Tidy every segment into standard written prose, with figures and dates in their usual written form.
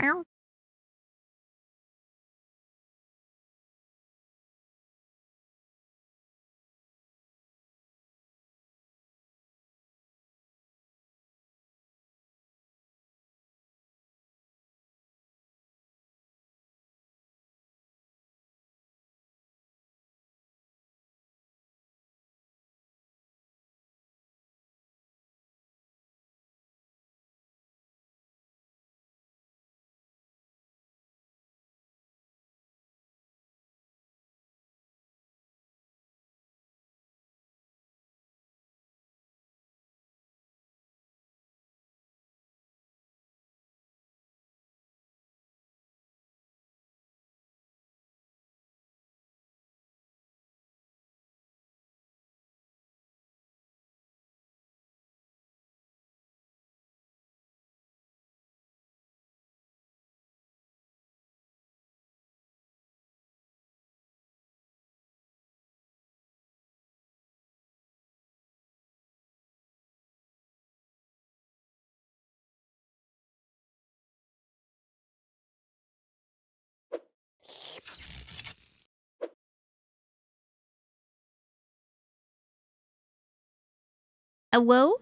Ow. Hello?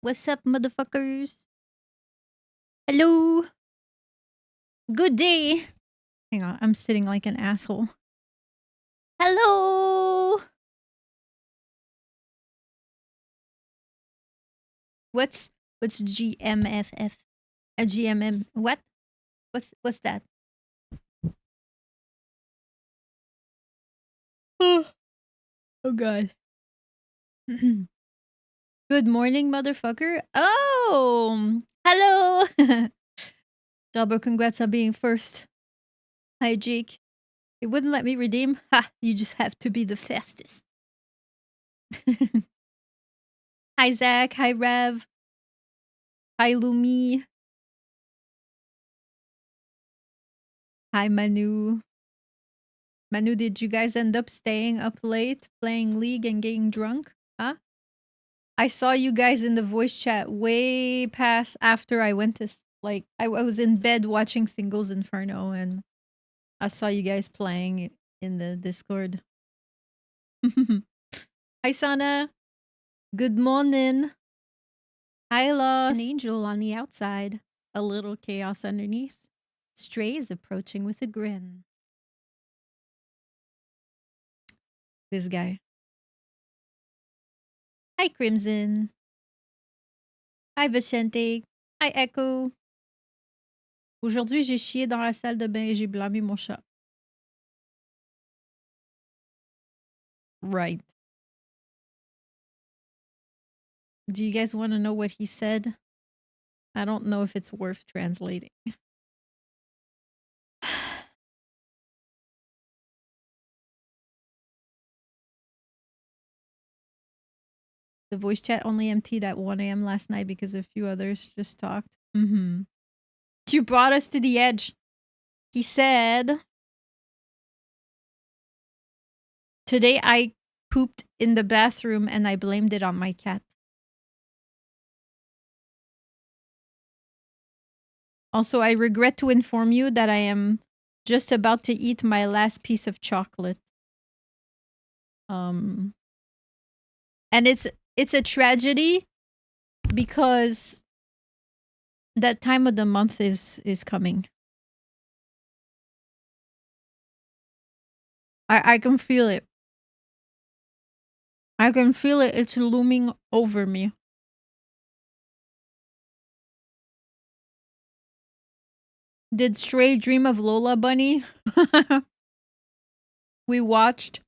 What's up, motherfuckers? Hello? Good day. Hang on, I'm sitting like an asshole. Hello? What's GMFF? GMM? What? What's that? Oh god. Good morning, motherfucker. Oh, hello. Jabba, congrats on being first. Hi, Jake. It wouldn't let me redeem. Ha, you just have to be the fastest. Hi, Zach. Hi, Rev. Hi, Lumi. Hi, Manu. Manu, did you guys end up staying up late, playing League and getting drunk? Huh? I saw you guys in the voice chat way past after I went to, like, I was in bed watching Singles Inferno and I saw you guys playing in the Discord. Hi, Sana. Good morning. Hi, Lost. An angel on the outside. A little chaos underneath. Stray is approaching with a grin. This guy. Hi, Crimson. Hi, Vicente. Hi, Echo. Aujourd'hui, j'ai chié dans la salle de bain et j'ai blâmé mon chat. Right. Do you guys want to know what he said? I don't know if it's worth translating. The voice chat only emptied at 1 a.m. last night because a few others just talked. You brought us to the edge. He said, today I pooped in the bathroom and I blamed it on my cat. Also, I regret to inform you that I am just about to eat my last piece of chocolate. And it's a tragedy because that time of the month is coming. I can feel it. I can feel it. It's looming over me. Did Stray dream of Lola Bunny? We watched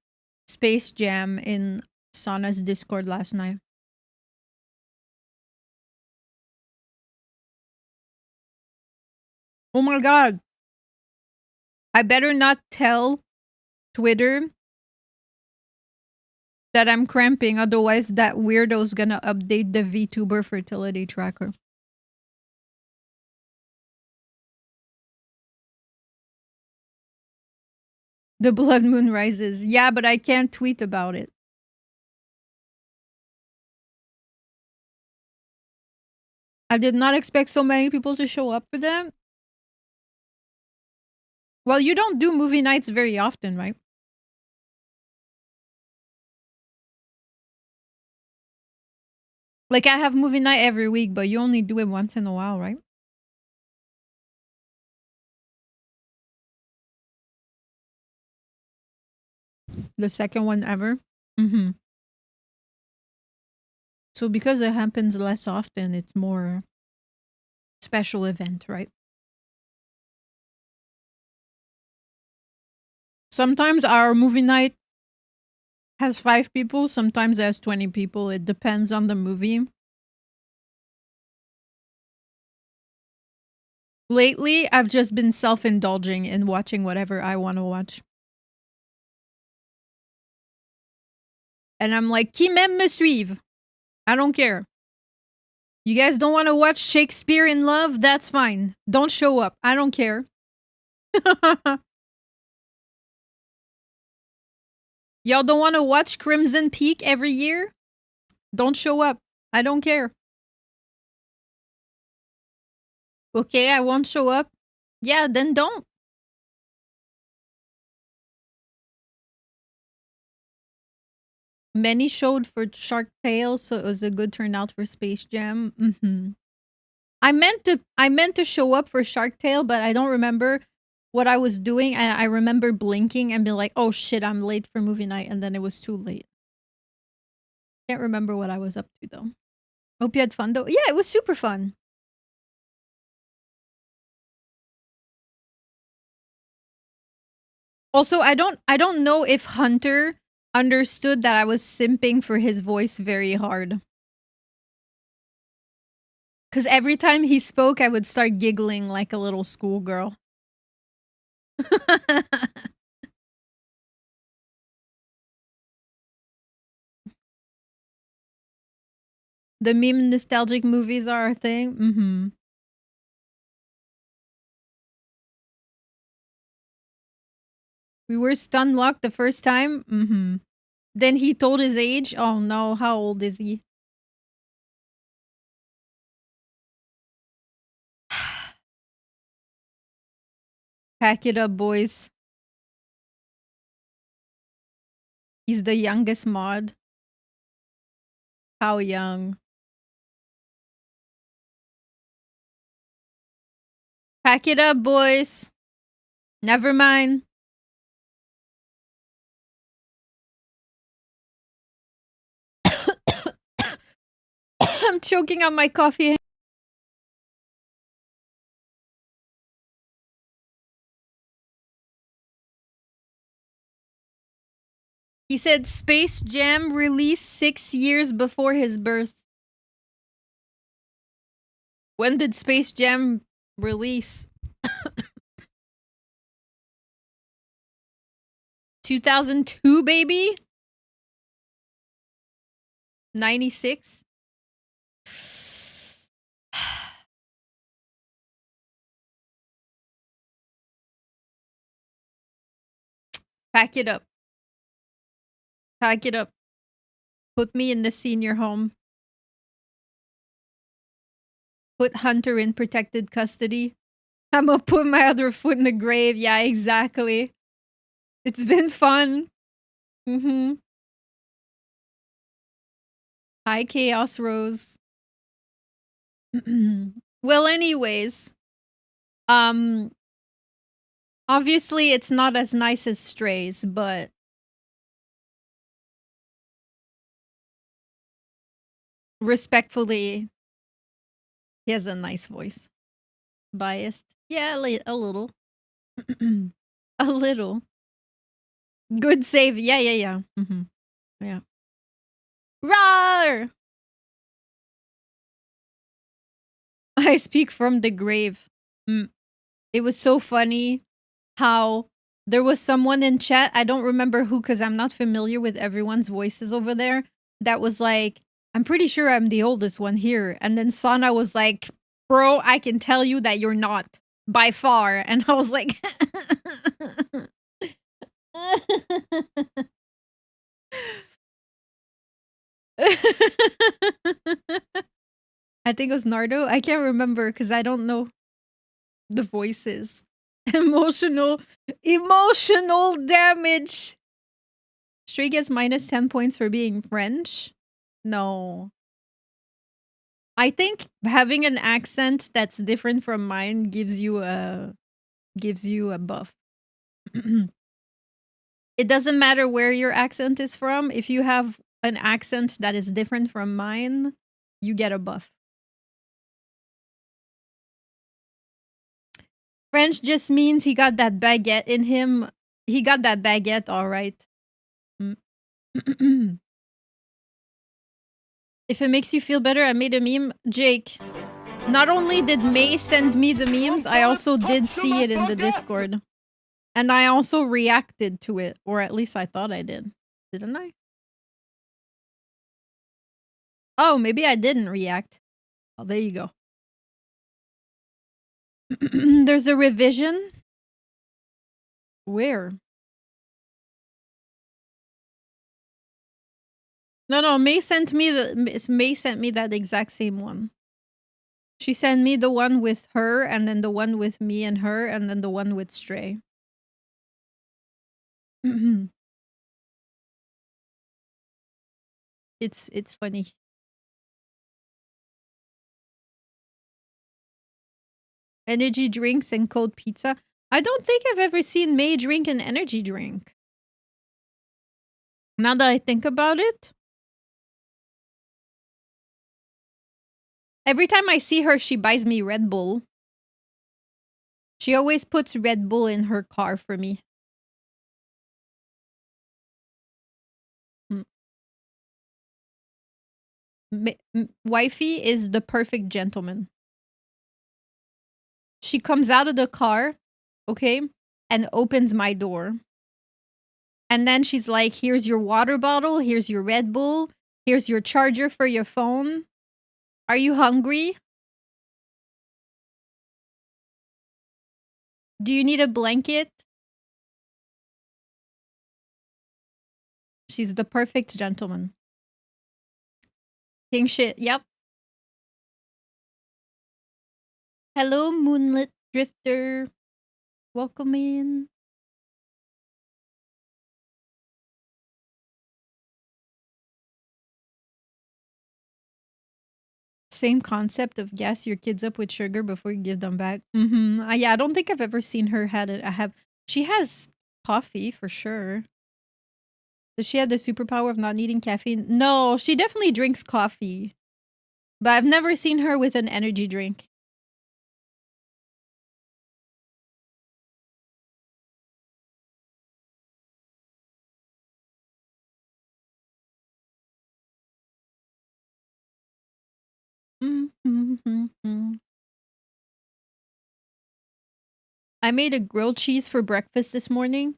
Space Jam in Sana's Discord last night. Oh my god. I better not tell Twitter that I'm cramping, otherwise that weirdo's gonna update the VTuber fertility tracker. The blood moon rises. Yeah, but I can't tweet about it. I did not expect so many people to show up for that. Well, you don't do movie nights very often, right? Like, I have movie night every week, but you only do it once in a while, right? The second one ever. Mm-hmm. So because it happens less often, it's more special event, right? Sometimes our movie night has 5 people, sometimes it has 20 people. It depends on the movie. Lately, I've just been self-indulging in watching whatever I want to watch. And I'm like, qui m'aime me suive. I don't care. You guys don't want to watch Shakespeare in Love? That's fine. Don't show up. I don't care. Y'all don't want to watch Crimson Peak every year? Don't show up. I don't care. Okay, I won't show up. Yeah, then don't. Many showed for Shark Tale, so it was a good turnout for Space Jam. Mm-hmm. I meant to show up for Shark Tale, but I don't remember what I was doing. And I remember blinking and being like, "Oh shit, I'm late for movie night," and then it was too late. Can't remember what I was up to though. Hope you had fun though. Yeah, it was super fun. Also, I don't know if Hunter understood that I was simping for his voice very hard. Cause every time he spoke, I would start giggling like a little schoolgirl. The meme nostalgic movies are a thing. Mm-hmm. We were stun locked the first time. Mm-hmm. Then he told his age. Oh no, how old is he? Pack it up, boys. He's the youngest mod. How young? Pack it up, boys. Never mind. I'm choking on my coffee. He said Space Jam released 6 years before his birth. When did Space Jam release? 2002, baby? 96? Pack it up. Pack it up. Put me in the senior home. Put Hunter in protected custody. I'm gonna put my other foot in the grave. Yeah, exactly. It's been fun. Mm-hmm. Hi, Chaos Rose. Well, anyways, um, obviously it's not as nice as Strays, but respectfully, he has a nice voice. Biased? Yeah, a little. A little. Good save. Yeah, yeah, yeah. Mm-hmm. Yeah. Rawr! I speak from the grave. Mm. It was so funny how there was someone in chat, I don't remember who because I'm not familiar with everyone's voices over there, that was like, I'm pretty sure I'm the oldest one here. And then Sana was like, bro, I can tell you that you're not by far. And I was like, I think it was Nardo. I can't remember because I don't know the voices. Emotional damage. Stray gets minus 10 points for being French. No. I think having an accent that's different from mine gives you a buff. It doesn't matter where your accent is from. If you have an accent that is different from mine, you get a buff. French just means he got that baguette in him. He got that baguette, all right. If it makes you feel better, I made a meme. Jake, not only did May send me the memes, I also did see it in the Discord. And I also reacted to it, or at least I thought I did. Didn't I? Oh, maybe I didn't react. Oh, there you go. There's a revision. Where? No, May sent me that exact same one. She sent me the one with her, and then the one with me and her, and then the one with Stray. It's funny. Energy drinks and cold pizza. I don't think I've ever seen May drink an energy drink. Now that I think about it. Every time I see her, she buys me Red Bull. She always puts Red Bull in her car for me. Wifey is the perfect gentleman. She comes out of the car, okay, and opens my door. And then she's like, here's your water bottle, here's your Red Bull, here's your charger for your phone. Are you hungry? Do you need a blanket? She's the perfect gentleman. King shit, yep. Hello, Moonlit Drifter. Welcome in. Same concept of gas your kids up with sugar before you give them back. Yeah, I don't think I've ever seen her had it. She has coffee for sure. Does she have the superpower of not needing caffeine? No, she definitely drinks coffee. But I've never seen her with an energy drink. I made a grilled cheese for breakfast this morning.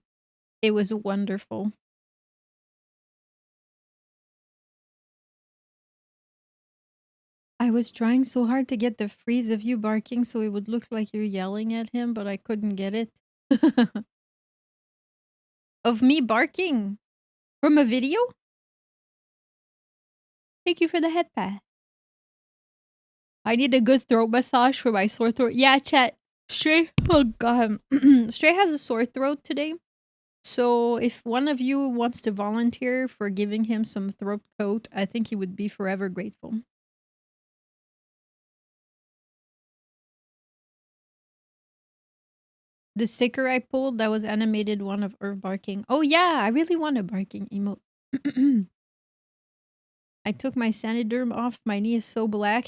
It was wonderful. I was trying so hard to get the freeze of you barking so it would look like you're yelling at him, but I couldn't get it. Of me barking? From a video? Thank you for the head pat. I need a good throat massage for my sore throat. Yeah, chat. Stray, oh god. Stray has a sore throat today. So if one of you wants to volunteer for giving him some throat coat, I think he would be forever grateful. The sticker I pulled, that was animated one of Irv barking. Oh yeah, I really want a barking emote. I took my Saniderm off. My knee is so black.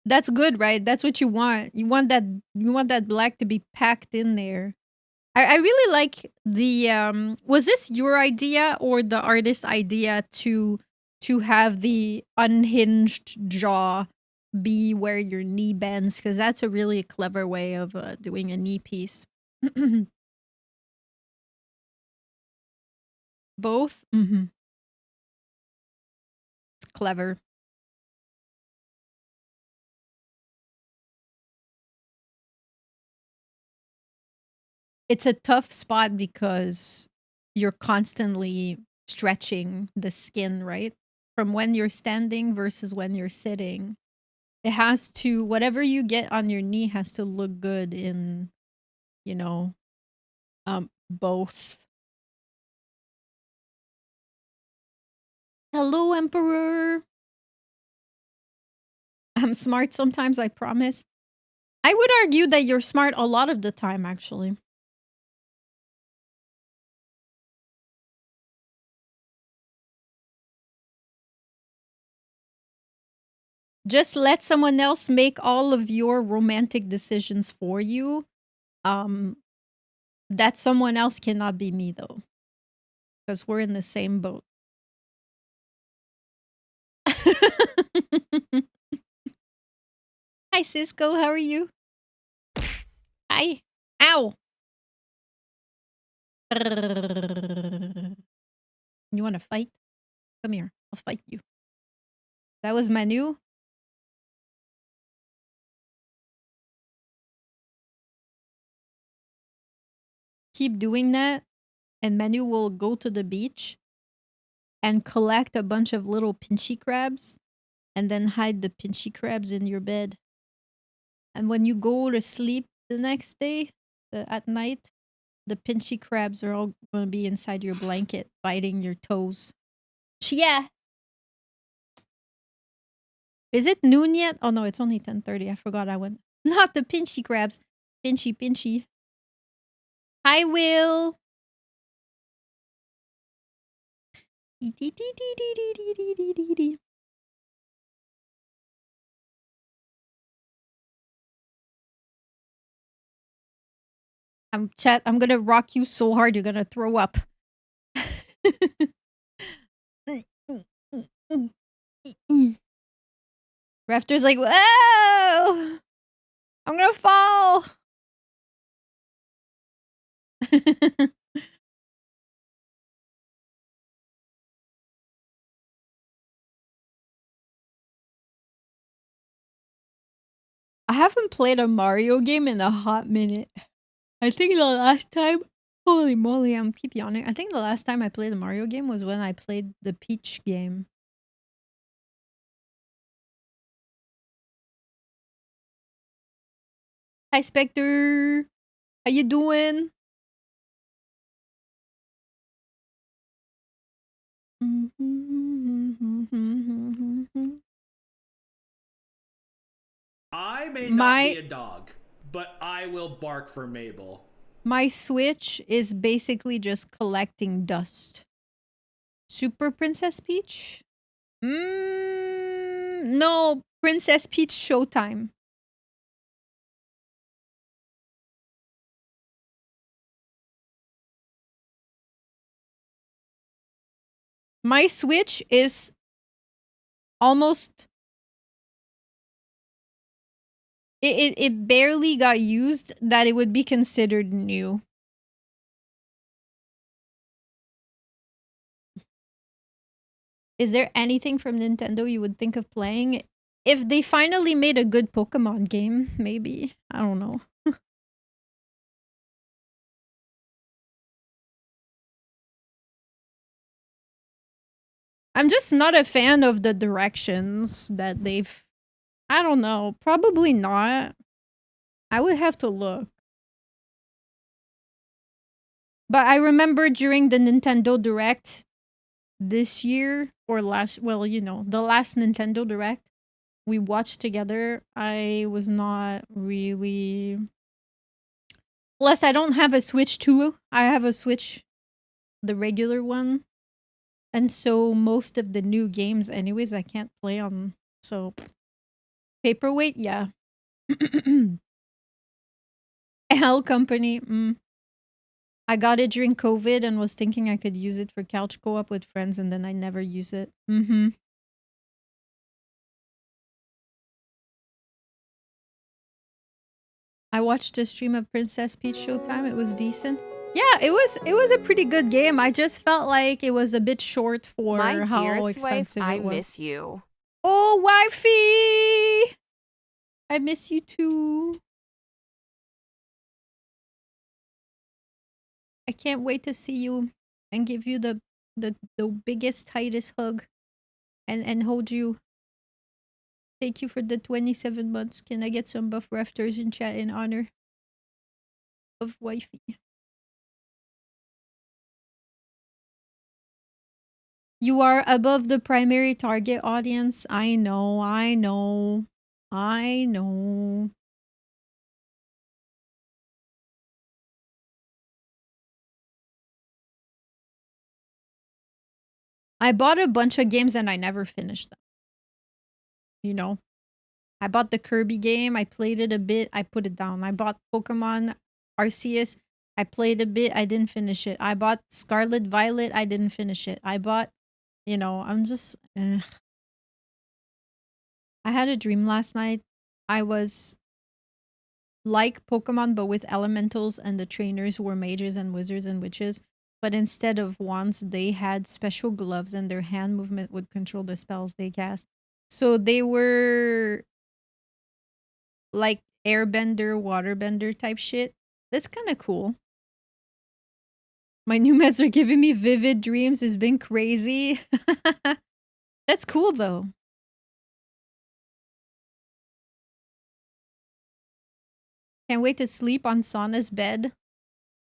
That's good, right? That's what you want. You want that black to be packed in there. I really like the was this your idea or the artist idea to have the unhinged jaw be where your knee bends, because that's a really clever way of doing a knee piece. Both? It's clever. It's a tough spot because you're constantly stretching the skin, right? From when you're standing versus when you're sitting. It has to, whatever you get on your knee has to look good in, you know, both. Hello, Emperor. I'm smart sometimes, I promise. I would argue that you're smart a lot of the time, actually. Just let someone else make all of your romantic decisions for you. That someone else cannot be me, though. Because we're in the same boat. Hi, Cisco. How are you? Hi. Ow. You want to fight? Come here. I'll fight you. That was Manu. Keep doing that, and Manu will go to the beach and collect a bunch of little pinchy crabs and then hide the pinchy crabs in your bed. And when you go to sleep the next day, at night, the pinchy crabs are all going to be inside your blanket, biting your toes. Yeah. Is it noon yet? Oh no, it's only 10:30. I forgot I went. Not the pinchy crabs. Pinchy. Hi, Will. I'm gonna rock you so hard you're gonna throw up. Raptor's like, whoa! I'm gonna fall! I haven't played a Mario game in a hot minute. I think the last time, holy moly, I'm keep yawning. I think the last time I played a Mario game was when I played the Peach game. Hi, Spectre. How you doing? I may not be a dog, but I will bark for Mable. My Switch is basically just collecting dust. Super Princess Peach? No, Princess Peach Showtime. My Switch is almost... It barely got used that it would be considered new. Is there anything from Nintendo you would think of playing? If they finally made a good Pokemon game, maybe. I don't know. I'm just not a fan of the directions that they've... I don't know. Probably not. I would have to look. But I remember during the Nintendo Direct this year, or last... Well, you know, the last Nintendo Direct we watched together, I was not really... Plus, I don't have a Switch 2. I have a Switch, the regular one. And so most of the new games anyways I can't play on. So Paperweight, yeah. L Company. I got it during COVID and was thinking I could use it for couch co-op with friends, and then I never use it. I watched a stream of Princess Peach Showtime. It was decent. Yeah, it was a pretty good game. I just felt like it was a bit short for how expensive it was. I miss you. Oh, wifey! I miss you too. I can't wait to see you and give you the biggest, tightest hug and hold you. Thank you for the 27 months. Can I get some buff rafters in chat in honor of wifey? You are above the primary target audience. I know, I know, I know. I bought a bunch of games and I never finished them. You know, I bought the Kirby game. I played it a bit. I put it down. I bought Pokemon Arceus. I played a bit. I didn't finish it. I bought Scarlet Violet. I didn't finish it. I bought, I'm just. I had a dream last night. I was like Pokemon, but with elementals, and the trainers were mages and wizards and witches. But instead of wands, they had special gloves, and their hand movement would control the spells they cast. So they were like airbender, waterbender type shit. That's kind of cool. My new meds are giving me vivid dreams. It's been crazy. That's cool though. Can't wait to sleep on Sauna's bed.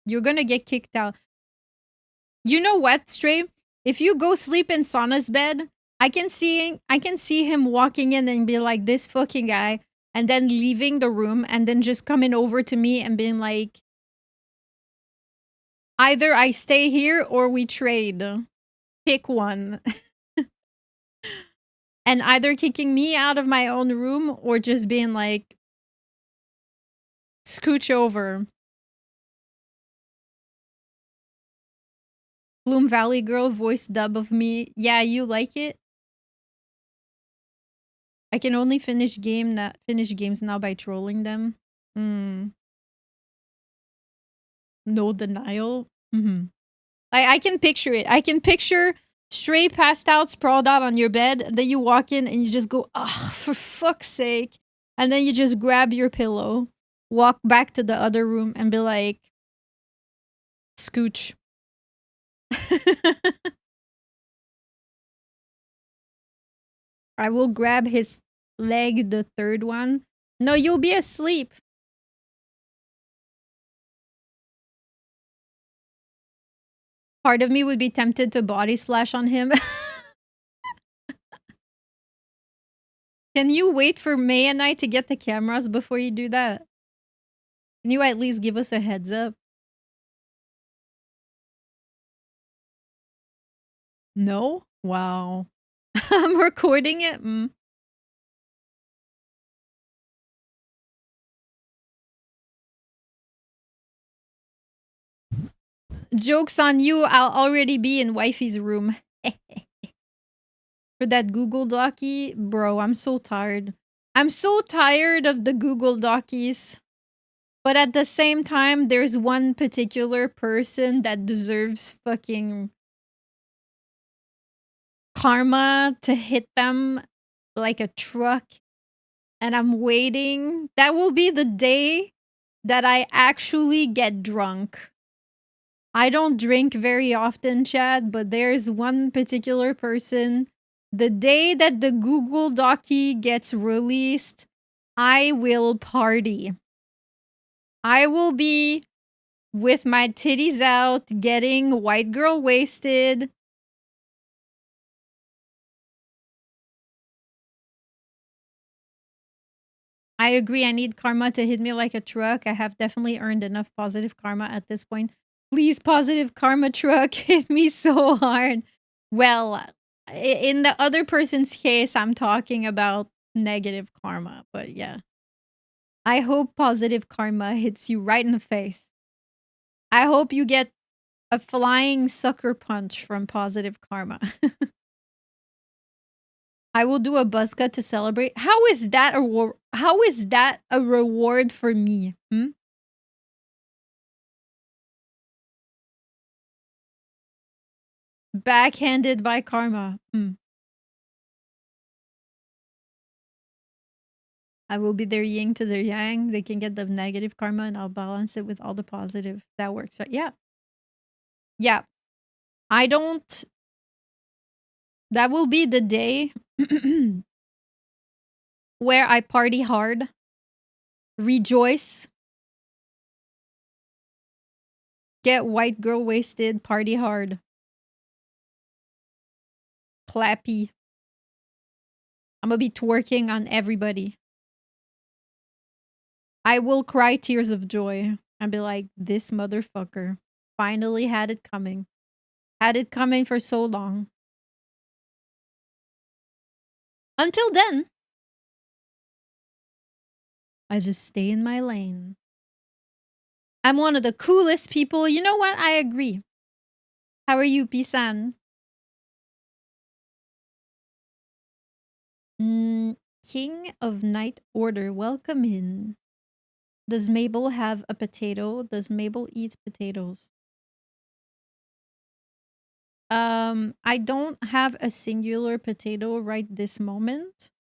You're gonna get kicked out. You know what, Stray? If you go sleep in Sauna's bed, I can see him walking in and be like, this fucking guy, and then leaving the room and then just coming over to me and being like, either I stay here or we trade. Pick one. And either kicking me out of my own room or just being like, scooch over. Bloom Valley Girl voice dub of me. Yeah, you like it? I can only finish games now by trolling them. No denial. I can picture it. I can picture Stray passed out, sprawled out on your bed, and then you walk in and you just go, "Ugh, for fuck's sake!" And then you just grab your pillow, walk back to the other room, and be like, "Scooch." I will grab his leg, the third one. No, you'll be asleep. Part of me would be tempted to body splash on him. Can you wait for May and I to get the cameras before you do that? Can you at least give us a heads up? No? Wow. I'm recording it? Joke's on you, I'll already be in wifey's room. For that Google Docie, bro, I'm so tired. I'm so tired of the Google Docies. But at the same time, there's one particular person that deserves fucking karma to hit them like a truck. And I'm waiting. That will be the day that I actually get drunk. I don't drink very often, Chad, but there's one particular person. The day that the Google Docie gets released, I will party. I will be with my titties out, getting white girl wasted. I agree, I need karma to hit me like a truck. I have definitely earned enough positive karma at this point. Please, positive karma truck, hit me so hard. Well, in the other person's case, I'm talking about negative karma, but yeah. I hope positive karma hits you right in the face. I hope you get a flying sucker punch from positive karma. I will do a buzz cut to celebrate. How is that a reward for me? Backhanded by karma. I will be their yin to their yang. They can get the negative karma and I'll balance it with all the positive. That works. So, yeah. Yeah. I don't. That will be the day where I party hard, rejoice, get white girl wasted, party hard, clappy. I'm gonna be twerking on everybody. I will cry tears of joy and be like, this motherfucker finally had it coming. Had it coming for so long. Until then, I just stay in my lane. I'm one of the coolest people. You know what? I agree. How are you, Pisan? King of Night Order, welcome in. Does Mable have a potato? Does Mable eat potatoes? I don't have a singular potato right this moment,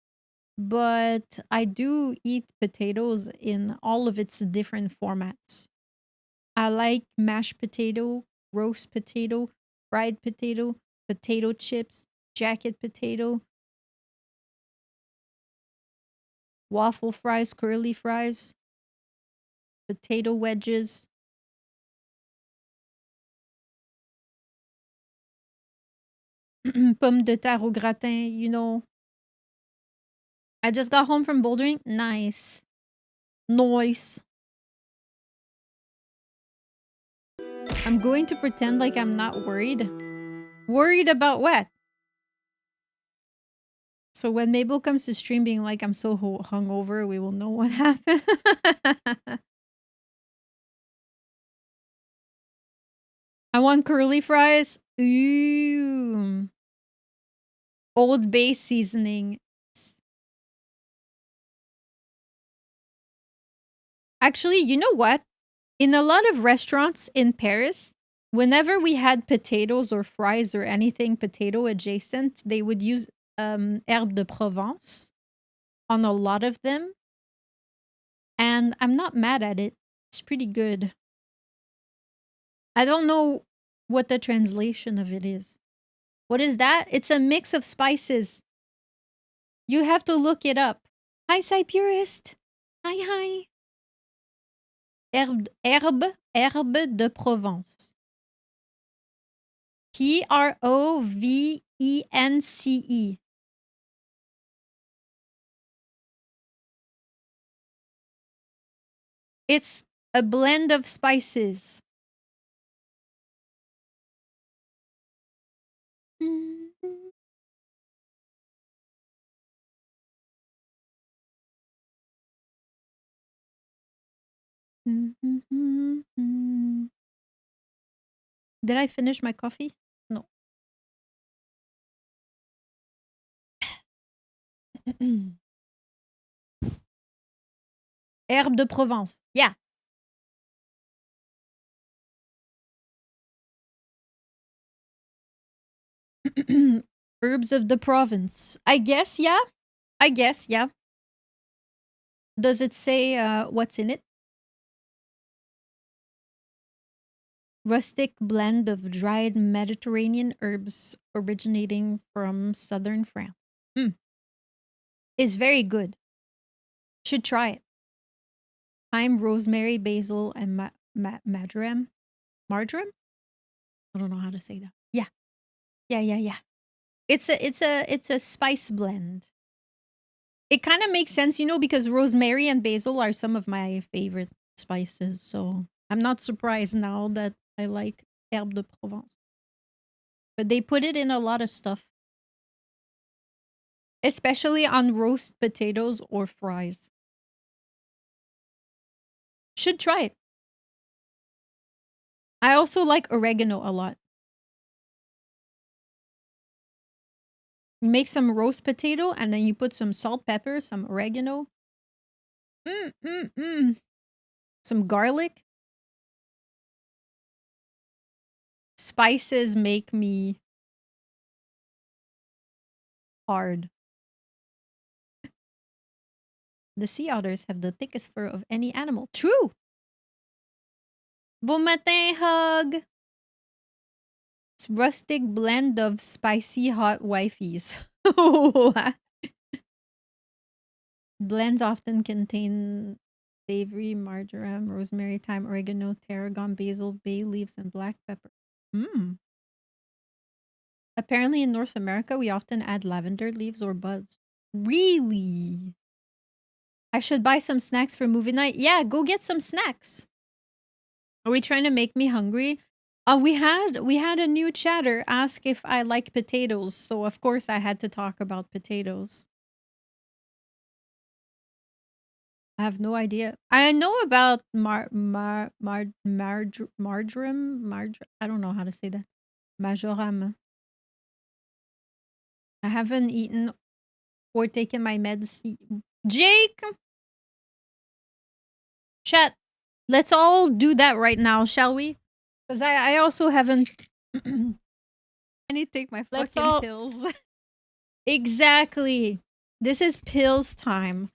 but I do eat potatoes in all of its different formats. I like mashed potato, roast potato, fried potato, potato chips, jacket potato, waffle fries, curly fries, potato wedges. Pomme de terre au gratin, you know. I just got home from bouldering. Nice. Nice. I'm going to pretend like I'm not worried. Worried about what? So when Mabel comes to stream being like, I'm so hungover, we will know what happened. I want curly fries. Ooh. Old Bay seasoning. Actually, you know what? In a lot of restaurants in Paris, whenever we had potatoes or fries or anything potato adjacent, they would use herbe de Provence on a lot of them. And I'm not mad at it. It's pretty good. I don't know what the translation of it is. What is that? It's a mix of spices. You have to look it up. Hi, Cypurist. Hi, hi. Herbe de Provence. Provence. It's a blend of spices. Did I finish my coffee? No. Herbe de Provence. Yeah. Herbs of the province. I guess, yeah. I guess, yeah. Does it say what's in it? Rustic blend of dried Mediterranean herbs originating from southern France. It's very good. Should try it. Thyme, rosemary, basil, and marjoram. Marjoram? I don't know how to say that. Yeah. Yeah. It's a spice blend. It kind of makes sense, you know, because rosemary and basil are some of my favorite spices. So I'm not surprised now that I like herbe de Provence. But they put it in a lot of stuff. Especially on roast potatoes or fries. Should try it. I also like oregano a lot. You make some roast potato and then you put some salt, pepper, some oregano. Some garlic. Spices make me hard. The sea otters have the thickest fur of any animal. True. Bon matin, hug. It's rustic blend of spicy hot wifeys. Blends often contain savory, marjoram, rosemary, thyme, oregano, tarragon, basil, bay leaves, and black pepper. Apparently, in North America, we often add lavender leaves or buds. Really? I should buy some snacks for movie night. Yeah, go get some snacks. Are we trying to make me hungry? We had a new chatter ask if I like potatoes, so of course I had to talk about potatoes. I have no idea. I know about marjoram. I don't know how to say that. Majoram. I haven't eaten or taken my meds. Jake, chat. Let's all do that right now, shall we? Because I also haven't. I need to take my Let's fucking all- pills. Exactly. This is pills time.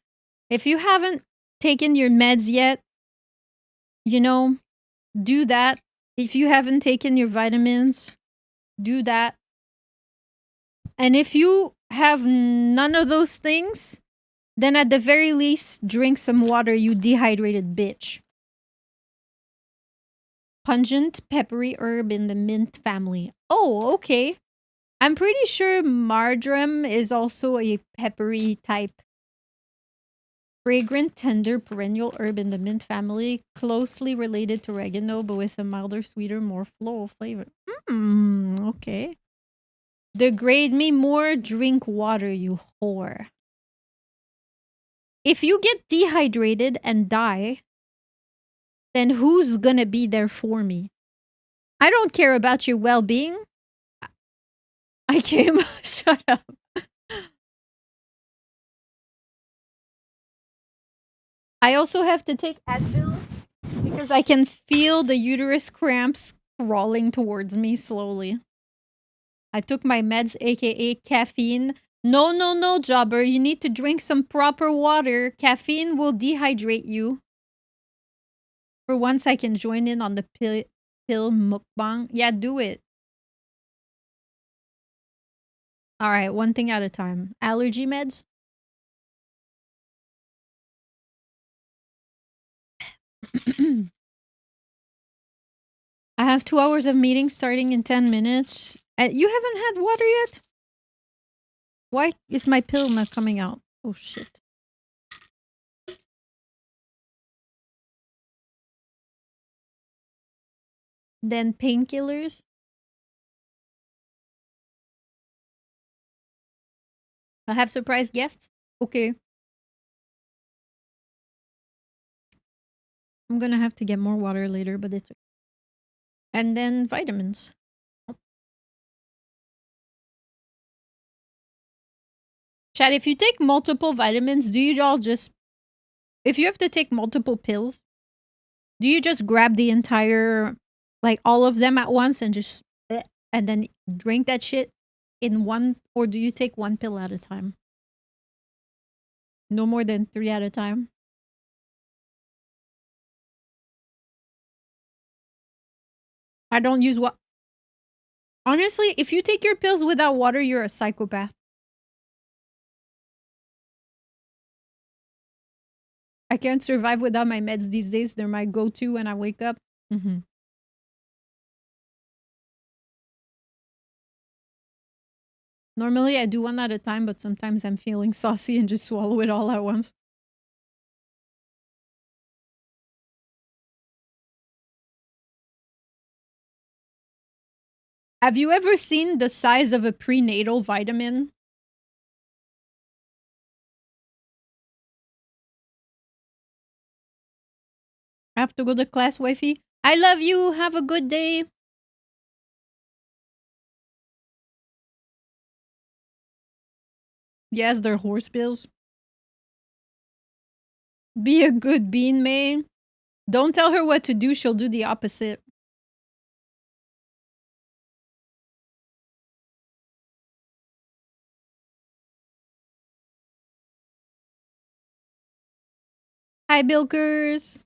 If you haven't taken your meds yet, you know, do that. If you haven't taken your vitamins, do that. And if you have none of those things, then at the very least, drink some water, you dehydrated bitch. Pungent, peppery herb in the mint family. Oh, okay. I'm pretty sure marjoram is also a peppery type. Fragrant, tender, perennial herb in the mint family, closely related to oregano, but with a milder, sweeter, more floral flavor. Okay. Degrade me more, drink water, you whore. If you get dehydrated and die, then who's gonna be there for me? I don't care about your well being. I came. Shut up. I also have to take Advil because I can feel the uterus cramps crawling towards me slowly. I took my meds, aka caffeine. No, no, no, Jobber. You need to drink some proper water. Caffeine will dehydrate you. For once, I can join in on the pill mukbang. Yeah, do it. All right, one thing at a time. Allergy meds? I have 2 hours of meeting starting in 10 minutes. You haven't had water yet? Why is my pill not coming out? Oh, shit. Then painkillers. I have surprise guests. Okay. I'm gonna have to get more water later, but it's okay. And then vitamins. Chad, if you take multiple vitamins, do you all just, if you have to take multiple pills, do you just grab the entire, like all of them at once and just, and then drink that shit in one, or do you take one pill at a time? No more than 3 at a time? I don't use what. Honestly, if you take your pills without water, you're a psychopath. I can't survive without my meds these days. They're my go-to when I wake up. Normally, I do one at a time, but sometimes I'm feeling saucy and just swallow it all at once. Have you ever seen the size of a prenatal vitamin? I have to go to class, wifey. I love you. Have a good day. Yes, they're horse pills. Be a good bean, man. Don't tell her what to do. She'll do the opposite. Hi, Bilkers.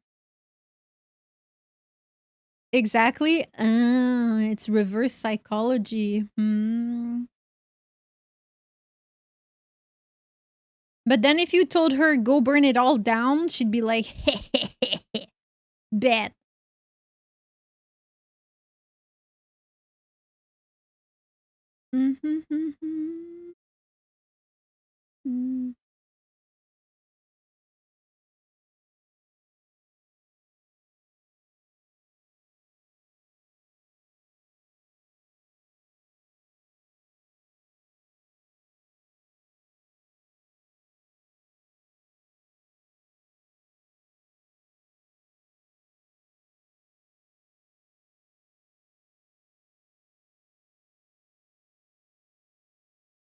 Exactly. It's reverse psychology. But then if you told her go burn it all down, she'd be like, bet.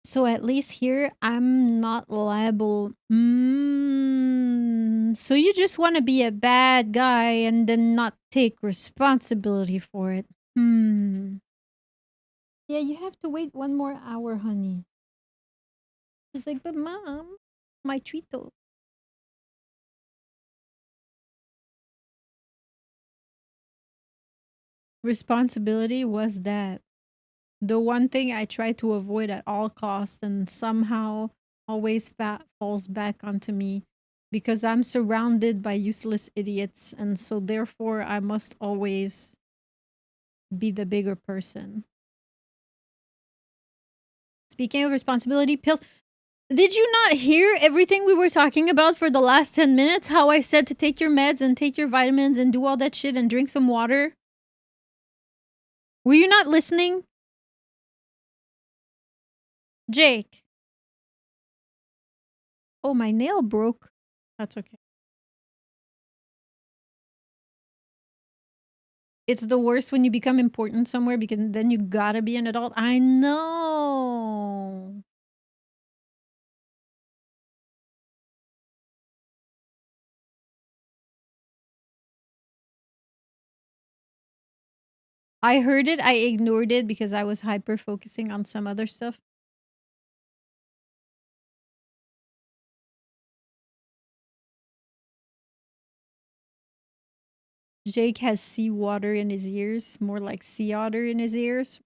So at least here, I'm not liable. So you just want to be a bad guy and then not take responsibility for it. Yeah, you have to wait 1 more hour, honey. She's like, but mom, my treatos. Responsibility was that. The one thing I try to avoid at all costs and somehow always falls back onto me because I'm surrounded by useless idiots and so therefore I must always be the bigger person. Speaking of responsibility, pills. Did you not hear everything we were talking about for the last 10 minutes? How I said to take your meds and take your vitamins and do all that shit and drink some water? Were you not listening? Jake. Oh, my nail broke. That's okay. It's the worst when you become important somewhere because then you gotta be an adult. I know. I heard it. I ignored it because I was hyper focusing on some other stuff. Jake has seawater in his ears, more like sea otter in his ears.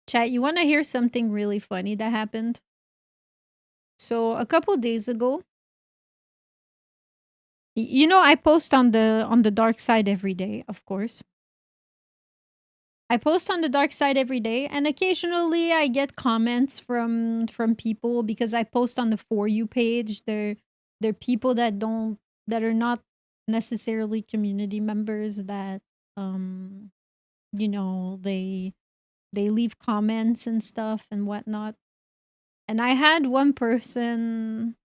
Chat, you want to hear something really funny that happened? So a couple days ago, you know, I post on the dark side every day, of course. I post on the dark side every day, and occasionally I get comments from people because I post on the For You page. They're people that are not necessarily community members that you know they leave comments and stuff and whatnot. And I had one person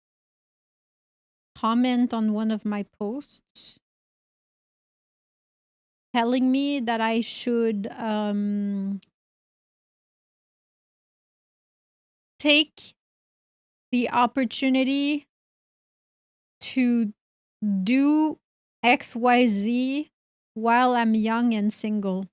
comment on one of my posts telling me that I should take the opportunity to do XYZ while I'm young and single.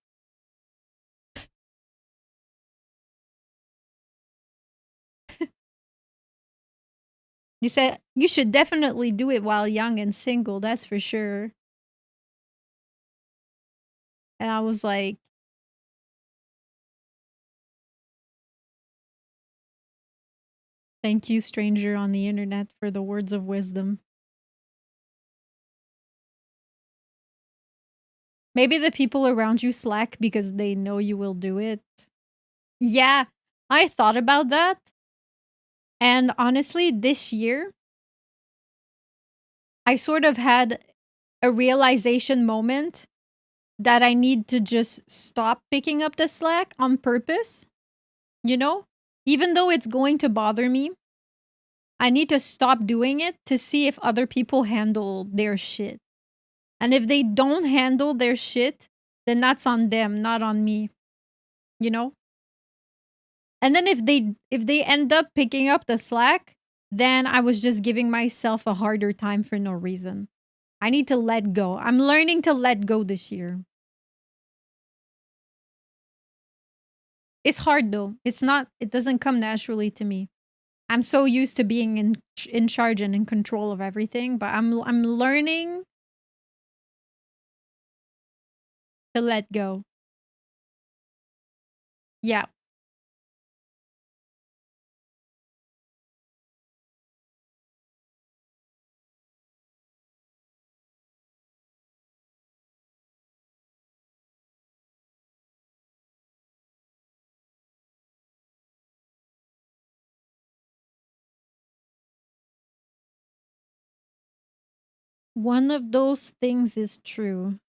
He said, you should definitely do it while young and single, that's for sure. And I was like, thank you, stranger on the internet, for the words of wisdom. Maybe the people around you slack because they know you will do it. Yeah, I thought about that. And honestly, this year, I sort of had a realization moment that I need to just stop picking up the slack on purpose. You know, even though it's going to bother me, I need to stop doing it to see if other people handle their shit. And if they don't handle their shit, then that's on them, not on me. You know? And then if they end up picking up the slack, then I was just giving myself a harder time for no reason. I need to let go. I'm learning to let go this year. It's hard though. It doesn't come naturally to me. I'm so used to being in charge and in control of everything, but I'm learning to let go. Yeah. One of those things is true.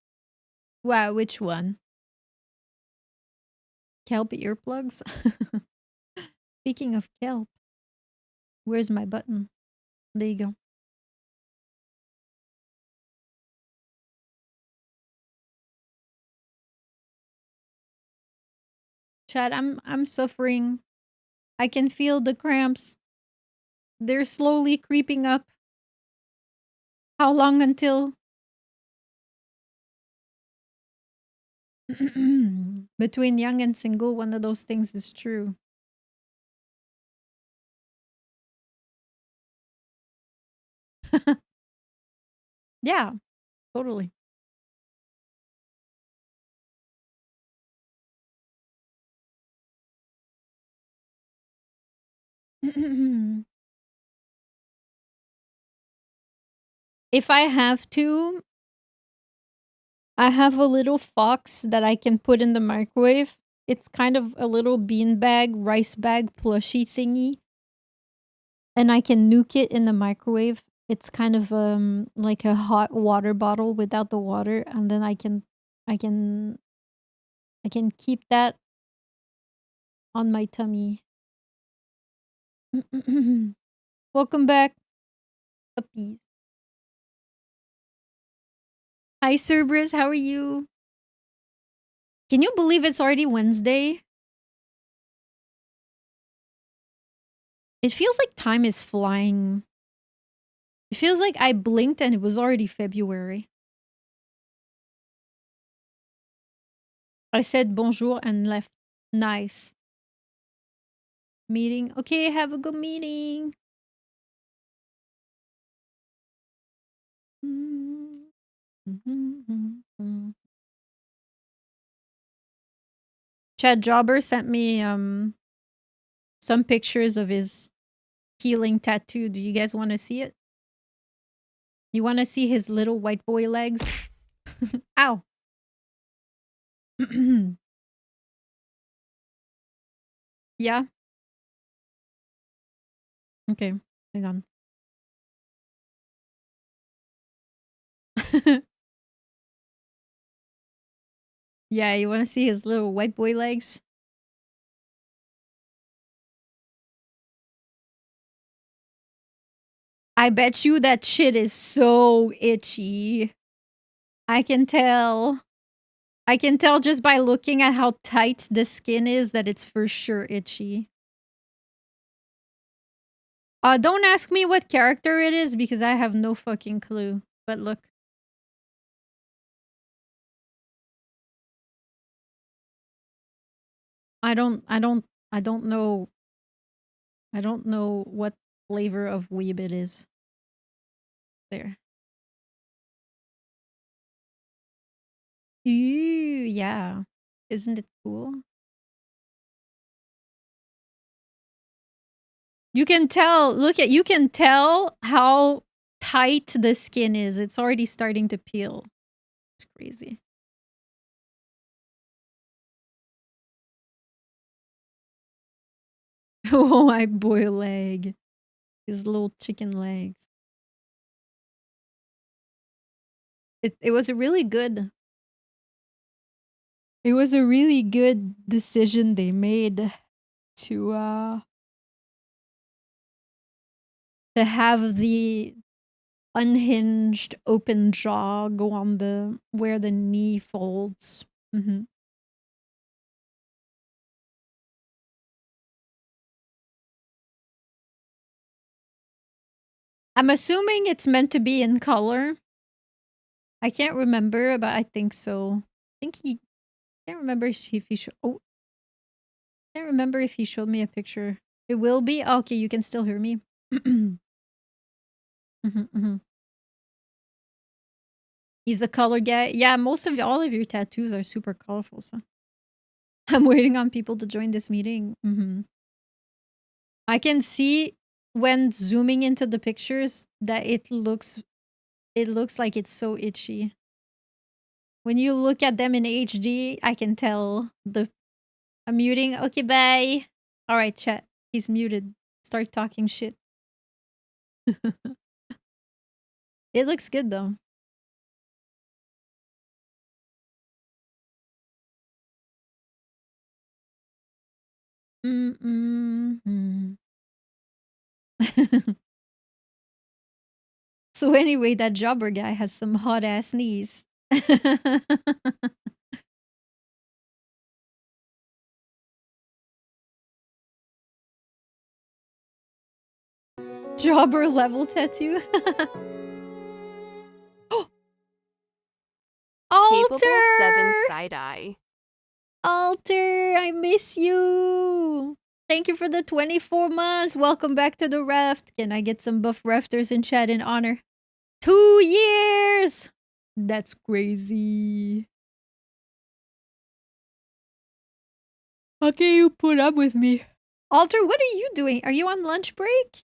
Wow, which one? Kelp earplugs? Speaking of kelp, where's my button? There you go. Chad, I'm suffering. I can feel the cramps. They're slowly creeping up. How long until? Between young and single, one of those things is true. Yeah, totally. If I have to, I have a little fox that I can put in the microwave. It's kind of a little beanbag, rice bag plushie thingy. And I can nuke it in the microwave. It's kind of like a hot water bottle without the water, and then I can keep that on my tummy. Welcome back, puppies. Hi, Cerberus. How are you? Can you believe it's already Wednesday? It feels like time is flying. It feels like I blinked and it was already February. I said bonjour and left. Nice. Meeting. Okay, have a good meeting. Chad Jobber sent me some pictures of his healing tattoo. Do you guys want to see it? You want to see his little white boy legs? Ow. Yeah. Okay. Hang on. Yeah, you want to see his little white boy legs? I bet you that shit is so itchy. I can tell. I can tell just by looking at how tight the skin is that it's for sure itchy. Don't ask me what character it is because I have no fucking clue. But look. I don't know. I don't know what flavor of weeb it is. There. Ooh, yeah. Isn't it cool? You can tell, you can tell how tight the skin is. It's already starting to peel. It's crazy. Oh, my boy leg. His little chicken legs. It was a really good. It was a really good decision they made to have the unhinged open jaw go on the where the knee folds. I'm assuming it's meant to be in color. I can't remember, but I think so. I think he can't remember if he showed. Oh, can't remember if he showed me a picture. It will be okay. You can still hear me. He's a color guy. Yeah, all of your tattoos are super colorful. So I'm waiting on people to join this meeting. I can see when zooming into the pictures that it looks like it's so itchy. When you look at them in HD, I can tell I'm muting. Okay, bye. All right, chat. He's muted. Start talking shit. It looks good though. Mm-mm-mm. So anyway, that jobber guy has some hot ass knees. Jobber level tattoo. Capable 7 Alter! side-eye. Alter, I miss you. Thank you for the 24 months. Welcome back to the Raft. Can I get some buff rafters in chat in honor? 2 years! That's crazy. How can you put up with me? Alter, what are you doing? Are you on lunch break?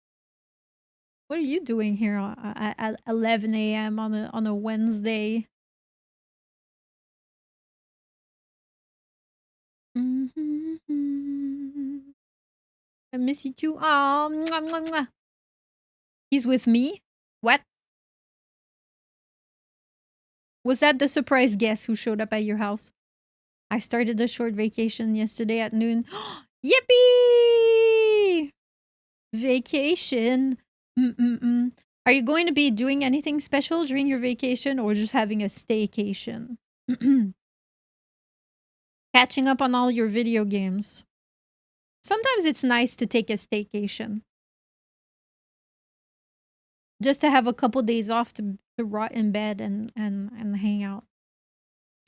What are you doing here at 11 a.m. on a Wednesday? I miss you too. Oh, mwah, mwah, mwah. He's with me? What? Was that the surprise guest who showed up at your house? I started a short vacation yesterday at noon. Yippee! Vacation. Mm-mm-mm. Are you going to be doing anything special during your vacation or just having a staycation? Catching up on all your video games. Sometimes it's nice to take a staycation. Just to have a couple days off to rot in bed and hang out.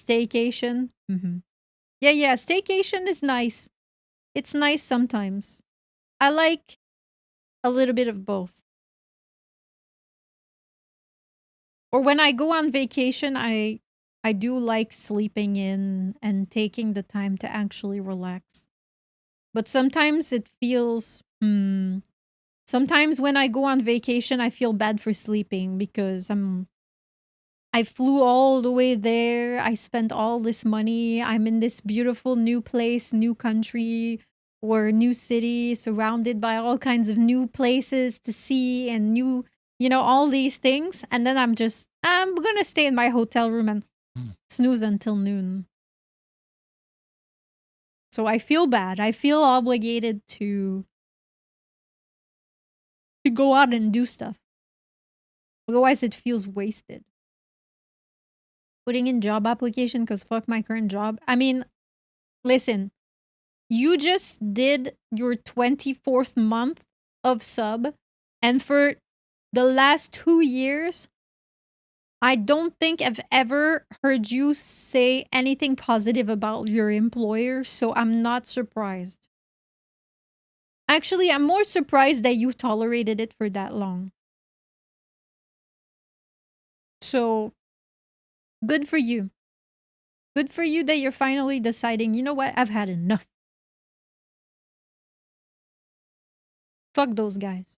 Staycation. Yeah, staycation is nice. It's nice sometimes. I like a little bit of both. Or when I go on vacation, I do like sleeping in and taking the time to actually relax. But sometimes it feels sometimes when I go on vacation, I feel bad for sleeping because I flew all the way there. I spent all this money. I'm in this beautiful new place, new country, or new city, surrounded by all kinds of new places to see and new, all these things. And then I'm going to stay in my hotel room and snooze until noon. So I feel bad. I feel obligated to go out and do stuff. Otherwise, it feels wasted. Putting in job application because fuck my current job. I mean, listen, you just did your 24th month of sub, and for the last 2 years, I don't think I've ever heard you say anything positive about your employer, so I'm not surprised. Actually, I'm more surprised that you tolerated it for that long. So, good for you. Good for you that you're finally deciding, you know what, I've had enough. Fuck those guys.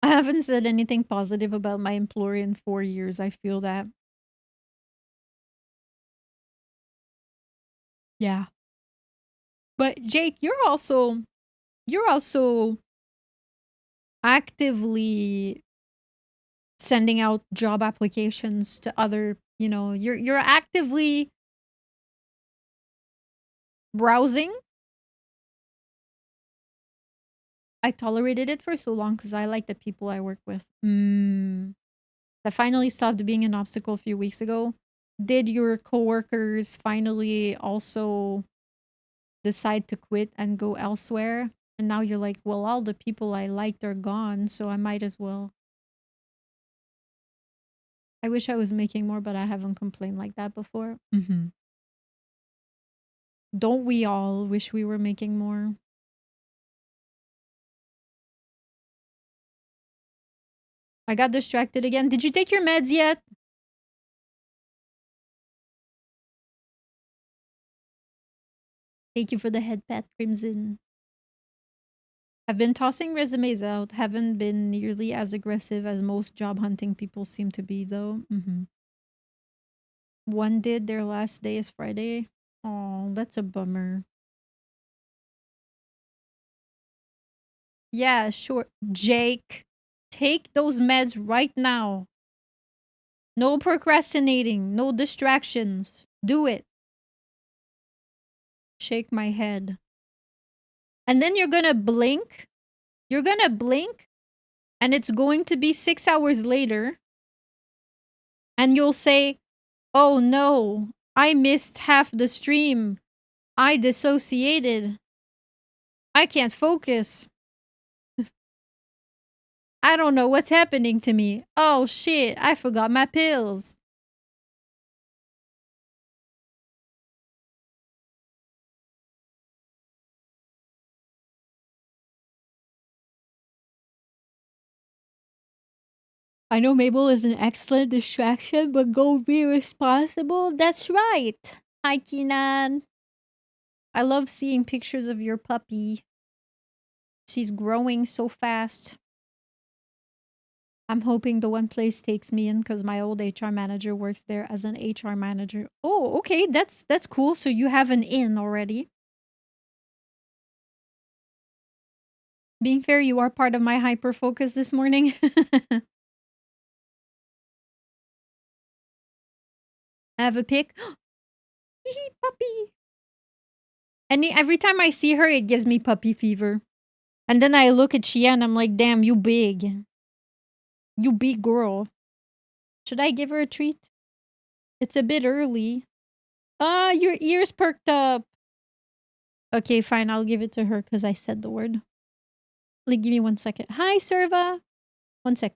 I haven't said anything positive about my employer in 4 years. I feel that. Yeah. But Jake, you're also actively sending out job applications to other, you're actively browsing. I tolerated it for so long because I like the people I work with. That finally stopped being an obstacle a few weeks ago. Did your coworkers finally also decide to quit and go elsewhere? And now you're like, well, all the people I liked are gone, so I might as well. I wish I was making more, but I haven't complained like that before. Don't we all wish we were making more? I got distracted again. Did you take your meds yet? Thank you for the head pat, Crimson. I've been tossing resumes out. Haven't been nearly as aggressive as most job hunting people seem to be, though. One did. Their last day is Friday. Oh, that's a bummer. Yeah, sure. Jake, take those meds right now. No procrastinating, no distractions. Do it. Shake my head. And then you're gonna blink. You're gonna blink, and it's going to be 6 hours later. And you'll say, oh no, I missed half the stream. I dissociated. I can't focus. I don't know what's happening to me. Oh shit, I forgot my pills. I know Mable is an excellent distraction, but go be responsible. That's right. Hi, Keenan. I love seeing pictures of your puppy. She's growing so fast. I'm hoping the one place takes me in because my old HR manager works there as an HR manager. Oh, okay, that's cool. So you have an in already. Being fair, you are part of my hyper focus this morning. I have a pic. Hee puppy. And every time I see her, it gives me puppy fever. And then I look at Shia and I'm like, damn, you big. You big girl. Should I give her a treat? It's a bit early. Ah, your ears perked up. Okay, fine. I'll give it to her because I said the word. Like, give me 1 second. Hi, Serva. 1 sec.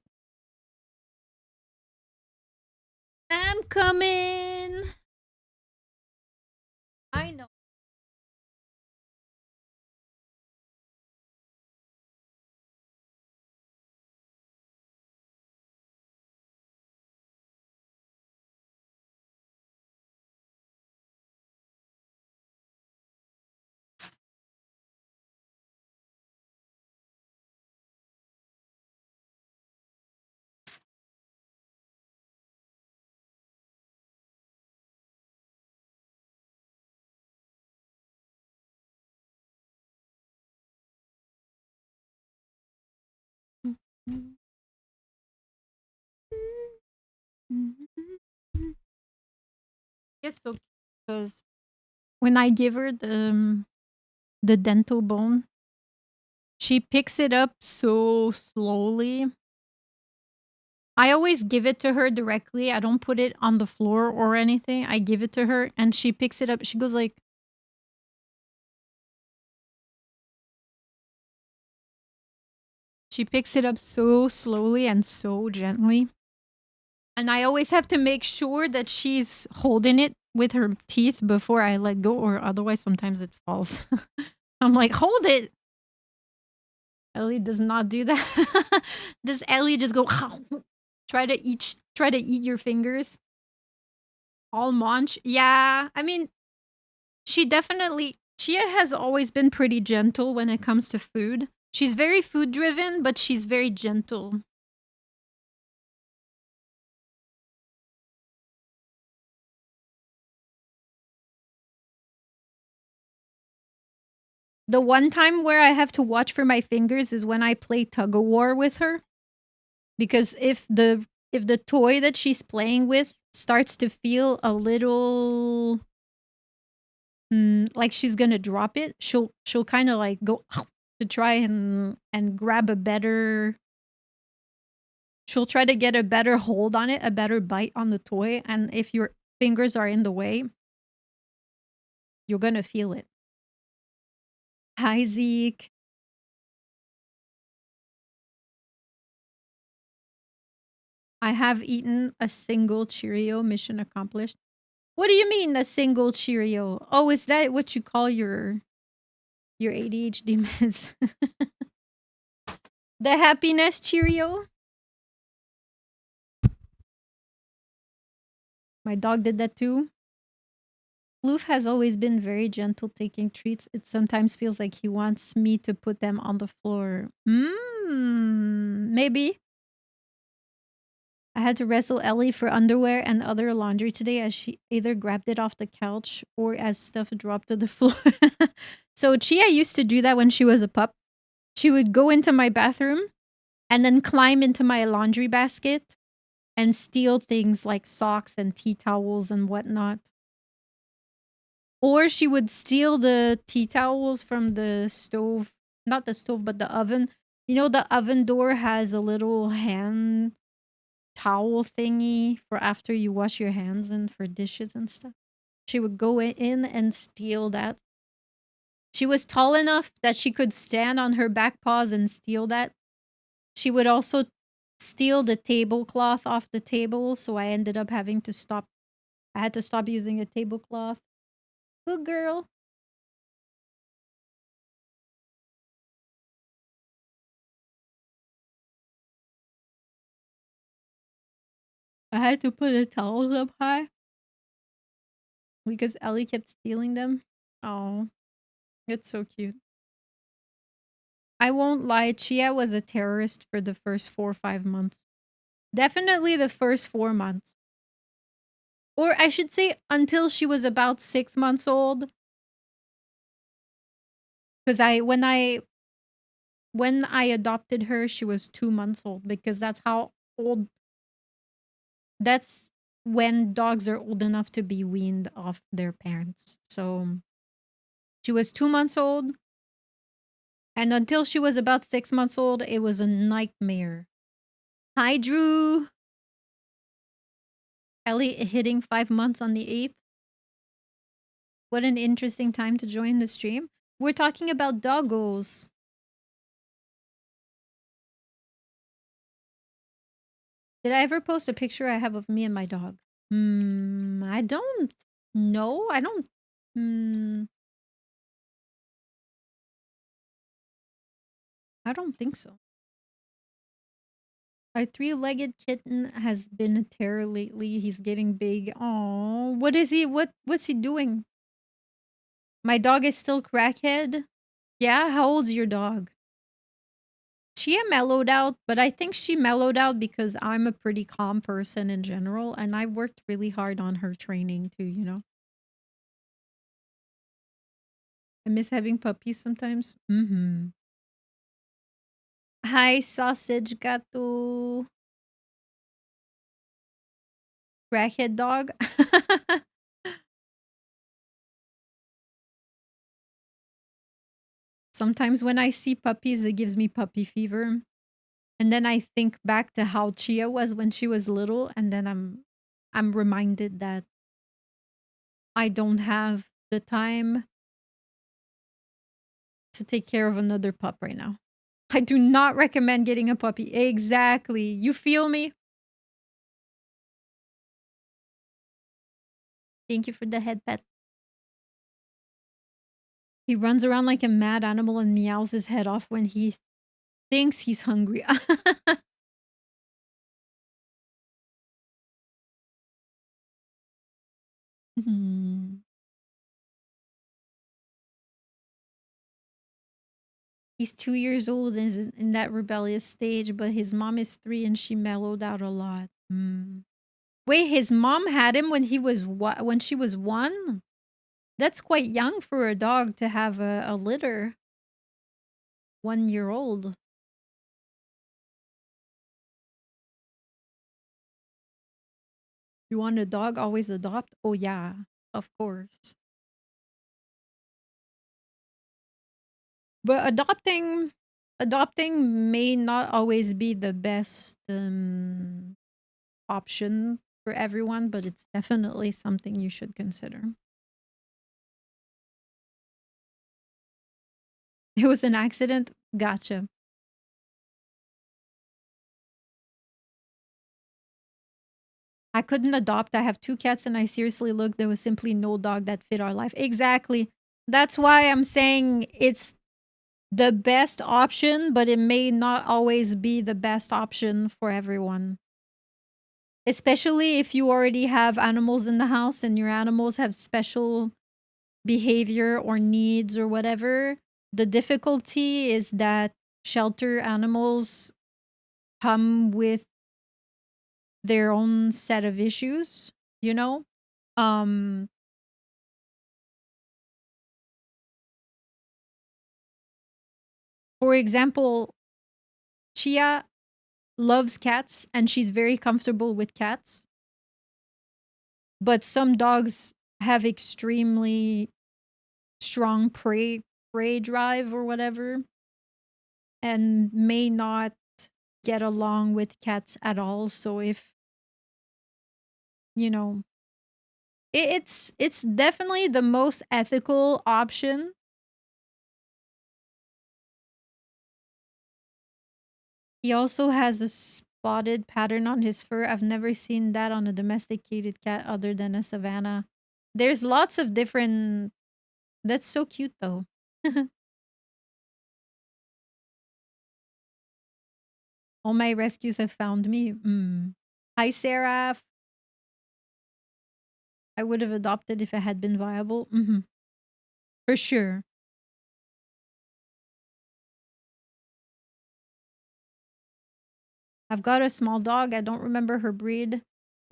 I'm coming. I know. Yes, so because when I give her the dental bone, she picks it up so slowly. I always give it to her directly. I don't put it on the floor or anything. I give it to her and she picks it up. She goes like, she picks it up so slowly and so gently. And I always have to make sure that she's holding it with her teeth before I let go, or otherwise sometimes it falls. I'm like, hold it. Ellie does not do that. Does Ellie just go try to eat your fingers? All munch? Yeah. I mean, Chia has always been pretty gentle when it comes to food. She's very food driven, but she's very gentle. The one time where I have to watch for my fingers is when I play tug of war with her. Because if the toy that she's playing with starts to feel a little like she's gonna drop it, she'll kind of like go to try and grab a better. She'll try to get a better hold on it, a better bite on the toy, and if your fingers are in the way, you're gonna feel it. Hi, Zeke. I have eaten a single Cheerio. Mission accomplished. What do you mean a single Cheerio? Oh, is that what you call your ADHD meds? The happiness Cheerio? My dog did that too. Floof has always been very gentle taking treats. It sometimes feels like he wants me to put them on the floor. Maybe. I had to wrestle Ellie for underwear and other laundry today as she either grabbed it off the couch or as stuff dropped to the floor. So Chia used to do that when she was a pup. She would go into my bathroom and then climb into my laundry basket and steal things like socks and tea towels and whatnot. Or she would steal the tea towels from the stove, not the stove, but the oven. You know, the oven door has a little hand towel thingy for after you wash your hands and for dishes and stuff. She would go in and steal that. She was tall enough that she could stand on her back paws and steal that. She would also steal the tablecloth off the table, so I ended up having to stop. I had to stop using a tablecloth. Good girl. I had to put the towels up high because Ellie kept stealing them. Oh, it's so cute. I won't lie, Chia was a terrorist for the first 4 or 5 months. Definitely the first 4 months. Or I should say until she was about 6 months old. Because when I adopted her, she was 2 months old because that's how old that's when dogs are old enough to be weaned off their parents. So she was 2 months old. And until she was about 6 months old, it was a nightmare. Hi, Drew. Ellie hitting 5 months on the 8th. What an interesting time to join the stream. We're talking about doggos. Did I ever post a picture I have of me and my dog? I don't know. I don't. I don't think so. Our 3-legged kitten has been a terror lately. He's getting big. Oh, what is he? What's he doing? My dog is still crackhead. Yeah, how old's your dog? Chia mellowed out, but I think she mellowed out because I'm a pretty calm person in general, and I worked really hard on her training too, you know? I miss having puppies sometimes. Hi, sausage gato. Crackhead dog. Sometimes when I see puppies, it gives me puppy fever. And then I think back to how Chia was when she was little, and then I'm reminded that I don't have the time to take care of another pup right now. I do not recommend getting a puppy. Exactly. You feel me? Thank you for the head pet. He runs around like a mad animal and meows his head off when he thinks he's hungry. He's 2 years old and is in that rebellious stage, but his mom is 3 and she mellowed out a lot. Wait, his mom had him when he was when she was 1? That's quite young for a dog to have a litter. 1-year-old. You want a dog? Always adopt? Oh yeah, of course. But adopting may not always be the best option for everyone, but it's definitely something you should consider. It was an accident? Gotcha. I couldn't adopt. I have 2 cats and I seriously looked. There was simply no dog that fit our life. Exactly. That's why I'm saying it's the best option, but it may not always be the best option for everyone. Especially if you already have animals in the house and your animals have special behavior or needs or whatever. The difficulty is that shelter animals come with their own set of issues, you know? For example, Chia loves cats and she's very comfortable with cats. But some dogs have extremely strong prey drive or whatever and may not get along with cats at all. So if you know, it's definitely the most ethical option. He also has a spotted pattern on his fur. I've never seen that on a domesticated cat other than a Savannah. There's lots of different. That's so cute though. All my rescues have found me. Hi, Sarah. I would have adopted if it had been viable. For sure. I've got a small dog. I don't remember her breed.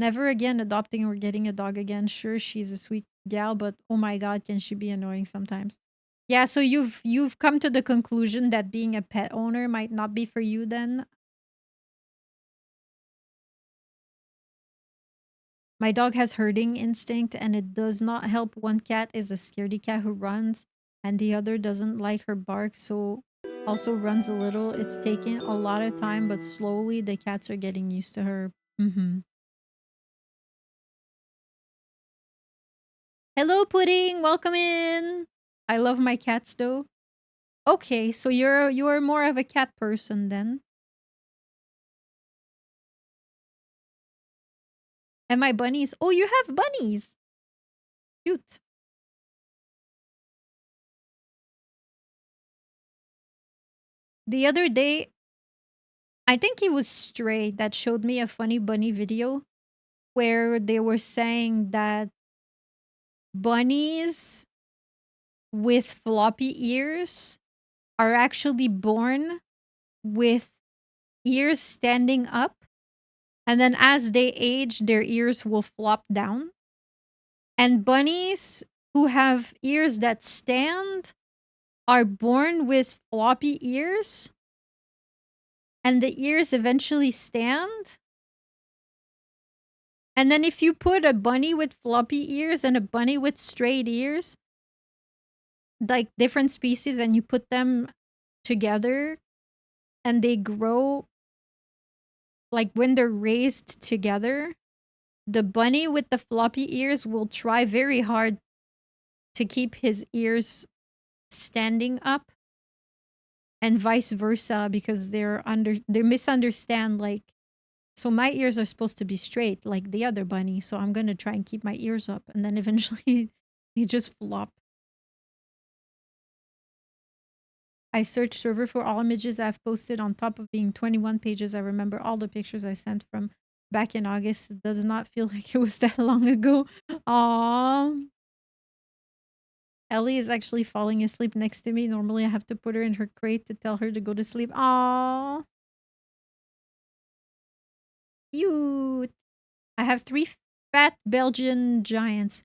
Never again adopting or getting a dog again. Sure, she's a sweet gal, but oh my god, can she be annoying sometimes? Yeah, so you've come to the conclusion that being a pet owner might not be for you then. My dog has herding instinct and it does not help. One cat is a scaredy cat who runs and the other doesn't like her bark, so also runs a little. It's taking a lot of time, but slowly the cats are getting used to her. Hello, Pudding. Welcome in. I love my cats though. Okay, so you're more of a cat person then. And my bunnies. Oh, you have bunnies. Cute. The other day, I think it was Stray that showed me a funny bunny video where they were saying that bunnies with floppy ears are actually born with ears standing up. And then as they age, their ears will flop down. And bunnies who have ears that stand are born with floppy ears. And the ears eventually stand. And then if you put a bunny with floppy ears and a bunny with straight ears, like different species, and you put them together and they grow, like when they're raised together, the bunny with the floppy ears will try very hard to keep his ears standing up and vice versa because they misunderstand, like, so my ears are supposed to be straight like the other bunny, so I'm going to try and keep my ears up, and then eventually they just flop. I searched server for all images I've posted on top of being 21 pages. I remember all the pictures I sent from back in August. It does not feel like it was that long ago. Aww. Ellie is actually falling asleep next to me. Normally I have to put her in her crate to tell her to go to sleep. Aww. Cute. I have 3 fat Belgian giants.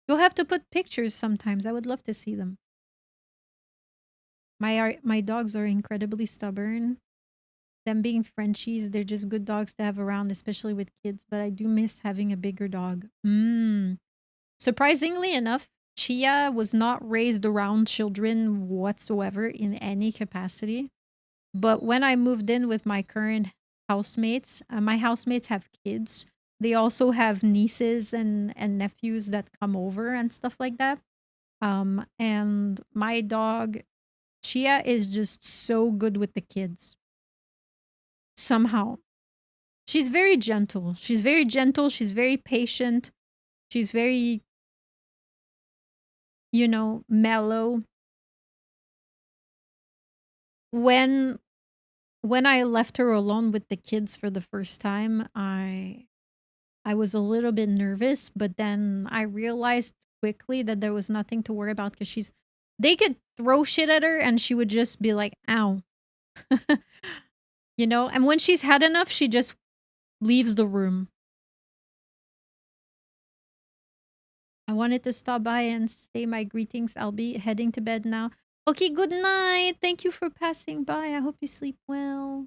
You'll have to put pictures sometimes. I would love to see them. My dogs are incredibly stubborn. Them being Frenchies, they're just good dogs to have around, especially with kids. But I do miss having a bigger dog. Surprisingly enough, Chia was not raised around children whatsoever in any capacity. But when I moved in with my current housemates, my housemates have kids. They also have nieces and nephews that come over and stuff like that. And my dog, Chia, is just so good with the kids. Somehow. She's very gentle. She's very gentle. She's very patient. She's very, mellow. When I left her alone with the kids for the first time, I was a little bit nervous, but then I realized quickly that there was nothing to worry about because they could throw shit at her and she would just be like, ow. And when she's had enough, she just leaves the room. I wanted to stop by and say my greetings. I'll be heading to bed now. Okay, good night. Thank you for passing by. I hope you sleep well.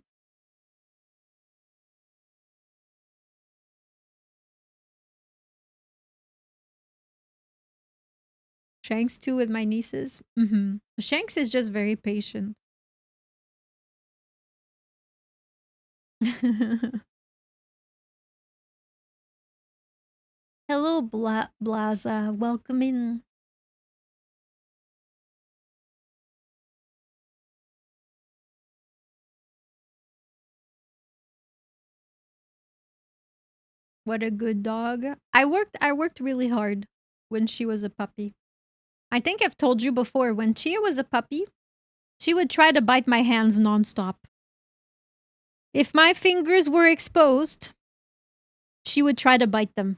Shanks too with my nieces. Shanks is just very patient. Hello, Blaza. Welcome in. What a good dog. I worked really hard when she was a puppy. I think I've told you before, when Chia was a puppy, she would try to bite my hands nonstop. If my fingers were exposed, she would try to bite them.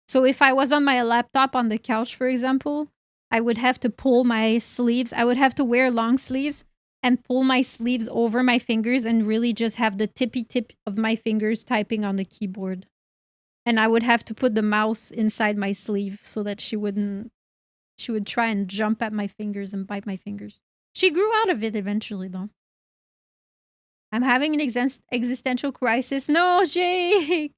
So if I was on my laptop on the couch, for example, I would have to pull my sleeves. I would have to wear long sleeves and pull my sleeves over my fingers and really just have the tippy tip of my fingers typing on the keyboard. And I would have to put the mouse inside my sleeve so that she would try and jump at my fingers and bite my fingers. She grew out of it eventually, though. I'm having an existential crisis. No, Jake!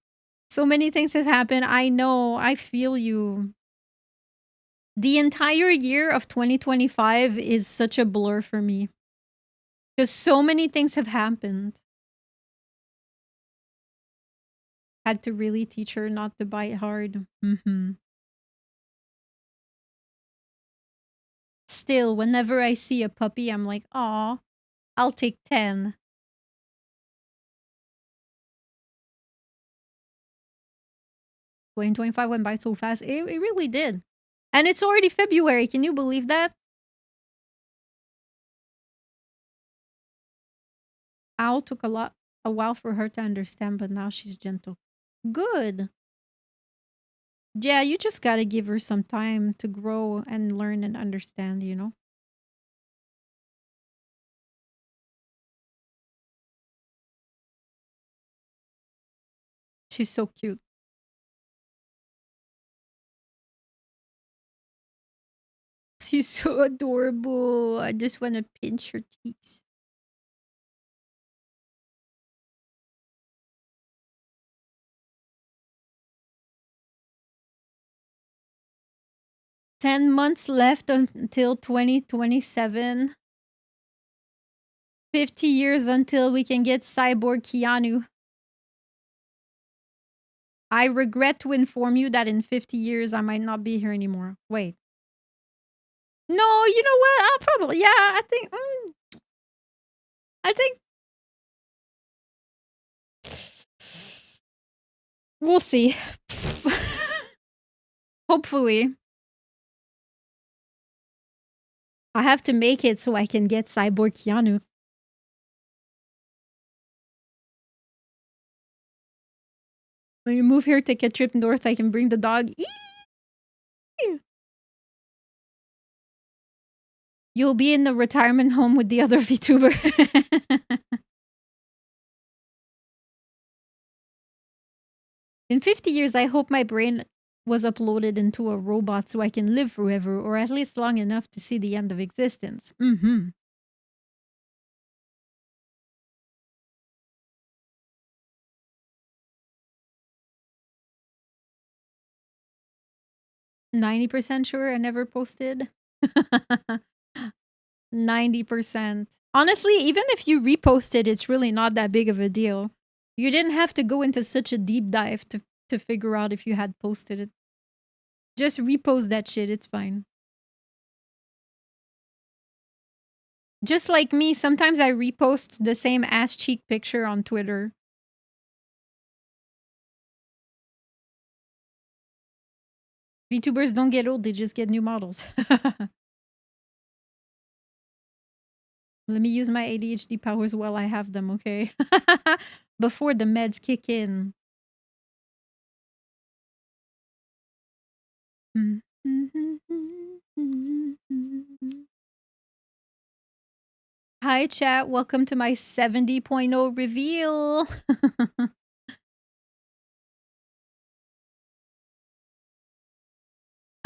So many things have happened. I know. I feel you. The entire year of 2025 is such a blur for me. Because so many things have happened. Had to really teach her not to bite hard. Still, whenever I see a puppy, I'm like, aw, I'll take 10. When 25 went by so fast. It really did. And it's already February. Can you believe that? Owl took a while for her to understand, but now she's gentle. Good. Yeah, you just gotta give her some time to grow and learn and understand, you know? She's so cute. She's so adorable. I just want to pinch her cheeks. "10 months left until 2027. 50 years until we can get Cyborg Keanu. I regret to inform you that in 50 years I might not be here anymore. Wait. No, you know what? I'll probably, yeah, I think, we'll see. Hopefully. I have to make it so I can get Cyborg Keanu. When you move here, take a trip north, I can bring the dog. Eee! You'll be in the retirement home with the other VTuber. In 50 years, I hope my brain was uploaded into a robot so I can live forever, or at least long enough to see the end of existence. 90% sure I never posted. 90%. Honestly, even if you reposted, it's really not that big of a deal. You didn't have to go into such a deep dive to figure out if you had posted it. Just repost that shit, it's fine. Just like me, sometimes I repost the same ass cheek picture on Twitter. VTubers don't get old, they just get new models. Let me use my ADHD powers while I have them, okay? Before the meds kick in. Hi, chat. Welcome to my 70.0 reveal.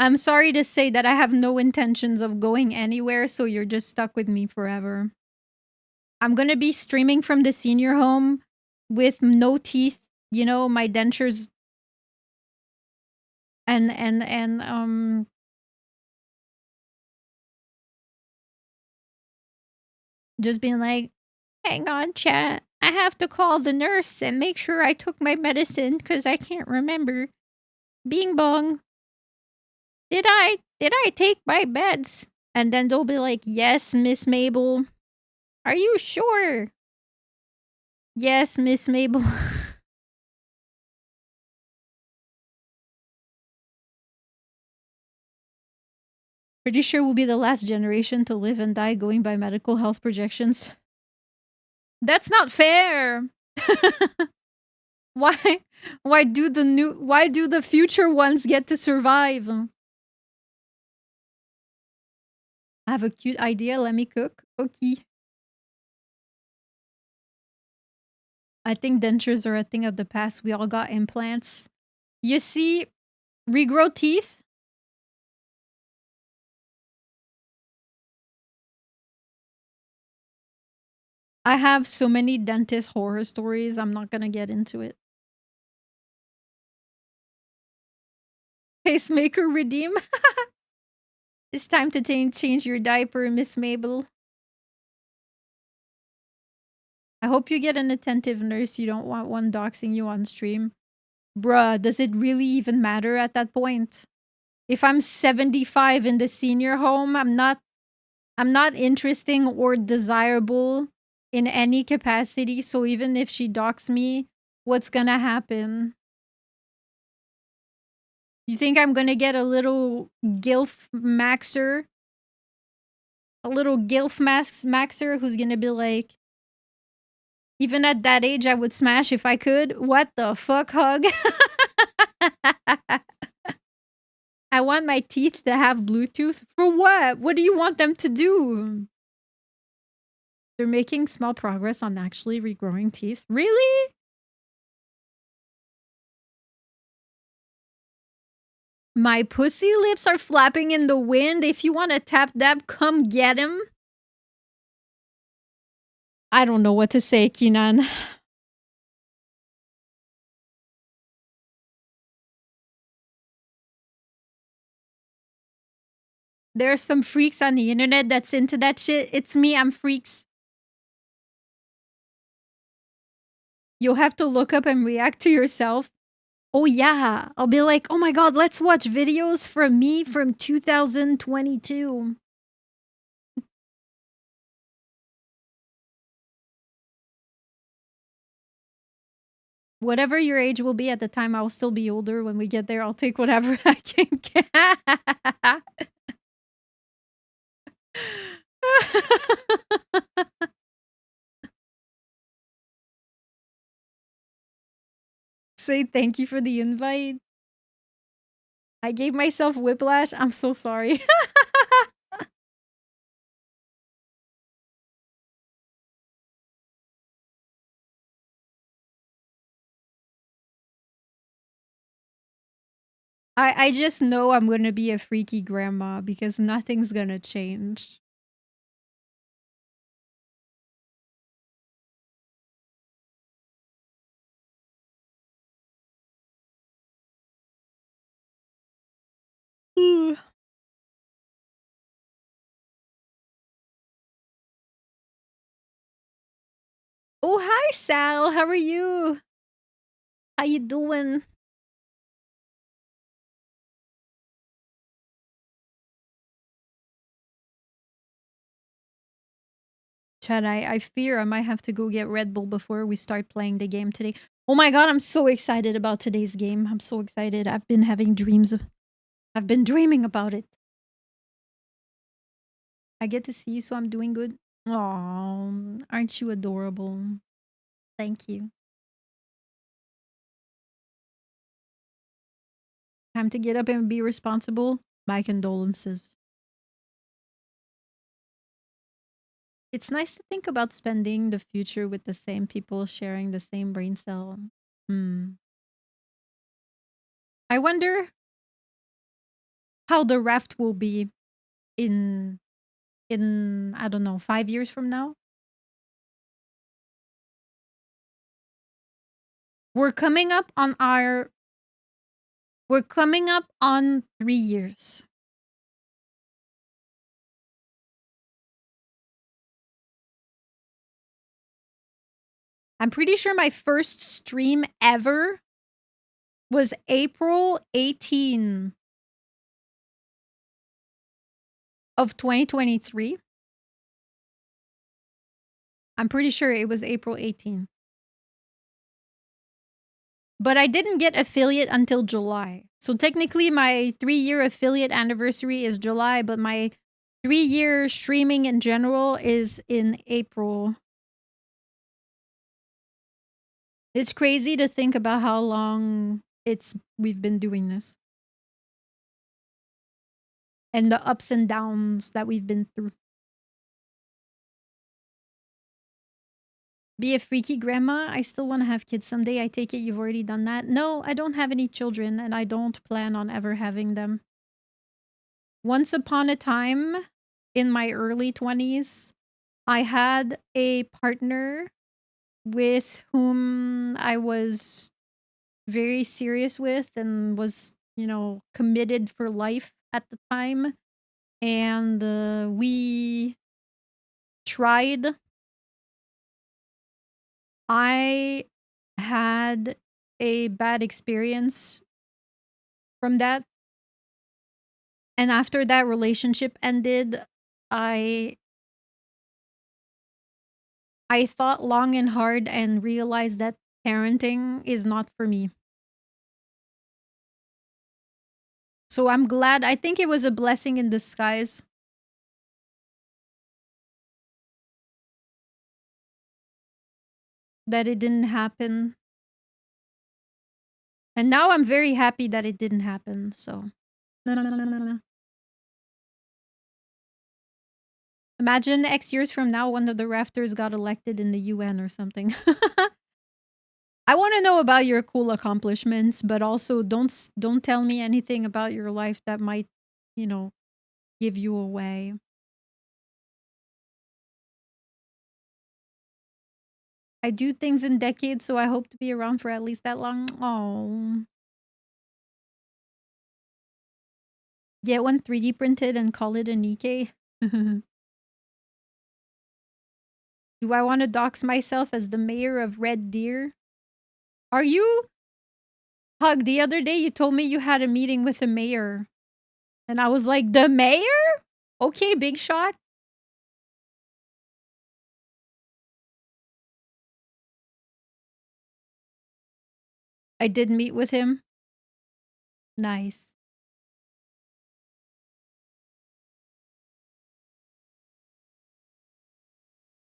I'm sorry to say that I have no intentions of going anywhere, so you're just stuck with me forever. I'm gonna be streaming from the senior home with no teeth, you know, my dentures and just being like, hang on, chat. I have to call the nurse and make sure I took my medicine because I can't remember. Bing bong. Did I take my meds? And then they'll be like, yes, Miss Mable. Are you sure? Yes, Miss Mable. Pretty sure we'll be the last generation to live and die going by medical health projections. That's not fair. why why do the future ones get to survive? I have a cute idea, let me cook. Okay. I think dentures are a thing of the past. We all got implants. You see, regrow teeth. I have so many dentist horror stories. I'm not gonna get into it. Pacemaker redeem. It's time to change your diaper, Miss Mabel. I hope you get an attentive nurse. You don't want one doxing you on stream. Bruh, does it really even matter at that point? If I'm 75 in the senior home, I'm not interesting or desirable in any capacity. So even if she dox me, what's gonna happen? You think I'm gonna get a little gilf maxer? A little gilf maxer who's gonna be like, even at that age, I would smash if I could. What the fuck, hug? I want my teeth to have Bluetooth. For what? What do you want them to do? They're making small progress on actually regrowing teeth. Really? My pussy lips are flapping in the wind. If you want to tap dab, come get him. I don't know what to say, Kinan. There are some freaks on the internet that's into that shit. It's me, I'm freaks. You'll have to look up and react to yourself. Oh yeah, I'll be like, oh my god, let's watch videos from me from 2022. Whatever your age will be at the time, I'll still be older. When we get there, I'll take whatever I can get. Say thank you for the invite. I gave myself whiplash. I'm so sorry. I just know I'm gonna be a freaky grandma because nothing's gonna change. Oh, hi Sal. How are you? How you doing? Chad, I fear I might have to go get Red Bull before we start playing the game today. Oh my god, I'm so excited about today's game. I'm so excited. I've been having dreams. I've been dreaming about it. I get to see you, so I'm doing good. Oh, aren't you adorable? Thank you. Time to get up and be responsible. My condolences. It's nice to think about spending the future with the same people sharing the same brain cell. I wonder how the Raft will be in I don't know, 5 years from now. We're coming up on 3 years. I'm pretty sure my first stream ever was April 18 of 2023. I'm pretty sure it was April 18. But I didn't get affiliate until July. So technically my 3-year affiliate anniversary is July, but my 3-year streaming in general is in April. It's crazy to think about how long we've been doing this. And the ups and downs that we've been through. Be a freaky grandma. I still want to have kids someday. I take it you've already done that. No, I don't have any children and I don't plan on ever having them. Once upon a time, in my early 20s, I had a partner with whom I was very serious with and was, committed for life at the time. And we tried. I had a bad experience from that. And after that relationship ended, I thought long and hard and realized that parenting is not for me. So I'm glad. I think it was a blessing in disguise. That it didn't happen. And now I'm very happy that it didn't happen, so. Imagine X years from now, one of the Rafters got elected in the UN or something. I want to know about your cool accomplishments, but also don't tell me anything about your life that might, give you away. I do things in decades, so I hope to be around for at least that long. Oh. Get one 3D printed and call it a Nikkei. Do I want to dox myself as the mayor of Red Deer? Are you? Hug, the other day you told me you had a meeting with the mayor. And I was like, the mayor? Okay, big shot. I did meet with him. Nice.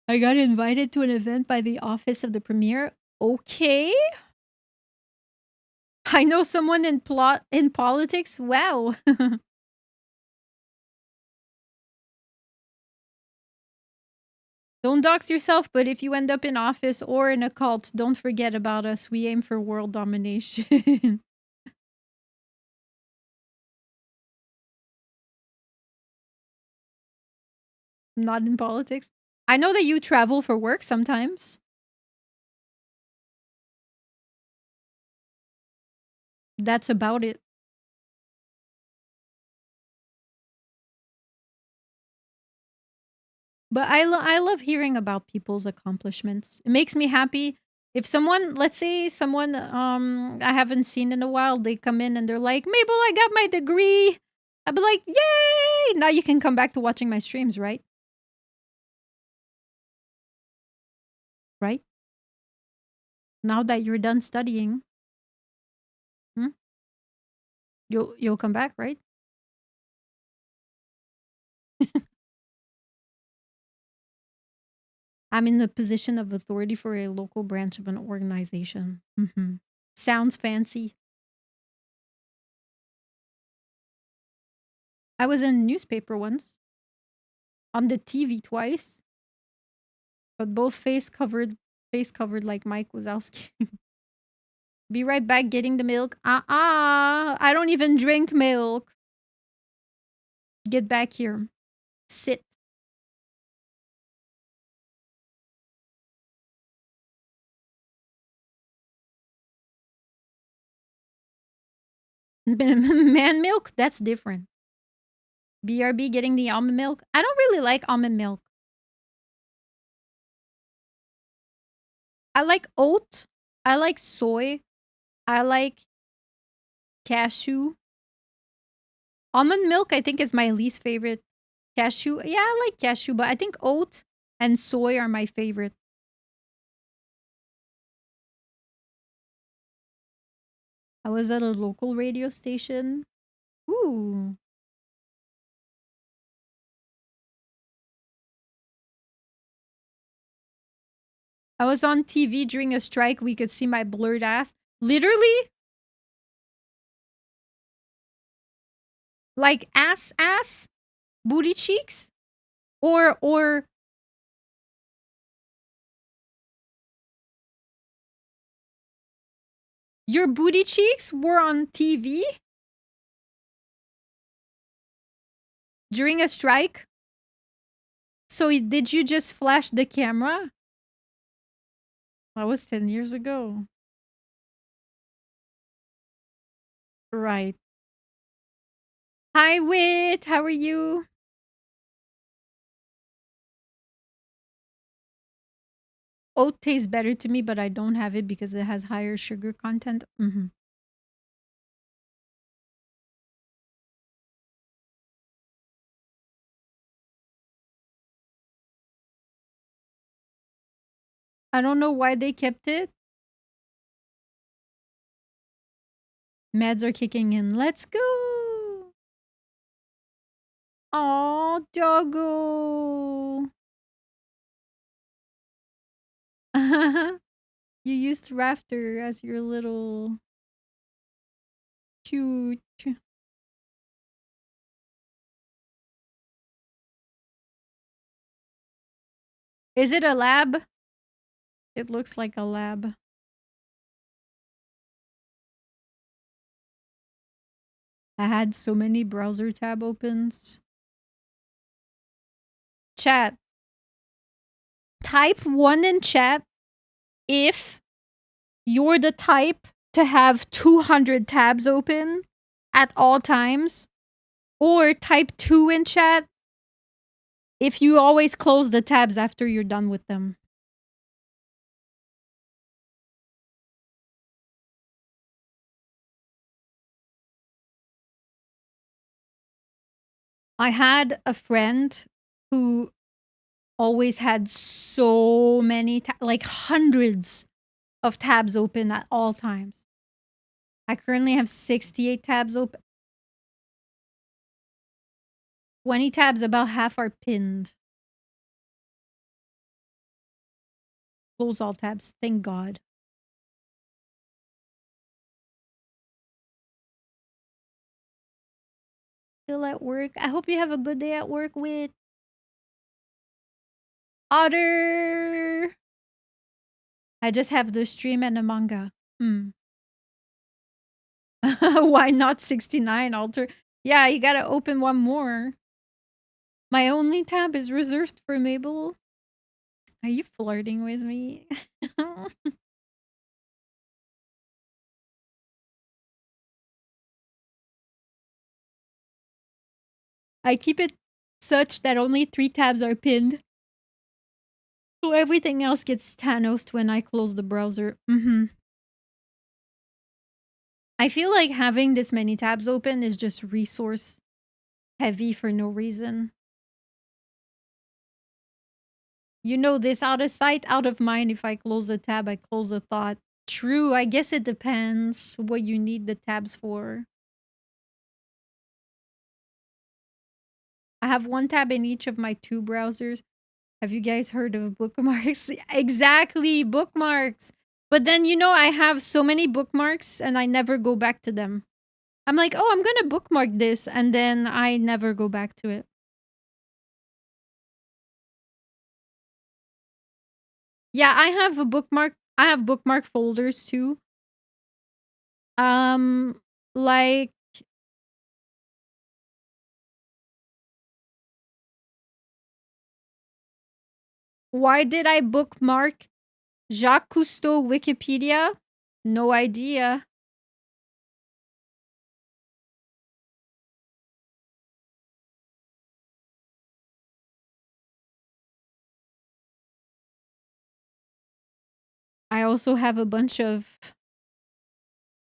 I got invited to an event by the office of the premier. Okay. I know someone in politics. Wow. Don't dox yourself, but if you end up in office or in a cult, don't forget about us. We aim for world domination. Not in politics. I know that you travel for work sometimes. That's about it. But I love hearing about people's accomplishments. It makes me happy. If someone, let's say someone I haven't seen in a while, they come in and they're like, Mable, I got my degree. I'd be like, yay! Now you can come back to watching my streams, right? Right? Now that you're done studying, you'll come back, right? I'm in the position of authority for a local branch of an organization. Sounds fancy. I was in a newspaper once. On the TV twice. But both face covered like Mike Wazowski. Be right back getting the milk. I don't even drink milk. Get back here. Sit. Man milk? That's different. BRB getting the almond milk? I don't really like almond milk. I like oat. I like soy. I like cashew. Almond milk, I think, is my least favorite. Cashew, yeah, I like cashew, but I think oat and soy are my favorite. I was at a local radio station. Ooh. I was on TV during a strike. We could see my blurred ass. Literally? Like ass? Booty cheeks? Or your booty cheeks were on TV? During a strike? So did you just flash the camera? That was 10 years ago. Right. Hi, Wit. How are you? Oat tastes better to me, but I don't have it because it has higher sugar content. I don't know why they kept it. Meds are kicking in. Let's go. Oh, doggo. You used Rafter as your little cute. Is it a lab? It looks like a lab. I had so many browser tab opens. Chat. Type 1 in chat if you're the type to have 200 tabs open at all times. Or type 2 in chat if you always close the tabs after you're done with them. I had a friend who always had so many, like hundreds of tabs open at all times. I currently have 68 tabs open. 20 tabs, about half are pinned. Close all tabs, thank God. Still at work. I hope you have a good day at work with Otter. I just have the stream and a manga. Why not 69 alter? Yeah, you gotta open one more. My only tab is reserved for Mable. Are you flirting with me? I keep it such that only 3 tabs are pinned. So everything else gets Thanosed when I close the browser. I feel like having this many tabs open is just resource heavy for no reason. You know this, out of sight, out of mind. If I close a tab, I close a thought. True, I guess it depends what you need the tabs for. I have 1 tab in each of my 2 browsers. Have you guys heard of bookmarks? Exactly, bookmarks. But then, you know, I have so many bookmarks and I never go back to them. I'm like, oh, I'm gonna bookmark this, and then I never go back to it. Yeah, I have a bookmark. I have bookmark folders too. Like Why did I bookmark Jacques Cousteau Wikipedia? No idea. I also have a bunch of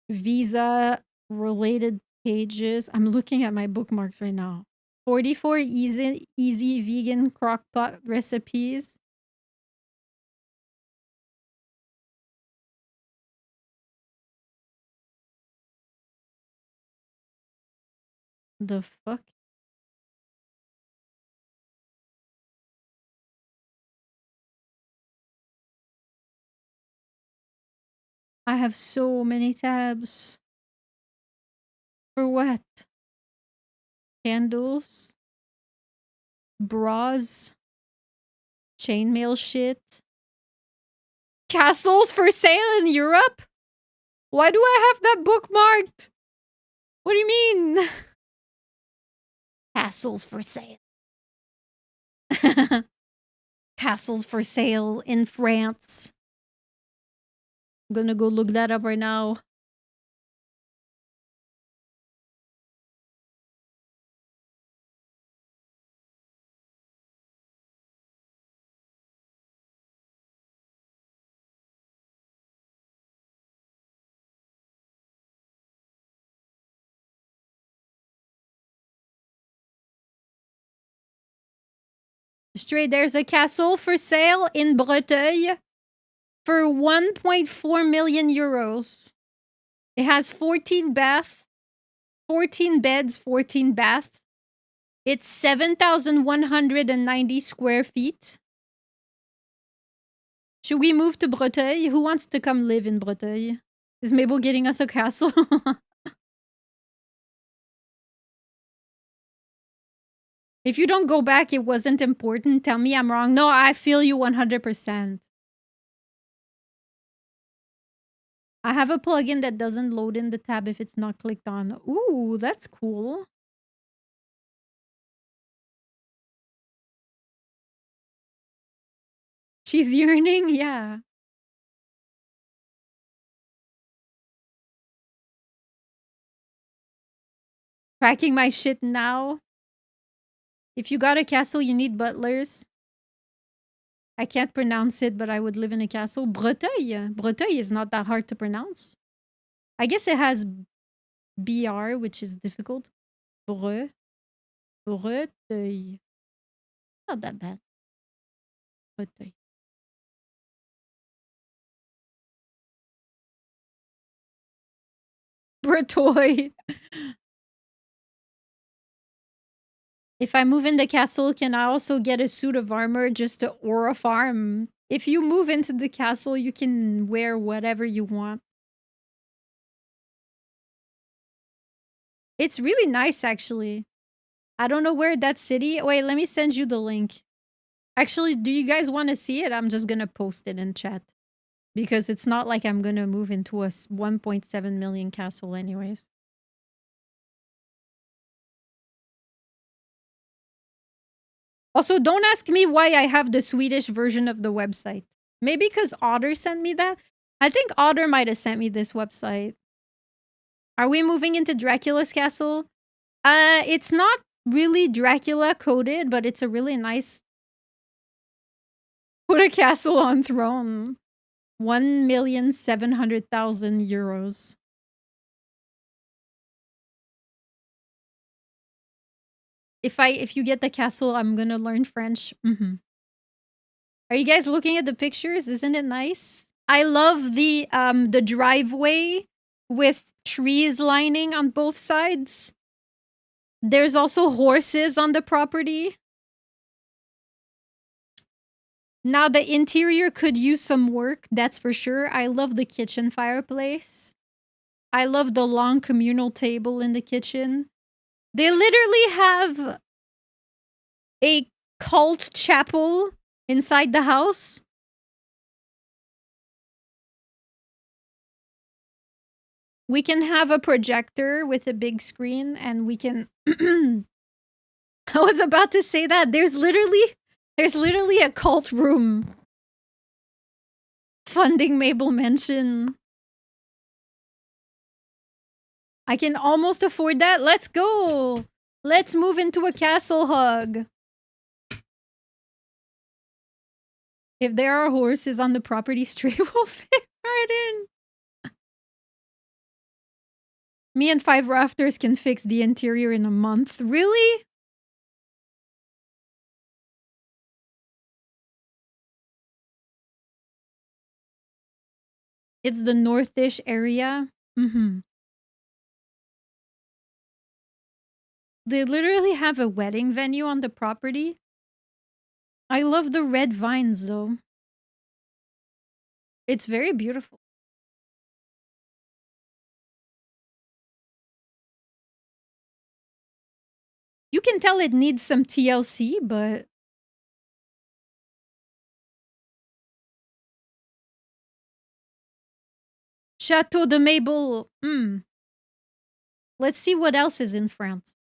visa related pages. I'm looking at my bookmarks right now. 44 easy vegan crockpot recipes. The fuck? I have so many tabs. For what? Candles? Bras? Chainmail shit? Castles for sale in Europe? Why do I have that bookmarked? What do you mean? Castles for sale. Castles for sale in France. I'm gonna go look that up right now. Straight, there's a castle for sale in Breteuil for 1.4 million euros. It has 14 beds, 14 baths. It's 7,190 square feet. Should we move to Breteuil? Who wants to come live in Breteuil? Is Mable getting us a castle? If you don't go back, it wasn't important. Tell me I'm wrong. No, I feel you 100%. I have a plugin that doesn't load in the tab if it's not clicked on. Ooh, that's cool. She's yearning? Yeah. Cracking my shit now. If you got a castle, you need butlers. I can't pronounce it, but I would live in a castle. Breteuil. Breteuil is not that hard to pronounce. I guess it has BR, which is difficult. Breteuil. Not that bad. Breteuil. Breteuil. If I move in the castle, can I also get a suit of armor just to aura farm? If you move into the castle, you can wear whatever you want. It's really nice, actually. I don't know where that city... Wait, let me send you the link. Actually, do you guys want to see it? I'm just gonna post it in chat. Because it's not like I'm gonna move into a 1.7 million castle anyways. Also, don't ask me why I have the Swedish version of the website. Maybe because Otter sent me that? I think Otter might have sent me this website. Are we moving into Dracula's castle? It's not really Dracula coded, but it's a really nice... Put a castle on throne. 1,700,000 euros. If you get the castle, I'm gonna learn French. Are you guys looking at the pictures? Isn't it nice? I love the driveway with trees lining on both sides. There's also horses on the property. Now the interior could use some work, that's for sure. I love the kitchen fireplace. I love the long communal table in the kitchen. They literally have a cult chapel inside the house. We can have a projector with a big screen and we can... I was about to say that. There's literally There's literally a cult room funding Mable Mansion. I can almost afford that. Let's go. Let's move into a castle hug. If there are horses on the property, Stray will fit right in. Me and 5 rafters can fix the interior in a month. Really? It's the northish area. They literally have a wedding venue on the property. I love the red vines though. It's very beautiful. You can tell it needs some TLC, but Chateau de Mable. Let's see what else is in France.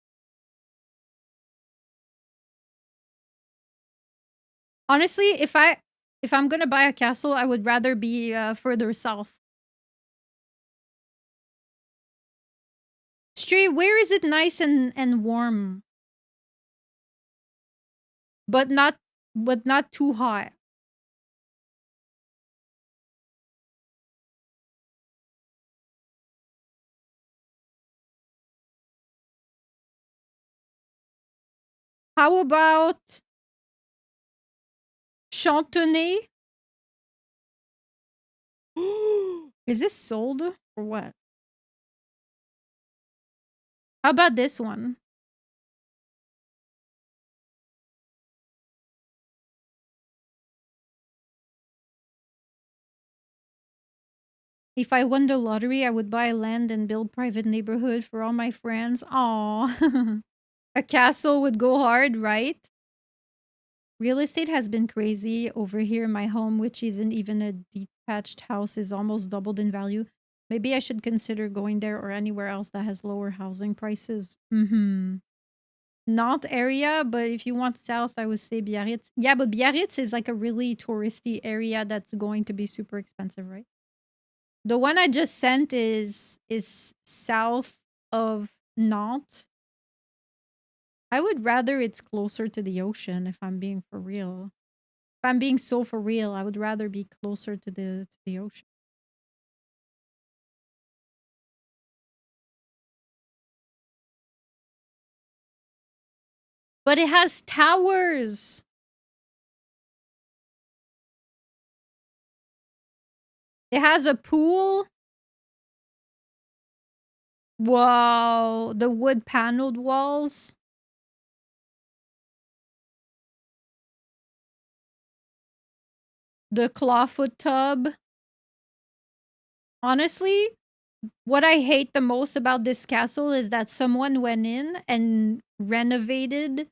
Honestly, if I'm gonna buy a castle, I would rather be further south. Stray, where is it nice and warm? But not too hot. How about Chantenay? Is this sold or what? How about this one? If I won the lottery, I would buy land and build private neighborhood for all my friends. Aww. A castle would go hard, right? Real estate has been crazy over here. My home, which isn't even a detached house, is almost doubled in value. Maybe I should consider going there or anywhere else that has lower housing prices. Not area, but if you want south, I would say Biarritz. Yeah, but Biarritz is like a really touristy area that's going to be super expensive, right? The one I just sent is south of Nantes. I would rather it's closer to the ocean if I'm being for real. If I'm being so for real, I would rather be closer to the ocean. But it has towers. It has a pool. Wow, the wood paneled walls. The clawfoot tub. Honestly, what I hate the most about this castle is that someone went in and renovated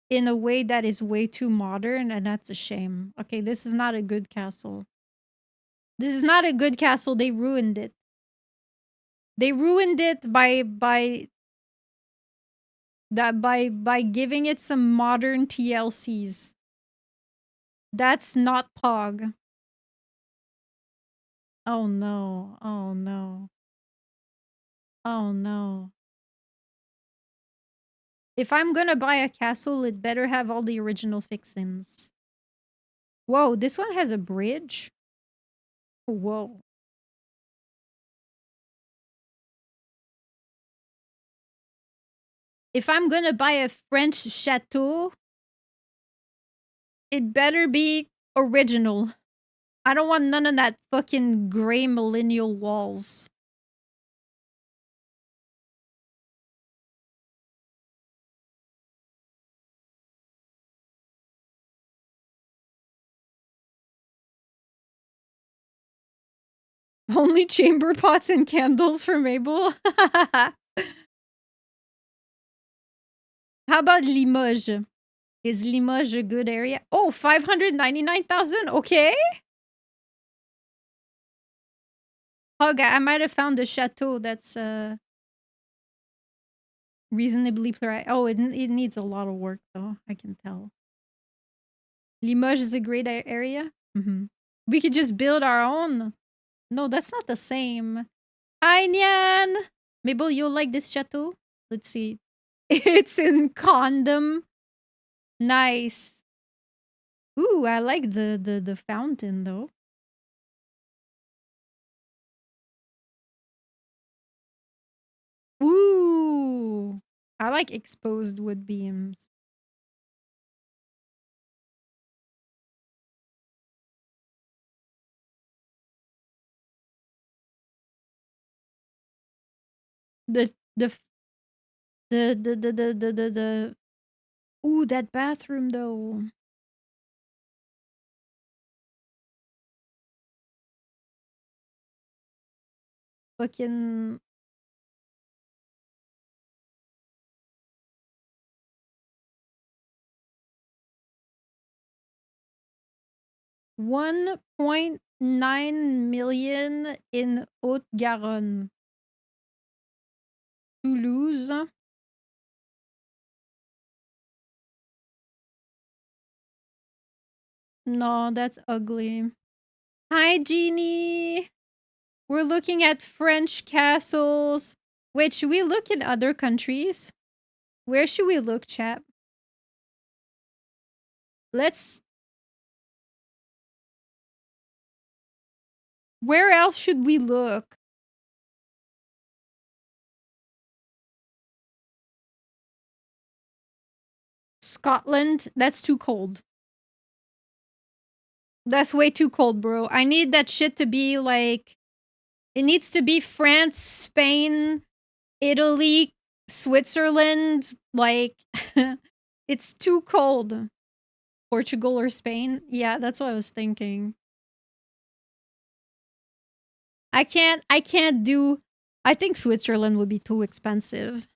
in a way that is way too modern, and that's a shame. Okay, this is not a good castle. This is not a good castle. They ruined it. They ruined it by giving it some modern TLCs. That's not Pog. Oh no. Oh no. Oh no. If I'm gonna buy a castle, it better have all the original fixins. Whoa, this one has a bridge? Whoa. If I'm gonna buy a French chateau, it better be original. I don't want none of that fucking gray millennial walls. Only chamber pots and candles for Mable. How about Limoges? Is Limoges a good area? Oh, 599,000? Okay. Hug, I might have found a chateau that's reasonably priced. Oh, it needs a lot of work though, I can tell. Limoges is a great area. We could just build our own. No, that's not the same. Hi, Nyan! Mable, you'll like this chateau? Let's see. It's in Condom. Nice. Ooh, I like the fountain, though. Ooh. I like exposed wood beams. The the the ooh, that bathroom though. Fucking $1.9 million in Haute-Garonne. Toulouse. No, that's ugly. Hi, Jeannie. We're looking at French castles. Wait, should we look in other countries? Where should we look, chap? Let's... Where else should we look? Scotland? That's too cold. That's way too cold, bro. I need that shit to be like... It needs to be France, Spain, Italy, Switzerland. Like, it's too cold. Portugal or Spain? Yeah, that's what I was thinking. I can't do... I think Switzerland would be too expensive.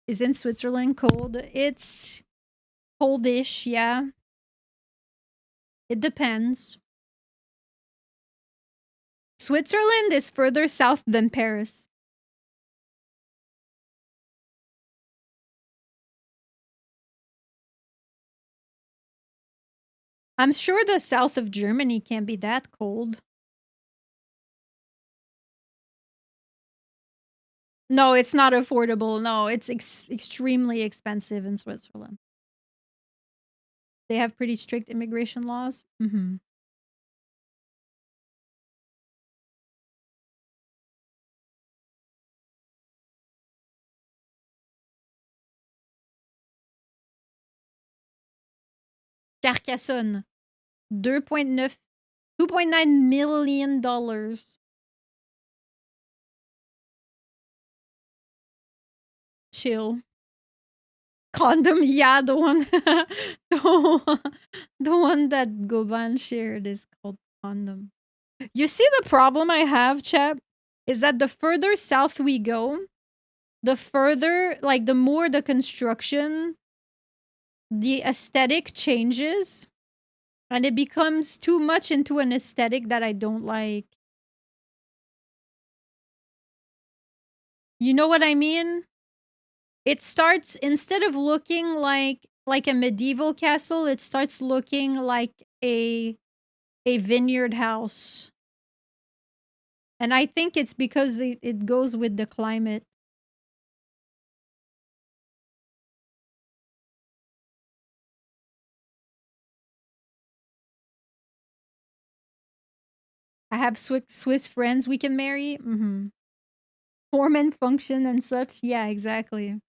Isn't Switzerland cold? It's coldish, yeah. It depends. Switzerland is further south than Paris. I'm sure the south of Germany can't be that cold. No, it's not affordable. No, it's extremely expensive in Switzerland. They have pretty strict immigration laws. Carcassonne. $2.9 million. Chill. Condom, yeah, the one the one that Goban shared is called condom. You see the problem I have, chap, is that the further south we go, the further, like, the more the construction, the aesthetic changes, and it becomes too much into an aesthetic that I don't like. You know what I mean? It starts, instead of looking like a medieval castle, it starts looking like a vineyard house. And I think it's because it goes with the climate. I have Swiss friends we can marry. Form and function and such. Yeah, exactly.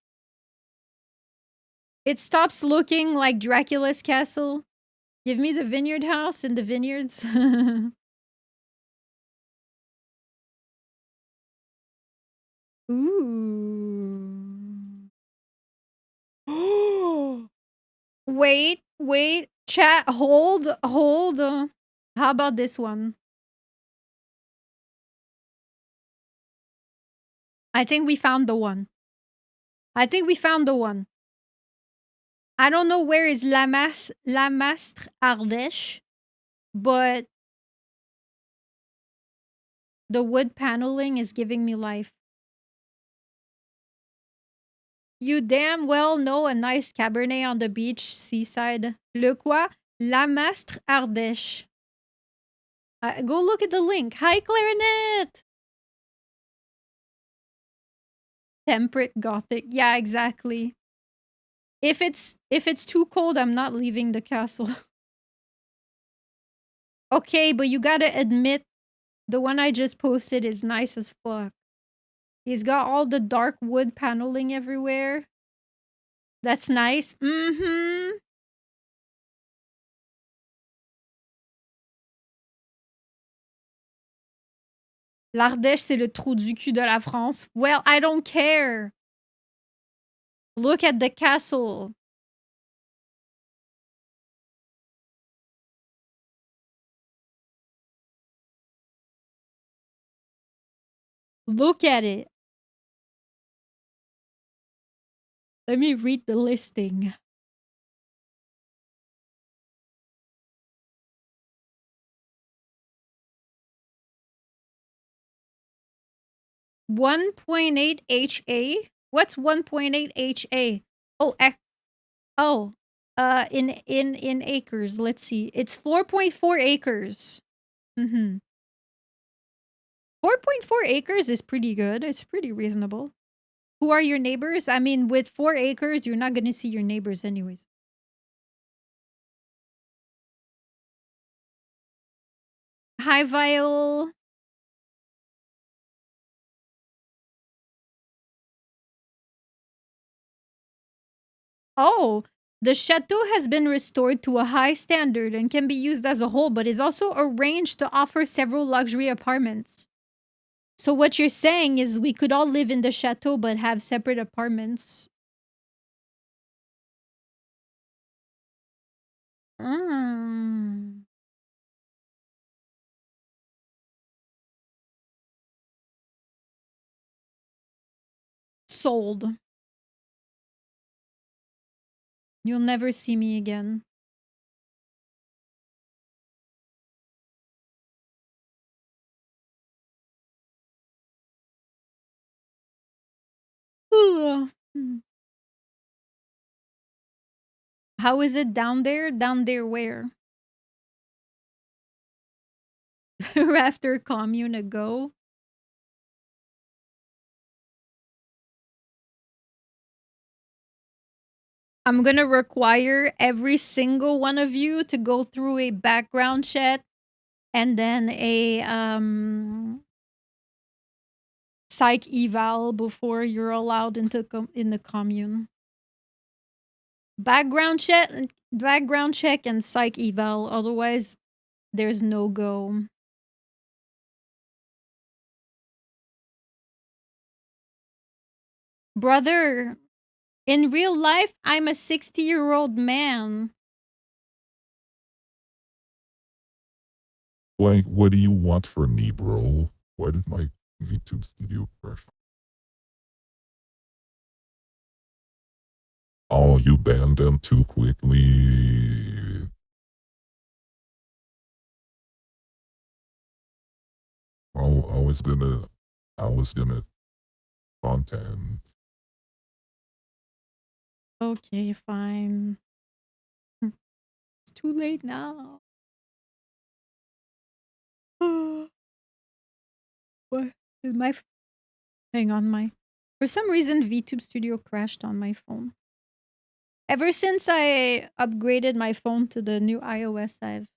It stops looking like Dracula's castle. Give me the vineyard house and the vineyards. Ooh. Wait, chat, hold. How about this one? I think we found the one. I don't know where is La Mastre Ardèche, but the wood paneling is giving me life. You damn well know a nice Cabernet on the beach, seaside. Le quoi? La Mastre Ardèche. Go look at the link. Hi, Clarinet! Temperate Gothic. Yeah, exactly. If it's too cold, I'm not leaving the castle. Okay, but you gotta admit, the one I just posted is nice as fuck. He's got all the dark wood paneling everywhere. That's nice. Mm-hmm. L'Ardèche, c'est le trou du cul de la France. Well, I don't care. Look at the castle. Look at it. Let me read the listing. .8 HA? What's 1.8 HA? Oh, in acres. Let's see. It's 4.4 acres. 4.4 acres is pretty good. It's pretty reasonable. Who are your neighbors? I mean, with 4 acres, you're not gonna see your neighbors anyways. Hi, Viol. Oh, the chateau has been restored to a high standard and can be used as a whole, but is also arranged to offer several luxury apartments. So what you're saying is we could all live in the chateau but have separate apartments. Mm. Sold. You'll never see me again. How is it down there? Down there where? After commune ago? I'm gonna require every single one of you to go through a background check and then a psych eval before you're allowed into in the commune. Background check and psych eval, otherwise there's no go. Brother, in real life, I'm a 60-year-old man. Like, what do you want from me, bro? Why did my VTube studio crash? Oh, you banned them too quickly. Oh, I was gonna content. Okay, fine. It's too late now. What is my hang on my for some reason VTube Studio crashed on my phone. Ever since I upgraded my phone to the new iOS, I've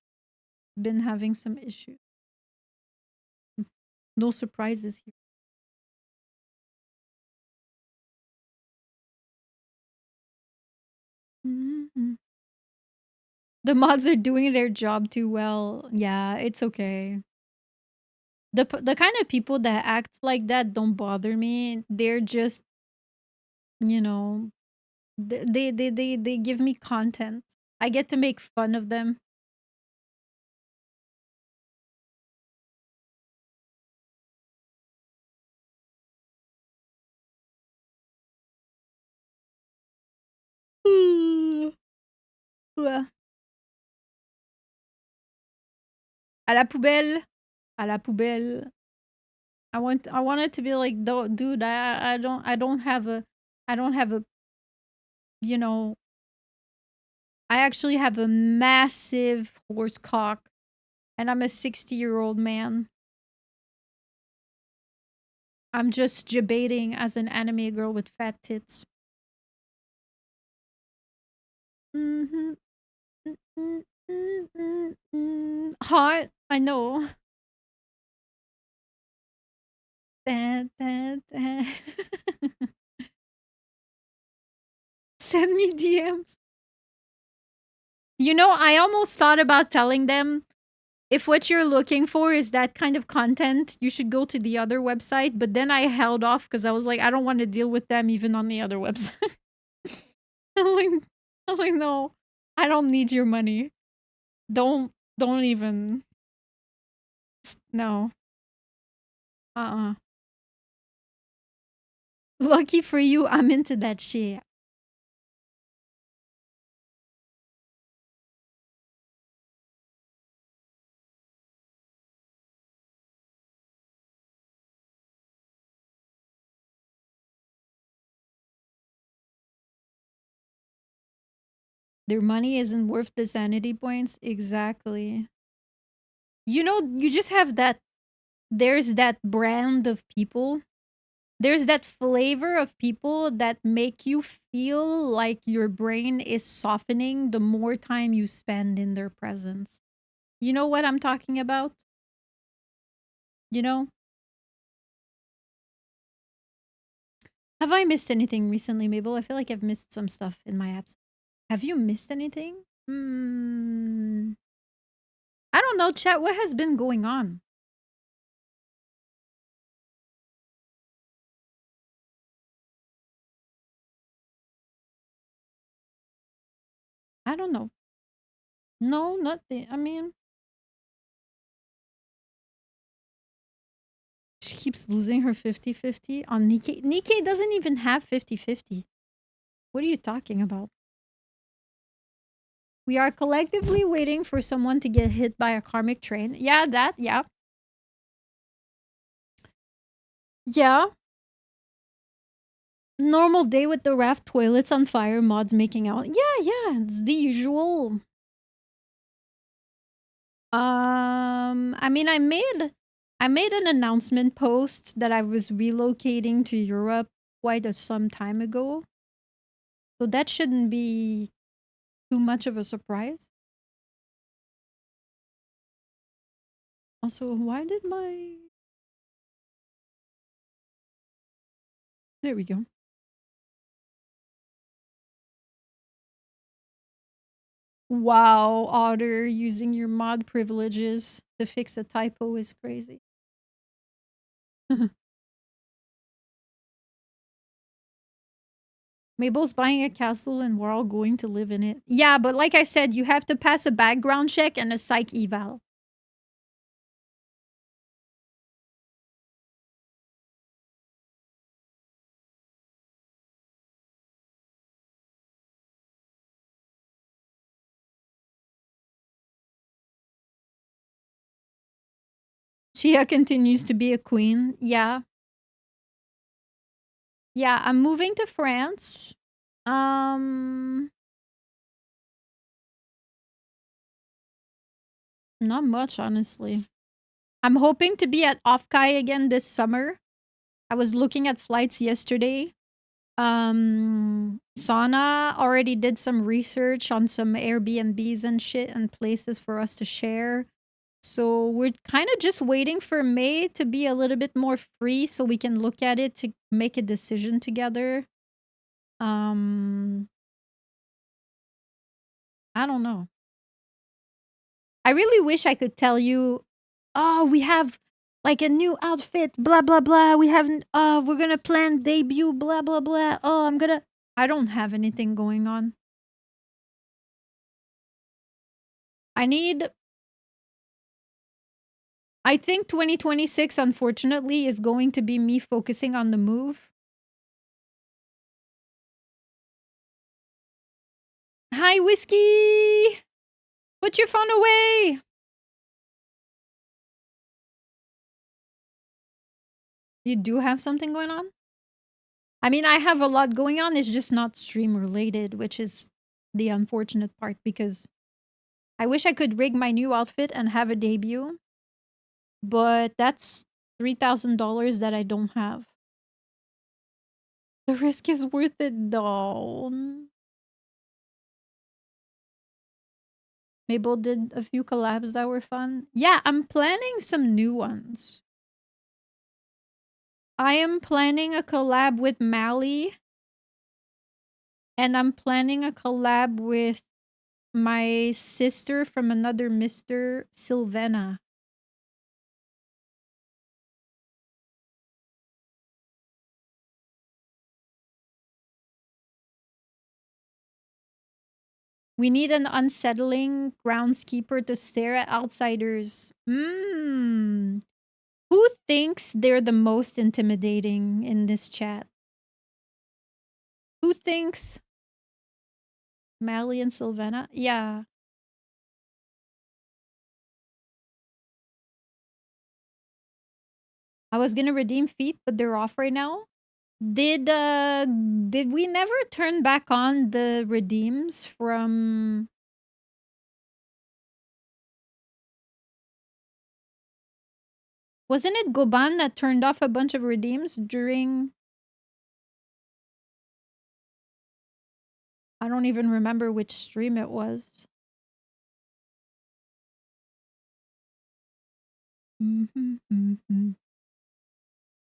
been having some issues. No surprises here. Mm-hmm. The mods are doing their job too well. Yeah, it's okay. The kind of people that act like that don't bother me. They're just, you know, they give me content. I get to make fun of them. À la poubelle. À la poubelle. I want it to be like, dude, I don't have a, you know, I actually have a massive horse cock, and I'm a 60-year-old man. I'm just debating as an anime girl with fat tits. Mm-hmm. Hot, I know. Send me DMs. You know, I almost thought about telling them if what you're looking for is that kind of content, you should go to the other website. But then I held off because I was like, I don't want to deal with them even on the other website. I was like, no, I don't need your money. Don't even. No. Lucky for you, I'm into that shit. Their money isn't worth the sanity points. Exactly. You know, you just have that. There's that brand of people. There's that flavor of people that make you feel like your brain is softening the more time you spend in their presence. You know what I'm talking about? You know? Have I missed anything recently, Mabel? I feel like I've missed some stuff in my apps. Have you missed anything? I don't know, chat. What has been going on? I don't know. No, nothing. I mean, she keeps losing her 50-50 on Nikkei. Nikkei doesn't even have 50-50. What are you talking about? We are collectively waiting for someone to get hit by a karmic train. Yeah, that, yeah. Yeah. Normal day with the Raft toilets on fire, mods making out. Yeah, it's the usual. I mean, I made an announcement post that I was relocating to Europe quite some time ago. So that shouldn't be too much of a surprise. Also, why did my... There we go. Wow, Otter, using your mod privileges to fix a typo is crazy. Mabel's buying a castle and we're all going to live in it. Yeah, but like I said, you have to pass a background check and a psych eval. Chia continues to be a queen. Yeah. Yeah, I'm moving to France. Not much, honestly. I'm hoping to be at Offkai again this summer. I was looking at flights yesterday. Sana already did some research on some Airbnbs and shit and places for us to share. So we're kind of just waiting for May to be a little bit more free so we can look at it to make a decision together. I don't know. I really wish I could tell you, oh, we have like a new outfit, blah blah blah. We haven't we're gonna plan debut, blah blah blah. Oh, I don't have anything going on. I think 2026, unfortunately, is going to be me focusing on the move. Hi, Whiskey! Put your phone away! You do have something going on? I mean, I have a lot going on. It's just not stream related, which is the unfortunate part because I wish I could rig my new outfit and have a debut, but that's $3,000 that I don't have. The risk is worth it though. Mable did a few collabs that were fun. Yeah, I'm planning some new ones. I am planning a collab with Mally. And I'm planning a collab with my sister from another Mr. Sylvana. We need an unsettling groundskeeper to stare at outsiders. Who thinks they're the most intimidating in this chat? Who thinks Mally and Sylvana? Yeah. I was gonna redeem feet, but they're off right now. Did we never turn back on the redeems from wasn't it Goban that turned off a bunch of redeems during I don't even remember which stream it was.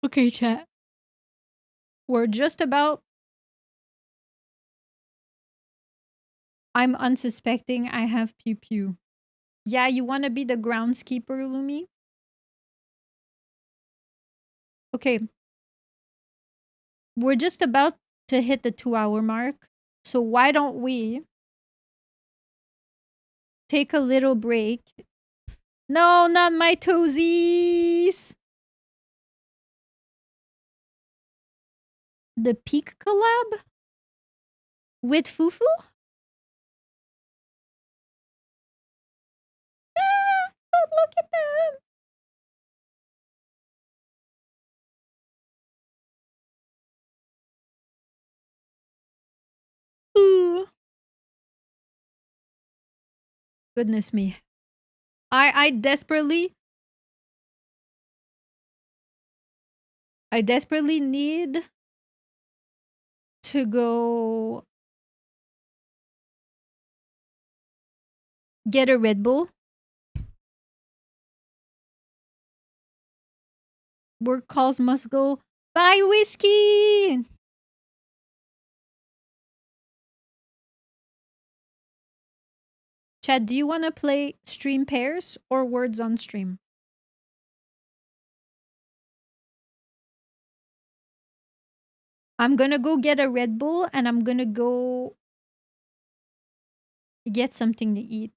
Okay, chat. We're just about I'm unsuspecting I have pew pew. Yeah, you want to be the groundskeeper, Lumi? Okay. We're just about to hit the 2-hour mark. So why don't we take a little break? No, not my toesies. The Peak collab? With Fufu? Ah, don't look at them. Ooh. Goodness me. I desperately need to go get a Red Bull. Work calls must go. Buy whiskey. Chad, do you want to play stream pairs or words on stream? I'm gonna go get a Red Bull and I'm gonna go get something to eat.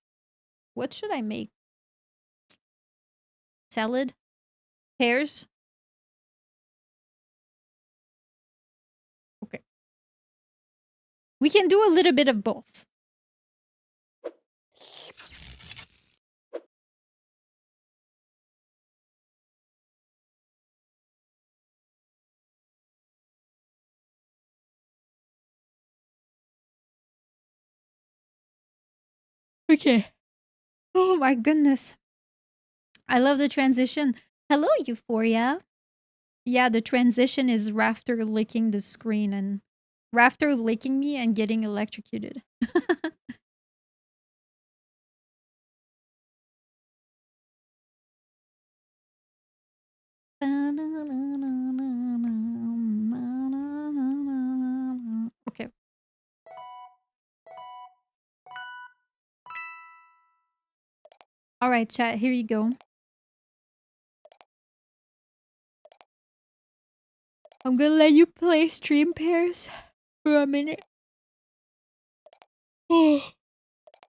What should I make? Salad? Pears? Okay. We can do a little bit of both. Okay. Oh my goodness. I love the transition. Hello, Euphoria. Yeah, the transition is Rafter licking the screen and Rafter licking me and getting electrocuted. Okay. All right, chat, here you go. I'm gonna let you play stream pairs for a minute.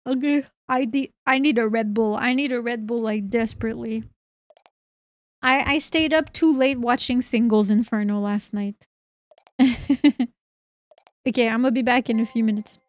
Okay. I need a Red Bull. I need a Red Bull like desperately. I stayed up too late watching Singles Inferno last night. Okay, I'm gonna be back in a few minutes.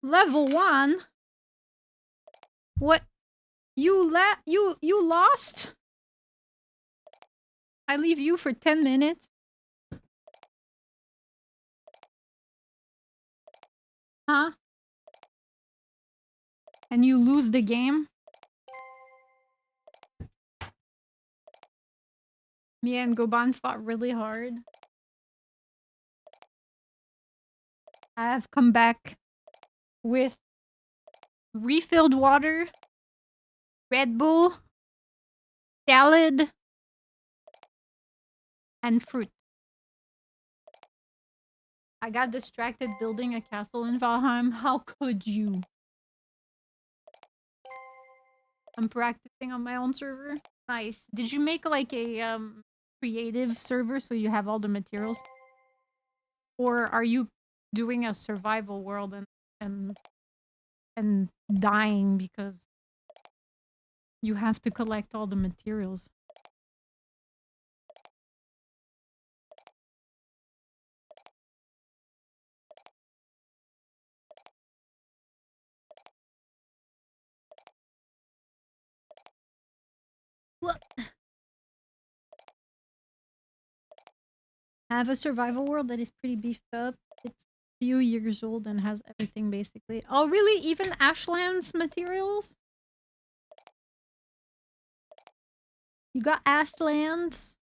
Level 1? What? You lost? I leave you for 10 minutes? Huh? And you lose the game? Me and Goban fought really hard. I have come back with refilled water, Red Bull, salad, and fruit. I got distracted building a castle in Valheim. How could you? I'm practicing on my own server. Nice. Did you make like a creative server so you have all the materials? Or are you doing a survival world and dying because you have to collect all the materials? I have a survival world that is pretty beefed up. It's a few years old and has everything basically. Oh, really? Even Ashland's materials? You got Ashlands?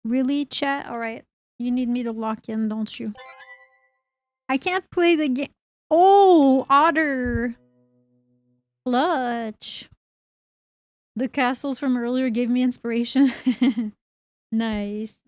Really, chat? Alright. You need me to lock in, don't you? I can't play the game. Oh, otter. Clutch. The castles from earlier gave me inspiration. Nice.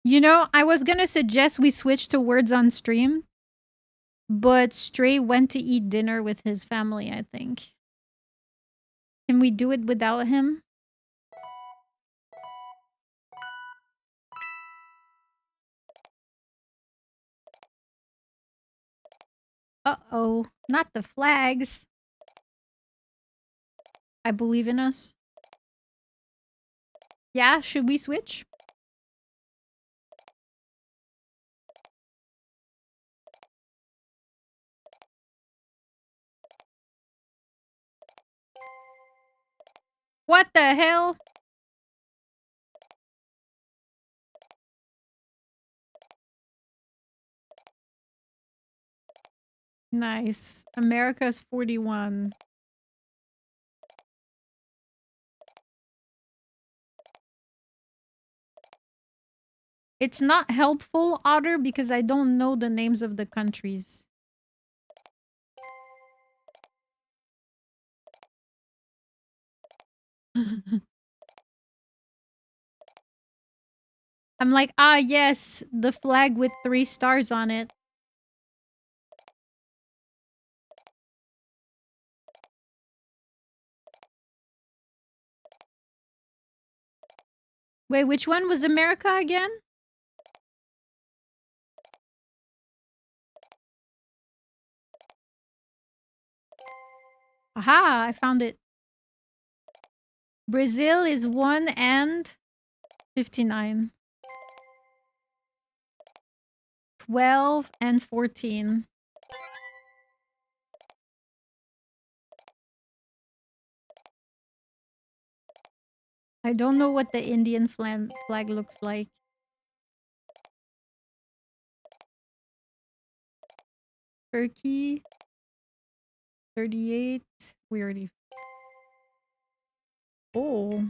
You know, I was gonna suggest we switch to words on stream, but Stray went to eat dinner with his family, I think. Can we do it without him? Uh-oh. Not the flags. I believe in us. Yeah, should we switch? What the hell? Nice. America's 41. It's not helpful, Otter, because I don't know the names of the countries. I'm like, ah, yes, the flag with 3 stars on it. Wait, which one was America again? Aha, I found it. Brazil is 1 and 59. 12 and 14. I don't know what the Indian flag looks like. Turkey. 38. We already... Oh.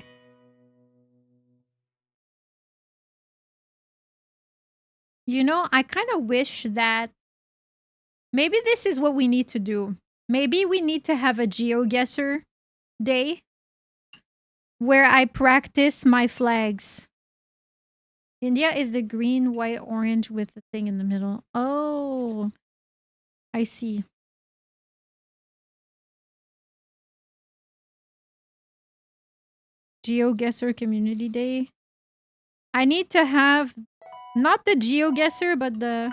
You know, I kind of wish that maybe this is what we need to do. Maybe we need to have a GeoGuessr day where I practice my flags. India is the green, white, orange with the thing in the middle. Oh, I see. GeoGuessr Community Day. I need to have not the GeoGuessr, but the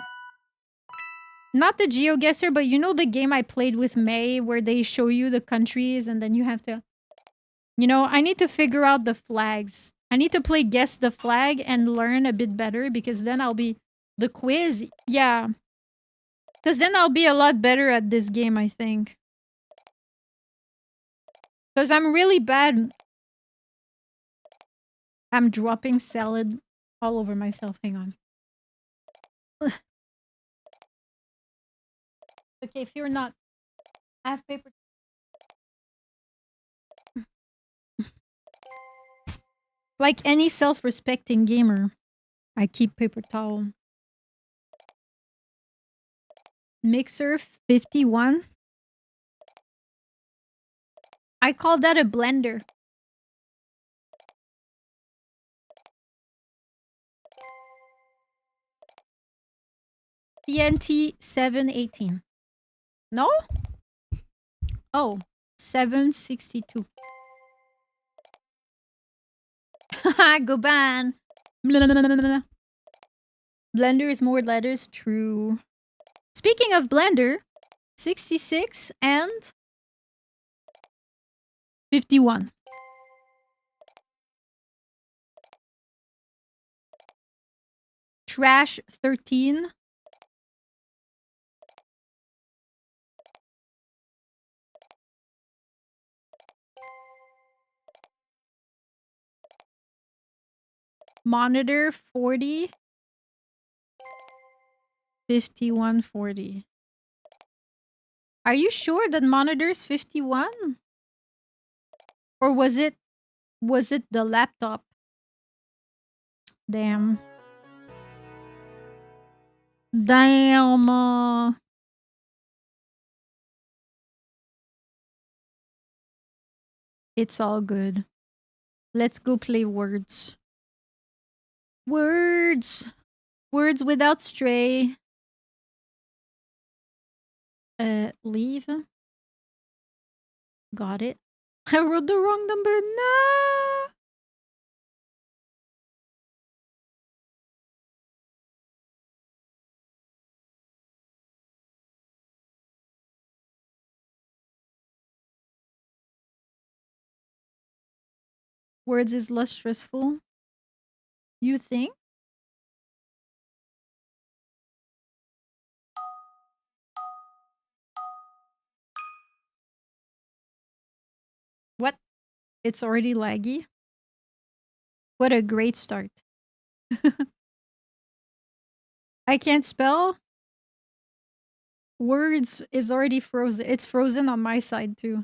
Not the GeoGuessr, but you know the game I played with May where they show you the countries and then you have to... You know, I need to figure out the flags. I need to play Guess the Flag and learn a bit better because then I'll be... The quiz, yeah. Because then I'll be a lot better at this game, I think. Because I'm really bad. I'm dropping salad all over myself. Hang on. Okay, if you're not... I have paper. Like any self-respecting gamer, I keep paper towel. Mixer 51. I call that a blender. TNT 718. No? Oh, 762. Go ban. Blender is more letters. True. Speaking of blender, 66 and 51. Trash 13. Monitor 40. 5140. Are you sure that monitor's 51? Or was it the laptop? Damn. Damn. It's all good. Let's go play words. Words. Words without stray. Leave. Got it. I wrote the wrong number. No. Words is less stressful. You think? What? It's already laggy? What a great start. I can't spell. Words is already frozen. It's frozen on my side too.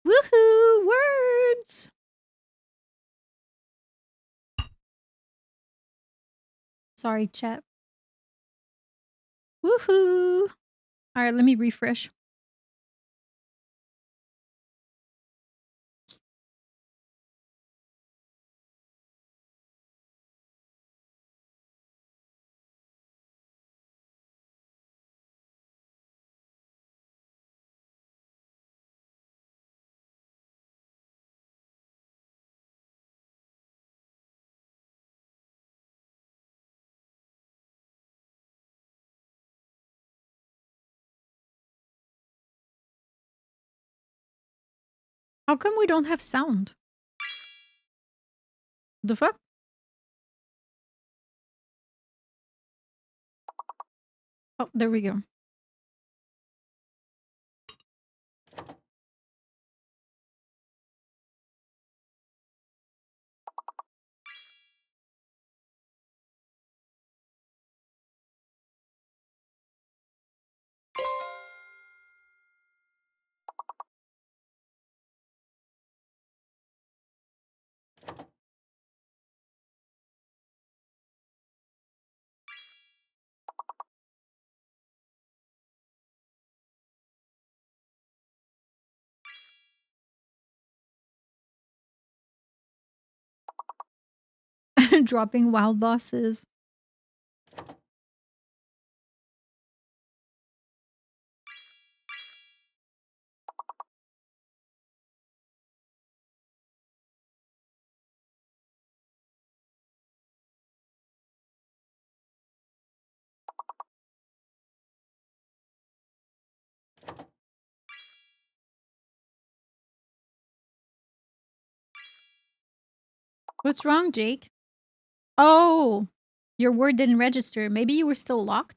Woohoo! Words! Sorry, chat. Woohoo! Alright, let me refresh. How come we don't have sound? The fuck? Oh, there we go. Dropping wild bosses. What's wrong, Jake? Oh, your word didn't register. Maybe you were still locked?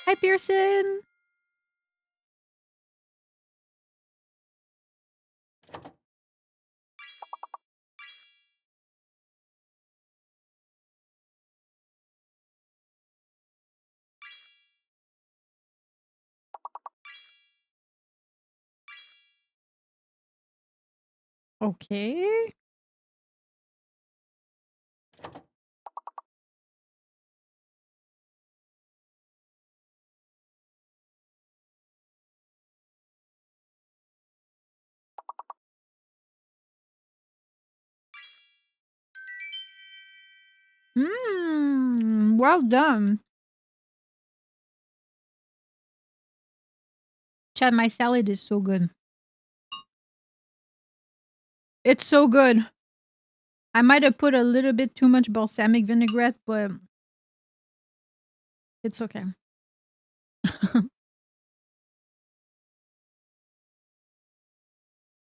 Hi, Pearson. Okay. Well done. Chad, my salad is so good. It's so good. I might have put a little bit too much balsamic vinaigrette, but it's okay.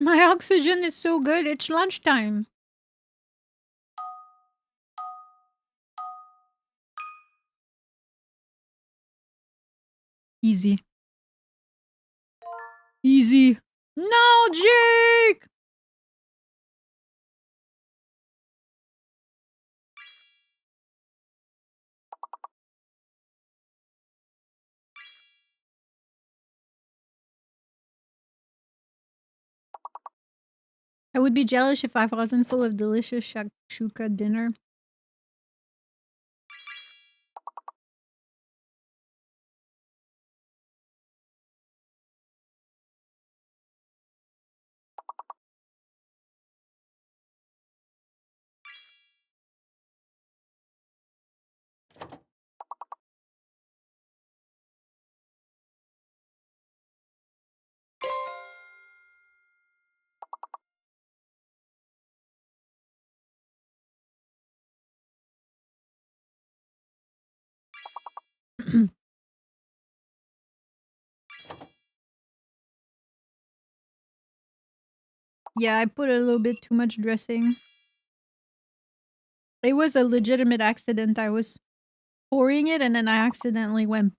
My oxygen is so good. It's lunchtime. Easy. Easy. No, Jake! I would be jealous if I wasn't full of delicious shakshuka dinner. Yeah, I put a little bit too much dressing. It was a legitimate accident. I was pouring it and then I accidentally went.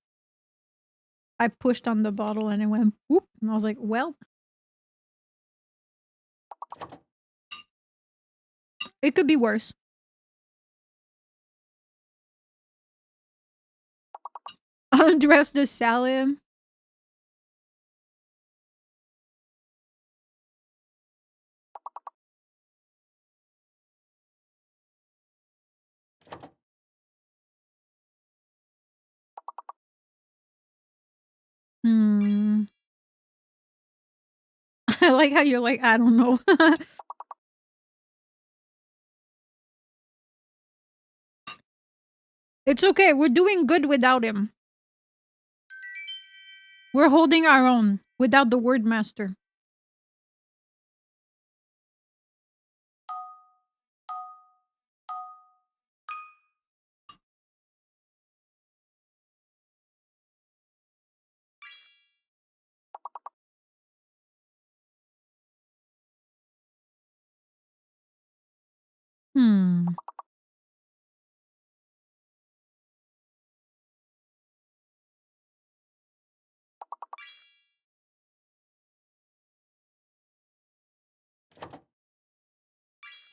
I pushed on the bottle and it went whoop. And I was like, well, it could be worse. Undress the salad. I like how you're like, I don't know. It's okay. We're doing good without him. We're holding our own without the word master.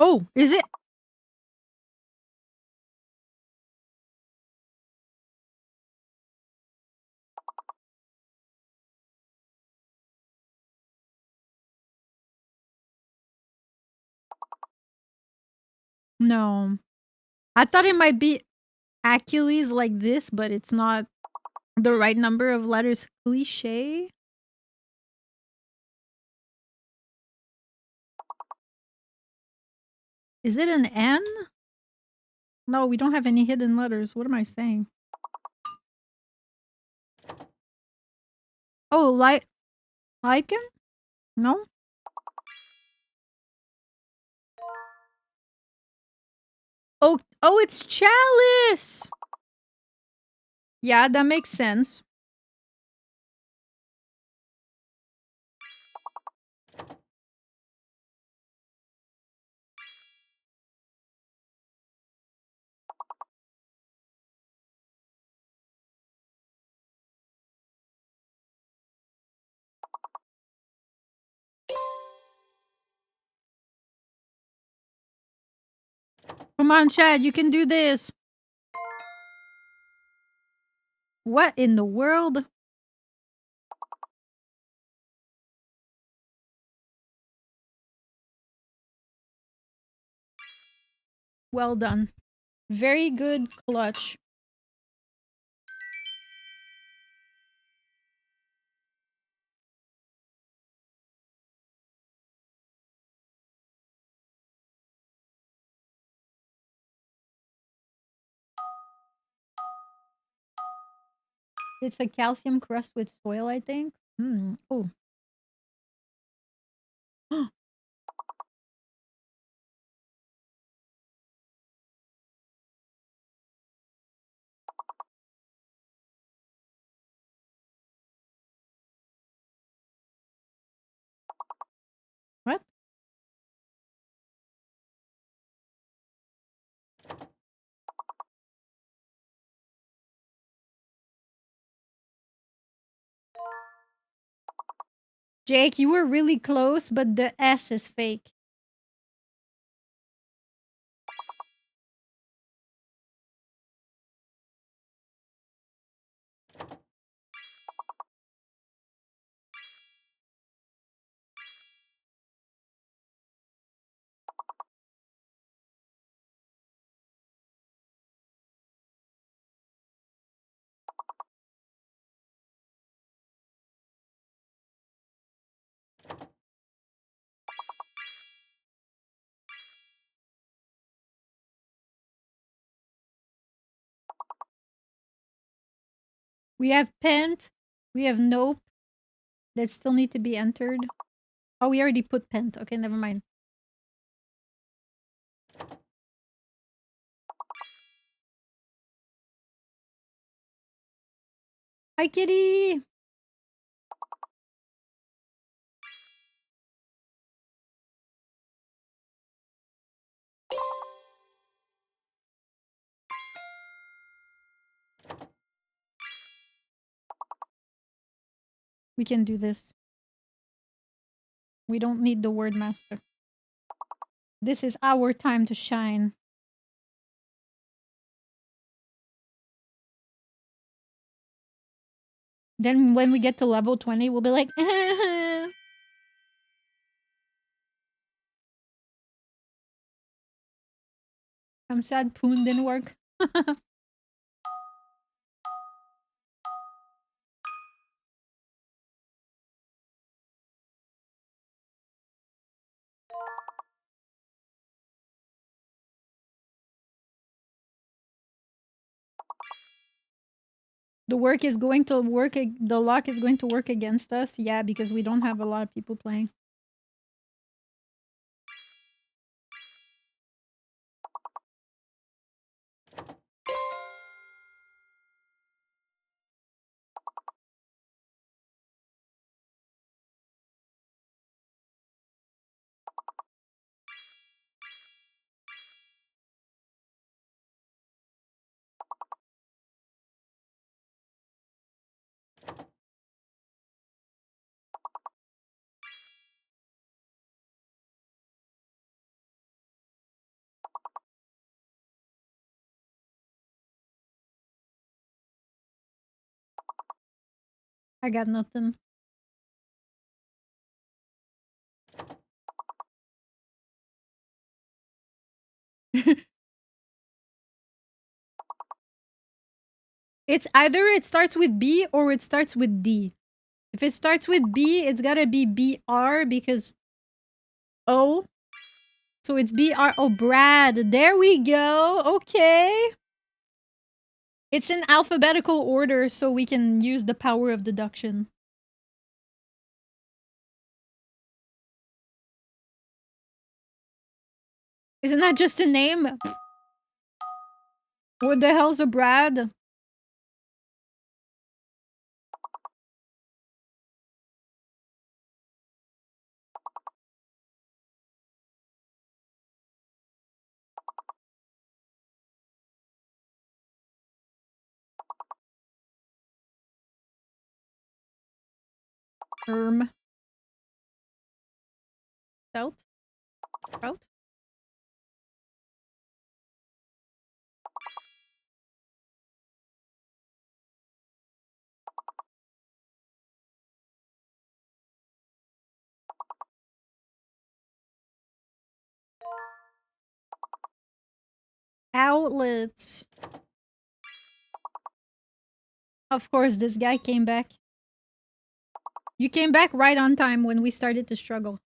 Oh, is it? No. I thought it might be Achilles like this, but it's not the right number of letters. Cliche? Is it an N? No, we don't have any hidden letters. What am I saying? Oh, lichen? No? Oh, it's chalice! Yeah, that makes sense. Come on, Chad, you can do this. What in the world? Well done. Very good clutch. It's a calcium crust with soil, I think. Oh. What? Jake, you were really close, but the S is fake. We have pent. We have nope. That still need to be entered. Oh, we already put pent. Okay, never mind. Hi, kitty. We can do this. We don't need the word master. This is our time to shine. Then when we get to level 20, we'll be like, I'm sad Poon didn't work. The work is going to work. The lock is going to work against us. Yeah, because we don't have a lot of people playing. I got nothing. It's either it starts with B or it starts with D. If it starts with B, it's gotta be BR because O. So it's BR. Oh, Brad. There we go. Okay. It's in alphabetical order so we can use the power of deduction. Isn't that just a name? What the hell's a Brad? Stout? Sprout? Outlets. Of course, this guy came back. You came back right on time when we started to struggle.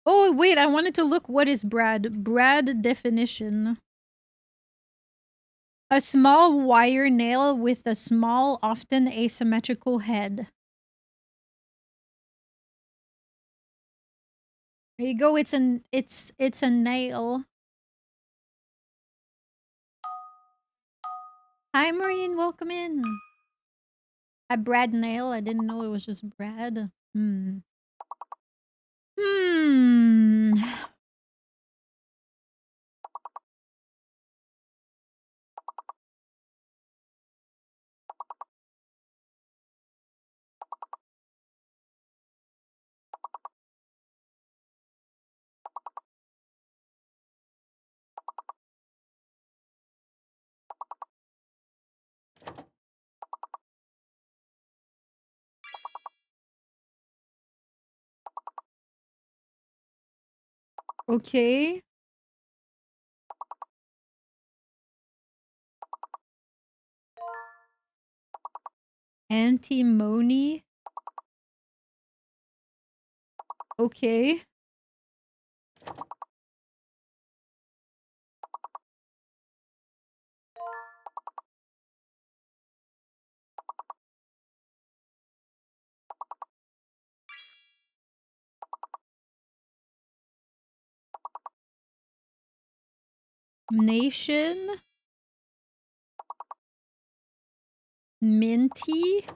Oh, wait, I wanted to look what is Brad. Brad definition. A small wire nail with a small, often asymmetrical head. There you go, it's a nail. Hi Maureen, welcome in. A Brad nail, I didn't know it was just Brad. Hmm. Okay. Antimony. Okay. Nation. Minty.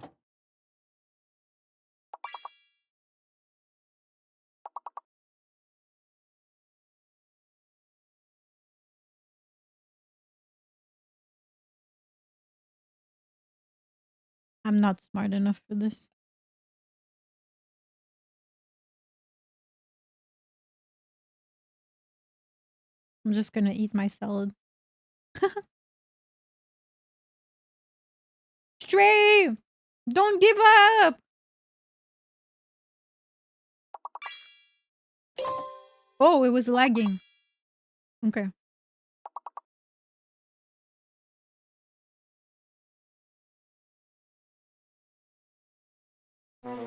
I'm not smart enough for this. I'm just gonna eat my salad. Stray! Don't give up! Oh, it was lagging. Okay. No!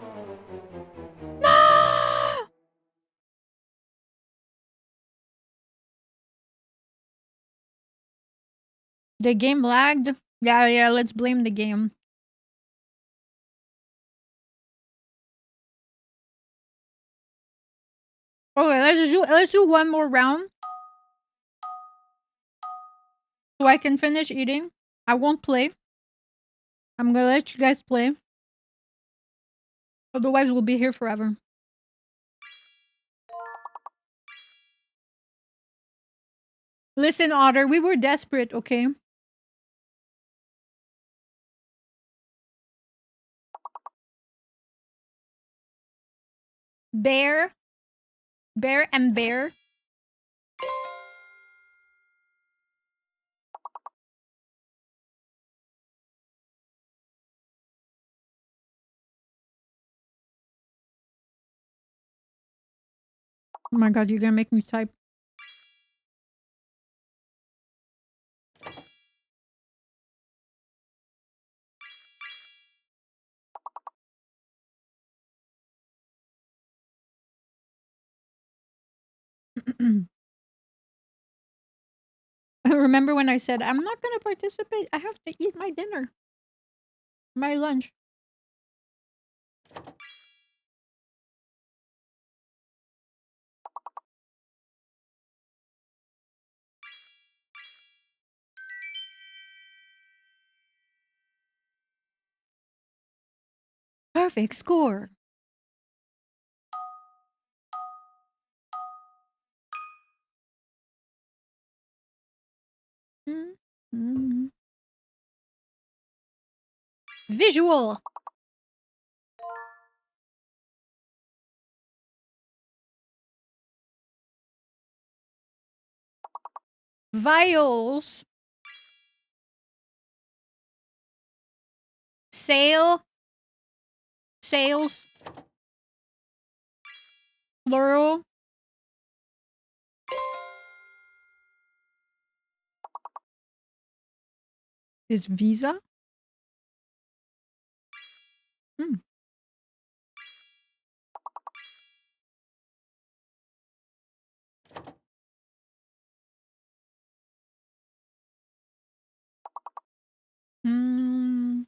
The game lagged. Yeah, let's blame the game. Okay, let's do one more round. So I can finish eating. I won't play. I'm gonna let you guys play. Otherwise, we'll be here forever. Listen, Otter, we were desperate, okay? Bear. Bear and bear. Oh my god, you're gonna make me type. Remember when I said, I'm not gonna participate? I have to eat my dinner. My lunch. Perfect score. Visual. Vials. Sail. Sails. Plural. Is visa? Hmm. Hmm.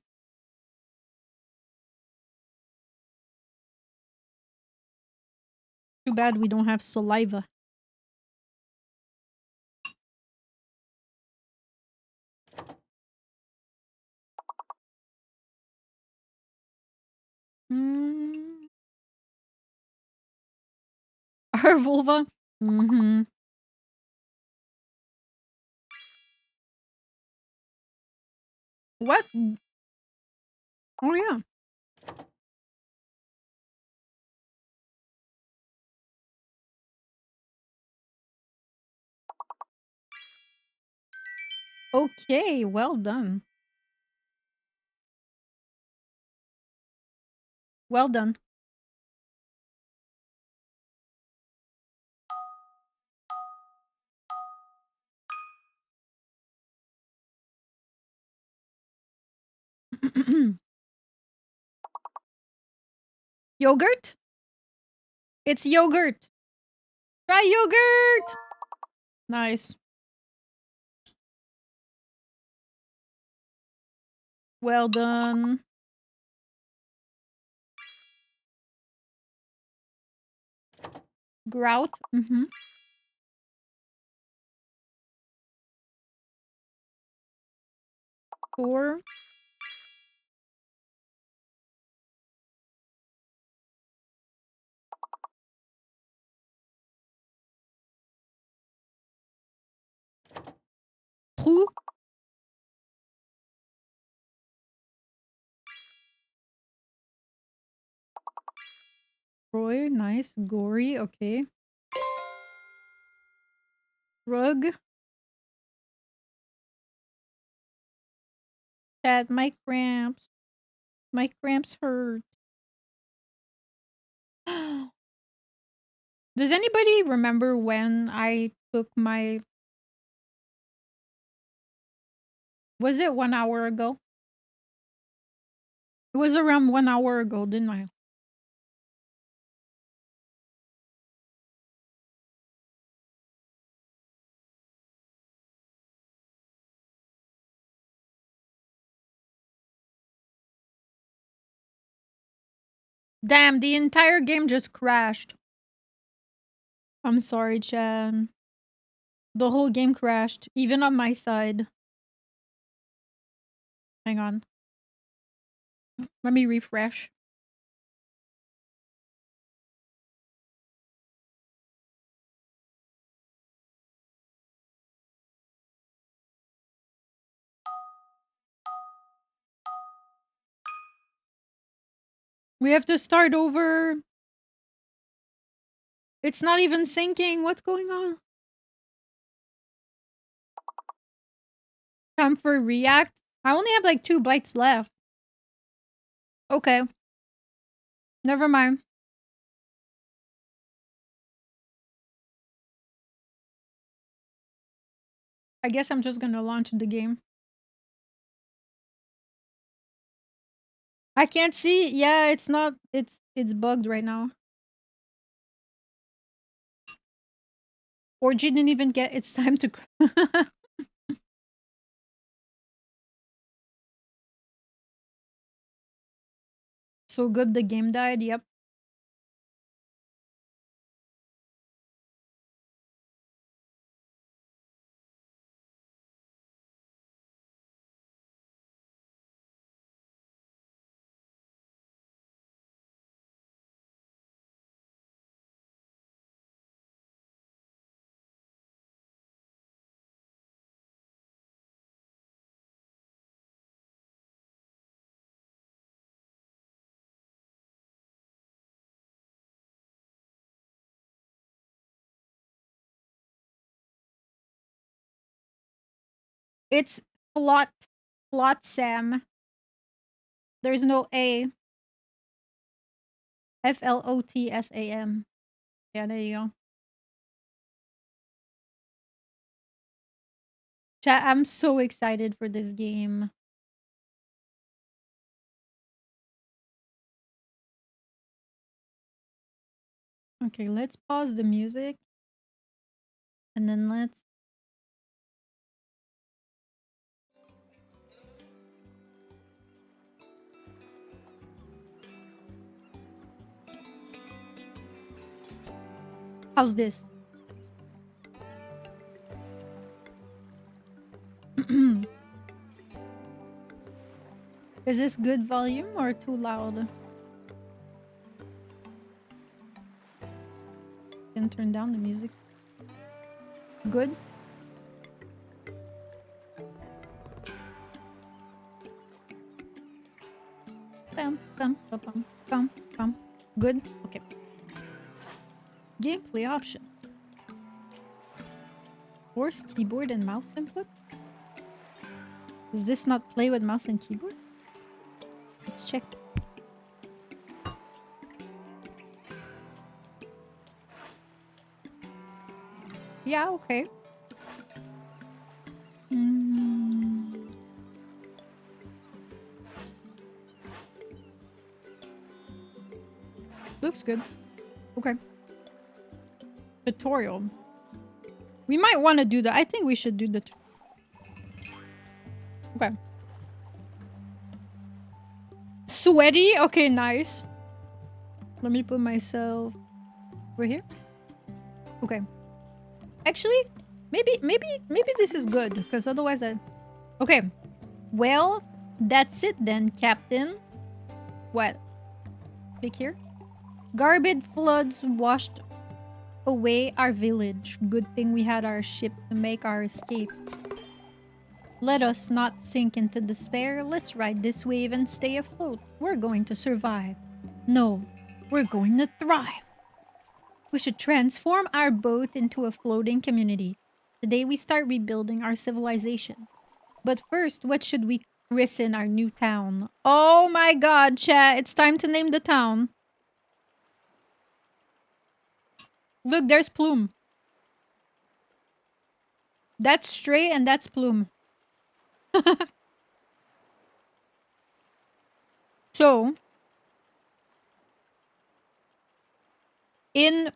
Too bad we don't have saliva. Hmm. Our vulva? Mm-hmm. What? Oh, yeah. Okay, well done. Well done. Yogurt? It's yogurt. Try yogurt. Nice. Well done. Grout. Mm-hmm. Four. Trou. Roy. Nice. Gory. Okay. Rug. Chat. My cramps. My cramps hurt. Does anybody remember when I took my... Was it 1 hour ago? It was around 1 hour ago, didn't I? Damn, the entire game just crashed. I'm sorry, Chan. The whole game crashed, even on my side. Hang on. Let me refresh. We have to start over. It's not even syncing. What's going on? Time for React. I only have like 2 bytes left. Okay. Never mind. I guess I'm just gonna launch the game. I can't see. Yeah, it's not. It's bugged right now. Orgy didn't even get its time to. So good the game died. Yep. It's FLOTSAM. There's no A. FLOTSAM. Yeah, there you go. Chat, I'm so excited for this game. Okay, let's pause the music. And then let's... How's this? Is this good volume or too loud? Can turn down the music. Good? Bum, bum, bum, bum, bum, bum. Good? Okay. Gameplay option. Force keyboard and mouse input? Does this not play with mouse and keyboard? Let's check. Yeah, okay. Looks good. Okay. Tutorial. We might want to do that. I think we should do the... Okay. Sweaty? Okay, nice. Let me put myself over here. Okay. Actually, maybe this is good, because otherwise I... Okay. Well, that's it then, Captain. What? Click here. Garbage floods washed away our village. Good thing we had our ship to make our escape. Let us not sink into despair. Let's ride this wave and stay afloat. We're going to survive. No, we're going to thrive. We should transform our boat into a floating community. Today we start rebuilding our civilization. But first, what should we christen our new town? Oh my god, chat. It's time to name the town. Look, there's Plume. That's Stray and that's Plume. So, in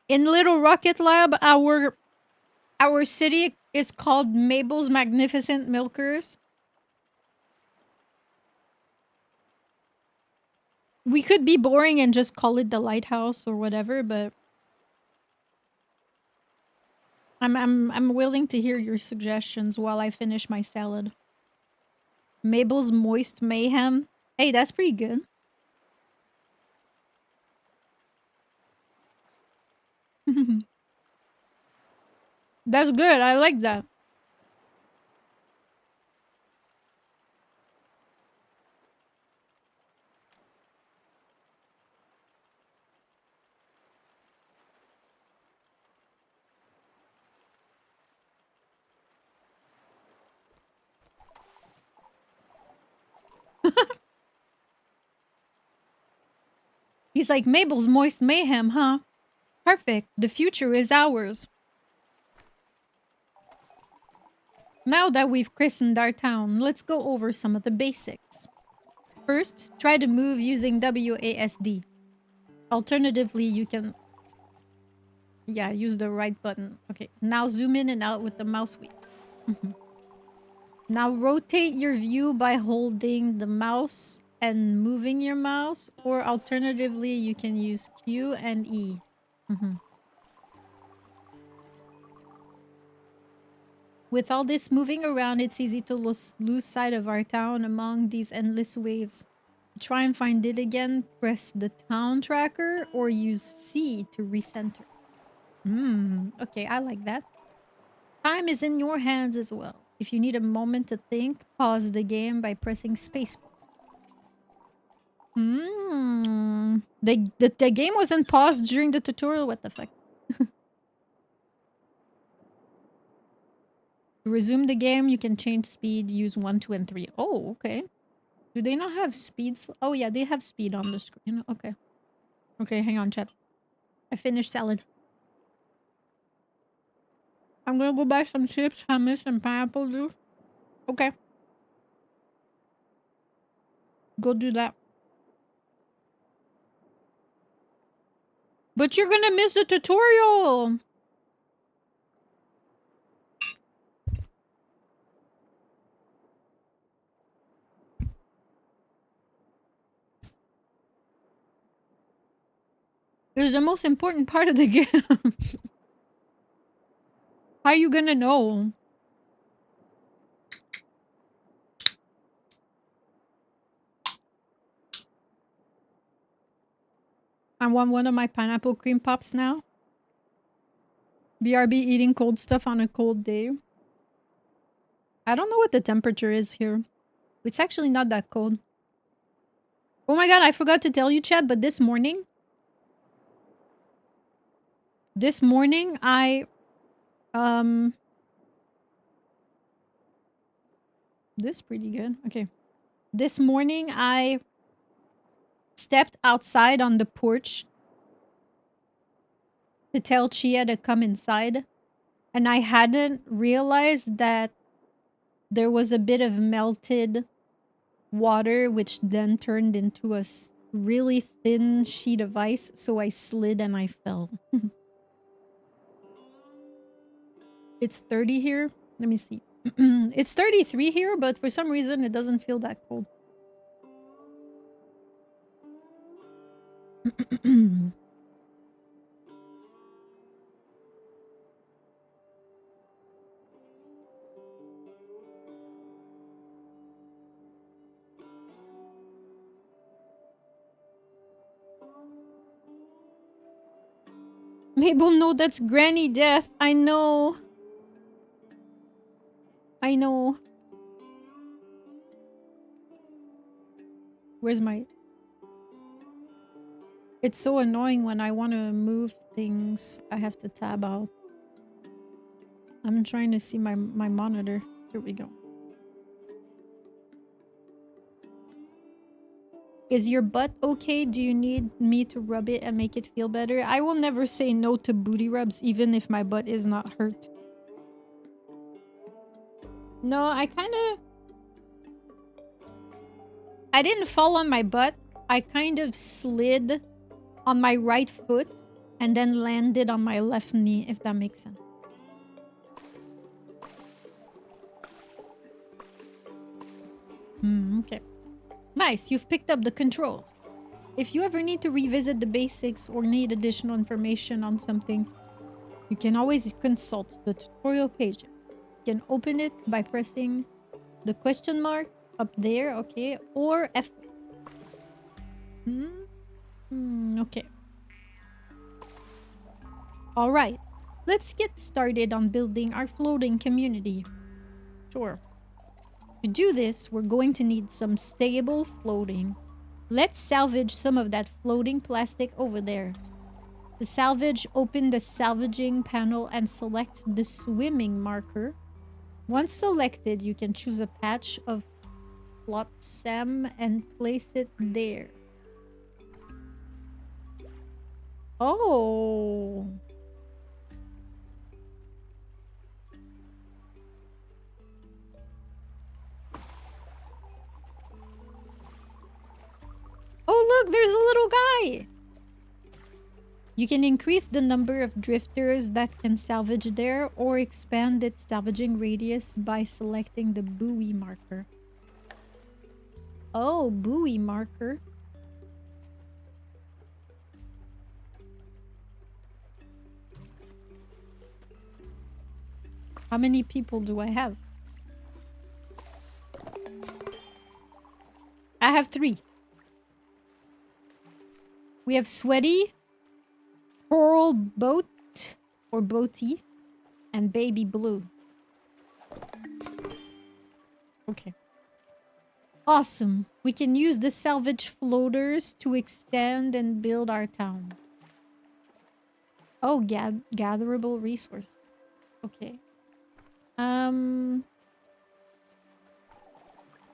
Little Rocket Lab, our city is called Mable's Magnificent Milkers. We could be boring and just call it the lighthouse or whatever, but I'm willing to hear your suggestions while I finish my salad. Mabel's Moist Mayhem. Hey, that's pretty good. That's good. I like that. He's like, Mabel's Moist Mayhem, huh? Perfect. The future is ours. Now that we've christened our town, let's go over some of the basics. First, try to move using WASD. Alternatively, you can... Yeah, use the right button. Okay, now zoom in and out with the mouse wheel. Now rotate your view by holding the mouse and moving your mouse, or alternatively, you can use Q and E. With all this moving around, it's easy to lose sight of our town among these endless waves. To try and find it again, press the town tracker or use C to recenter. Okay, I like that. Time is in your hands as well. If you need a moment to think, pause the game by pressing spacebar. The game wasn't paused during the tutorial. What the fuck? To resume the game, you can change speed, use 1, 2, and 3. Oh, okay. Do they not have speeds? Oh, yeah, they have speed on the screen. Okay. Okay, hang on, chat. I finished salad. I'm gonna go buy some chips, hummus, and pineapple juice. Okay. Go do that. But you're gonna miss the tutorial! It's the most important part of the game. How are you gonna know? I want one of my pineapple cream pops now. BRB eating cold stuff on a cold day. I don't know what the temperature is here. It's actually not that cold. Oh my god, I forgot to tell you, chat, but this morning I this is pretty good. Okay. This morning I stepped outside on the porch to tell Chia to come inside, and I hadn't realized that there was a bit of melted water, which then turned into a really thin sheet of ice, so I slid and I fell. It's 30 here. Let me see. It's 33 here, but for some reason it doesn't feel that cold. Mabel, no, that's Granny Death. I know. I know. Where's my... It's so annoying when I want to move things. I have to tab out. I'm trying to see my monitor. Here we go. Is your butt okay? Do you need me to rub it and make it feel better? I will never say no to booty rubs, even if my butt is not hurt. No, I didn't fall on my butt. I kind of slid on my right foot and then landed on my left knee, if that makes sense. Okay. Nice, you've picked up the controls. If you ever need to revisit the basics or need additional information on something, you can always consult the tutorial page. You can open it by pressing the question mark up there, okay, or F. Okay. All right. Let's get started on building our floating community. Sure. To do this, we're going to need some stable floating. Let's salvage some of that floating plastic over there. To salvage, open the salvaging panel and select the swimming marker. Once selected, you can choose a patch of FLOTSAM and place it there. Oh. Oh, look, there's a little guy. You can increase the number of drifters that can salvage there or expand its salvaging radius by selecting the buoy marker. Oh, buoy marker. How many people do I have? I have 3. We have Sweaty, Coral Boat or Boaty, and Baby Blue. Okay. Awesome. We can use the salvage floaters to extend and build our town. Oh, gatherable resource. Okay.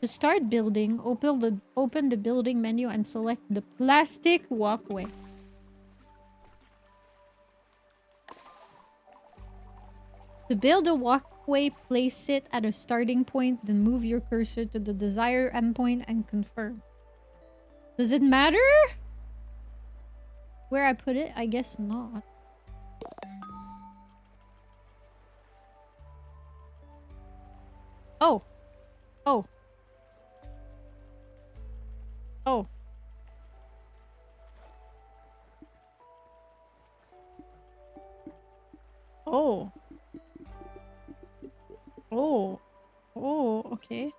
To start building, open the building menu and select the plastic walkway. To build a walkway, place it at a starting point, then move your cursor to the desired endpoint and confirm. Does it matter where I put it? I guess not. Oh. Oh. Oh. Oh. Oh. Oh, okay.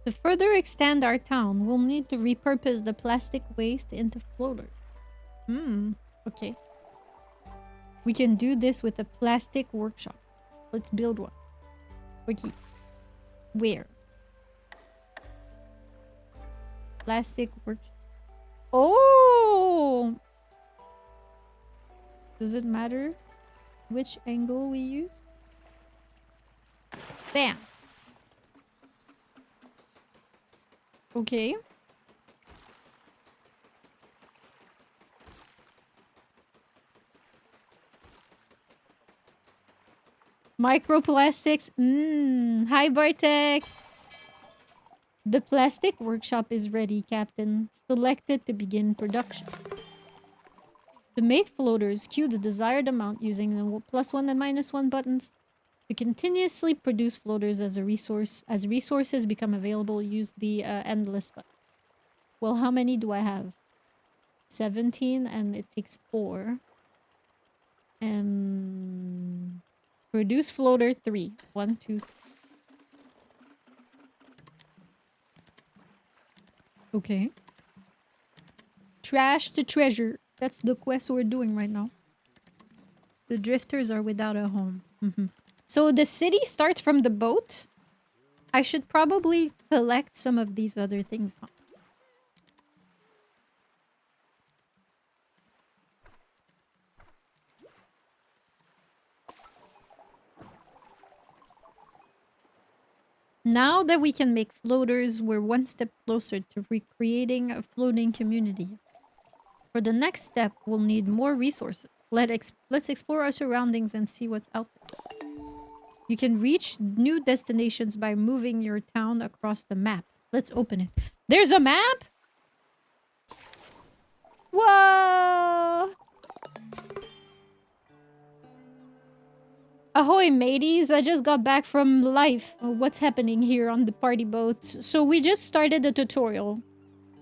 To further extend our town, we'll need to repurpose the plastic waste into floaters. Okay. We can do this with a plastic workshop. Let's build one. Okay. Where? Plastic workshop. Oh! Does it matter which angle we use? Bam! Okay. Microplastics. Hi, Bartek. The plastic workshop is ready, Captain. Select it to begin production. To make floaters, cue the desired amount using the +1 and -1 buttons. To continuously produce floaters as resources become available, use the endless button. Well, how many do I have? 17, and it takes 4. Produce floater 3. 1, 2, 3. Okay. Trash to treasure. That's the quest we're doing right now. The drifters are without a home. So the city starts from the boat. I should probably collect some of these other things. Now that we can make floaters, we're one step closer to recreating a floating community. For the next step, we'll need more resources. Let's explore our surroundings and see what's out there. You can reach new destinations by moving your town across the map. Let's open it. There's a map? Whoa! Ahoy, mateys! I just got back from life. What's happening here on the party boat? So we just started the tutorial.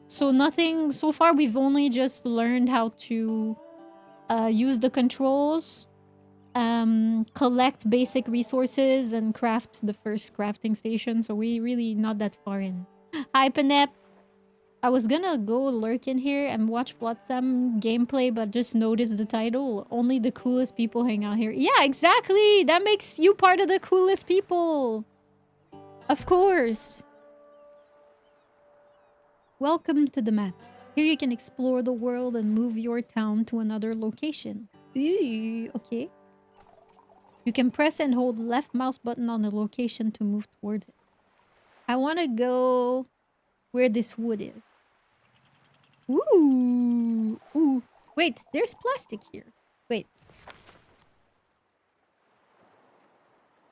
So nothing... So far, we've only just learned how to use the controls, collect basic resources, and craft the first crafting station. So we really not that far in. Hi, Panep! I was gonna go lurk in here and watch FLOTSAM gameplay, but just noticed the title. Only the coolest people hang out here. Yeah, exactly! That makes you part of the coolest people! Of course! Welcome to the map. Here you can explore the world and move your town to another location. Ooh, okay. You can press and hold left mouse button on the location to move towards it. I want to go where this wood is. Ooh, ooh. Wait, there's plastic here. Wait.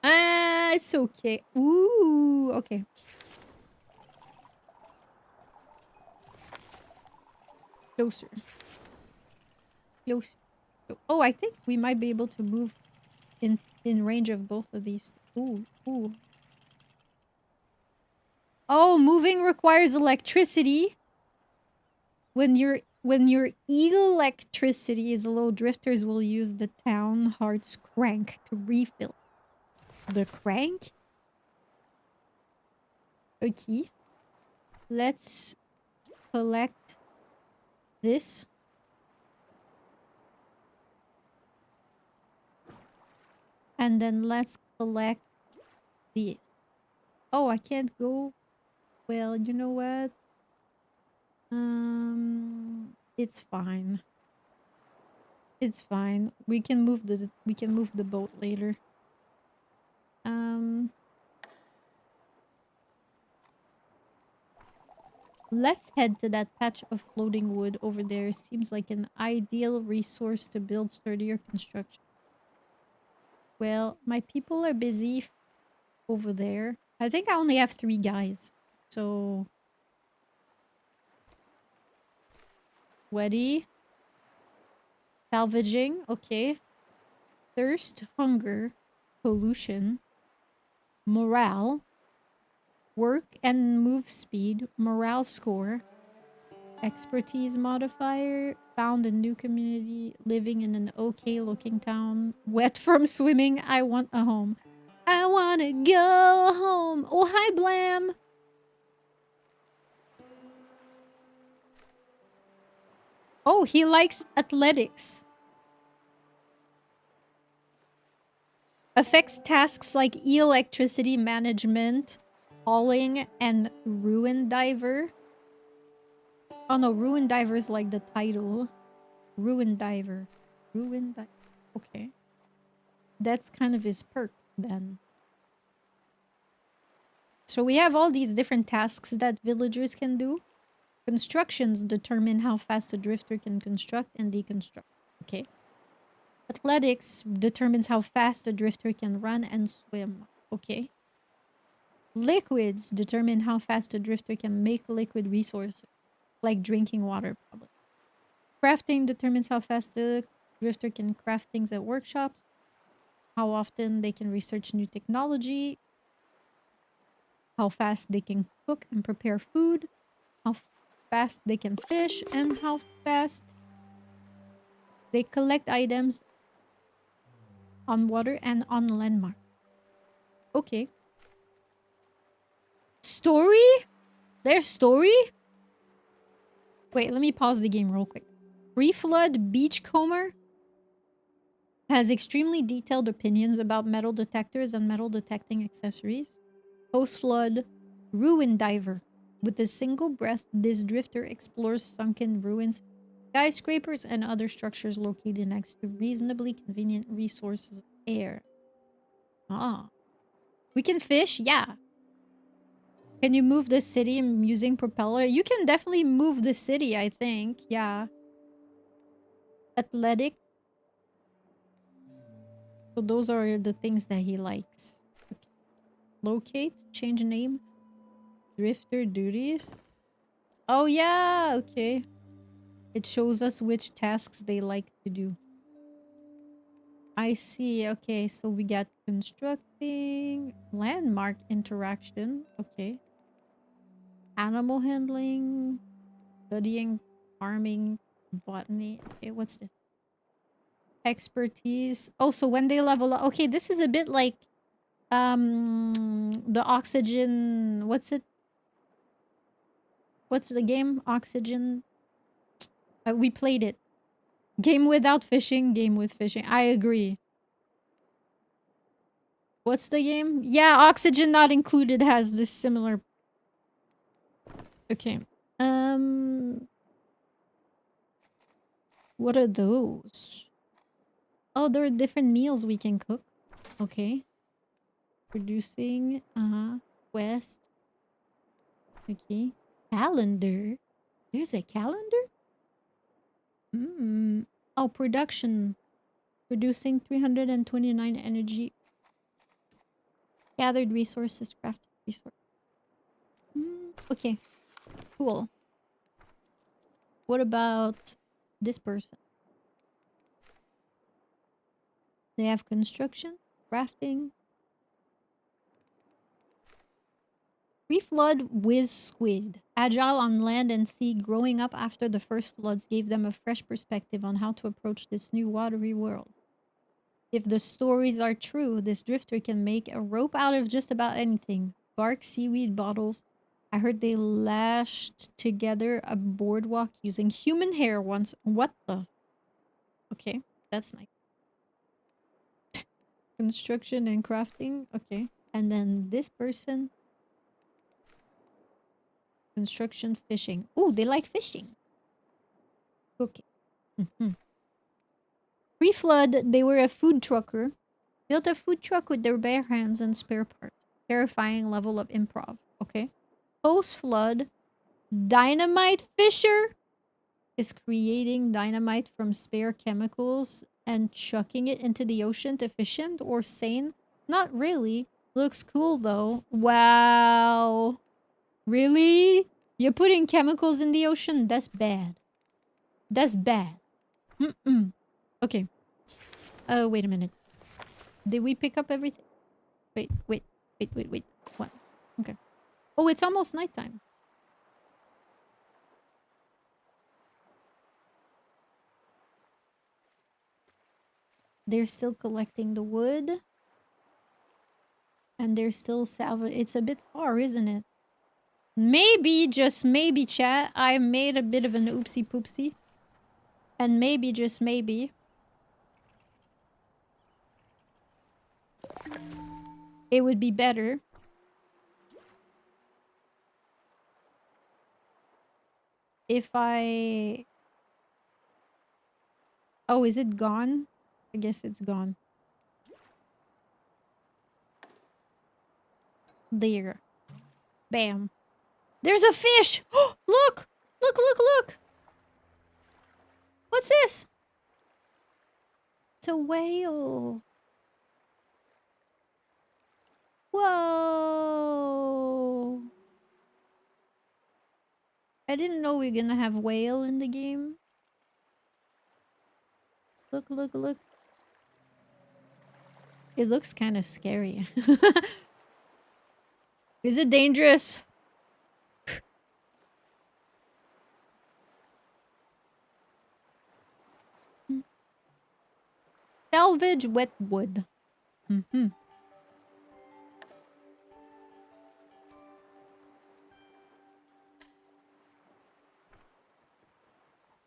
Ah, it's okay. Ooh, okay. Closer. Closer. Oh, I think we might be able to move in range of both of these. Ooh, ooh. Oh, moving requires electricity. When your electricity is low, drifters will use the town heart's crank to refill. The crank? Okay. Let's collect this. And then let's collect these. Oh, I can't go. Well, you know what? It's fine. It's fine. We can move the boat later. Let's head to that patch of floating wood over there. Seems like an ideal resource to build sturdier construction. Well, my people are busy over there. I think I only have 3 guys. So... Sweaty. Salvaging. Okay. Thirst, hunger, pollution, morale, work and move speed, morale score, expertise modifier, found a new community, living in an okay looking town, wet from swimming, I want a home. I wanna go home. Oh, hi, Blam. Oh, he likes athletics. Affects tasks like electricity management, hauling, and ruin diver. Oh no, ruin diver is like the title. Ruin diver. Ruin diver. Okay. That's kind of his perk then. So we have all these different tasks that villagers can do. Constructions determine how fast a drifter can construct and deconstruct. Okay. Athletics determines how fast a drifter can run and swim. Okay. Liquids determine how fast a drifter can make liquid resources, like drinking water, probably. Crafting determines how fast a drifter can craft things at workshops, how often they can research new technology, how fast they can cook and prepare food, how fast they can fish, and how fast they collect items on water and on landmark. Okay. Story? There's story? Wait, let me pause the game real quick. Pre-flood beachcomber has extremely detailed opinions about metal detectors and metal detecting accessories. Post-flood ruin diver. With a single breath, this drifter explores sunken ruins, skyscrapers, and other structures located next to reasonably convenient resources of air. Ah. We can fish? Yeah. Can you move the city using propeller? You can definitely move the city, I think. Yeah. Athletic. So those are the things that he likes. Okay. Locate. Change name. Drifter duties. Oh, yeah. Okay. It shows us which tasks they like to do. I see. Okay, so we got constructing, landmark interaction. Okay. Animal handling, studying, farming, botany. Okay, what's this? Expertise. Oh, so when they level up. Okay, this is a bit like the oxygen. What's it? What's the game? Oxygen. We played it. Game without fishing, game with fishing. I agree. What's the game? Yeah, oxygen not included has this similar. Okay. What are those? Oh, there are different meals we can cook. Okay. Producing. Quest. Okay. Calendar. There's a calendar? Hmm. Oh, production. Producing 329 energy. Gathered resources, crafted resources. Okay. Cool. What about this person? They have construction, crafting. Pre-flood whiz squid. Agile on land and sea, growing up after the first floods gave them a fresh perspective on how to approach this new watery world. If the stories are true, this drifter can make a rope out of just about anything. Bark, seaweed, bottles. I heard they lashed together a boardwalk using human hair once. What the? Okay, that's nice. Construction and crafting. Okay. And then this person. Construction, fishing. Oh, they like fishing. Okay. Pre-flood, they were a food trucker. Built a food truck with their bare hands and spare parts. Terrifying level of improv. Okay. Post-flood, dynamite fisher is creating dynamite from spare chemicals and chucking it into the ocean. Efficient or sane? Not really. Looks cool though. Wow. Really? You're putting chemicals in the ocean? That's bad. That's bad. Okay. Wait a minute. Did we pick up everything? Wait. What? Okay. Oh, it's almost nighttime. They're still collecting the wood. And they're still It's a bit far, isn't it? Maybe, just maybe, chat, I made a bit of an oopsie poopsie. And maybe, just maybe, it would be better if I... Oh, is it gone? I guess it's gone. There. Bam. There's a fish! Look! Look! What's this? It's a whale. Whoa. I didn't know we were gonna have whale in the game. Look. It looks kind of scary. Is it dangerous? Salvage wet wood.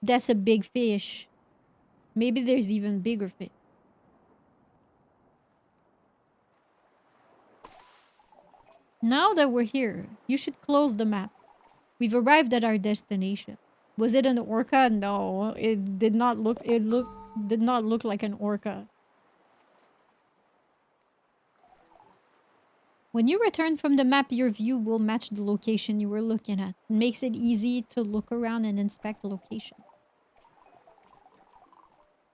That's a big fish. Maybe there's even bigger fish. Now that we're here, you should close the map. We've arrived at our destination. Was it an orca? No, it did not look. Did not look like an orca. When you return from the map, your view will match the location you were looking at. It makes it easy to look around and inspect the location.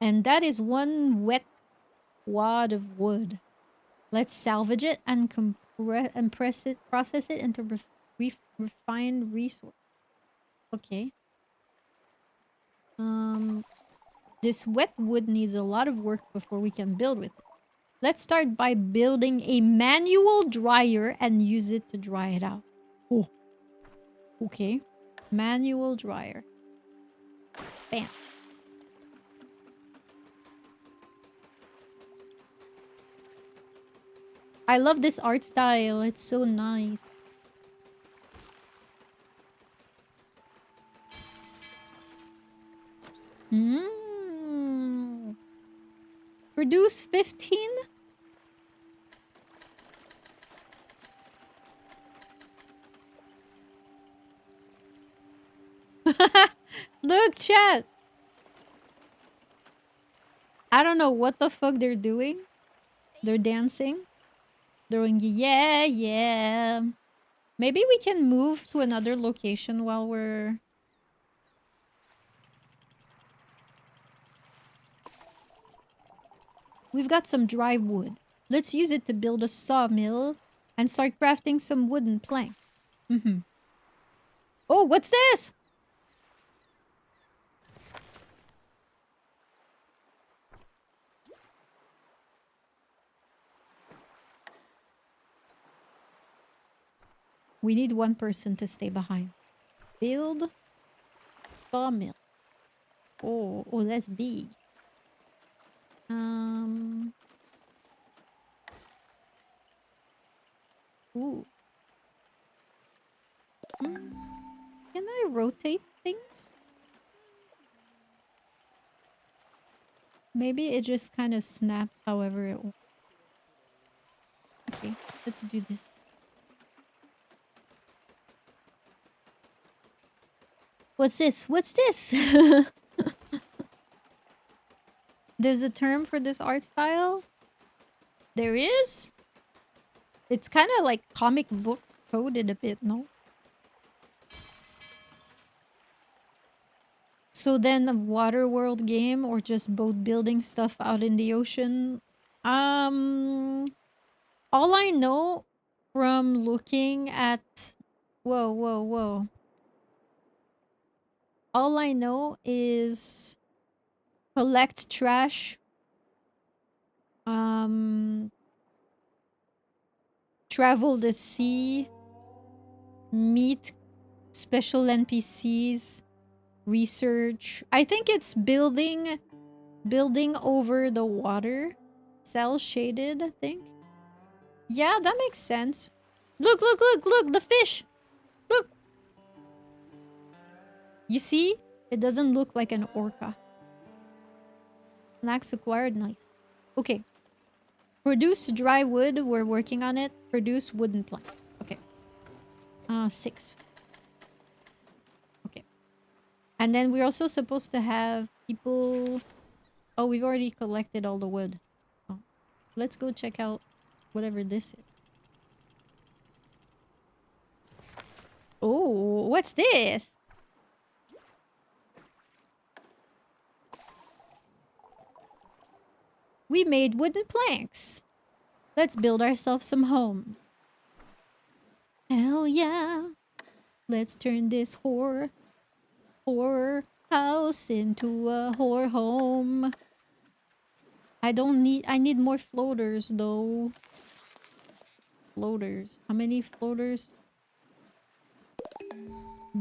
And that is one wet wad of wood. Let's salvage it and process it into refined resource. Okay. This wet wood needs a lot of work before we can build with it. Let's start by building a manual dryer and use it to dry it out. Oh, okay. Manual dryer. Bam. I love this art style. It's so nice. Produce 15? Look, chat. I don't know what the fuck they're doing. They're dancing. They're going, yeah, yeah. Maybe we can move to another location while we're... We've got some dry wood. Let's use it to build a sawmill and start crafting some wooden plank. Oh, what's this? We need one person to stay behind. Build sawmill. Oh, that's big. Ooh. Can I rotate things? Maybe it just kind of snaps however it wants. Okay, let's do this. What's this? What's this? There's a term for this art style? There is? It's kind of like comic book coded a bit, no? So then a water world game or just boat building stuff out in the ocean? All I know from looking at... Whoa, whoa, whoa. All I know is collect trash, travel the sea, meet special NPCs, research. I think it's building over the water. Cell shaded, I think. Yeah, that makes sense. Look, look, look, look, the fish. Look. You see? It doesn't look like an orca. Snacks acquired, nice. Okay. Produce dry wood, we're working on it. Produce wooden plank. Okay. 6. Okay. And then we're also supposed to have people... Oh, we've already collected all the wood. Oh. Let's go check out whatever this is. Oh, what's this? We made wooden planks. Let's build ourselves some home. Hell yeah. Let's turn this horror house into a horror home. I need more floaters though. Floaters. How many floaters?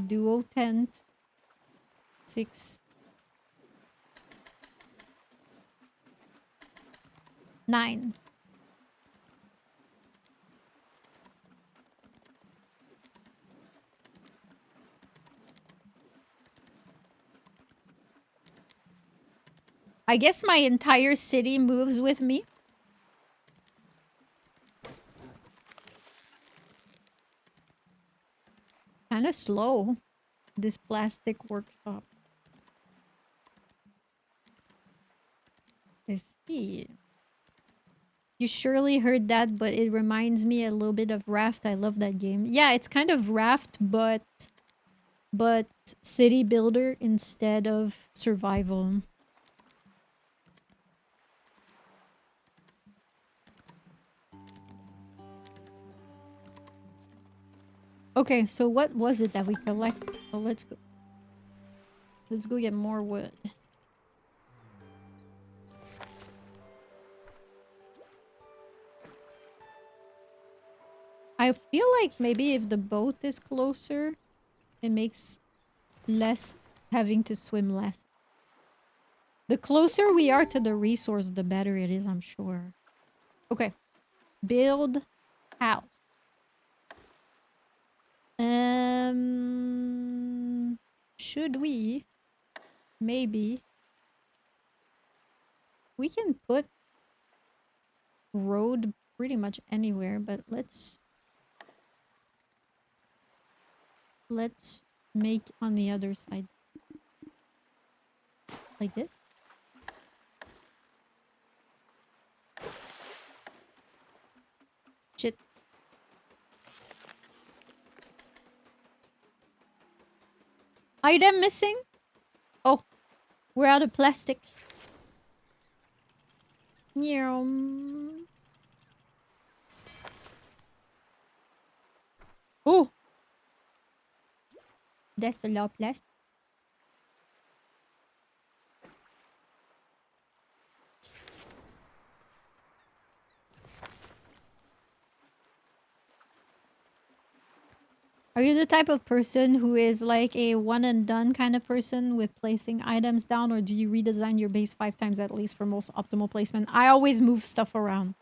Duo tent. 6. 9. I guess my entire city moves with me. Kinda slow, this plastic workshop. Let's see. You surely heard that, but it reminds me a little bit of Raft. I love that game. Yeah, it's kind of Raft, but city builder instead of survival. Okay, so what was it that we collected? Oh, let's go. Let's go get more wood. I feel like maybe if the boat is closer, it makes less having to swim less. The closer we are to the resource, the better it is, I'm sure. Okay. Build house. Should we? Maybe. We can put road pretty much anywhere, but let's make on the other side. Like this. Shit. Item missing? Oh, we're out of plastic. Oh! That's a lot of plastic. Are you the type of person who is like a one and done kind of person with placing items down, or do you redesign your base 5 times at least for most optimal placement? I always move stuff around.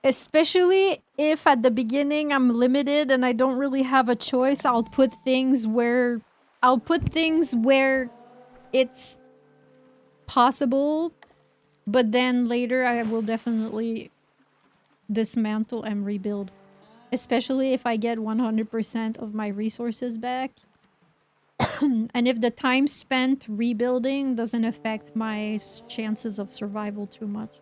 Especially if at the beginning I'm limited and I don't really have a choice, I'll put things where it's possible, but then later I will definitely dismantle and rebuild. Especially if I get 100% of my resources back. And if the time spent rebuilding doesn't affect my chances of survival too much.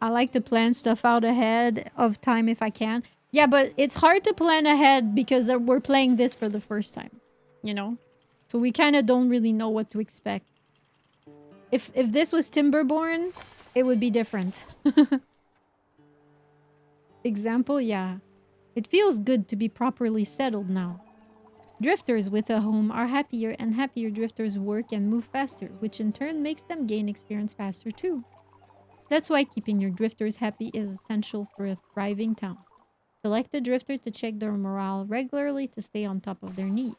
I like to plan stuff out ahead of time if I can. Yeah, but it's hard to plan ahead because we're playing this for the first time, you know? So we kind of don't really know what to expect. If this was Timberborn, it would be different. Example, yeah. It feels good to be properly settled now. Drifters with a home are happier, and happier drifters work and move faster, which in turn makes them gain experience faster too. That's why keeping your drifters happy is essential for a thriving town. Select a drifter to check their morale regularly to stay on top of their needs.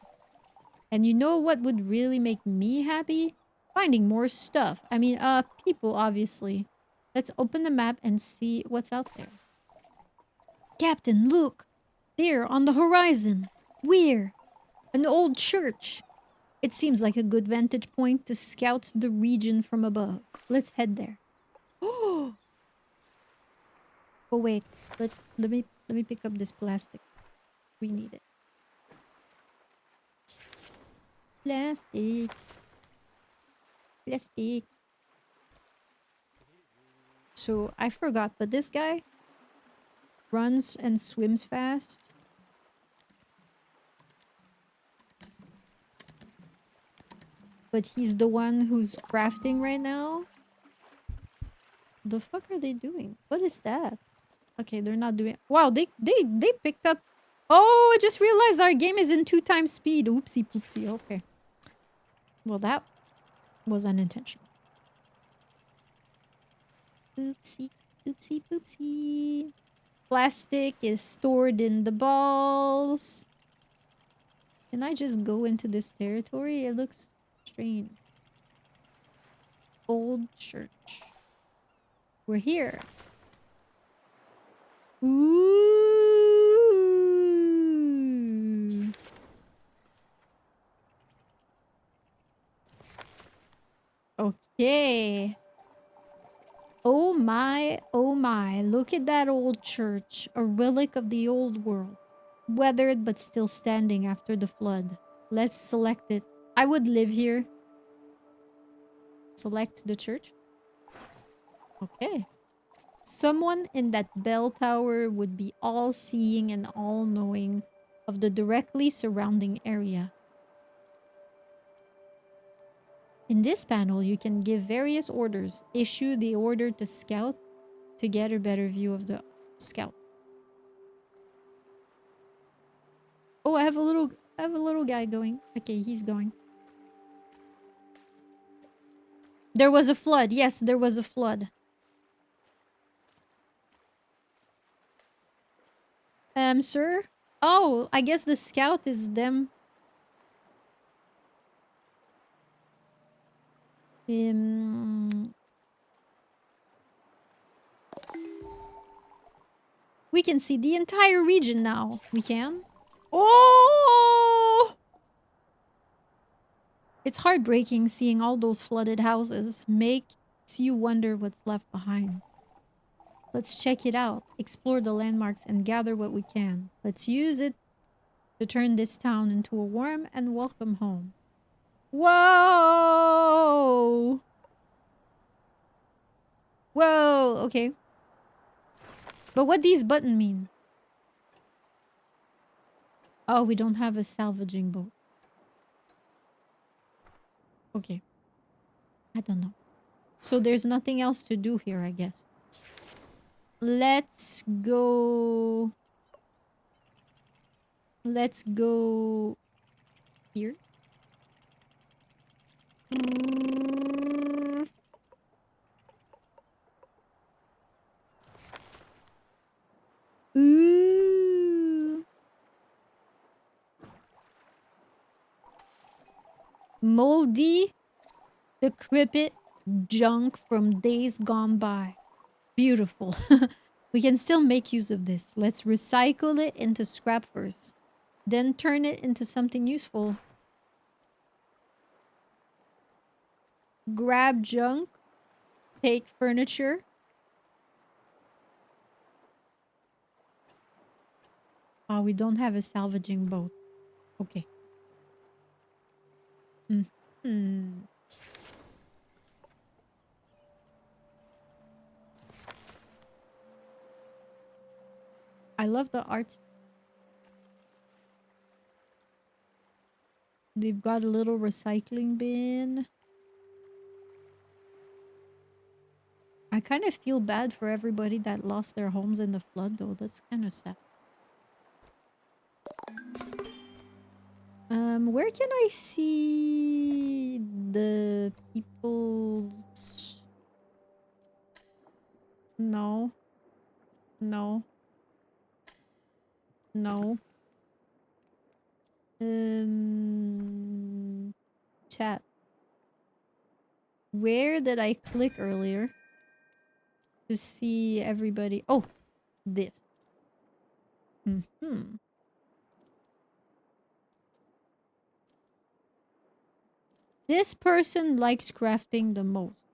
And you know what would really make me happy? Finding more stuff. I mean, people, obviously. Let's open the map and see what's out there. Captain, look! There, on the horizon. Where? An old church. It seems like a good vantage point to scout the region from above. Let's head there. Oh wait, let me pick up this plastic. We need it. Plastic. Plastic. So I forgot, but this guy runs and swims fast. But he's the one who's crafting right now. The fuck are they doing? What is that? Okay, they're not doing... Wow, they picked up... Oh, I just realized our game is in 2 times speed. Oopsie poopsie. Okay. Well, that was unintentional. Oopsie, oopsie poopsie. Plastic is stored in the balls. Can I just go into this territory? It looks strange. Old church. We're here. Ooh. Okay. Oh my, look at that old church, a relic of the old world. Weathered but still standing after the flood. Let's select it. I would live here. Select the church. Okay. Someone in that bell tower would be all-seeing and all-knowing of the directly surrounding area. In this panel, you can give various orders. Issue the order to scout to get a better view of the scout. Oh, I have a little guy going. Okay, he's going. There was a flood. Yes, there was a flood. Sir? Oh, I guess the scout is them. We can see the entire region now. We can? Oh! It's heartbreaking seeing all those flooded houses. Makes you wonder what's left behind. Let's check it out, explore the landmarks, and gather what we can. Let's use it to turn this town into a warm and welcome home. Whoa! Whoa, okay. But what these buttons mean? Oh, we don't have a salvaging boat. Okay. I don't know. So there's nothing else to do here, I guess. Let's go... Let's go... here. Ooh. Moldy, decrepit junk from days gone by. Beautiful. We can still make use of this. Let's recycle it into scrap first. Then turn it into something useful. Grab junk. Take furniture. Oh, we don't have a salvaging boat. Okay. I love the art. They've got a little recycling bin. I kind of feel bad for everybody that lost their homes in the flood, though. That's kind of sad. Where can I see the people's... No. No. No. Chat. Where did I click earlier to see everybody? Oh, this. This person likes crafting the most.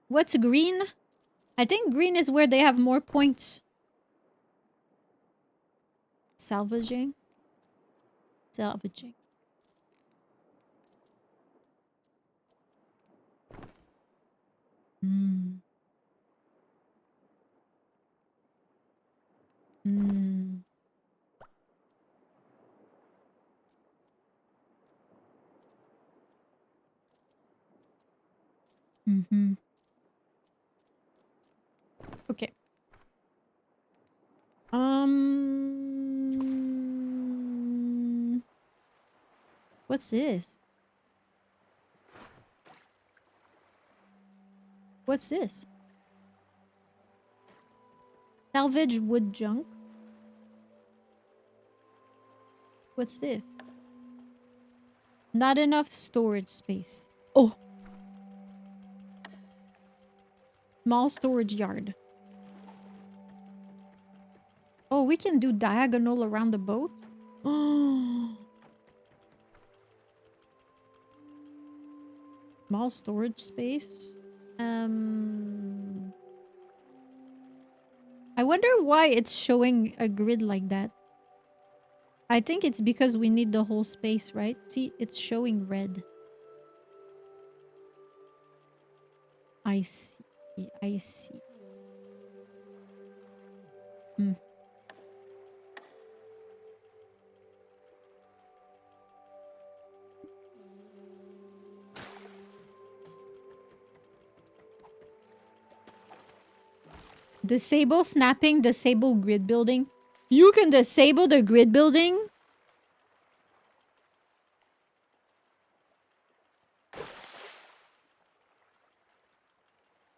What's green? I think green is where they have more points. Salvaging. Salvaging. Okay. What's this? What's this? Salvage wood junk. What's this? Not enough storage space. Oh. Small storage yard. Oh, we can do diagonal around the boat? Small storage space. I wonder why it's showing a grid like that. I think it's because we need the whole space, right? See, it's showing red. I see. I see. Disable snapping, disable grid building. You can disable the grid building?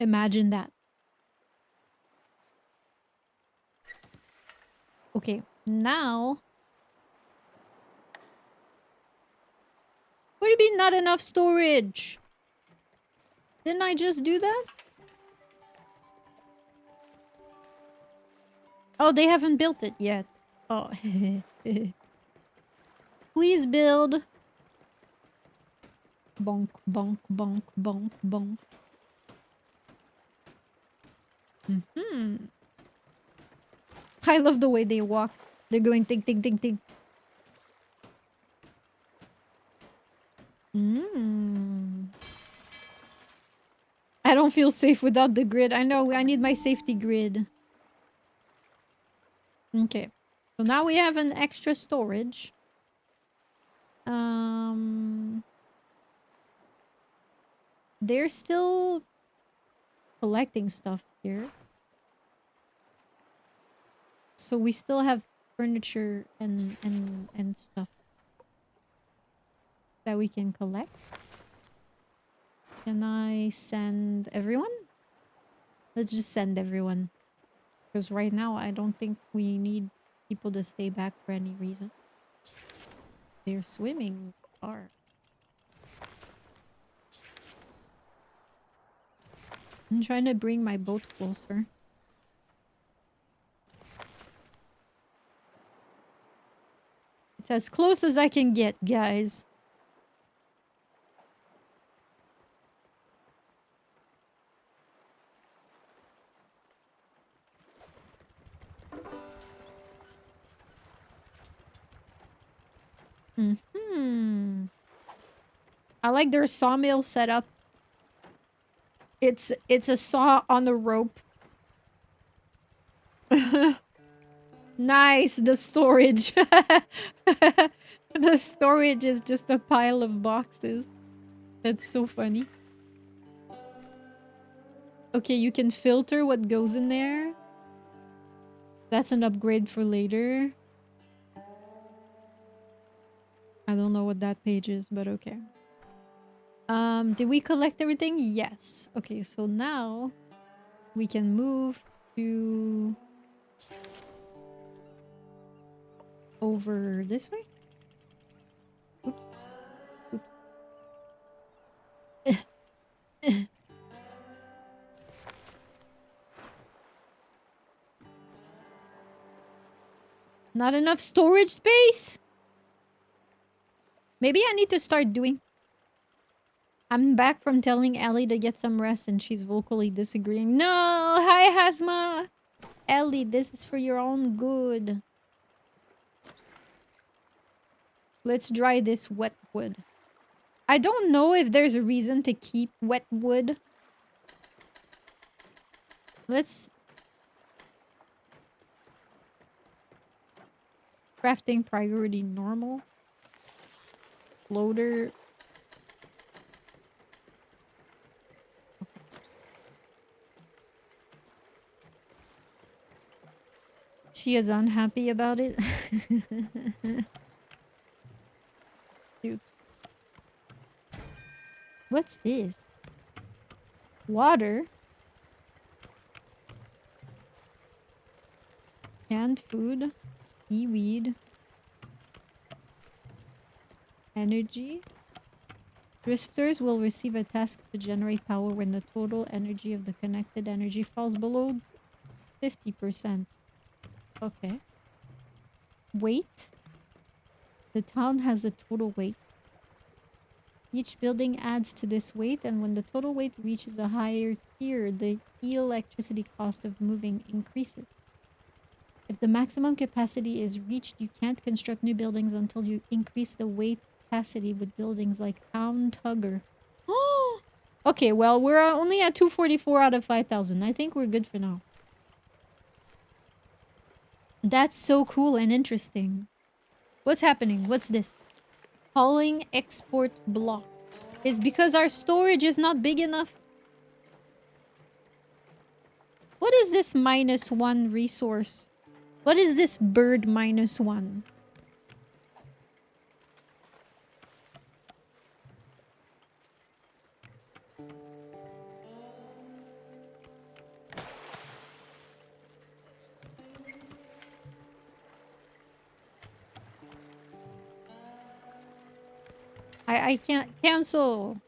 Imagine that. Okay, now... What do you mean not enough storage? Didn't I just do that? Oh, they haven't built it yet. Oh. Please build. Bonk, bonk, bonk, bonk, bonk. I love the way they walk. They're going ting, ting, ting, ting. I don't feel safe without the grid. I know, I need my safety grid. Okay. So now we have an extra storage. They're still collecting stuff here. So we still have furniture and stuff that we can collect. Can I send everyone? Let's just send everyone. Because right now I don't think we need people to stay back for any reason. They're swimming far. I'm trying to bring my boat closer. It's as close as I can get, guys. I like their sawmill setup. It's a saw on a rope. Nice, the storage. The storage is just a pile of boxes. That's so funny. Okay, you can filter what goes in there. That's an upgrade for later. I don't know what that page is, but okay. Did we collect everything? Yes. Okay, so now we can move to over this way. Oops. Oops. Not enough storage space? Maybe I need to start doing... I'm back from telling Ellie to get some rest and she's vocally disagreeing. No! Hi, Hasma! Ellie, this is for your own good. Let's dry this wet wood. I don't know if there's a reason to keep wet wood. Let's... Crafting priority normal. Loader. She is unhappy about it. Cute. What's this? Water? Canned food? Seaweed? Energy? Drifters will receive a task to generate power when the total energy of the connected energy falls below 50%. Okay. Weight? The town has a total weight. Each building adds to this weight, and when the total weight reaches a higher tier, the electricity cost of moving increases. If the maximum capacity is reached, you can't construct new buildings until you increase the weight capacity with buildings like Town Tugger. Okay, well, we're only at 244 out of 5,000. I think we're good for now. That's so cool and interesting. What's happening? What's this? Hauling export block. Is because our storage is not big enough. What is this -1 resource? What is this bird -1? I can't cancel.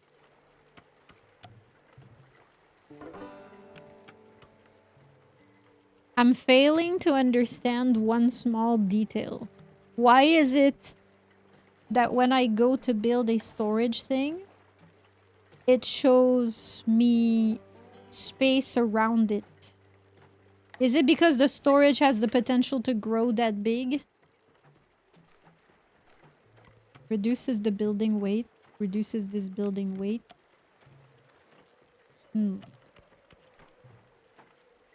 I'm failing to understand one small detail. Why is it that when I go to build a storage thing, it shows me space around it? Is it because the storage has the potential to grow that big? Reduces the building weight. Reduces this building weight.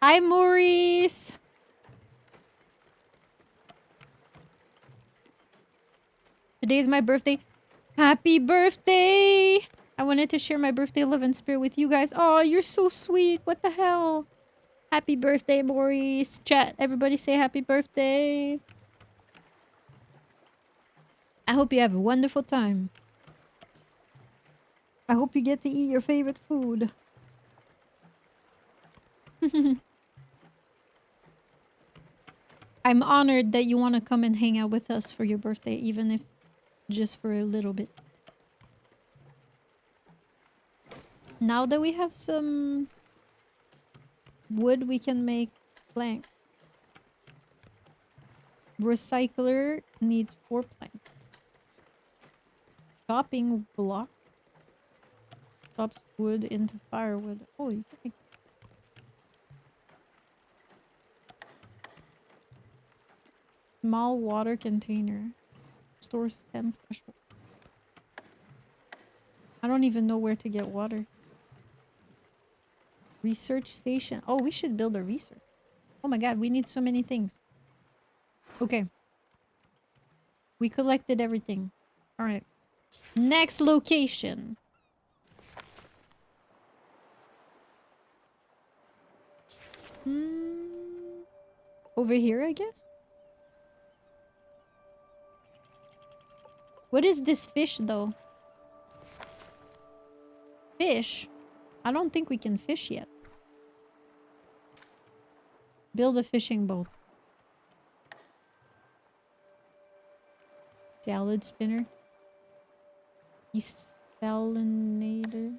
Hi, Maurice. Today's my birthday. Happy birthday! I wanted to share my birthday love and spirit with you guys. Oh, you're so sweet. What the hell? Happy birthday, Maurice. Chat, everybody say happy birthday. I hope you have a wonderful time. I hope you get to eat your favorite food. I'm honored that you want to come and hang out with us for your birthday, even if just for a little bit. Now that we have some wood, we can make planks. Recycler needs 4 planks. Chopping block chops wood into firewood. Oh, you can make small water container. Stores 10 fresh water. I don't even know where to get water. Research station. Oh, we should build a research. Oh my god, we need so many things. Okay. We collected everything. Alright. Next location. Over here, I guess? What is this fish, though? Fish? I don't think we can fish yet. Build a fishing boat. Salad spinner. Desalinator.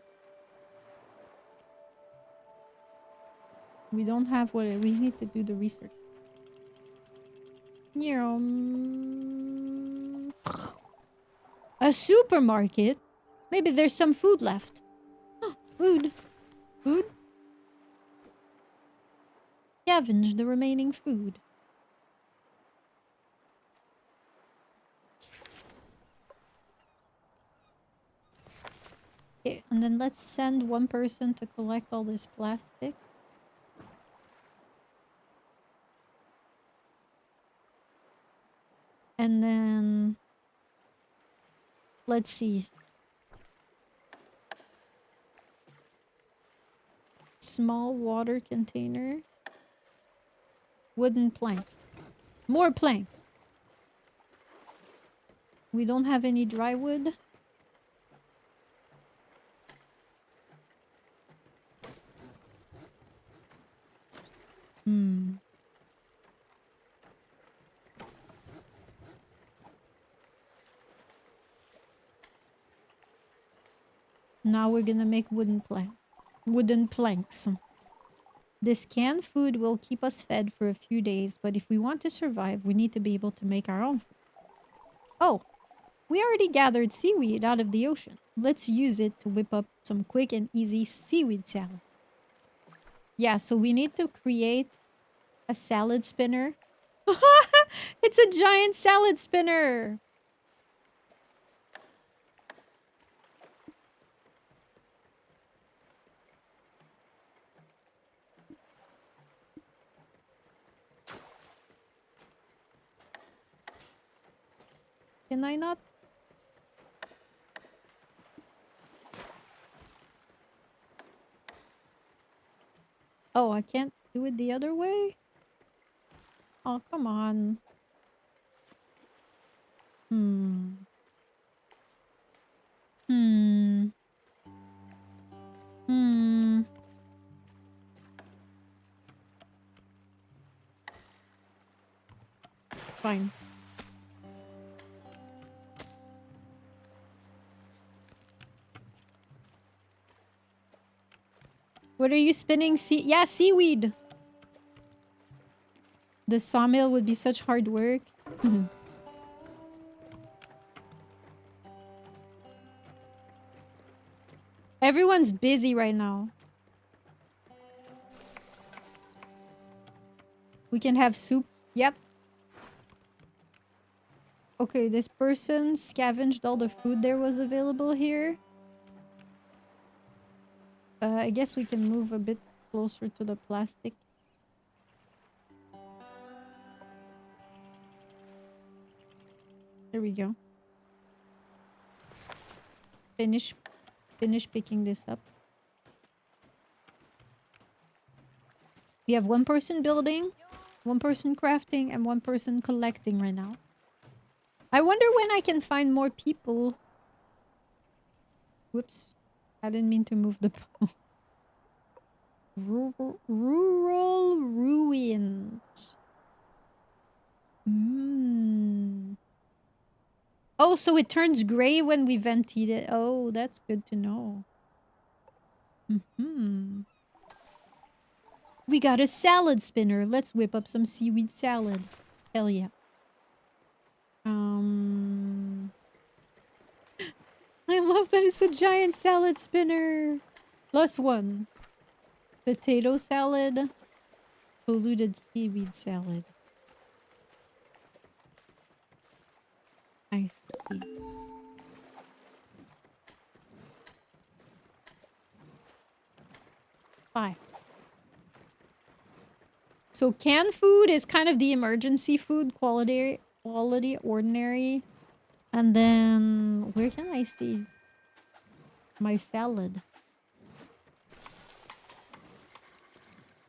We don't have what we need to do the research. A supermarket? Maybe there's some food left. Food. Food? Scavenge the remaining food. Okay, and then let's send one person to collect all this plastic. And then... let's see. Small water container. Wooden planks. More planks. We don't have any dry wood. Now we're gonna make wooden planks. This canned food will keep us fed for a few days, but if we want to survive, we need to be able to make our own food. Oh, we already gathered seaweed out of the ocean. Let's use it to whip up some quick and easy seaweed salad. Yeah, so we need to create a salad spinner. It's a giant salad spinner! Can I not? Oh, I can't do it the other way? Oh, come on. Fine. What are you spinning? Yeah, seaweed. The sawmill would be such hard work. Everyone's busy right now. We can have soup. Yep. Okay, this person scavenged all the food there was available here. I guess we can move a bit closer to the plastic. There we go. Finish picking this up. We have one person building, one person crafting, and one person collecting right now. I wonder when I can find more people. Whoops. I didn't mean to move the pole. Rural ruins. Oh, so it turns gray when we ventilate it. Oh, that's good to know. We got a salad spinner. Let's whip up some seaweed salad. Hell yeah. I love that it's a giant salad spinner. +1. Potato salad. Polluted seaweed salad. I see. Five. So canned food is kind of the emergency food, quality ordinary. And then where can I see my salad?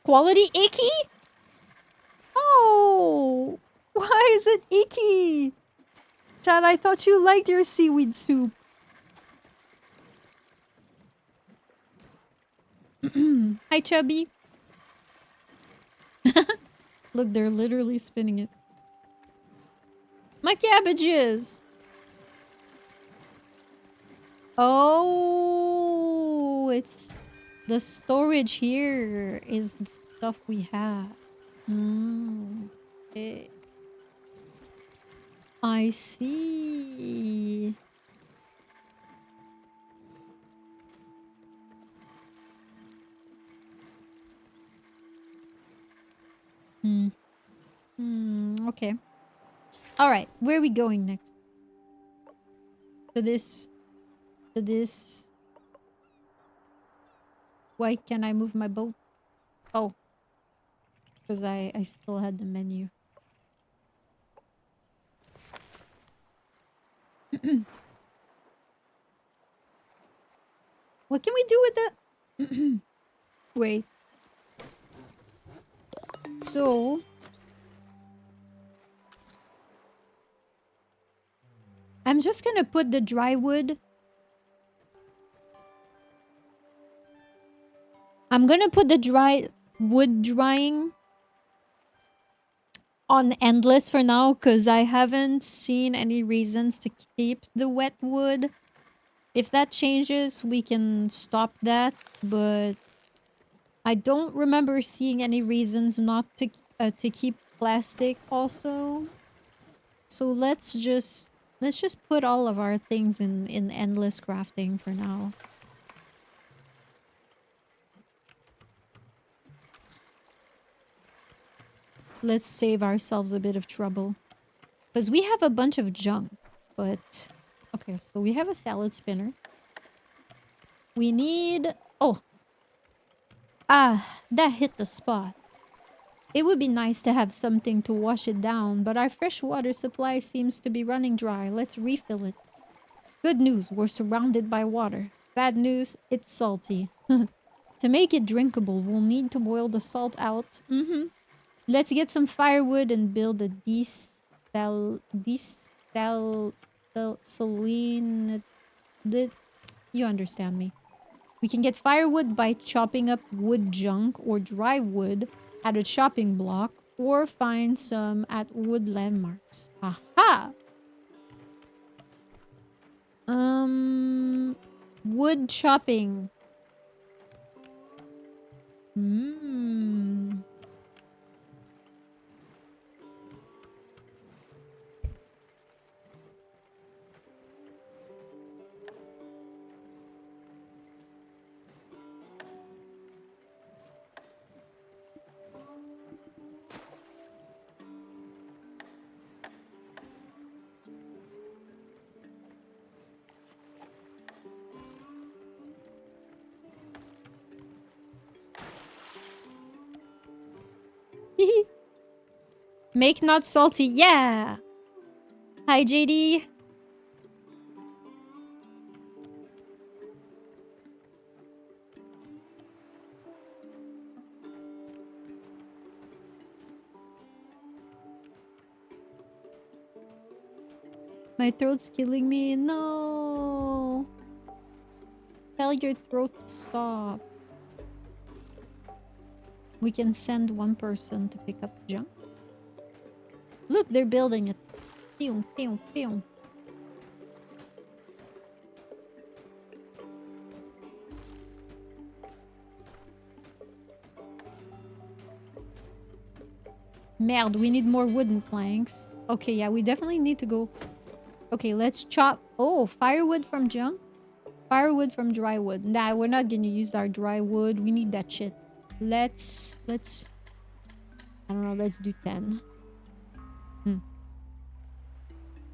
Quality icky? Oh, why is it icky? Chad, I thought you liked your seaweed soup. Hi, Chubby. Look, they're literally spinning it. My cabbages. Oh, it's the storage here is the stuff we have. Okay. I see. Okay. All right, where are we going next? To this. Why can't I move my boat? Oh. Because I still had the menu. What can we do with the... Wait. So... I'm just gonna put the dry wood... I'm gonna put the wood drying on endless for now because I haven't seen any reasons to keep the wet wood. If that changes, we can stop that, but I don't remember seeing any reasons not to keep plastic also. So let's just put all of our things in endless crafting for now. Let's save ourselves a bit of trouble. Because we have a bunch of junk, but... Okay, so we have a salad spinner. We need... Oh! Ah, that hit the spot. It would be nice to have something to wash it down, but our fresh water supply seems to be running dry. Let's refill it. Good news, we're surrounded by water. Bad news, it's salty. To make it drinkable, we'll need to boil the salt out. Let's get some firewood and build a desaline. You understand me. We can get firewood by chopping up wood junk or dry wood at a chopping block or find some at wood landmarks. Aha! Wood chopping. Mmm. Make not salty. Yeah. Hi, JD. My throat's killing me. No. Tell your throat to stop. We can send one person to pick up junk. Look, they're building it. Pew, pew, pew. Merde, we need more wooden planks. Okay, yeah, we definitely need to go. Okay, let's chop. Oh, firewood from junk? Firewood from dry wood. Nah, we're not gonna use our dry wood. We need that shit. Let's I don't know, let's do 10.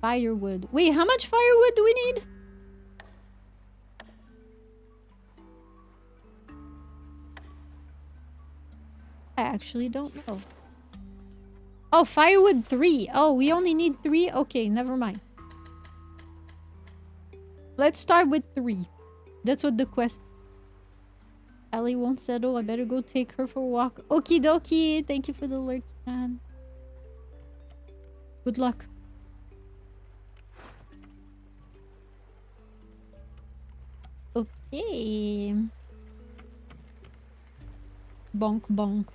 Firewood. Wait, how much firewood do we need? I actually don't know. Oh, firewood 3. Oh, we only need 3? Okay, never mind. Let's start with 3. That's what the quest... Ellie won't settle. I better go take her for a walk. Okie dokie. Thank you for the alert, man. Good luck. Okay. Bonk, bonk.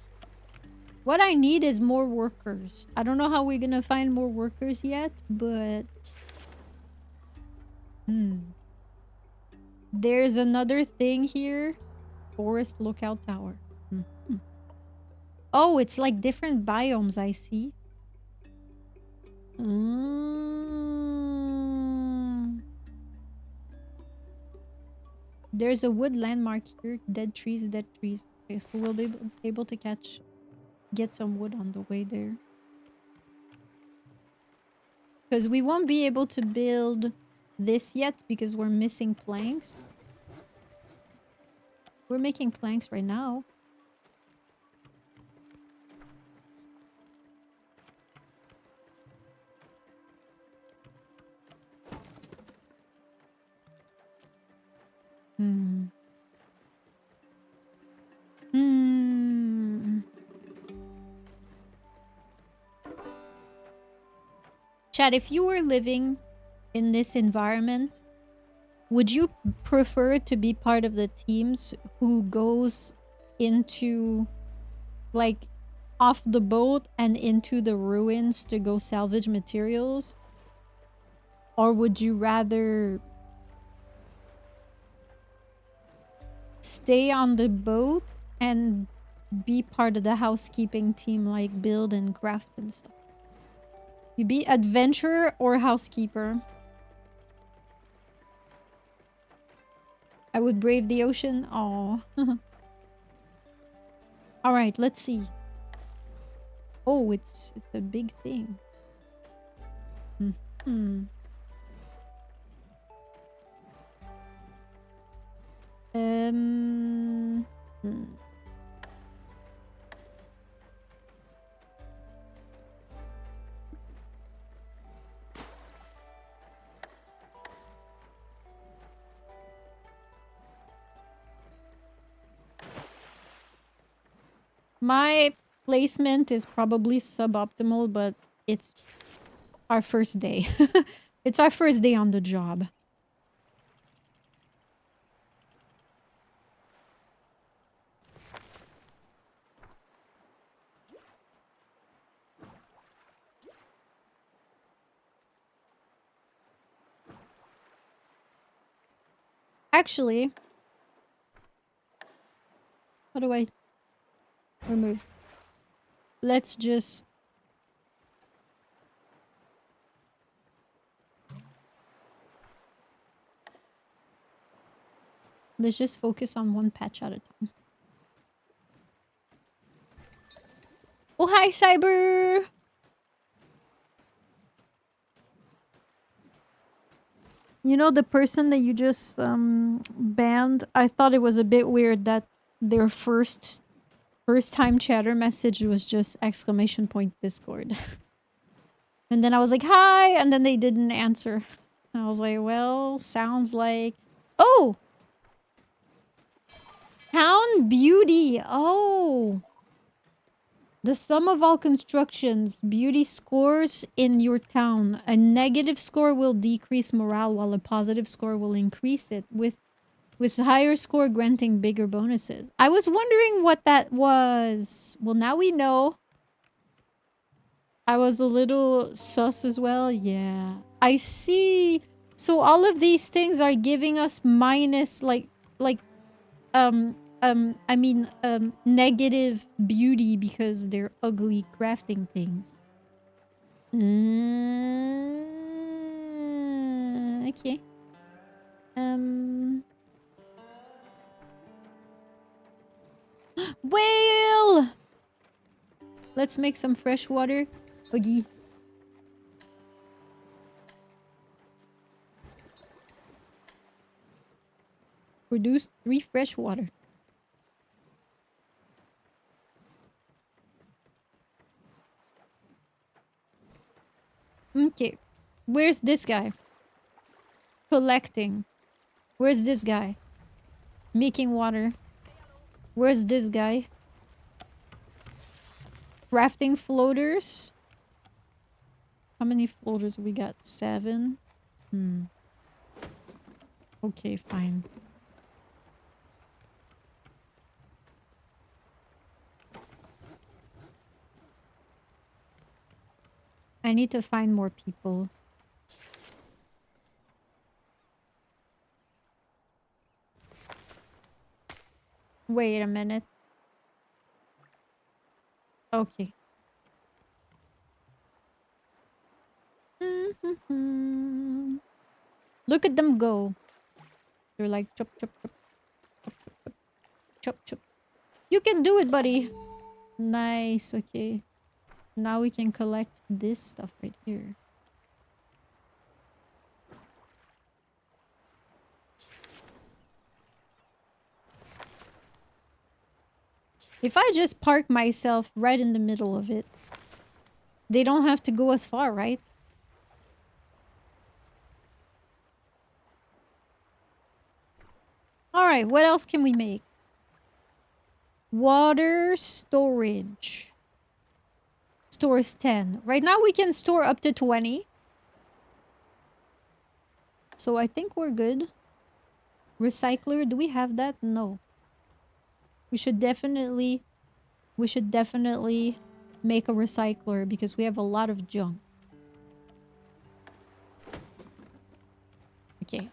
What I need is more workers. I don't know how we're gonna find more workers yet, but... There's another thing here. Forest lookout tower. Oh, it's like different biomes, I see. There's a wood landmark here. Dead trees, dead trees. Okay, so we'll be able to get some wood on the way there. Because we won't be able to build this yet because we're missing planks. We're making planks right now. Chad, if you were living in this environment, would you prefer to be part of the teams who goes into, like, off the boat and into the ruins to go salvage materials? Or would you rather stay on the boat and be part of the housekeeping team, like build and craft and stuff? You be adventurer or housekeeper? I would brave the ocean. Oh. All right, let's see. Oh, it's a big thing. My placement is probably suboptimal, but it's our first day. It's our first day on the job. Actually, what do I... Remove. Let's just... Let's just focus on one patch at a time. Oh, hi, Cyber! You know, the person that you just banned, I thought it was a bit weird that their first time chatter message was just exclamation point Discord. And then I was like, hi! And then they didn't answer. I was like, well, sounds like... Oh! Town beauty! Oh! The sum of all constructions, beauty scores in your town. A negative score will decrease morale while a positive score will increase it, with higher score granting bigger bonuses. I was wondering what that was. Well, now we know. I was a little sus as well. Yeah. I see. So all of these things are giving us minus negative beauty because they're ugly crafting things. Okay. Whale! Let's make some fresh water. Oogie. Produce 3 fresh water. Okay. Where's this guy? Collecting. Where's this guy? Making water. Where's this guy? Crafting floaters. How many floaters we got? 7? Okay, fine. I need to find more people. Wait a minute. Okay. Look at them go. They're like chop chop chop chop chop chop chop. You can do it, buddy. Nice. Okay. Now we can collect this stuff right here. If I just park myself right in the middle of it, they don't have to go as far, right? Alright, what else can we make? Water storage. Stores 10. Right now we can store up to 20. So I think we're good. Recycler, do we have that? No. We should definitely make a recycler because we have a lot of junk. Okay.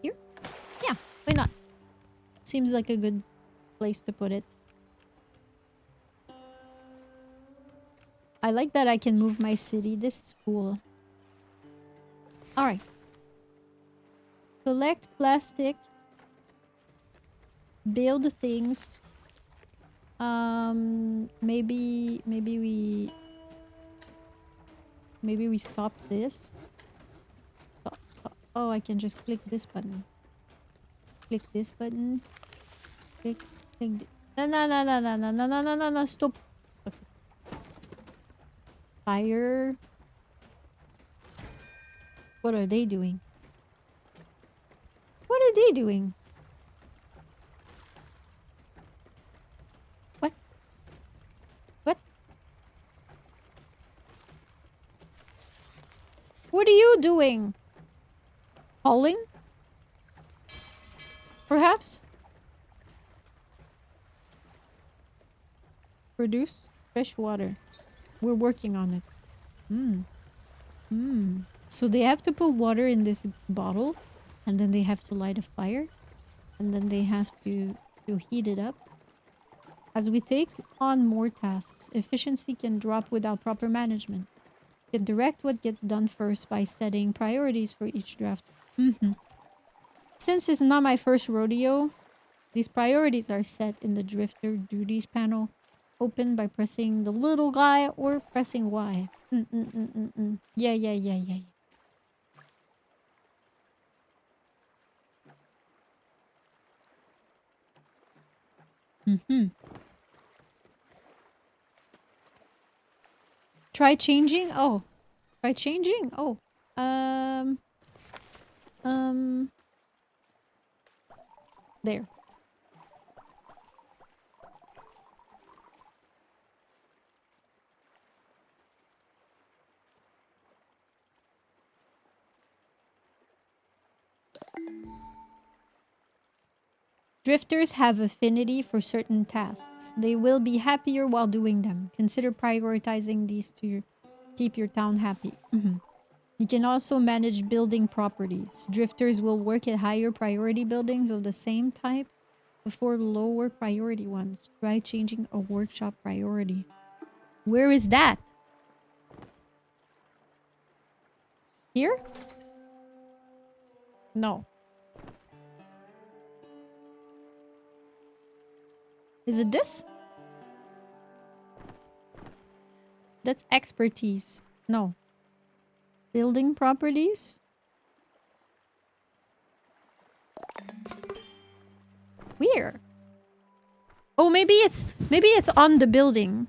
Here? Yeah, why not? Seems like a good place to put it. I like that I can move my city. This is cool. Alright. Collect plastic. Build things. Maybe we stop this. Oh, I can just click this button. Click this button. Click no, stop. Okay. Fire. What are they doing? What are they doing? What? What? What are you doing? Hauling? Perhaps? Produce fresh water. We're working on it. So they have to put water in this bottle, and then they have to light a fire, and then they have to to heat it up. As we take on more tasks, efficiency can drop without proper management. You can direct what gets done first by setting priorities for each draft. Since it's not my first rodeo, these priorities are set in the drifter duties panel, opened by pressing the little guy or pressing Y. Yeah. Try changing? Oh. Try changing? Oh. There. Drifters have affinity for certain tasks. They will be happier while doing them. Consider prioritizing these to keep your town happy. You can also manage building properties. Drifters will work at higher priority buildings of the same type before lower priority ones. Try changing a workshop priority. Where is that? Here? No. Is it this? That's expertise. No. Building properties? Where? Oh, maybe it's on the building.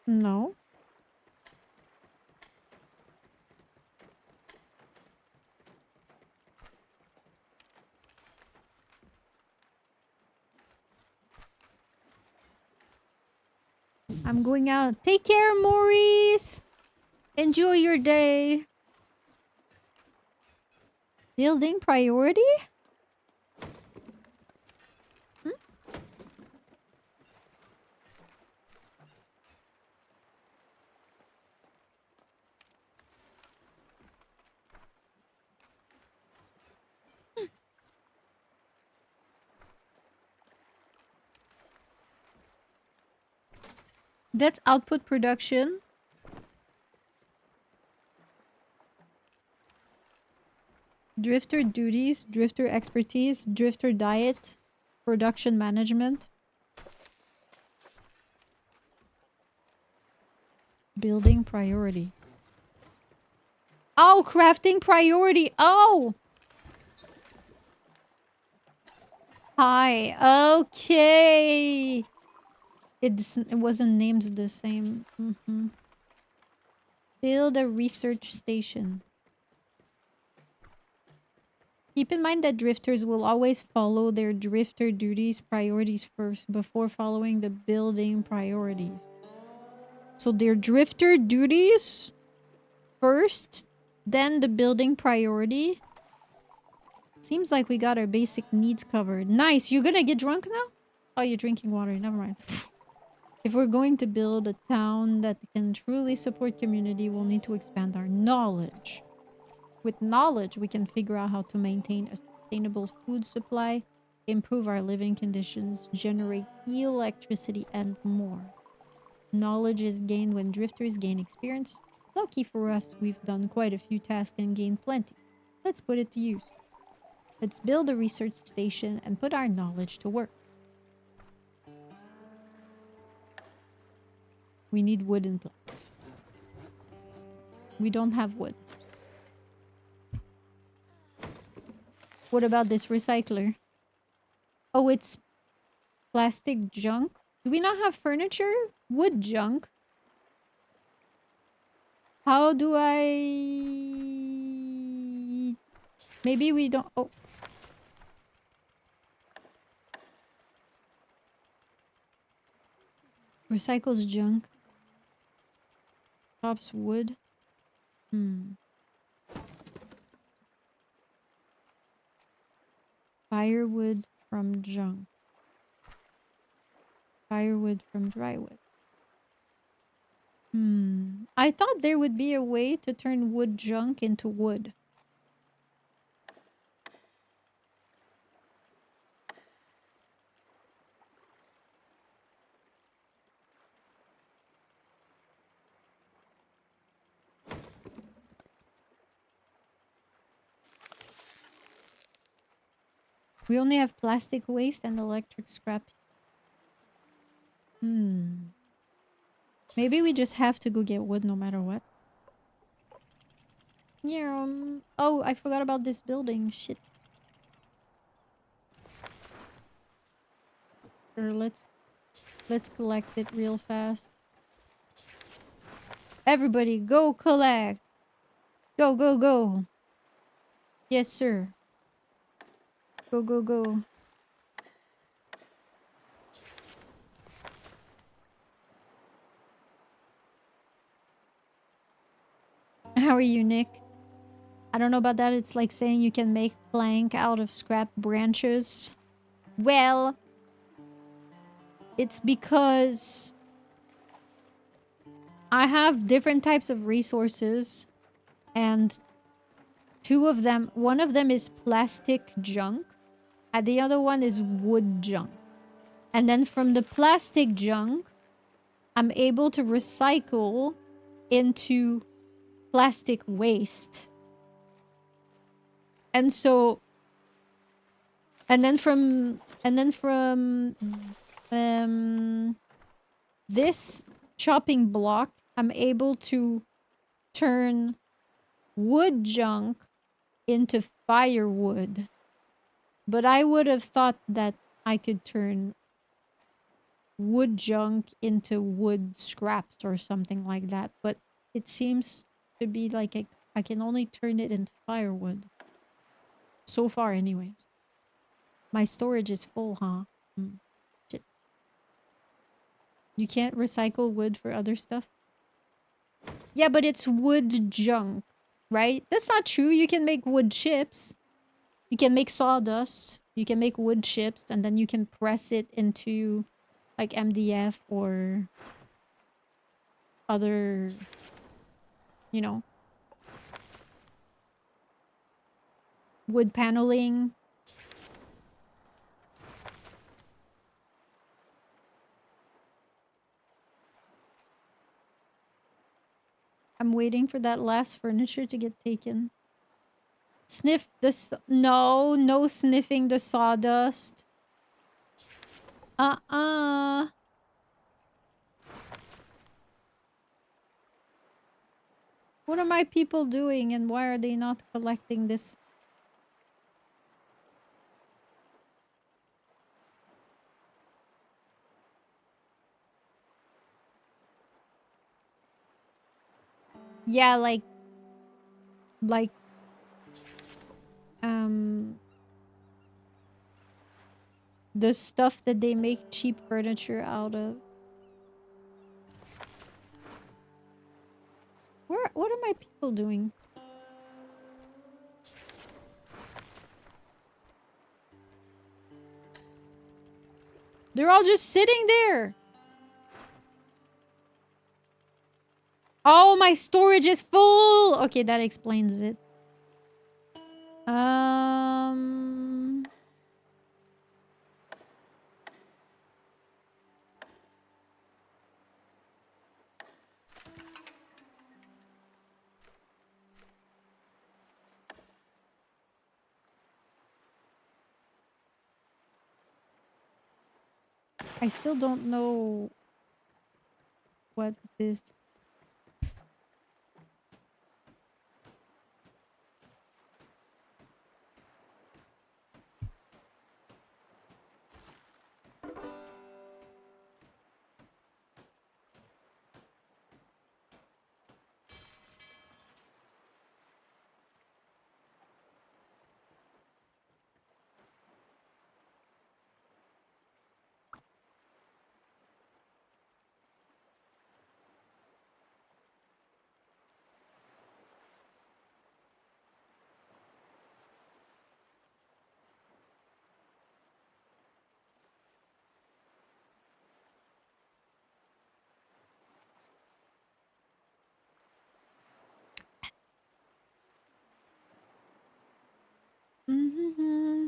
No. I'm going out. Take care, Maurice. Enjoy your day. Building priority? That's output production. Drifter duties, drifter expertise, drifter diet, production management. Building priority. Oh, crafting priority. Oh! Hi. Okay. It wasn't named the same. Build a research station. Keep in mind that drifters will always follow their drifter duties priorities first before following the building priorities. So their drifter duties first, then the building priority. Seems like we got our basic needs covered. Nice. You're gonna get drunk now? Oh, you're drinking water. Never mind. If we're going to build a town that can truly support community, we'll need to expand our knowledge. With knowledge, we can figure out how to maintain a sustainable food supply, improve our living conditions, generate electricity, and more. Knowledge is gained when drifters gain experience. Lucky for us, we've done quite a few tasks and gained plenty. Let's put it to use. Let's build a research station and put our knowledge to work. We need wooden planks. We don't have wood. What about this recycler? Oh, it's plastic junk. Do we not have furniture? Wood junk. How do I... Maybe we don't... Oh. Recycles junk. Chops wood. Firewood from junk. Firewood from dry wood. I thought there would be a way to turn wood junk into wood. We only have plastic waste and electric scrap. Maybe we just have to go get wood no matter what. Yeah. Oh, I forgot about this building. Shit. Sure, let's collect it real fast. Everybody, go collect. Go, go, go. Yes, sir. Go, go, go. How are you, Nick? I don't know about that. It's like saying you can make plank out of scrap branches. Well, it's because I have different types of resources, and one of them is plastic junk, and the other one is wood junk. And then from the plastic junk, I'm able to recycle into plastic waste. And so, and then from this chopping block, I'm able to turn wood junk into firewood. But I would have thought that I could turn wood junk into wood scraps or something like that. But it seems to be like I can only turn it into firewood. So far, anyways. My storage is full, huh? Shit. You can't recycle wood for other stuff? Yeah, but it's wood junk, right? That's not true. You can make wood chips. You can make sawdust. You can make wood chips, and then you can press it into like MDF or other, you know, wood paneling. I'm waiting for that last furniture to get taken. Sniff this. No, no sniffing the sawdust. Uh-uh. What are my people doing, and why are they not collecting this? Yeah, like the stuff that they make cheap furniture out of. What are my people doing? They're all just sitting there. Oh, my storage is full. Okay, that explains it. I still don't know what this... Mm-hmm.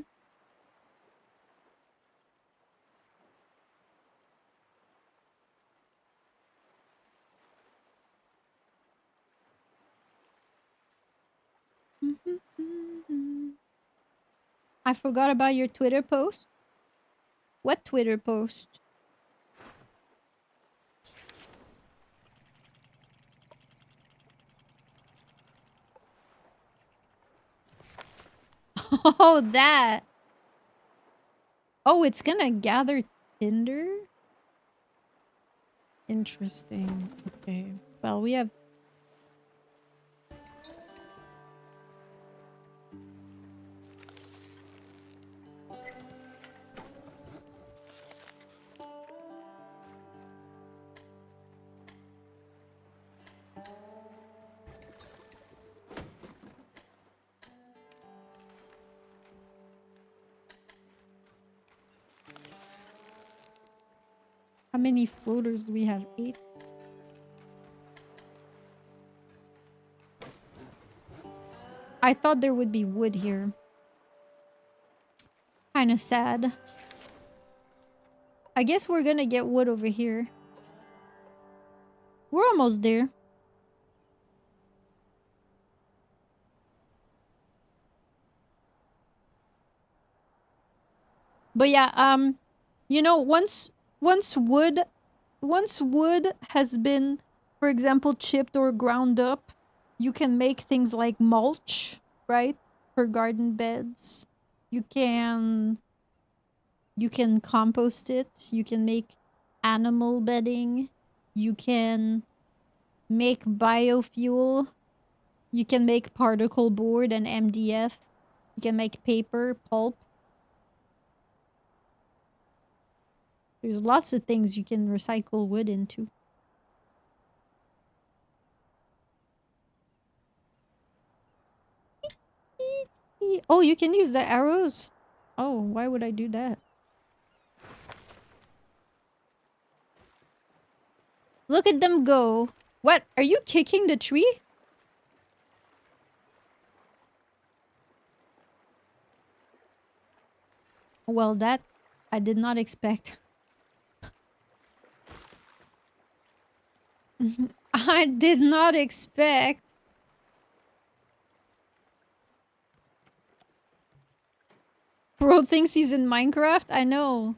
I forgot about your Twitter post. What Twitter post? Oh, that. Oh, it's gonna gather tinder? Interesting. Okay. Well, we have... How many floaters do we have? 8? I thought there would be wood here. Kinda sad. I guess we're gonna get wood over here. We're almost there. But yeah, you know, once wood has been, for example, chipped or ground up, you can make things like mulch, right? For garden beds. You can compost it. You can make animal bedding. You can make biofuel. You can make particle board and MDF. You can make paper, pulp. There's lots of things you can recycle wood into. Oh, you can use the arrows? Oh, why would I do that? Look at them go. What? Are you kicking the tree? Well, that I did not expect. I did not expect. Bro thinks he's in Minecraft? I know.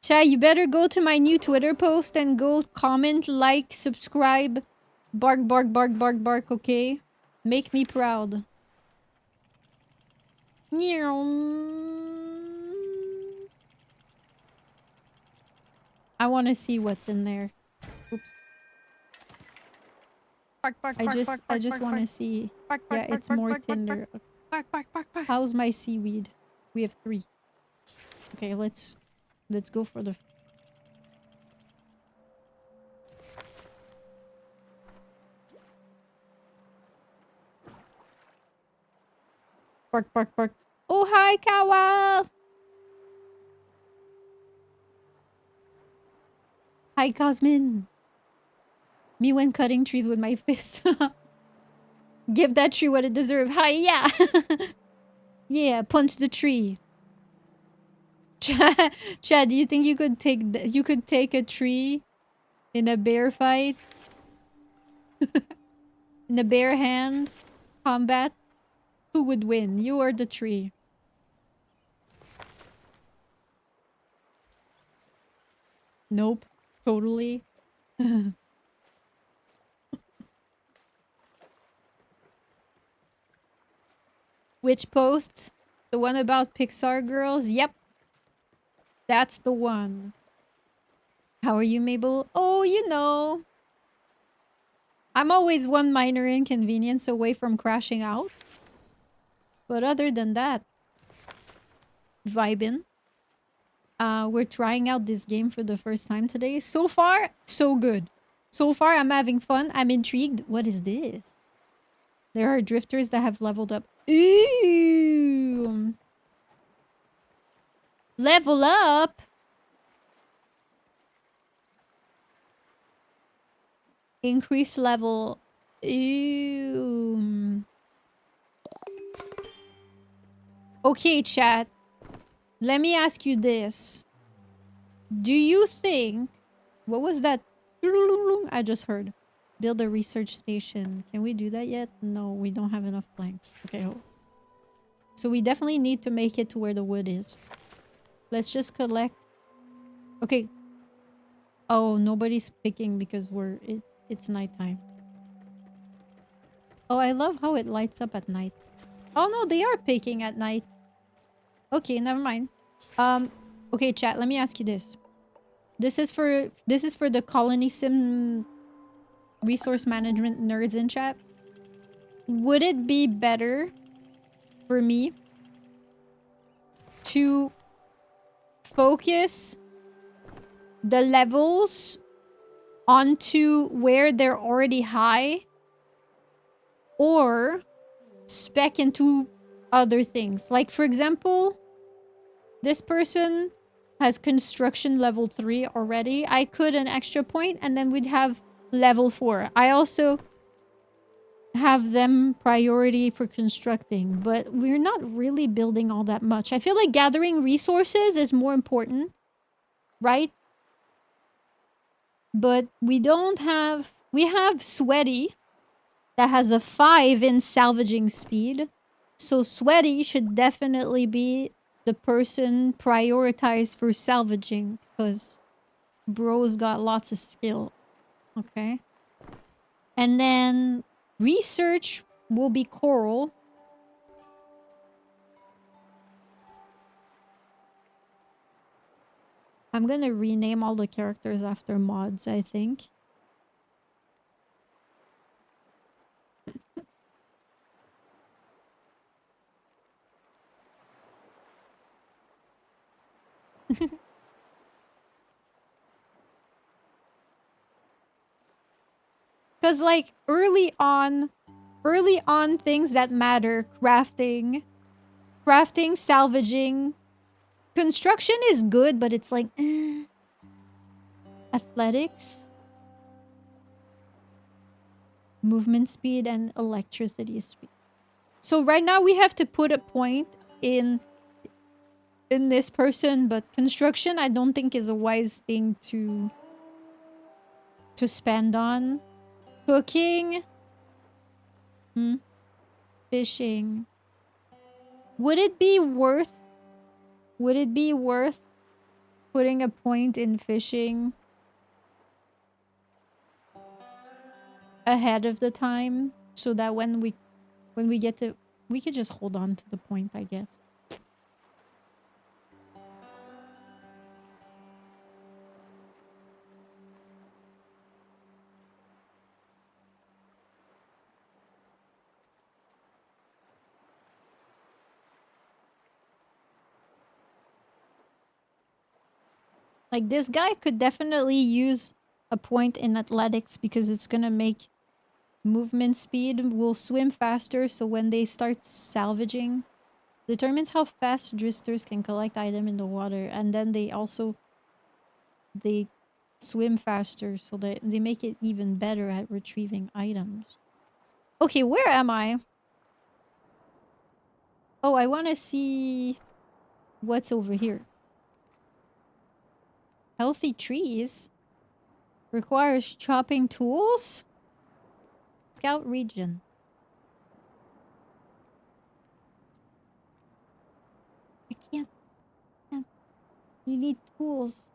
Chai, you better go to my new Twitter post and go comment, like, subscribe. Bark, bark, bark, bark, bark, okay? Make me proud. I want to see what's in there. Oops. I just want to see. Yeah, it's more tinder. How's my seaweed? We have 3. Okay, let's go for the... Bark, bark, bark. Oh, hi, Kawa! Hi, Cosmin. Me when cutting trees with my fist. Give that tree what it deserves. Hi, yeah. Yeah, punch the tree. Chad, do you think you could take a tree in a bear fight? In a bare hand combat? Who would win? You or the tree? Nope. Totally. Which post? The one about Pixar girls? Yep. That's the one. How are you, Mable? Oh, you know. I'm always one minor inconvenience away from crashing out. But other than that, vibin'. We're trying out this game for the first time today. So far, so good. So far, I'm having fun. I'm intrigued. What is this? There are drifters that have leveled up. Ooh! Level up? Increase level. Ooh. Okay, chat. Let me ask you this. Do you think... What was that? I just heard. Build a research station. Can we do that yet? No, we don't have enough planks. Okay, hold. So we definitely need to make it to where the wood is. Let's just collect. Okay. Oh, nobody's picking because it's nighttime. Oh, I love how it lights up at night. Oh no, they are picking at night. Okay, never mind. Okay, chat, let me ask you this. This is for the colony sim resource management nerds in chat. Would it be better for me to focus the levels onto where they're already high, or spec into other things? Like, for example, this person has construction level 3 already. I could an extra point and then we'd have level 4. I also have them priority for constructing, but we're not really building all that much. I feel like gathering resources is more important, right? But we don't have... We have Sweaty that has a 5 in salvaging speed. So Sweaty should definitely be the person prioritized for salvaging because bro's got lots of skill. Okay. And then research will be Coral. I'm gonna rename all the characters after mods, I think. Because, like, early on, things that matter, crafting, salvaging, construction is good, but it's like, athletics, movement speed, and electricity speed. So right now we have to put a point in this person, but construction I don't think is a wise thing to spend on. Cooking, fishing. Would it be worth putting a point in fishing ahead of the time so that when we get to... We could just hold on to the point, I guess. Like, this guy could definitely use a point in athletics because it's gonna make movement speed. Will swim faster, so when they start salvaging, determines how fast dristers can collect item in the water, and then they swim faster, so they make it even better at retrieving items. Okay, where am I? Oh, I want to see what's over here. Healthy trees requires chopping tools. Scout region. I can't. You need tools.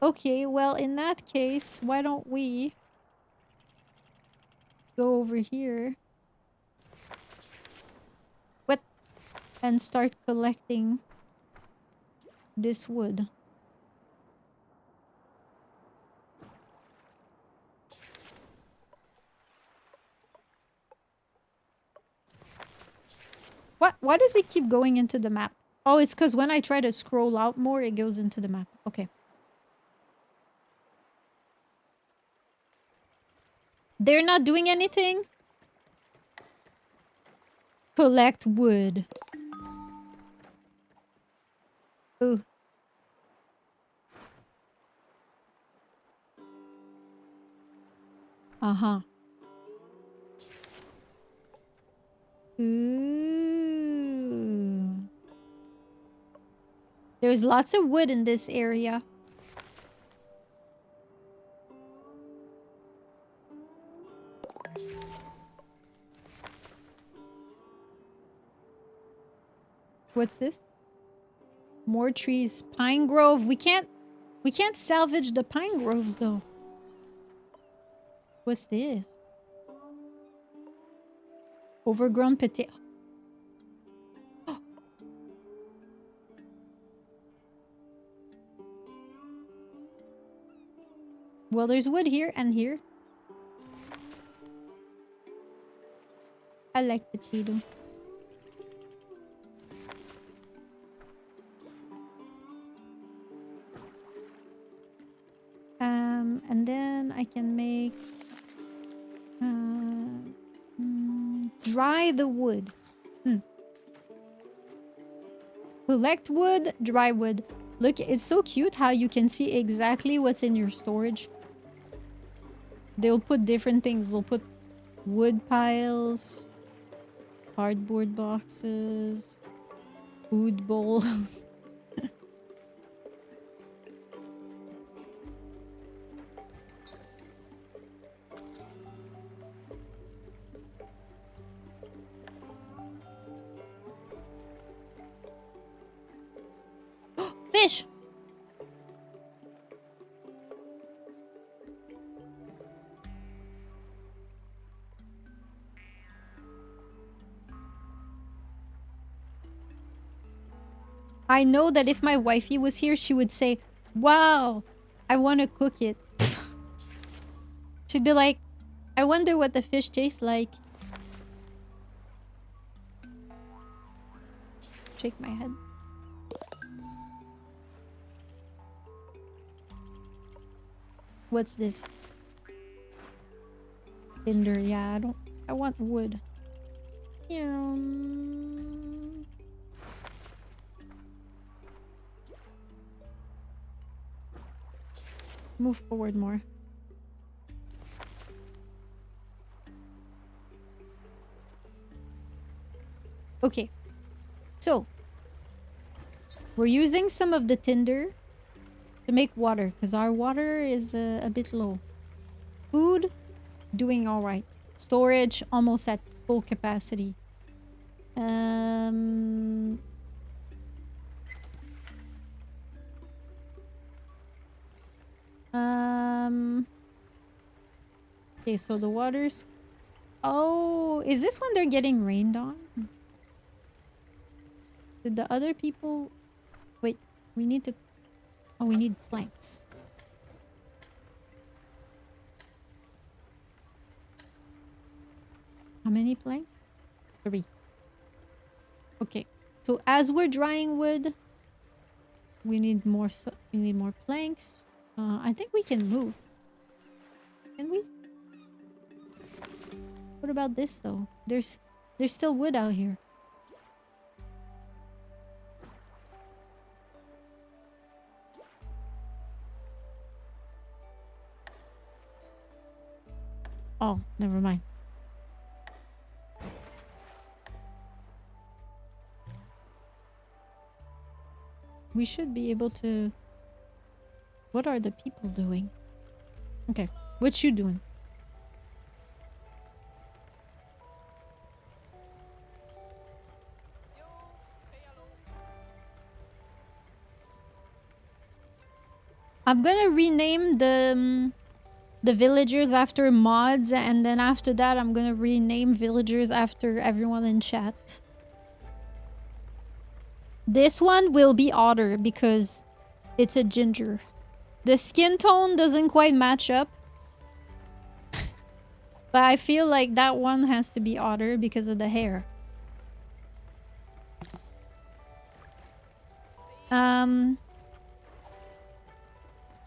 Okay, well, in that case, why don't we go over here? What? And start collecting this wood. What? Why does it keep going into the map? Oh, it's because when I try to scroll out more, it goes into the map. Okay. They're not doing anything? Collect wood. Ooh. Uh-huh. Ooh. There's lots of wood in this area. What's this? More trees. Pine grove. We can't salvage the pine groves though. What's this? Overgrown potato. Well, there's wood here and here. I like potato. And then I can make dry the wood. Collect wood, dry wood. Look, it's so cute how you can see exactly what's in your storage. They'll put different things. They'll put wood piles, cardboard boxes, food bowls. Fish! I know that if my wifey was here, she would say, wow, I want to cook it. She'd be like, I wonder what the fish tastes like. Shake my head. What's this? Tinder, yeah, I want wood. Yeah. Move forward more. Okay. So, we're using some of the tinder to make water because our water is a bit low. Food, doing all right. Storage, almost at full capacity. Okay, so the water's... Oh, is this when they're getting rained on? Did the other people... Wait, we need to... Oh, we need planks. How many planks? 3. Okay, so as we're drying wood, we need more planks. I think we can move. Can we? What about this though? There's still wood out here. Oh, never mind. We should be able to... What are the people doing? Okay, what you doing? I'm gonna rename the villagers after mods, and then after that I'm gonna rename villagers after everyone in chat. This one will be otter because it's a ginger. The skin tone doesn't quite match up. But I feel like that one has to be otter because of the hair.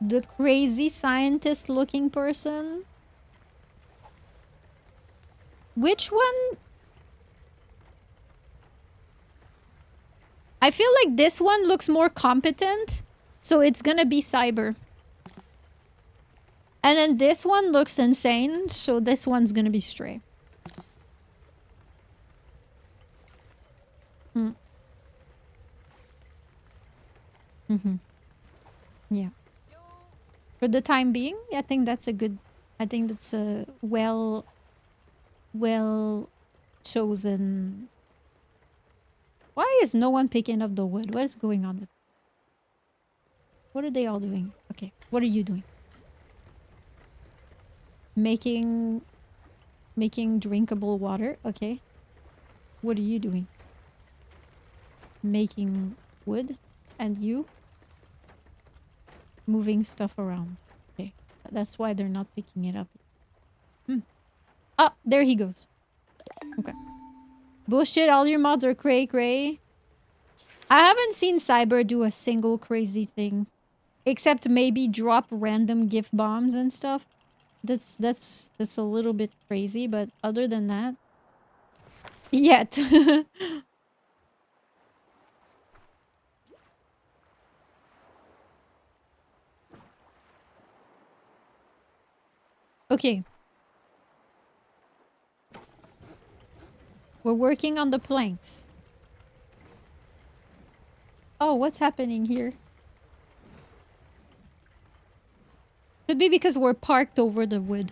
The crazy scientist looking person. Which one? I feel like this one looks more competent, so it's gonna be cyber. And then this one looks insane, so this one's gonna be stray. Yeah. For the time being, I think that's a good. I think that's a well chosen. Why is no one picking up the wood? What is going on with? What are they all doing? Okay, what are you doing? Making drinkable water. Okay. What are you doing? Making wood, and you moving stuff around. Okay, that's why they're not picking it up. Ah, there he goes. Okay. Bullshit, all your mods are cray cray. I haven't seen Cyber do a single crazy thing. Except maybe drop random gift bombs and stuff. That's a little bit crazy, but other than that. Yet. Okay. We're working on the planks. Oh, what's happening here? Could be because we're parked over the wood.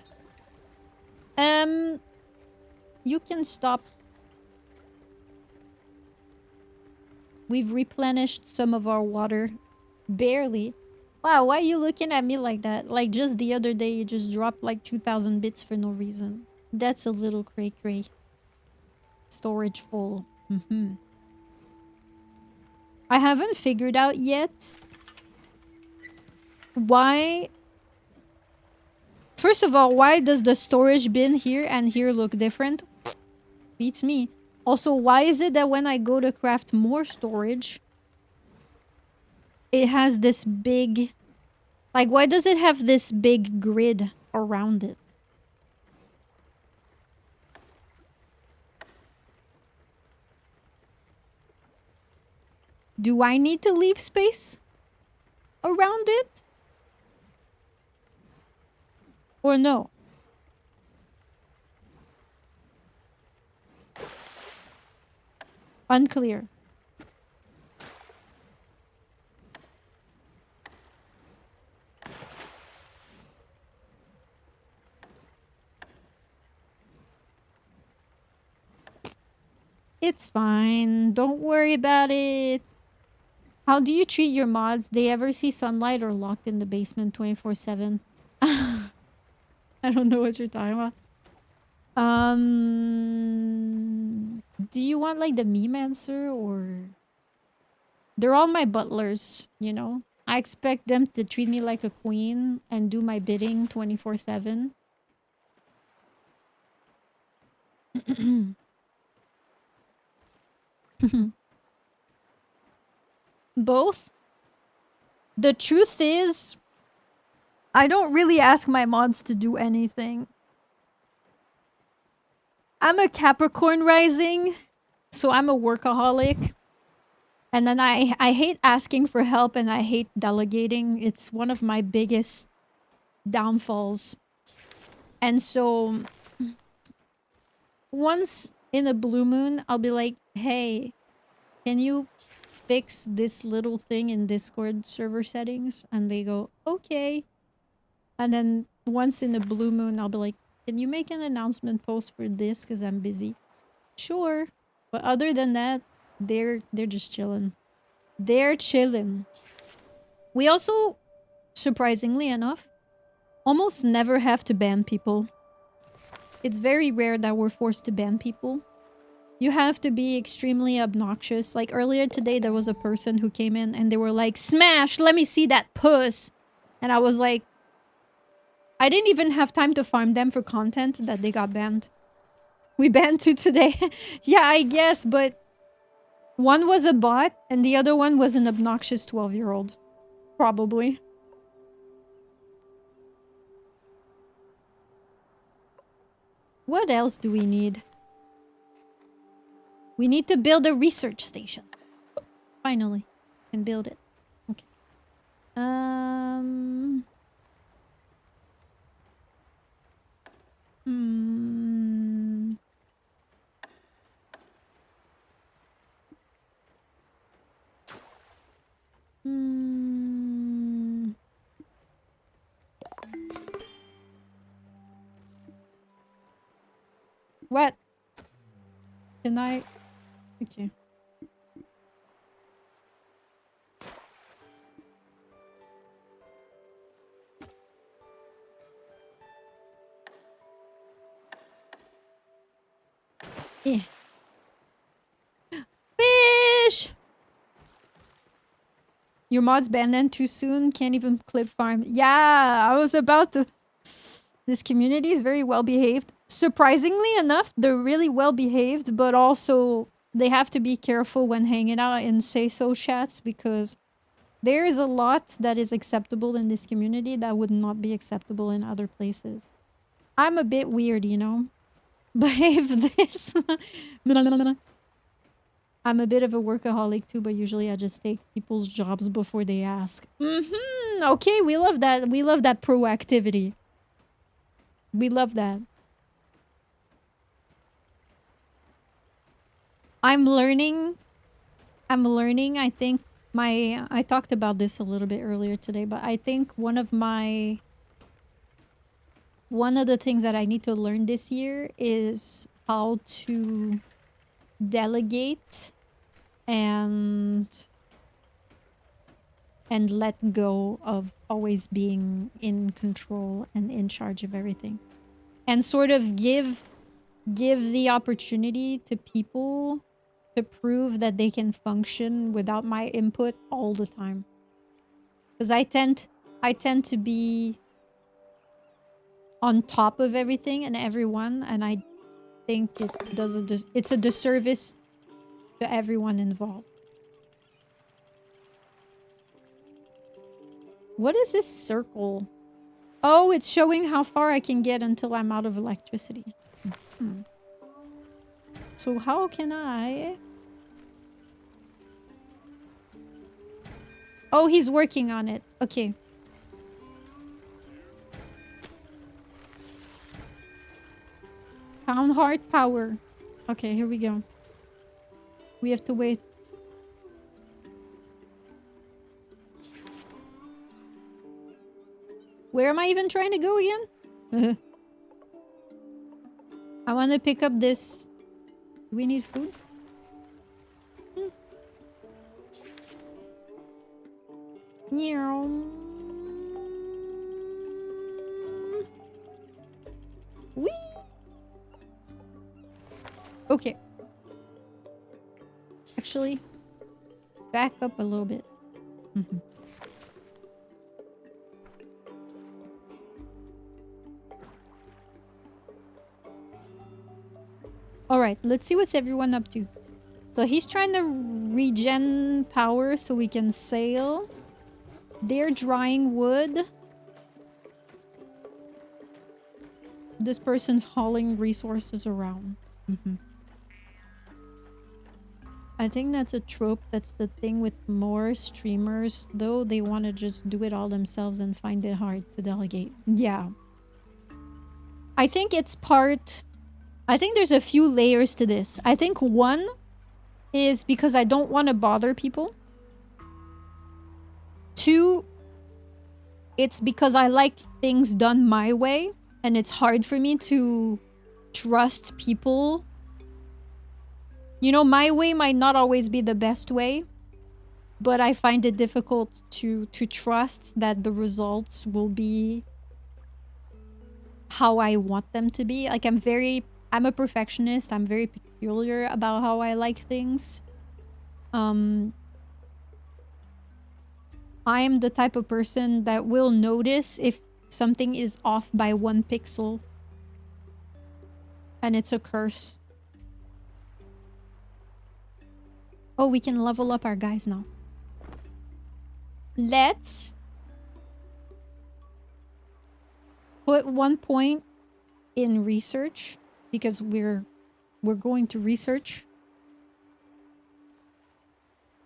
You can stop. We've replenished some of our water. Barely. Wow, why are you looking at me like that? Like just the other day you just dropped like 2,000 bits for no reason. That's a little cray cray. Storage full. I haven't figured out yet why. First of all, why does the storage bin here and here look different? Beats me. Also, why is it that when I go to craft more storage, it has this big... Like, why does it have this big grid around it? Do I need to leave space around it? Or no? Unclear. It's fine. Don't worry about it. How do you treat your mods? They ever see sunlight or locked in the basement 24/7? I don't know what you're talking about. Do you want like the meme answer or... They're all my butlers, you know? I expect them to treat me like a queen and do my bidding 24/7. Both. The truth is, I don't really ask my mods to do anything. I'm a Capricorn rising, so I'm a workaholic. And then I hate asking for help and I hate delegating. It's one of my biggest downfalls. And so once in a blue moon, I'll be like, hey, can you fix this little thing in Discord server settings? And they go, okay. And then once in a blue moon, I'll be like, can you make an announcement post for this? Because I'm busy. Sure. But other than that, they're just chilling. They're chilling. We also, surprisingly enough, almost never have to ban people. It's very rare that we're forced to ban people. You have to be extremely obnoxious. Like earlier today, there was a person who came in and they were like, smash, let me see that puss. And I was like, I didn't even have time to farm them for content that they got banned. We banned 2 today. Yeah, I guess, but one was a bot and the other one was an obnoxious 12-year-old. Probably. What else do we need? We need to build a research station. Finally. Can build it. Okay. Can I? Okay. Eh. Fish! Your mod's banned too soon. Can't even clip farm. Yeah, I was about to... This community is very well behaved. Surprisingly enough, they're really well behaved, but also they have to be careful when hanging out in say-so chats because there is a lot that is acceptable in this community that would not be acceptable in other places. I'm a bit weird, you know? Behave this. I'm a bit of a workaholic too, but usually I just take people's jobs before they ask. Okay, we love that. We love that proactivity. We love that. I'm learning, I think I talked about this a little bit earlier today, but I think one of the things that I need to learn this year is how to delegate and let go of always being in control and in charge of everything. And sort of give the opportunity to people to prove that they can function without my input all the time. Because I tend to be on top of everything and everyone, and I think it's a disservice to everyone involved. What is this circle? Oh, it's showing how far I can get until I'm out of electricity. So how can I... Oh, he's working on it. Okay. Town heart power. Okay, here we go. We have to wait. Where am I even trying to go again? I want to pick up this. Do we need food? Meow. Whee! Okay. Actually, back up a little bit. All right, let's see what's everyone up to. So he's trying to regen power so we can sail. They're drying wood. This person's hauling resources around. I think that's a trope. That's the thing with more streamers, though. They want to just do it all themselves and find it hard to delegate. Yeah. I think it's part... I think there's a few layers to this. I think one is because I don't want to bother people. Two, it's because I like things done my way, and it's hard for me to trust people. You know, my way might not always be the best way, but I find it difficult to trust that the results will be how I want them to be. Like, I'm a perfectionist. I'm very peculiar about how I like things. I am the type of person that will notice if something is off by 1 pixel. And it's a curse. Oh, we can level up our guys now. Let's put 1 point in research because we're going to research.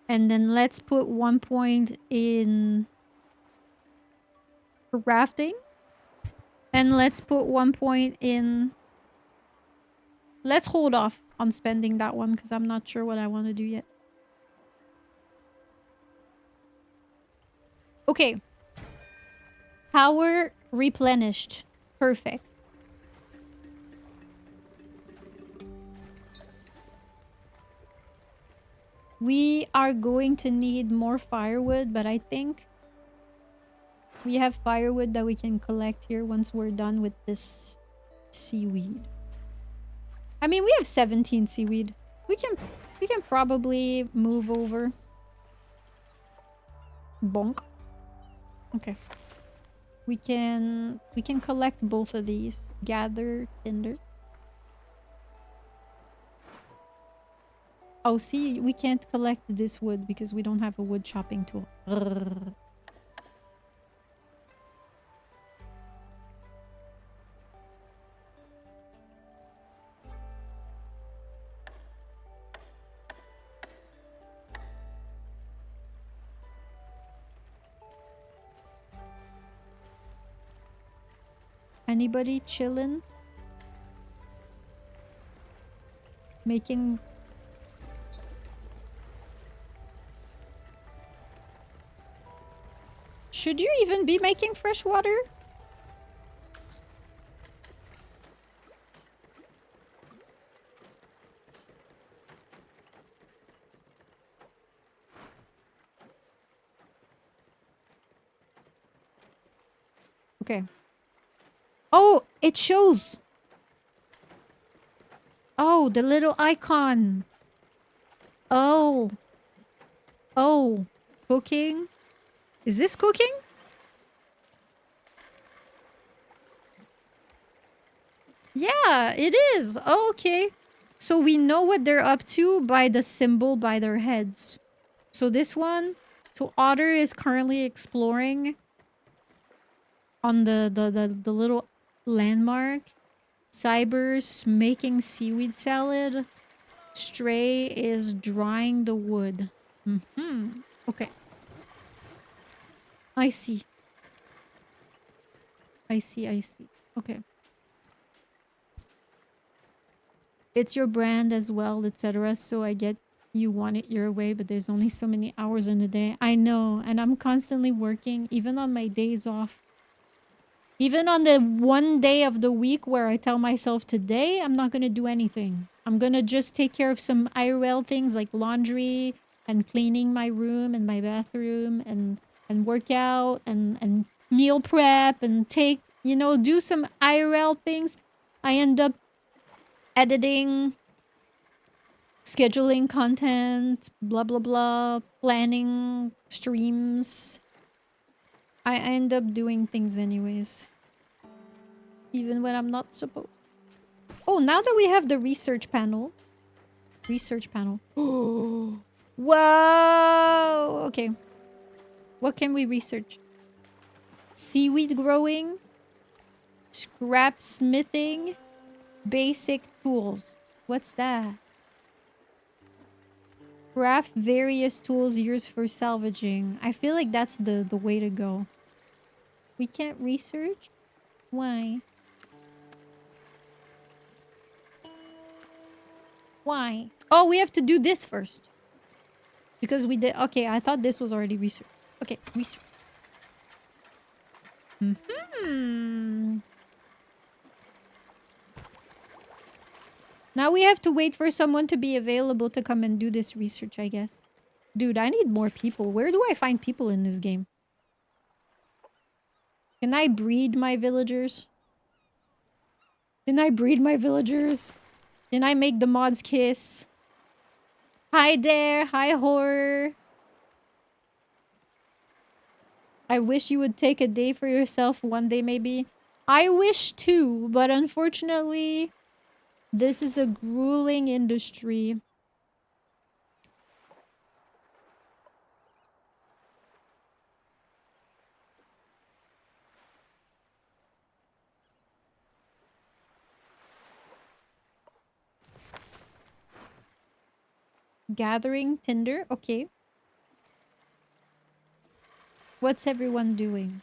And then let's put 1 point in rafting. And let's put 1 point in... Let's hold off on spending that one because I'm not sure what I want to do yet. Okay. Power replenished. Perfect. We are going to need more firewood, but I think we have firewood that we can collect here once we're done with this seaweed. I mean, we have 17 seaweed. We can probably move over. Bonk. Okay. We can collect both of these. Gather tinder. Oh, see, we can't collect this wood because we don't have a wood chopping tool. Brrr. Anybody chillin'? Making... Should you even be making fresh water? Okay. Oh, it shows. Oh, the little icon. Oh. Oh. Cooking? Is this cooking? Yeah, it is. Oh, okay. So we know what they're up to by the symbol by their heads. So this one, so Otter is currently exploring on the little landmark. Cyber's making seaweed salad. Stray is drying the wood. Okay. I see. I see. Okay. It's your brand as well, etc. So I get you want it your way, but there's only so many hours in a day. I know, and I'm constantly working, even on my days off. Even on the one day of the week where I tell myself today, I'm not going to do anything. I'm going to just take care of some IRL things like laundry and cleaning my room and my bathroom and work out and meal prep and take, you know, do some IRL things. I end up editing, scheduling content, blah, blah, blah, planning streams. I end up doing things anyways. Even when I'm not supposed. Oh, now that we have the research panel. Oh, whoa. Okay. What can we research? Seaweed growing. Scrap smithing. Basic tools. What's that? Craft various tools used for salvaging. I feel like that's the way to go. We can't research? Why? Why? Oh, we have to do this first. Because we did... Okay, I thought this was already research. Okay, research. Now we have to wait for someone to be available to come and do this research, I guess. Dude, I need more people. Where do I find people in this game? Can I breed my villagers? Can I breed my villagers? Can I make the mods kiss? Hi there. Hi, horror. I wish you would take a day for yourself one day, maybe. I wish too, but unfortunately, this is a grueling industry. Gathering tinder. Okay. What's everyone doing?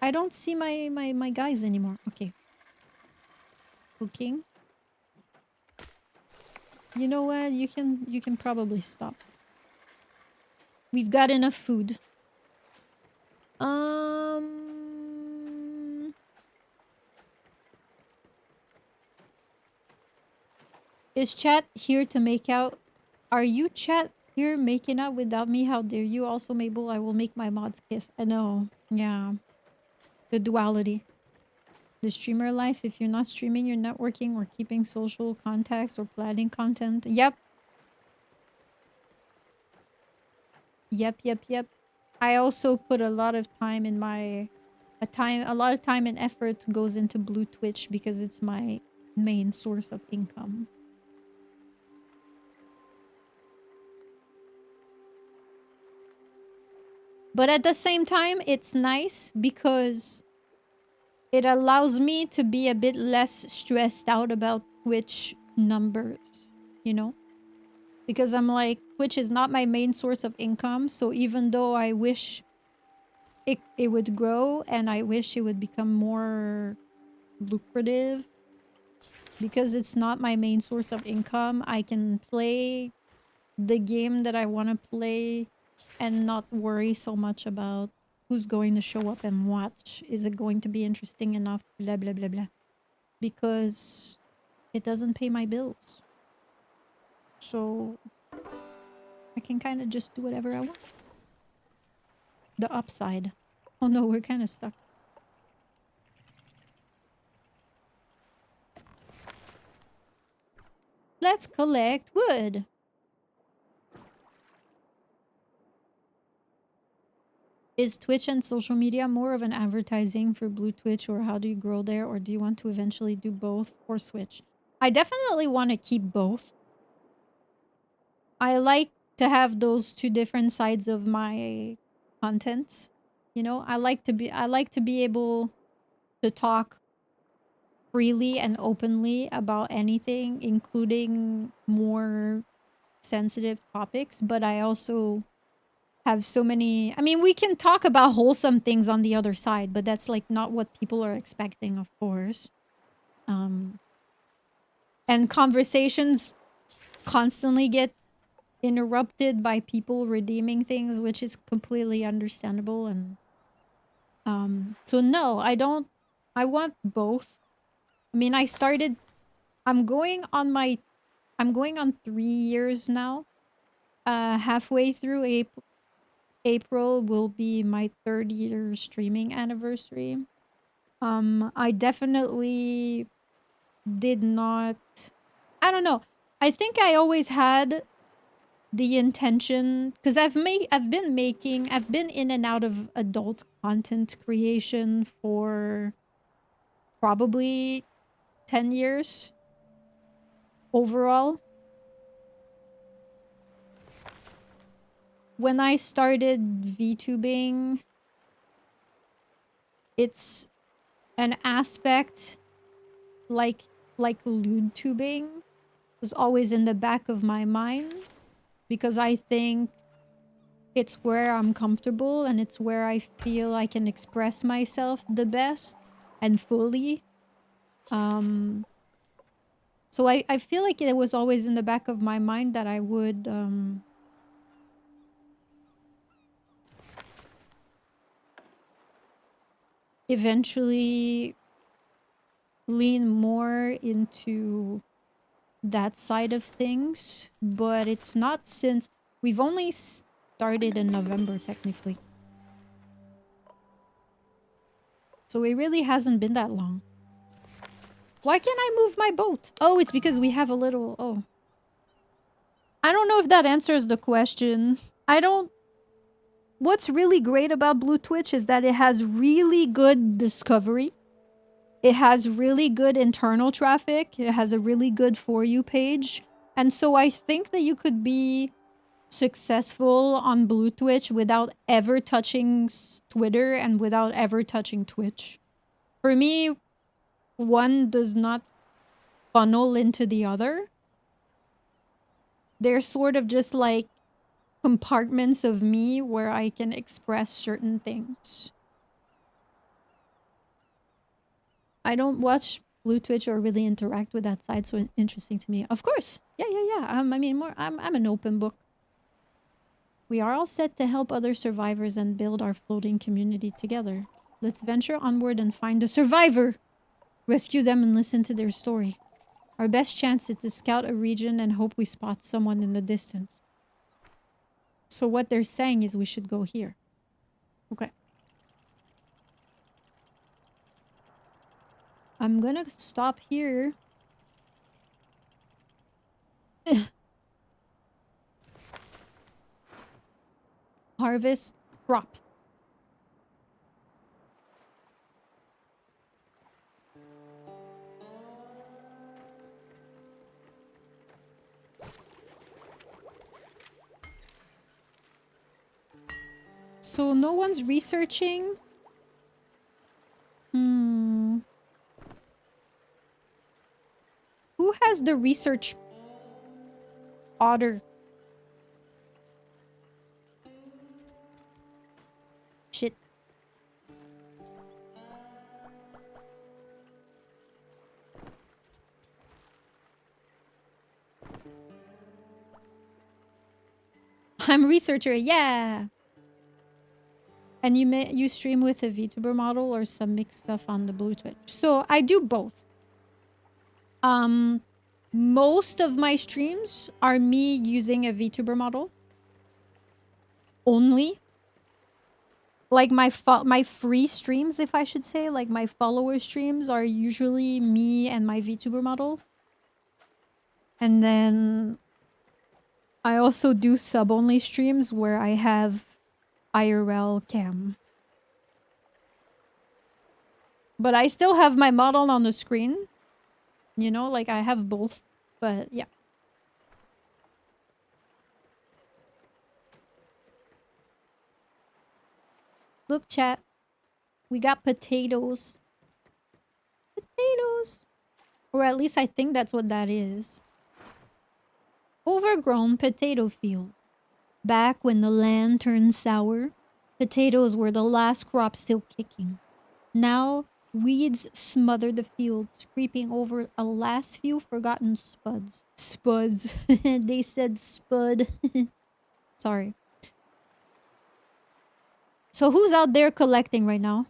I don't see my guys anymore. Okay. Cooking. You know what? You can probably stop. We've got enough food. Is chat here to make out? Are you chat here making out without me? How dare you? Also, Mable, I will make my mods kiss. I know. Yeah. The duality. The streamer life. If you're not streaming, you're networking or keeping social contacts or planning content. Yep. Yep. I also put a lot of time in my... A lot of time and effort goes into Blue Twitch because it's my main source of income. But at the same time, it's nice because it allows me to be a bit less stressed out about Twitch numbers, you know? Because I'm like, Twitch is not my main source of income. So even though I wish it would grow and I wish it would become more lucrative, because it's not my main source of income, I can play the game that I want to play and not worry so much about who's going to show up and watch. Is it going to be interesting enough? Blah, blah, blah, blah. Because it doesn't pay my bills. So I can kind of just do whatever I want. The upside. Oh no, we're kind of stuck. Let's collect wood. Is Twitch and social media more of an advertising for Blue Twitch, or how do you grow there? Or do you want to eventually do both or switch? I definitely want to keep both. I like to have those two different sides of my content. You know, I like to be able to talk freely and openly about anything, including more sensitive topics, but I also have so many... I mean, we can talk about wholesome things on the other side, but that's like not what people are expecting, of course. And conversations constantly get interrupted by people redeeming things, which is completely understandable. And so no, I don't... I want both. I mean, I'm going on 3 years now. Halfway through April will be my 3rd year streaming anniversary. I definitely did not... I don't know. I think I always had the intention, because I've been in and out of adult content creation for probably 10 years overall. When I started VTubing, it's an aspect like lewd tubing was always in the back of my mind, because I think it's where I'm comfortable and it's where I feel I can express myself the best and fully. So I feel like it was always in the back of my mind that I would eventually lean more into that side of things, but it's not, since we've only started in November technically. So it really hasn't been that long. Why can't I move my boat? Oh, it's because we have a little... Oh. I don't know if that answers the question. What's really great about Blue Twitch is that it has really good discovery. It has really good internal traffic. It has a really good For You page. And so I think that you could be successful on Blue Twitch without ever touching Twitter and without ever touching Twitch. For me, one does not funnel into the other. They're sort of just like compartments of me where I can express certain things. I don't watch Blue Twitch or really interact with that side, so interesting to me. Of course. Yeah. I mean, I'm an open book. We are all set to help other survivors and build our floating community together. Let's venture onward and find a survivor. Rescue them and listen to their story. Our best chance is to scout a region and hope we spot someone in the distance. So what they're saying is we should go here. Okay. I'm gonna stop here. Harvest crop. So no one's researching. Who has the research otter? Shit. I'm a researcher, yeah. And you stream with a VTuber model or some mixed stuff on the blue Twitch. So I do both. Most of my streams are me using a VTuber model. Only. Like my free streams, if I should say, like my follower streams are usually me and my VTuber model. And then I also do sub-only streams where I have IRL cam. But I still have my model on the screen. You know, like I have both, but yeah. Look, chat. We got potatoes. Potatoes. Or at least I think that's what that is. Overgrown potato field. Back when the land turned sour, potatoes were the last crop still kicking. Now, weeds smother the fields, creeping over a last few forgotten spuds. Spuds. They said spud. Sorry. So who's out there collecting right now?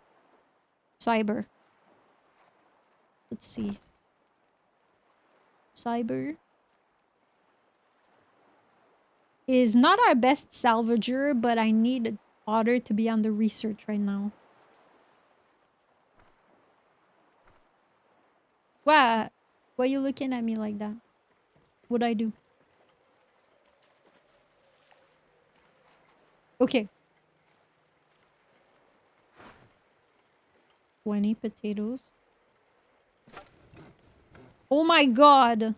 Cyber. Let's see. Cyber is not our best salvager, but I need Otter to be on the research right now. What? Why are you looking at me like that? What'd I do? Okay. 20 potatoes. Oh my god.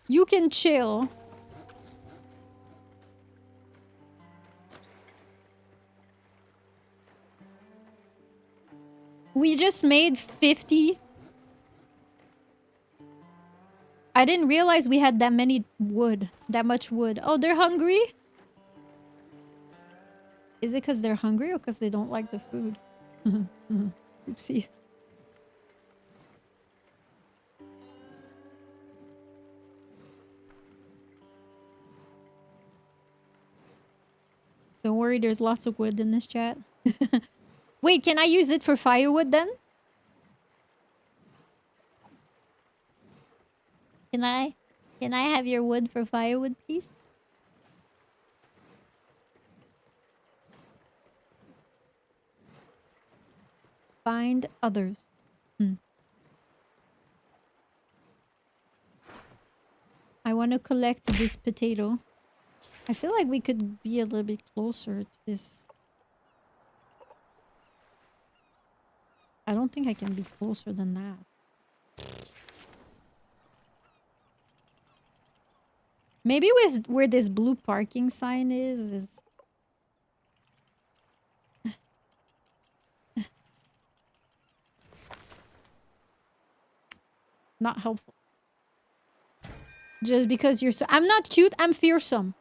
You can chill. We just made 50. I didn't realize we had that many wood. That much wood. Oh, they're hungry? Is it because they're hungry or because they don't like the food? Oopsie. Don't worry, there's lots of wood in this chat. Wait, can I use it for firewood then? Can I? Can I have your wood for firewood, please? Find others. I want to collect this potato. I feel like we could be a little bit closer to this. I don't think I can be closer than that. Maybe with where this blue parking sign is not helpful. Just because you're so... I'm not cute, I'm fearsome.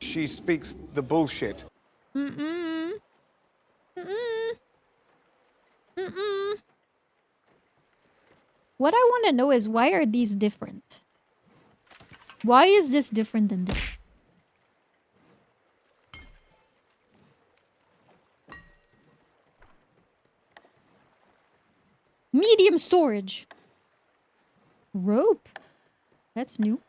She speaks the bullshit. What I want to know is why are these different? Why is this different than this? medium storage. Rope. That's new.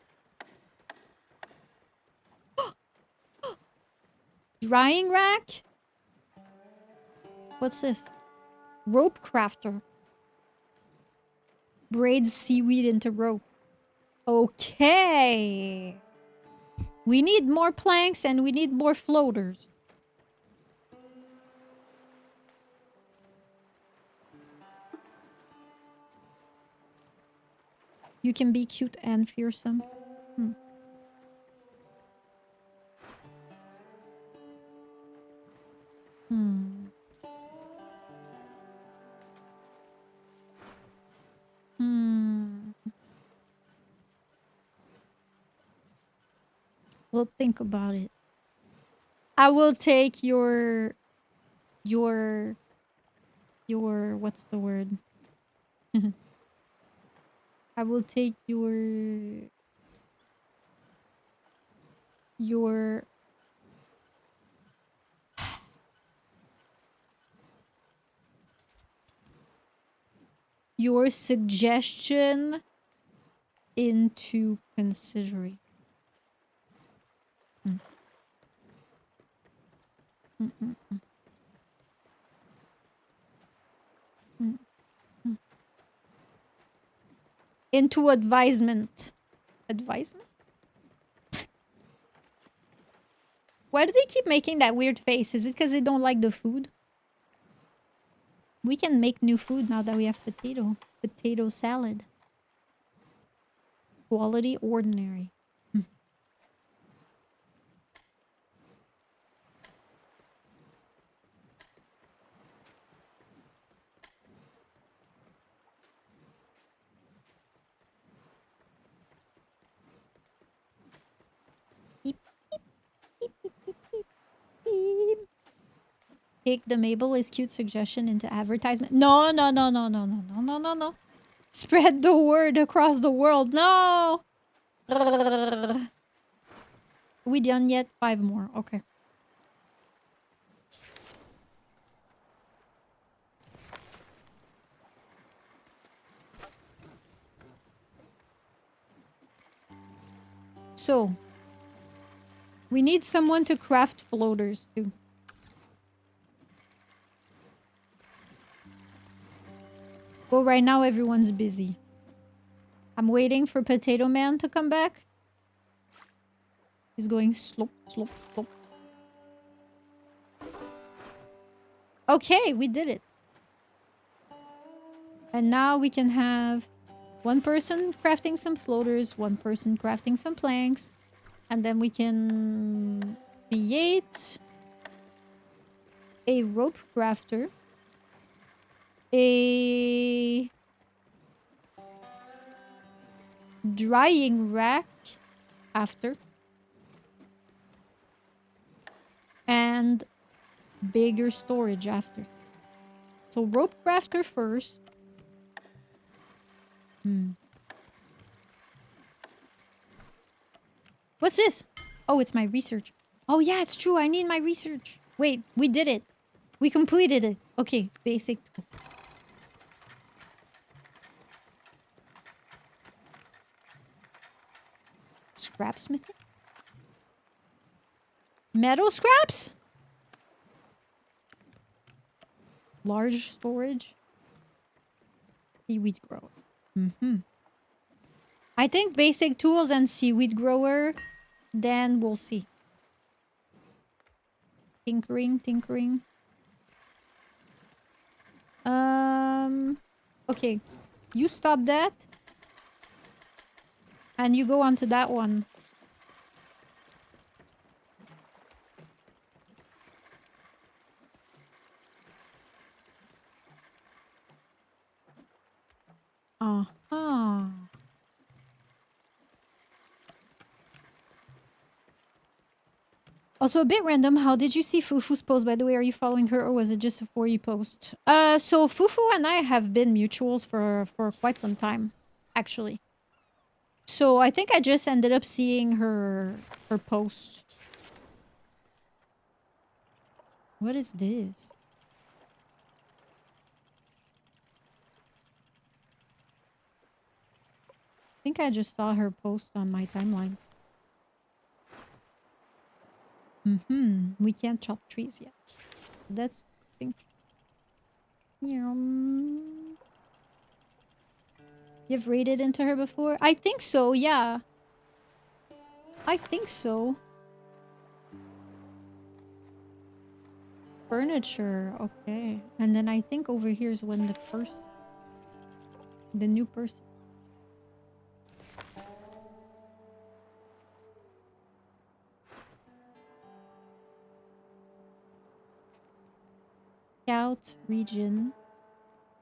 Drying rack. What's this? Rope crafter. Braids seaweed into rope. Okay. We need more planks and we need more floaters. You can be cute and fearsome. Hmm. Hmm. Hmm. We'll think about it. I will take your what's the word? I will take your suggestion into consideration. Mm. Mm -mm -mm. Mm -mm. Into advisement. Advisement? Why do they keep making that weird face? Is it because they don't like the food? We can make new food now that we have potato. Potato salad. Quality ordinary. Beep, beep, beep, beep, beep, beep, beep. Take the Mable is cute suggestion into advertisement. No, no, no, no, no, no, no, no, no, no. Spread the word across the world. No. We done yet? 5 more. Okay. So, we need someone to craft floaters too. But right now everyone's busy. I'm waiting for Potato Man to come back. He's going slop, slop, slop. Okay, we did it. And now we can have one person crafting some floaters, one person crafting some planks, and then we can create a rope crafter, a drying rack after, and bigger storage after. So rope crafter first. What's this? Oh, it's my research. Oh yeah, it's true. I need my research. Wait, we did it. We completed it. Okay, basic tools. Scrapsmithing? Metal scraps? Large storage? Seaweed grower. I think basic tools and seaweed grower. Then we'll see. Tinkering, tinkering. Okay. You stop that. And you go onto that one. Uh-huh. Also a bit random. How did you see Fufu's post, by the way? Are you following her or was it just a for you post? So Fufu and I have been mutuals for quite some time, actually. So I think I just ended up seeing her post. What is this? think I just saw her post on my timeline. We can't chop trees yet. That's pink. You've raided into her before? I think so, yeah. I think so. Furniture, okay. And then I think over here is when the new person. Scout region.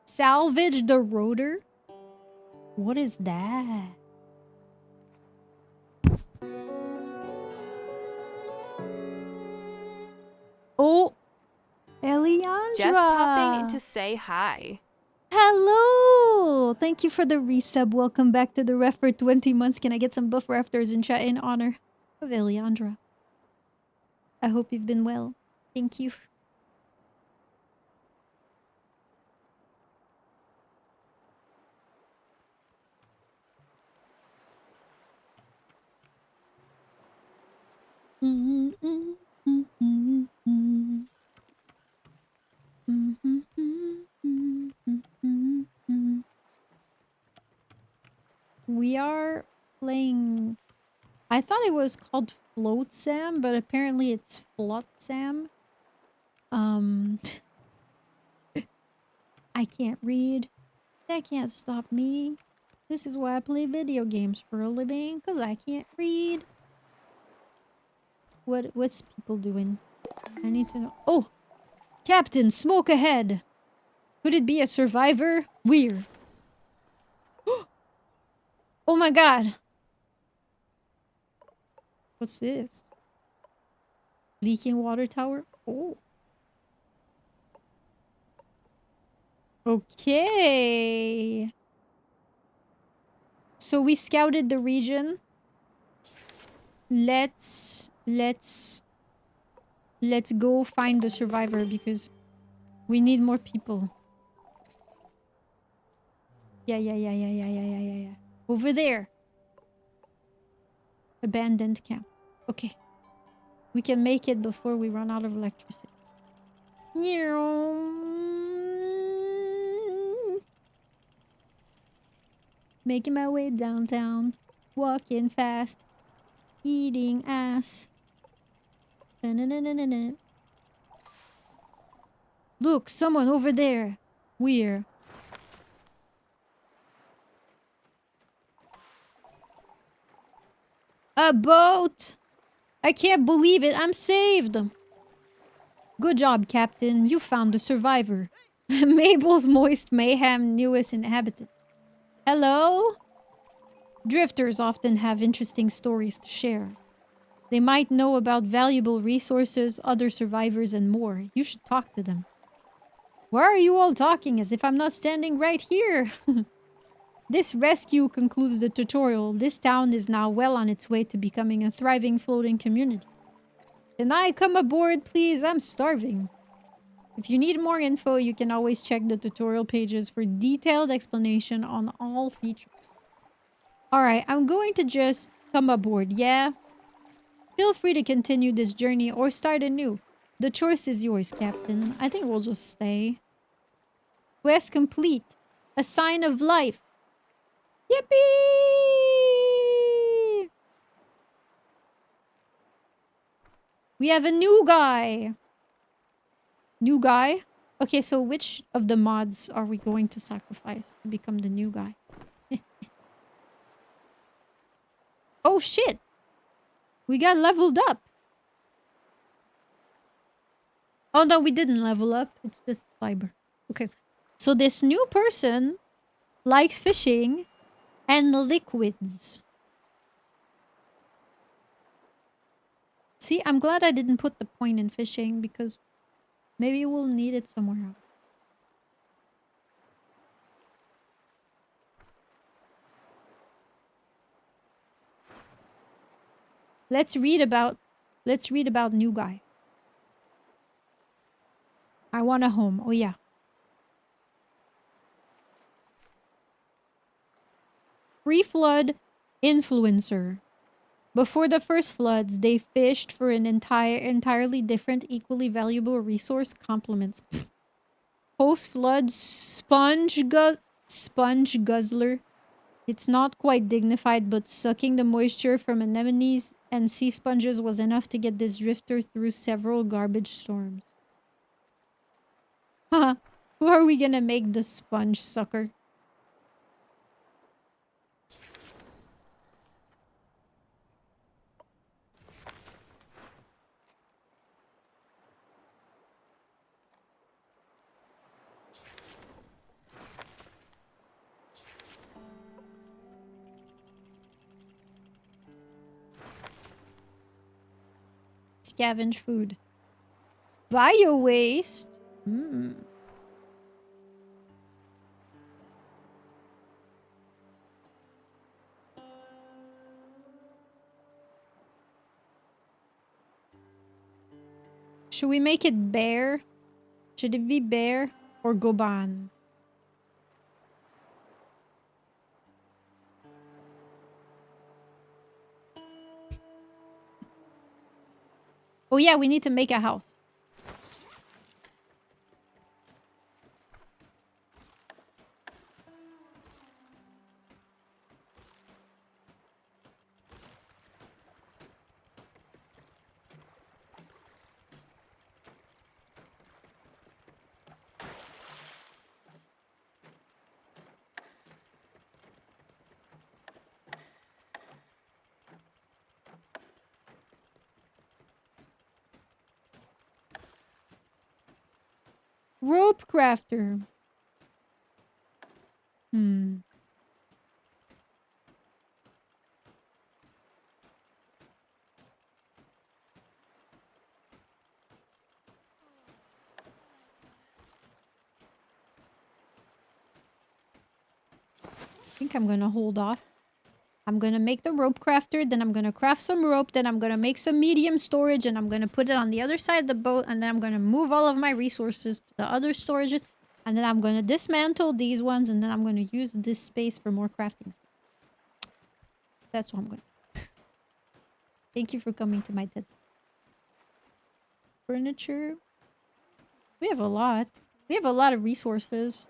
Salvage the rotor? What is that? Oh, Eliandra. Just popping in to say hi. Hello! Thank you for the resub. Welcome back to the ref for 20 months. Can I get some buff rafters in chat in honor of Eliandra? I hope you've been well. Thank you. We are playing... I thought it was called FLOTSAM, but apparently it's FLOTSAM. I can't read. That can't stop me. This is why I play video games for a living, because I can't read. What's people doing? I need to know. Oh! Captain, smoke ahead! Could it be a survivor? Weird. Oh my god! What's this? Leaking water tower? Oh. Okay. So we scouted the region. Let's go find the survivor because we need more people. Yeah. Over there. Abandoned camp. Okay. We can make it before we run out of electricity. Making my way downtown. Walking fast. Eating ass. Look, someone over there. Where? A boat! I can't believe it. I'm saved. Good job, Captain. You found the survivor. Mabel's moist mayhem newest inhabitant. Hello? Drifters often have interesting stories to share. They might know about valuable resources, other survivors, and more. You should talk to them. Why are you all talking as if I'm not standing right here? This rescue concludes the tutorial. This town is now well on its way to becoming a thriving floating community. Can I come aboard, please? I'm starving. If you need more info, you can always check the tutorial pages for detailed explanation on all features. Alright, I'm going to just come aboard, yeah? Feel free to continue this journey or start anew. The choice is yours, Captain. I think we'll just stay. Quest complete. A sign of life. Yippee! We have a new guy. New guy? Okay, so which of the mods are we going to sacrifice to become the new guy? Oh shit! We got leveled up. Oh no, we didn't level up. It's just fiber. Okay. So this new person likes fishing and liquids. See, I'm glad I didn't put the point in fishing because maybe we'll need it somewhere else. Let's read about new guy. I want a home. Oh yeah. Pre-flood, Influencer. Before the first floods, they fished for an entirely different, equally valuable resource. Compliments. Post-flood sponge guzzler. It's not quite dignified, but sucking the moisture from anemones and sea sponges was enough to get this drifter through several garbage storms. Haha. Who are we gonna make the sponge sucker? Scavenge food. Bio-waste. Should we make it bear? Should it be bear or goban? Oh yeah, we need to make a house. Rope crafter. I think I'm gonna hold off. I'm gonna make the rope crafter, then I'm gonna craft some rope, then I'm gonna make some medium storage, and I'm gonna put it on the other side of the boat, and then I'm gonna move all of my resources to the other storages, and then I'm gonna dismantle these ones, and then I'm gonna use this space for more crafting stuff. That's what I'm gonna do. Thank you for coming to my TED. Furniture. We have a lot. We have a lot of resources.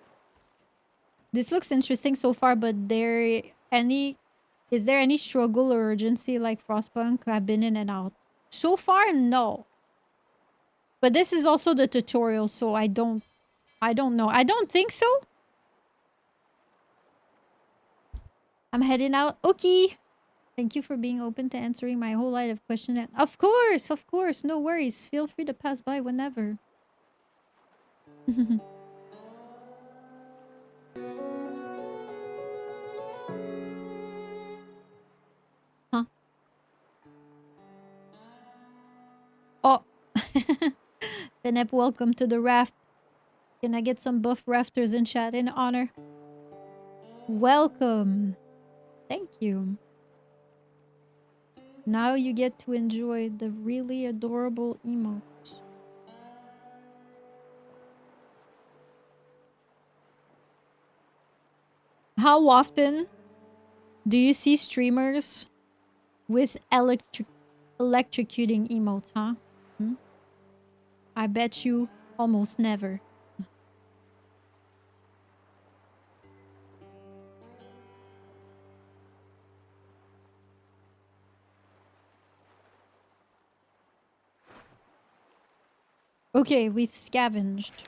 This looks interesting so far, but is there any struggle or urgency like Frostpunk? I've been in and out. So far, no. But this is also the tutorial, so I don't know. I don't think so. I'm heading out. Okay. Thank you for being open to answering my whole line of questions. Of course. No worries. Feel free to pass by whenever. Huh? Oh. Benep, welcome to the raft. Can I get some buff rafters in chat in honor? Welcome. Thank you. Now you get to enjoy the really adorable emotes. How often do you see streamers with electrocuting emotes, huh? I bet you almost never. Okay, we've scavenged.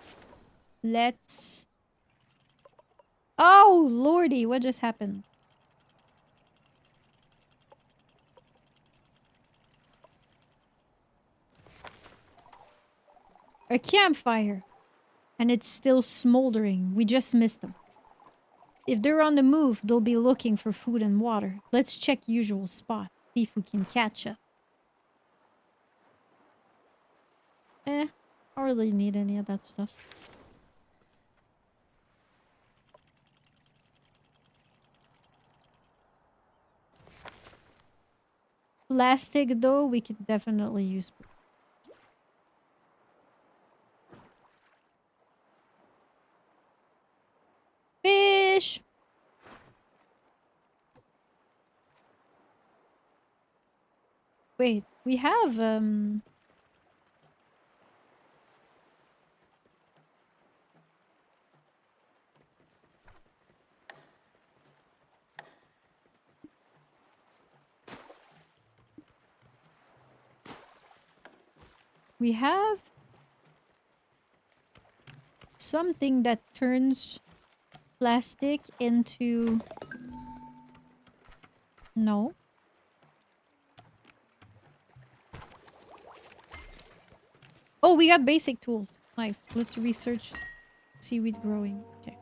Let's... Oh, lordy, what just happened? A campfire. And it's still smoldering. We just missed them. If they're on the move, they'll be looking for food and water. Let's check usual spots. See if we can catch up. I don't really need any of that stuff. Plastic, though, we could definitely use. Fish! Wait, we have we have something that turns plastic into... No. Oh, we got basic tools. Nice. Let's research seaweed growing. Okay.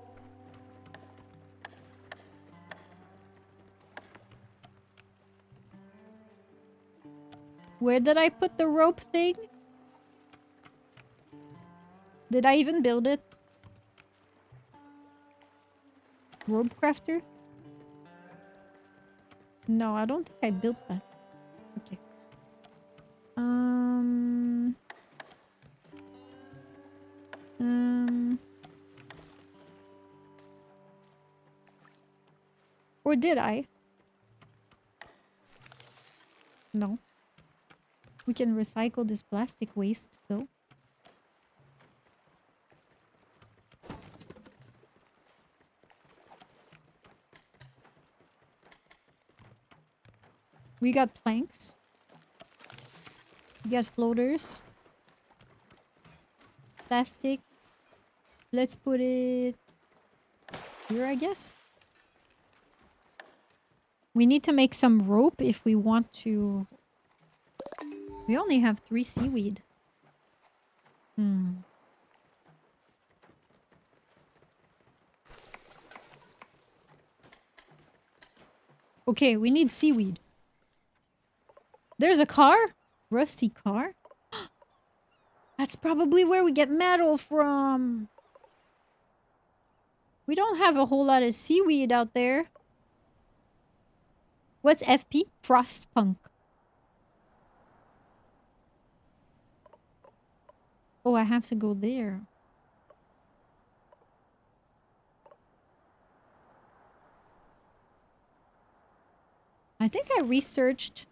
Where did I put the rope thing? Did I even build it? Rope crafter? No, I don't think I built that. Okay. Or did I? No. We can recycle this plastic waste, though. We got planks. We got floaters. Plastic. Let's put it here, I guess. We need to make some rope if we want to... We only have 3 seaweed. Okay, we need seaweed. There's a car? Rusty car? That's probably where we get metal from. We don't have a whole lot of seaweed out there. What's FP? Frostpunk. Oh, I have to go there. I think I researched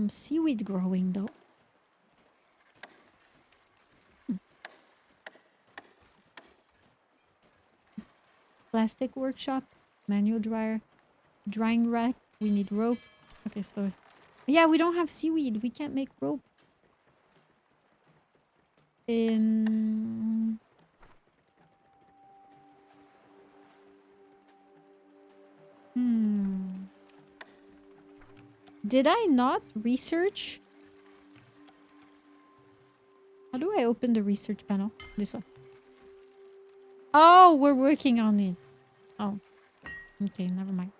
seaweed growing though. Plastic workshop, manual dryer, drying rack. We need rope. Okay, so yeah, we don't have seaweed. We can't make rope. Did I not research? How do I open the research panel? This one. Oh, we're working on it. Oh. Okay, never mind.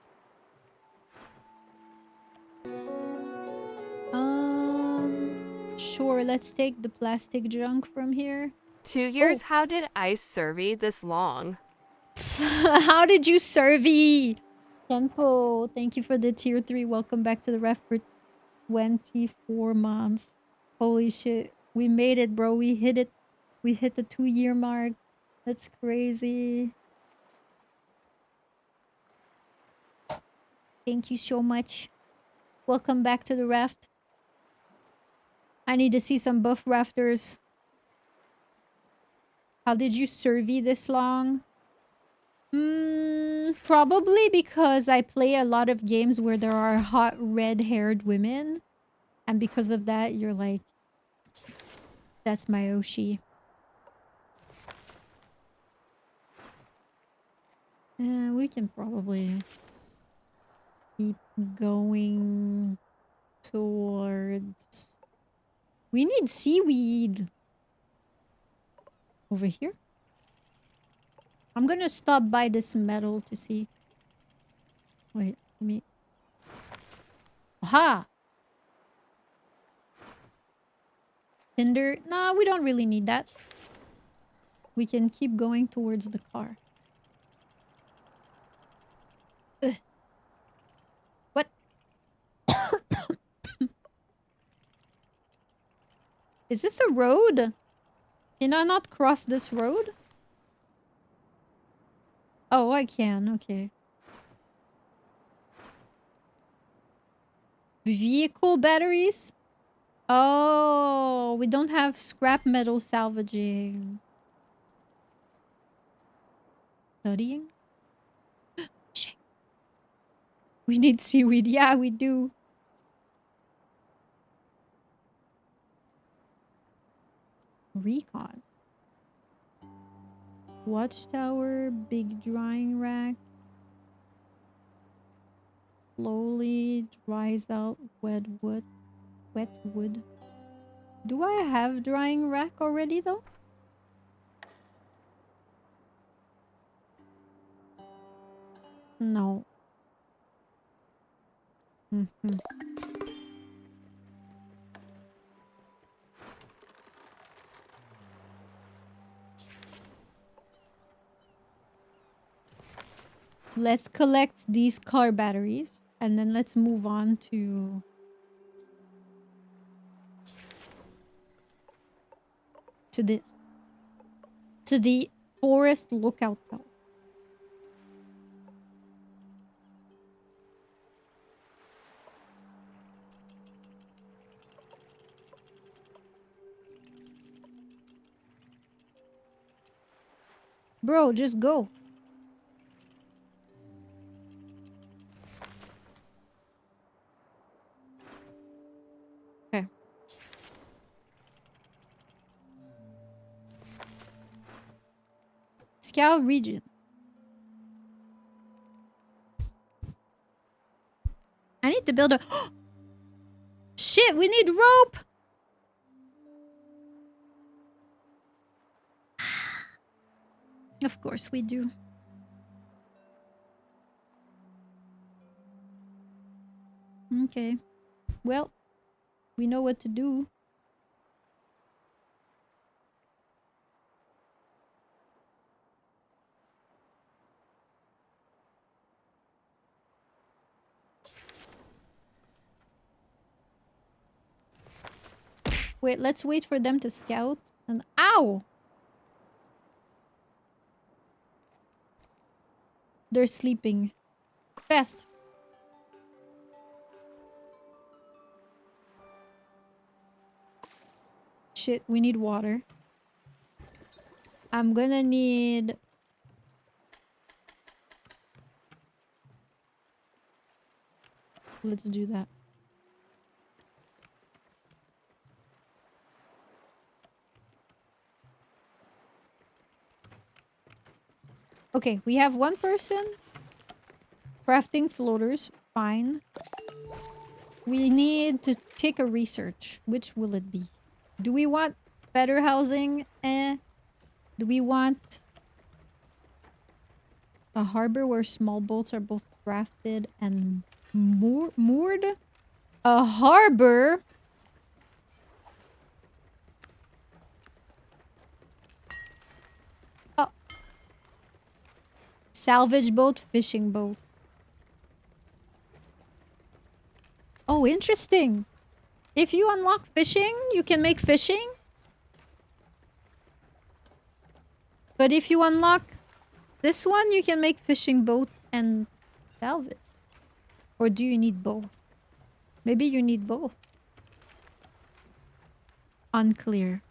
Sure, let's take the plastic junk from here. 2 years, how did I survey this long? How did you survey? Kenpo, thank you for the tier 3. Welcome back to the ref for 24 months. Holy shit. We made it, bro. We hit it. We hit the 2-year mark. That's crazy. Thank you so much. Welcome back to the raft. I need to see some buff rafters. How did you survey this long? Probably because I play a lot of games where there are hot red-haired women. And because of that, you're like... That's my Oshi. We can probably keep going towards... We need seaweed. Over here? I'm gonna stop by this metal to see. Wait, let me... Aha! Tinder? Nah, we don't really need that. We can keep going towards the car. Ugh. What? Is this a road? Can I not cross this road? Oh, I can. Okay. Vehicle batteries? Oh, we don't have scrap metal salvaging. Studying? Shit. We need seaweed. Yeah, we do. Recon. Watchtower, big drying rack. Slowly dries out wet wood. Wet wood. Do I have drying rack already though? No. Mhm. Let's collect these car batteries and then let's move on to this. To the forest lookout tower. Bro, just go. Okay. Scout region. I need to build a... Shit, we need rope! Of course we do. Okay. Well, we know what to do. Wait, let's wait for them to scout. And ow! They're sleeping. Fast. Shit, we need water. I'm gonna need... Let's do that. Okay, we have one person. Crafting floaters. Fine. We need to pick a research. Which will it be? Do we want better housing? Do we want a harbor where small boats are both crafted and moored? A harbor? Oh. Salvage boat, fishing boat. Oh, interesting. If you unlock fishing, you can make fishing. But if you unlock this one, you can make fishing boat and salvage. Or do you need both? Maybe you need both. Unclear.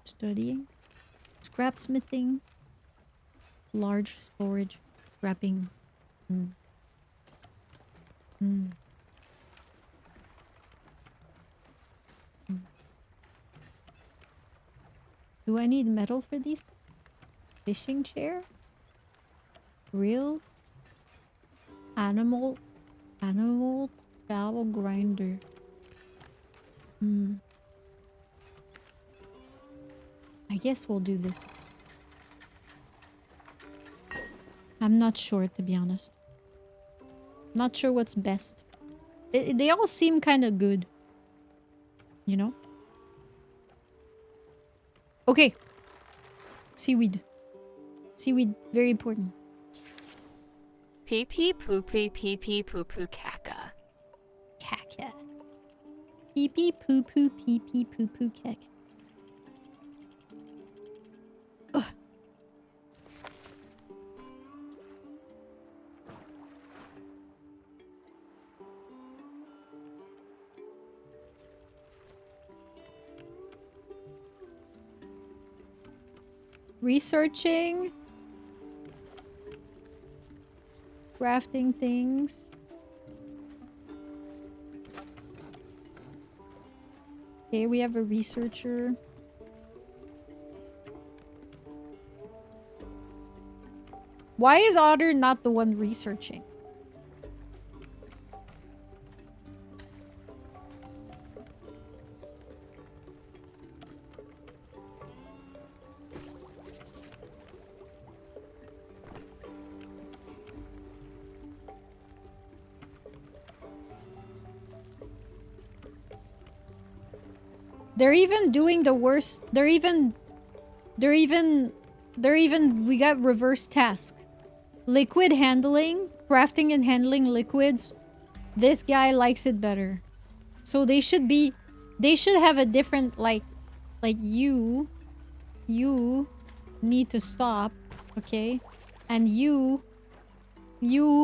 Studying. Scrapsmithing. Large storage. Scrapping. Do I need metal for these? Fishing chair? Grill? Animal towel grinder. I guess we'll do this. I'm not sure, to be honest. Not sure what's best. They all seem kind of good. You know? Okay. Seaweed. Seaweed, very important. Pee pee poo pee pee pee poo poo caca. Caca. Pee pee poo poo pee pee poo poo caca. Ugh. Researching. Crafting things. Okay, we have a researcher. Why is Otter not the one researching? They're even doing the worst. We got reverse task. Liquid handling, crafting and handling liquids. This guy likes it better. So they should have a different, like you need to stop, okay? And you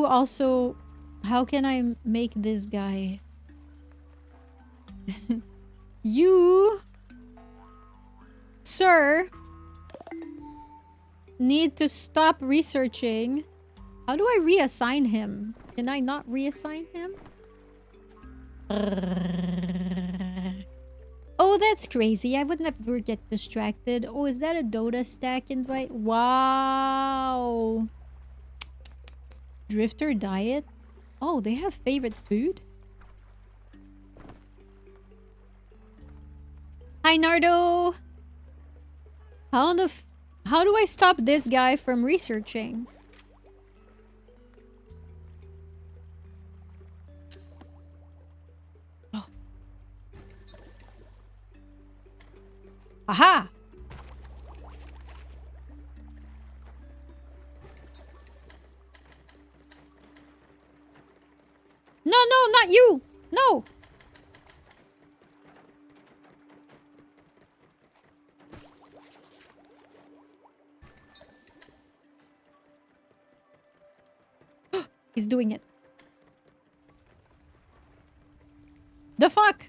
also, how can I make this guy? You, sir, need to stop researching. How do I reassign him? Can I not reassign him? Oh, that's crazy. I would never get distracted. Oh, is that a Dota stack invite? Wow. Drifter diet? Oh, they have favorite food? Hi, Nardo. How do I stop this guy from researching? Oh. Aha! No, no, not you! No! He's doing it. The fuck?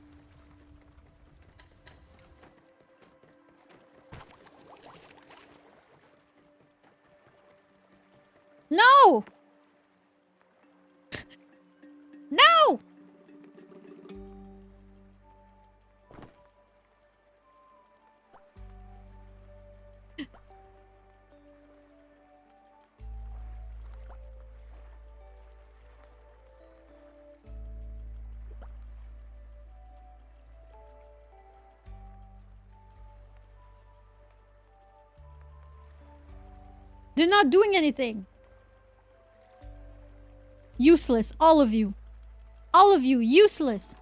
No! No! They're not doing anything. Useless, all of you. All of you, useless.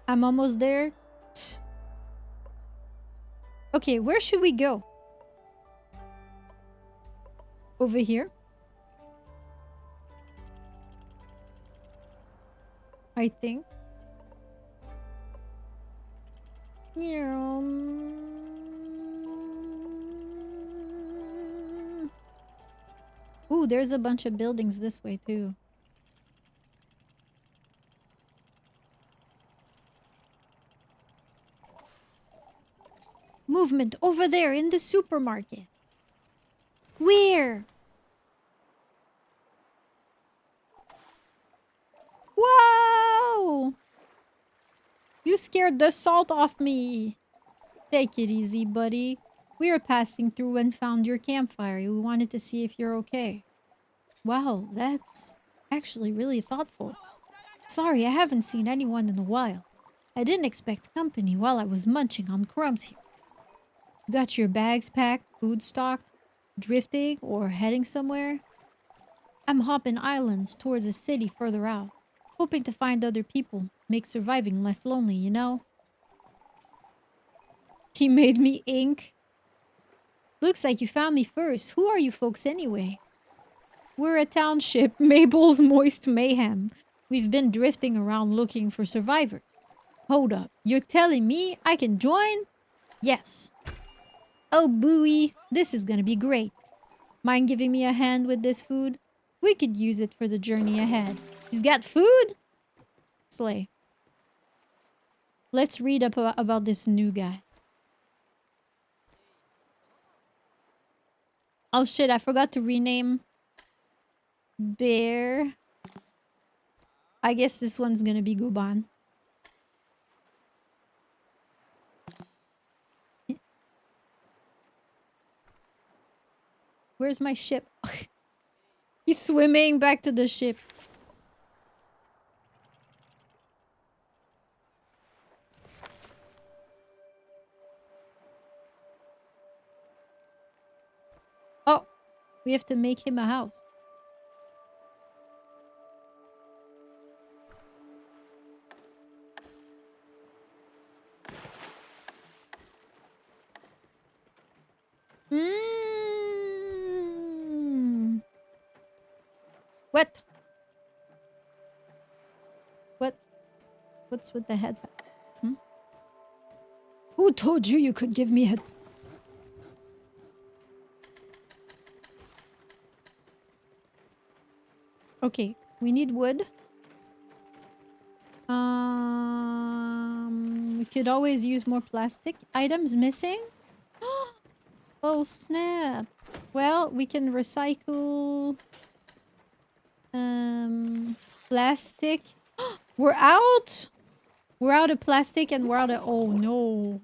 I'm almost there. Okay, where should we go? Over here? I think. Yeah. Ooh, there's a bunch of buildings this way too. Movement over there in the supermarket. Where? Whoa! You scared the salt off me. Take it easy, buddy. We were passing through and found your campfire. We wanted to see if you're okay. Wow, that's actually really thoughtful. Sorry, I haven't seen anyone in a while. I didn't expect company while I was munching on crumbs here. Got your bags packed, food stocked, drifting, or heading somewhere? I'm hopping islands towards a city further out, hoping to find other people, make surviving less lonely, you know? He made me ink. Looks like you found me first. Who are you folks anyway? We're a township, Mable's Moist Mayhem. We've been drifting around looking for survivors. Hold up, you're telling me I can join? Yes. Oh, Bowie, this is gonna be great. Mind giving me a hand with this food? We could use it for the journey ahead. He's got food? Slay. Let's read up about this new guy. Oh shit, I forgot to rename Bear. I guess this one's gonna be Goban. Where's my ship? He's swimming back to the ship. Oh, we have to make him a house. What? What? What's with the head? Hmm? Who told you you could give me head? Okay, we need wood. We could always use more plastic. Items missing? Oh, snap. Well, we can recycle plastic. We're out. We're out of plastic and we're out of oh no.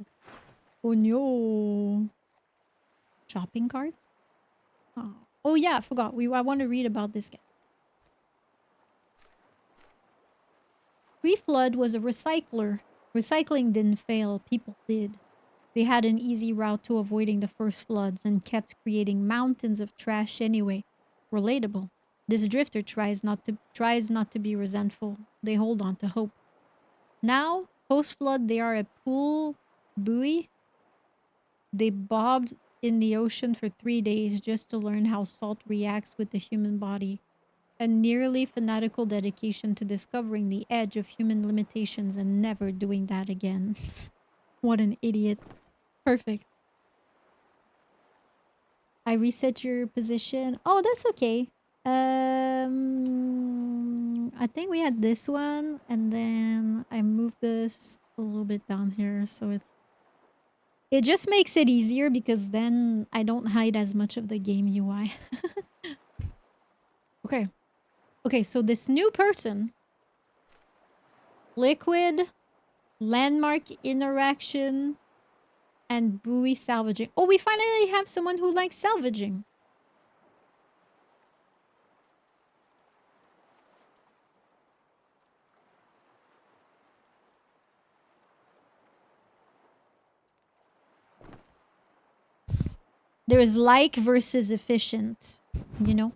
Oh no. Shopping carts? Oh yeah, I forgot. I want to read about this guy. Pre-flood was a recycler. Recycling didn't fail, people did. They had an easy route to avoiding the first floods and kept creating mountains of trash anyway. Relatable. This drifter tries not to be resentful. They hold on to hope. Now, post-flood, they are a pool buoy. They bobbed in the ocean for 3 days just to learn how salt reacts with the human body. A nearly fanatical dedication to discovering the edge of human limitations and never doing that again. What an idiot. Perfect. I reset your position. Oh, that's okay. I think we had this one, and then I moved this a little bit down here, so it just makes it easier because then I don't hide as much of the game UI. Okay. Okay, so this new person, liquid, landmark interaction, and buoy salvaging. Oh, we finally have someone who likes salvaging. There is like versus efficient, you know?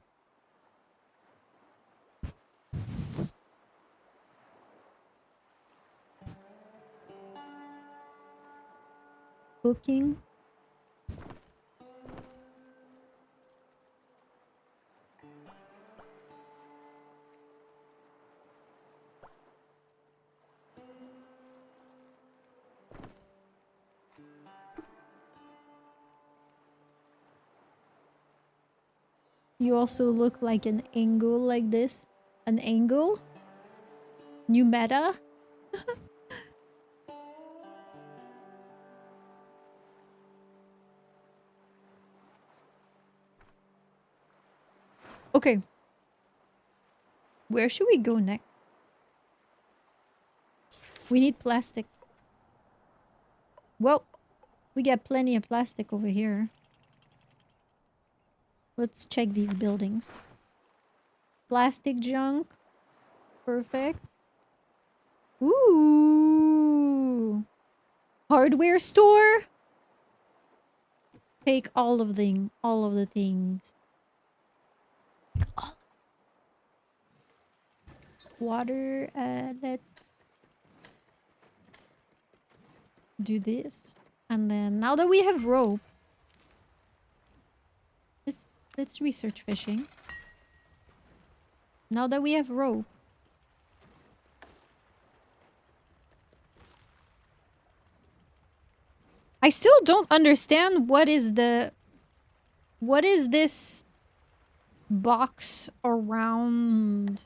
Cooking. You also look like an angle like this. An angle? New meta? Okay. Where should we go next? We need plastic. Well, we got plenty of plastic over here. Let's check these buildings. Plastic junk. Perfect. Ooh. Hardware store. Take all of the things. Water. Let's do this. And then now that we have rope, let's research fishing. Now that we have rope, I still don't understand what is this box around.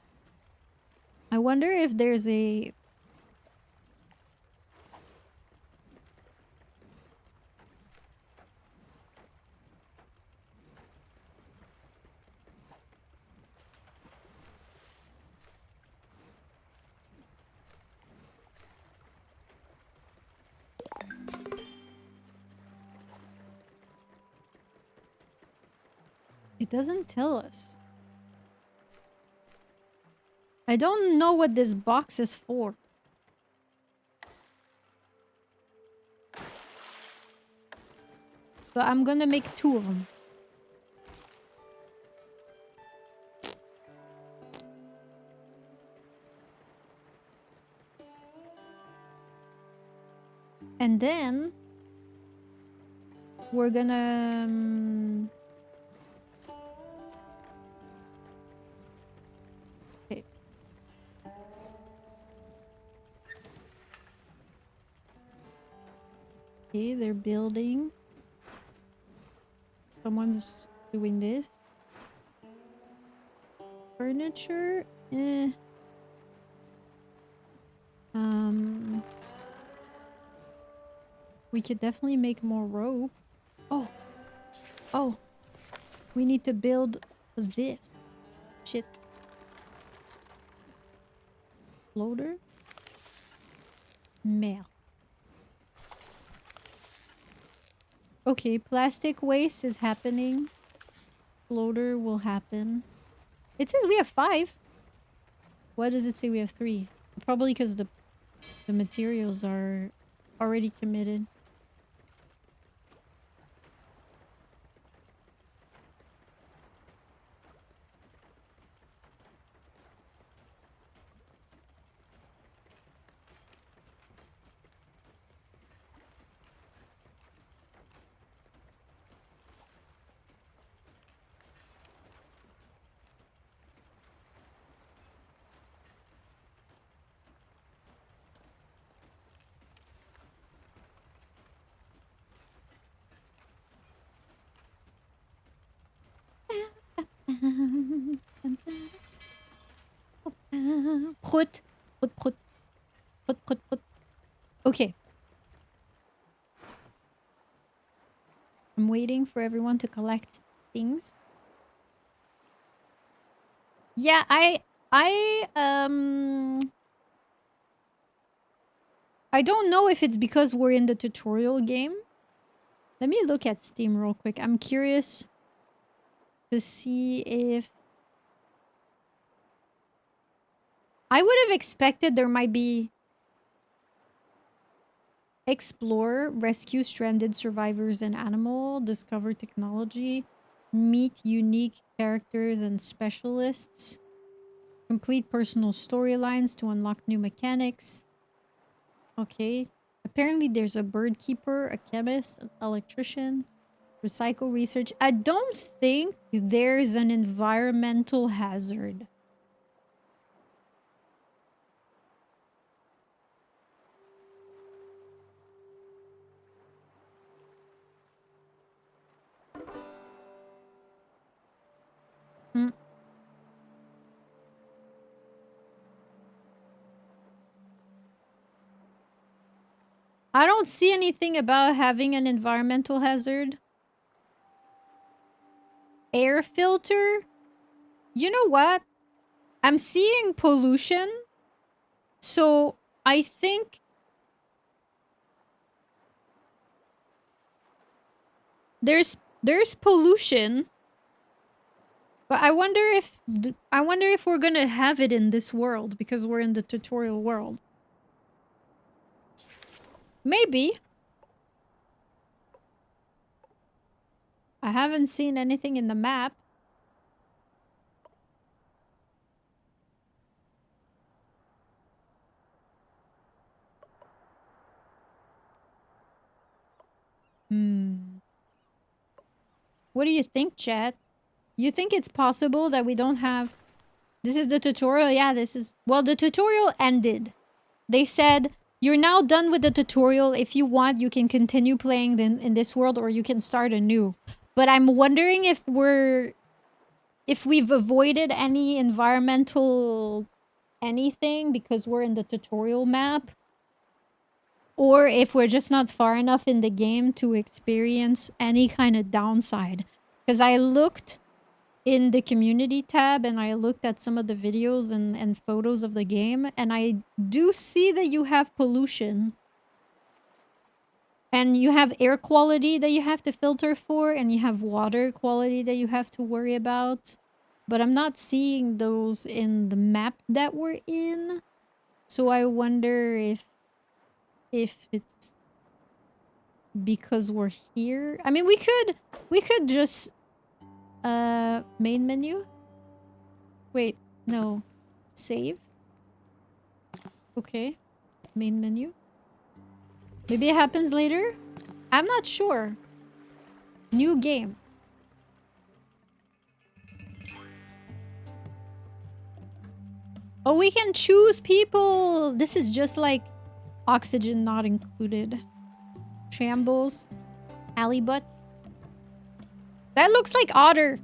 I wonder if there's a... It doesn't tell us. I don't know what this box is for. But I'm gonna make 2 of them. And then we're gonna okay. Okay, they're building. Someone's doing this. Furniture? Eh. We could definitely make more rope. Oh. Oh. We need to build this. Shit. Floater? Merde. Okay, plastic waste is happening. Floater will happen. It says we have 5. Why does it say we have 3? Probably because the materials are already committed. Prut. Prut, prut. Prut, prut, prut. Okay. I'm waiting for everyone to collect things. Yeah, I don't know if it's because we're in the tutorial game. Let me look at Steam real quick. I'm curious to see if... I would have expected there might be... Explore, rescue stranded survivors and animal, discover technology, meet unique characters and specialists, complete personal storylines to unlock new mechanics. Okay. Apparently there's a bird keeper, a chemist, an electrician, recycle research. I don't think there's an environmental hazard. I don't see anything about having an environmental hazard. Air filter? You know what? I'm seeing pollution. So I think there's pollution. But I wonder if we're gonna have it in this world because we're in the tutorial world. Maybe. I haven't seen anything in the map. What do you think, chat? You think it's possible that we don't have... This is the tutorial? Yeah, this is... Well, the tutorial ended. They said You're now done with the tutorial. If you want, you can continue playing in this world, or you can start anew. But I'm wondering if we've avoided any environmental anything because we're in the tutorial map, or if we're just not far enough in the game to experience any kind of downside. Because I looked in the community tab and I looked at some of the videos and photos of the game, and I do see that you have pollution. And you have air quality that you have to filter for, and you have water quality that you have to worry about. But I'm not seeing those in the map that we're in. So I wonder if it's because we're here. I mean, we could just main menu. Wait, no. Save. Okay. Main menu. Maybe it happens later? I'm not sure. New game. Oh, we can choose people. This is just like oxygen not included. Shambles. Halibut. That looks like otter.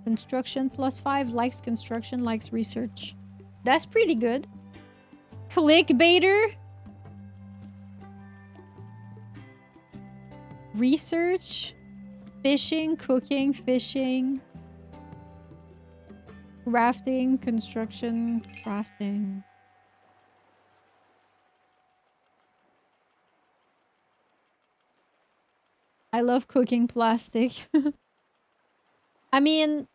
Construction +5. Likes construction, likes research. That's pretty good. Clickbaiter. Research. Fishing, cooking, fishing. Rafting, construction, crafting. I love cooking plastic. I mean,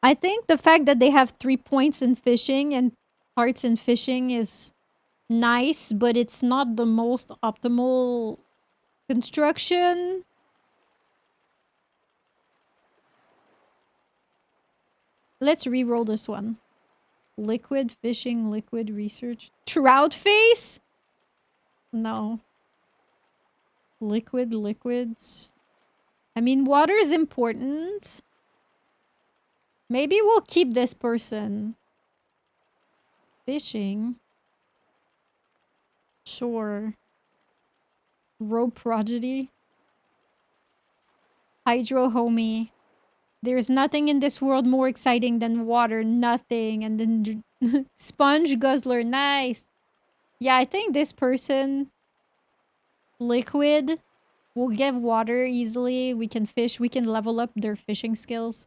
I think the fact that they have 3 points in fishing and hearts in fishing is nice, but it's not the most optimal construction. Let's re-roll this one. Liquid fishing, liquid research. Trout face? No. Liquid, liquids. I mean, water is important. Maybe we'll keep this person. Fishing. Sure. Rope prodigy. Hydro homie. There's nothing in this world more exciting than water. Nothing. And then sponge guzzler. Nice. Yeah, I think this person, liquid, will get water easily. We can fish. We can level up their fishing skills.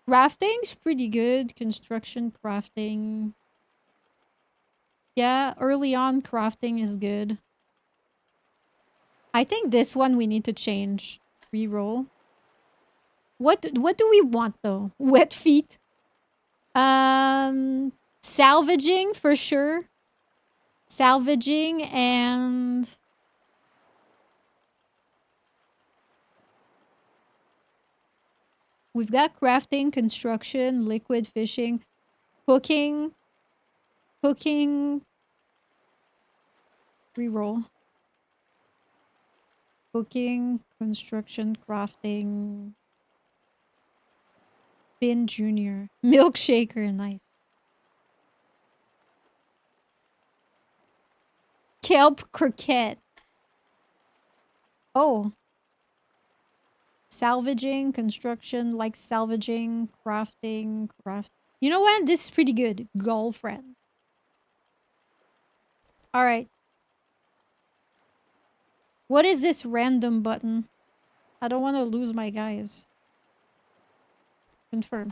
Crafting's pretty good. Construction, crafting. Yeah, early on, crafting is good. I think this one we need to change. Reroll. What do we want though? Wet feet. Salvaging for sure. Salvaging and we've got crafting, construction, liquid fishing, cooking. Cooking. Reroll. Cooking, construction, crafting. Finn Jr. Milkshaker, nice. Kelp croquette. Oh. Salvaging, construction, like salvaging, crafting, craft. You know what? This is pretty good. Girlfriend. Alright. What is this random button? I don't want to lose my guys. Confirm.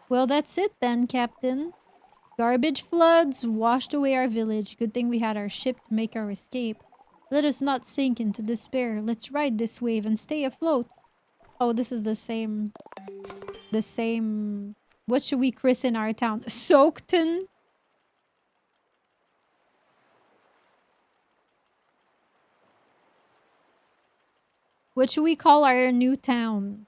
Well, that's it then, Captain. Garbage floods washed away our village. Good thing we had our ship to make our escape. Let us not sink into despair. Let's ride this wave and stay afloat. Oh, this is the same. The same. What should we christen our town? Soakton? What should we call our new town?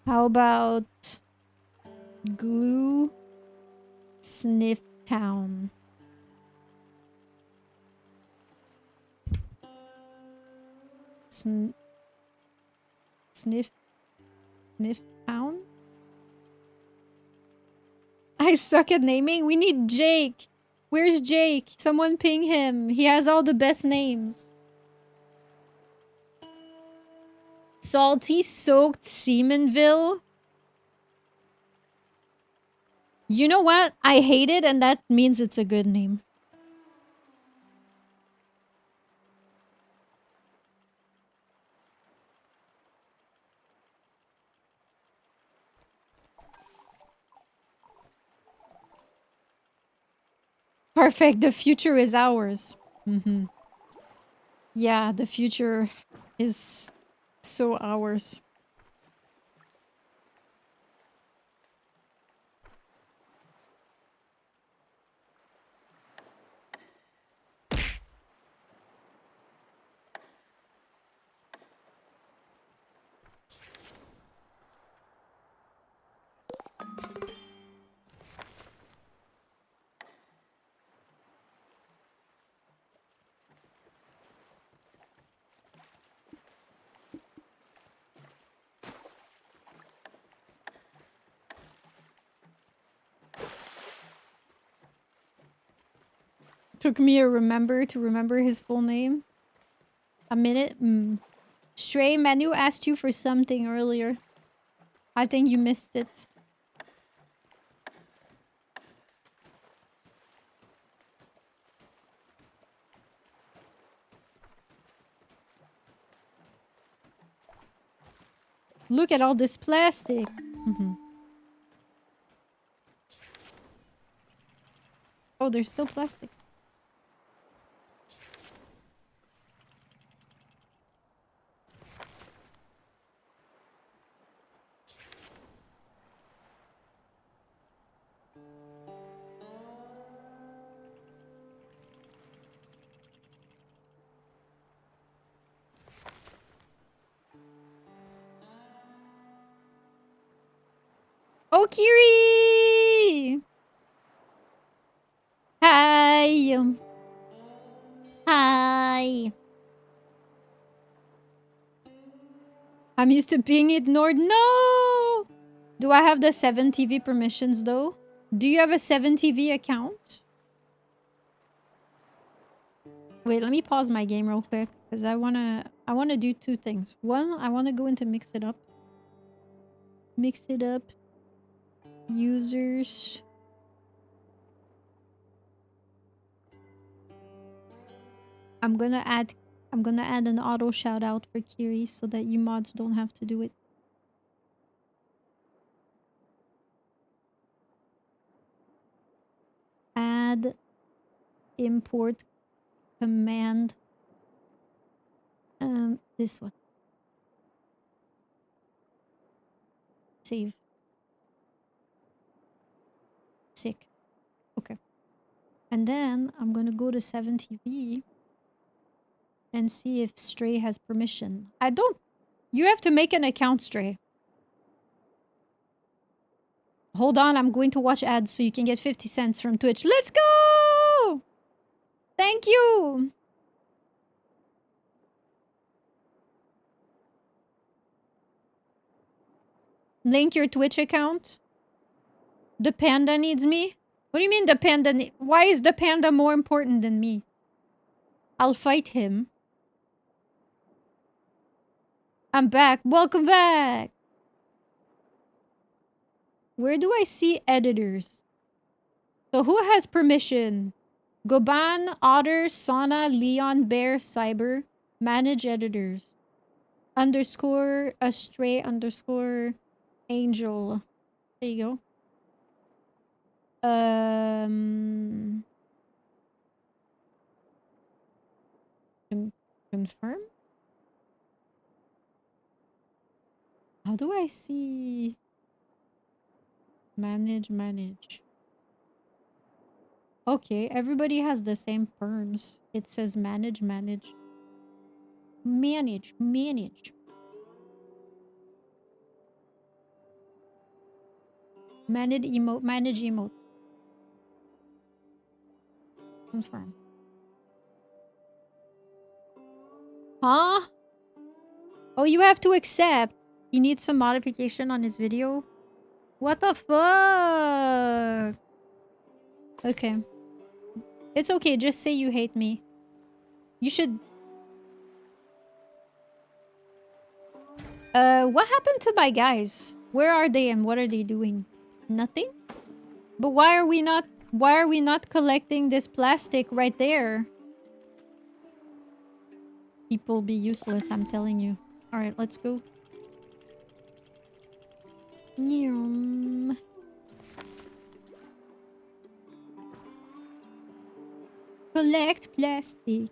How about Glue Sniff Town? Sniff Town? I suck at naming. We need Jake. Where's Jake? Someone ping him. He has all the best names. Salty Soaked Seamanville. You know what? I hate it, and that means it's a good name. Perfect. The future is ours. Yeah, the future is so ours. Took me to remember his full name. A minute. Shrey, Manu asked you for something earlier. I think you missed it. Look at all this plastic. Oh, there's still plastic. Oh, Kiri! Hi! Hi! I'm used to being ignored. No! Do I have the 7TV permissions though? Do you have a 7TV account? Wait, let me pause my game real quick because I wanna do two things. One, I wanna go into mix it up. Mix it up. Users. I'm gonna add an auto shout out for Kiri so that you mods don't have to do it. Add import command. This one. Save. Sick. Okay. And then I'm gonna go to 7TV and see if Stray has permission. I don't. You have to make an account, Stray. Hold on, I'm going to watch ads so you can get 50 cents from Twitch. Let's go! Thank you! Link your Twitch account. The panda needs me? What do you mean the panda? Why is the panda more important than me? I'll fight him. I'm back. Welcome back. Where do I see editors? So who has permission? Goban, Otter, Sauna, Leon, Bear, Cyber. Manage editors. Underscore, Astray, underscore, Angel. There you go. Confirm? How do I see? Manage. Okay, everybody has the same perms. It says manage. Manage emote. Manage emote. Confirm. Huh? Oh, you have to accept. He needs some modification on his video. What the fuck? Okay. It's okay. Just say you hate me. You should... what happened to my guys? Where are they and what are they doing? Nothing? But why are we not collecting this plastic right there? People be useless, I'm telling you. Alright, let's go. Nyum. Collect plastic.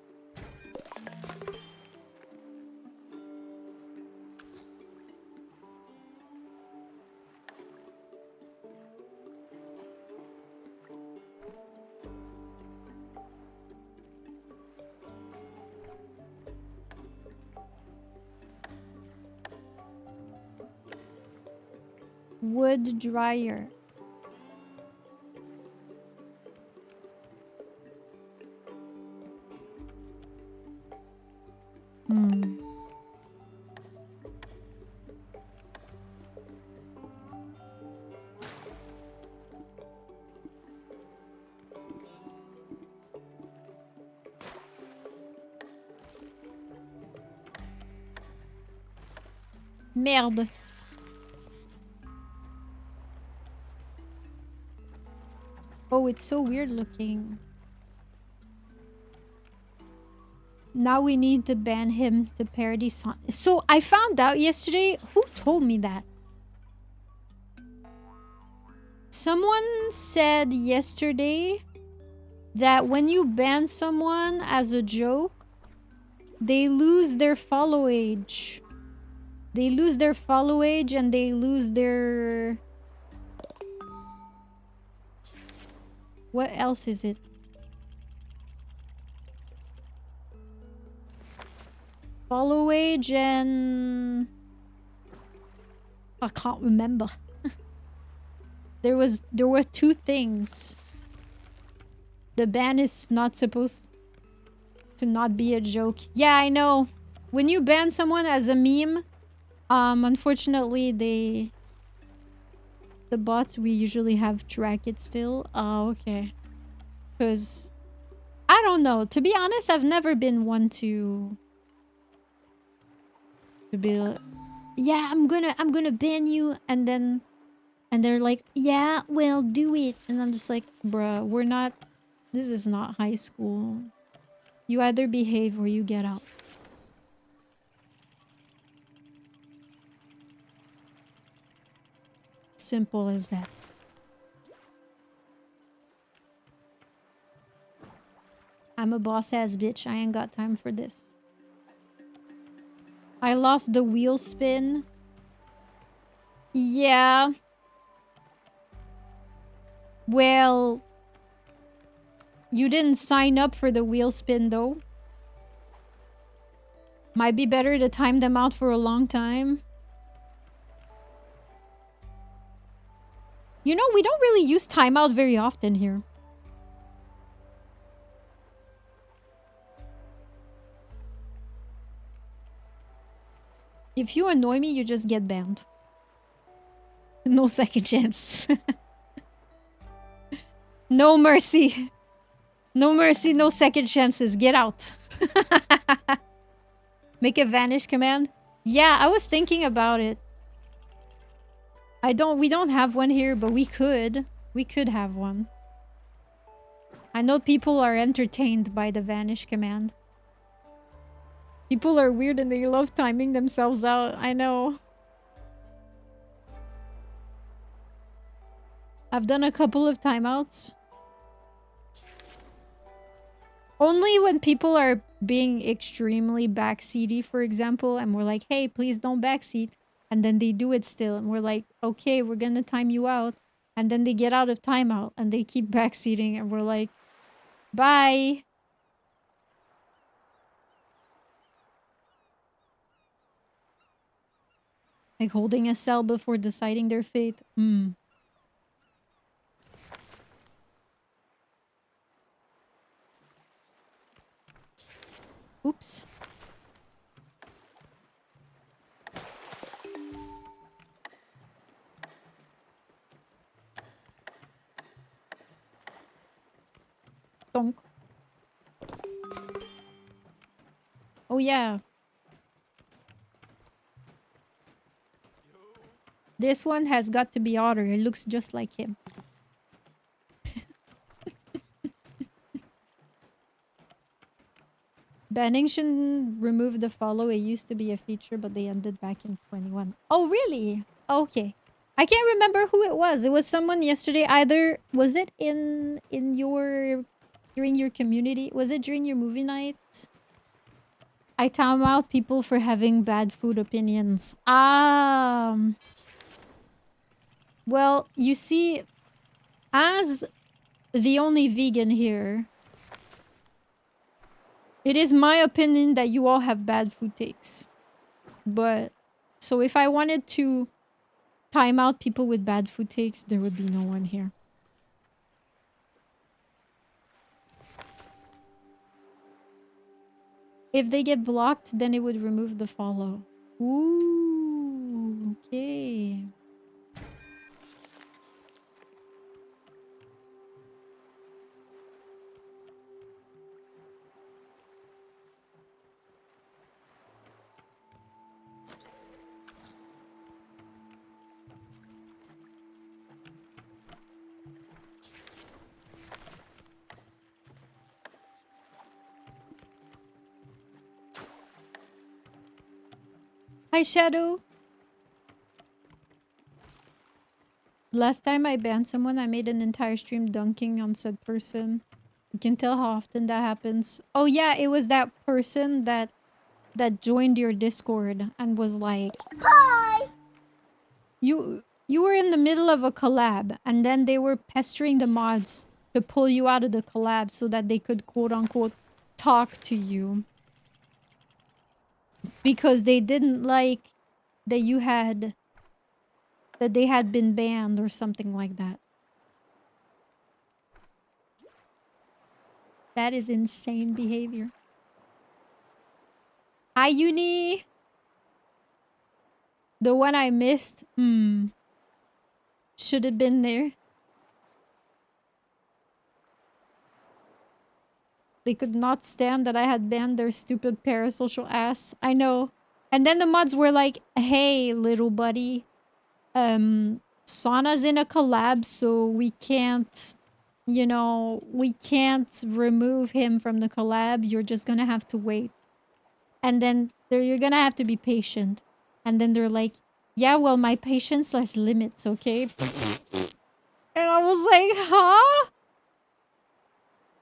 Wood dryer. Hmm. Merde. Oh, it's so weird looking. Now we need to ban him to parody song. So I found out yesterday. Who told me that? Someone said yesterday that when you ban someone as a joke, they lose their follow age. They lose their follow age and they lose their... What else is it? Follow age and... I can't remember. There were two things. The ban is not supposed to not be a joke. Yeah, I know. When you ban someone as a meme, unfortunately the bots we usually have track it still. Oh, okay. Because I don't know. To be honest, I've never been one to be like, yeah, I'm gonna ban you, and they're like, yeah, well, do it, and I'm just like, bruh, we're not. This is not high school. You either behave or you get out. Simple as that. I'm a boss ass bitch. I ain't got time for this. I lost the wheel spin. Yeah. Well, you didn't sign up for the wheel spin though. Might be better to time them out for a long time. You know, we don't really use timeout very often here. If you annoy me, you just get banned. No second chance. No mercy. No mercy, no second chances. Get out. Make a vanish command? Yeah, I was thinking about it. We don't have one here, but we could. We could have one. I know people are entertained by the vanish command. People are weird and they love timing themselves out. I know. I've done a couple of timeouts. Only when people are being extremely backseaty, for example, and we're like, hey, please don't backseat. And then they do it still. And we're like, okay, we're gonna time you out. And then they get out of timeout and they keep backseating. And we're like, bye. Like holding a cell before deciding their fate. Oops. Donk. Oh yeah. This one has got to be Otter. It looks just like him. Banning should remove the follow. It used to be a feature, but they ended back in 21. Oh, really? Okay. I can't remember who it was. It was someone yesterday. Either was it in your during your community? Was it during your movie night? I time out people for having bad food opinions. Well, you see, as the only vegan here, it is my opinion that you all have bad food takes. But, so if I wanted to time out people with bad food takes, there would be no one here. If they get blocked, then it would remove the follow. Ooh, okay. Hi, Shadow. Last time I banned someone, I made an entire stream dunking on said person. You can tell how often that happens. Oh yeah, it was that person that joined your Discord and was like, "Hi." You were in the middle of a collab, and then they were pestering the mods to pull you out of the collab so that they could quote unquote talk to you. Because they didn't like that they had been banned or something like that. That is insane behavior. Hi, Uni. The one I missed. Should have been there. They could not stand that I had banned their stupid parasocial ass. I know. And then the mods were like, hey, little buddy. Sauna's in a collab, so we can't, you know, we can't remove him from the collab. You're just gonna have to wait. And then you're gonna have to be patient. And then they're like, yeah, well, my patience has limits, okay? And I was like, huh?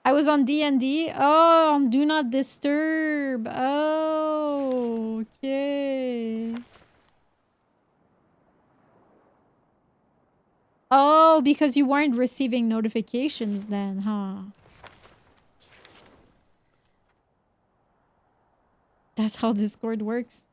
I was on D&D. Oh, on Do Not Disturb. Oh, okay. Oh, because you weren't receiving notifications then, huh? That's how Discord works.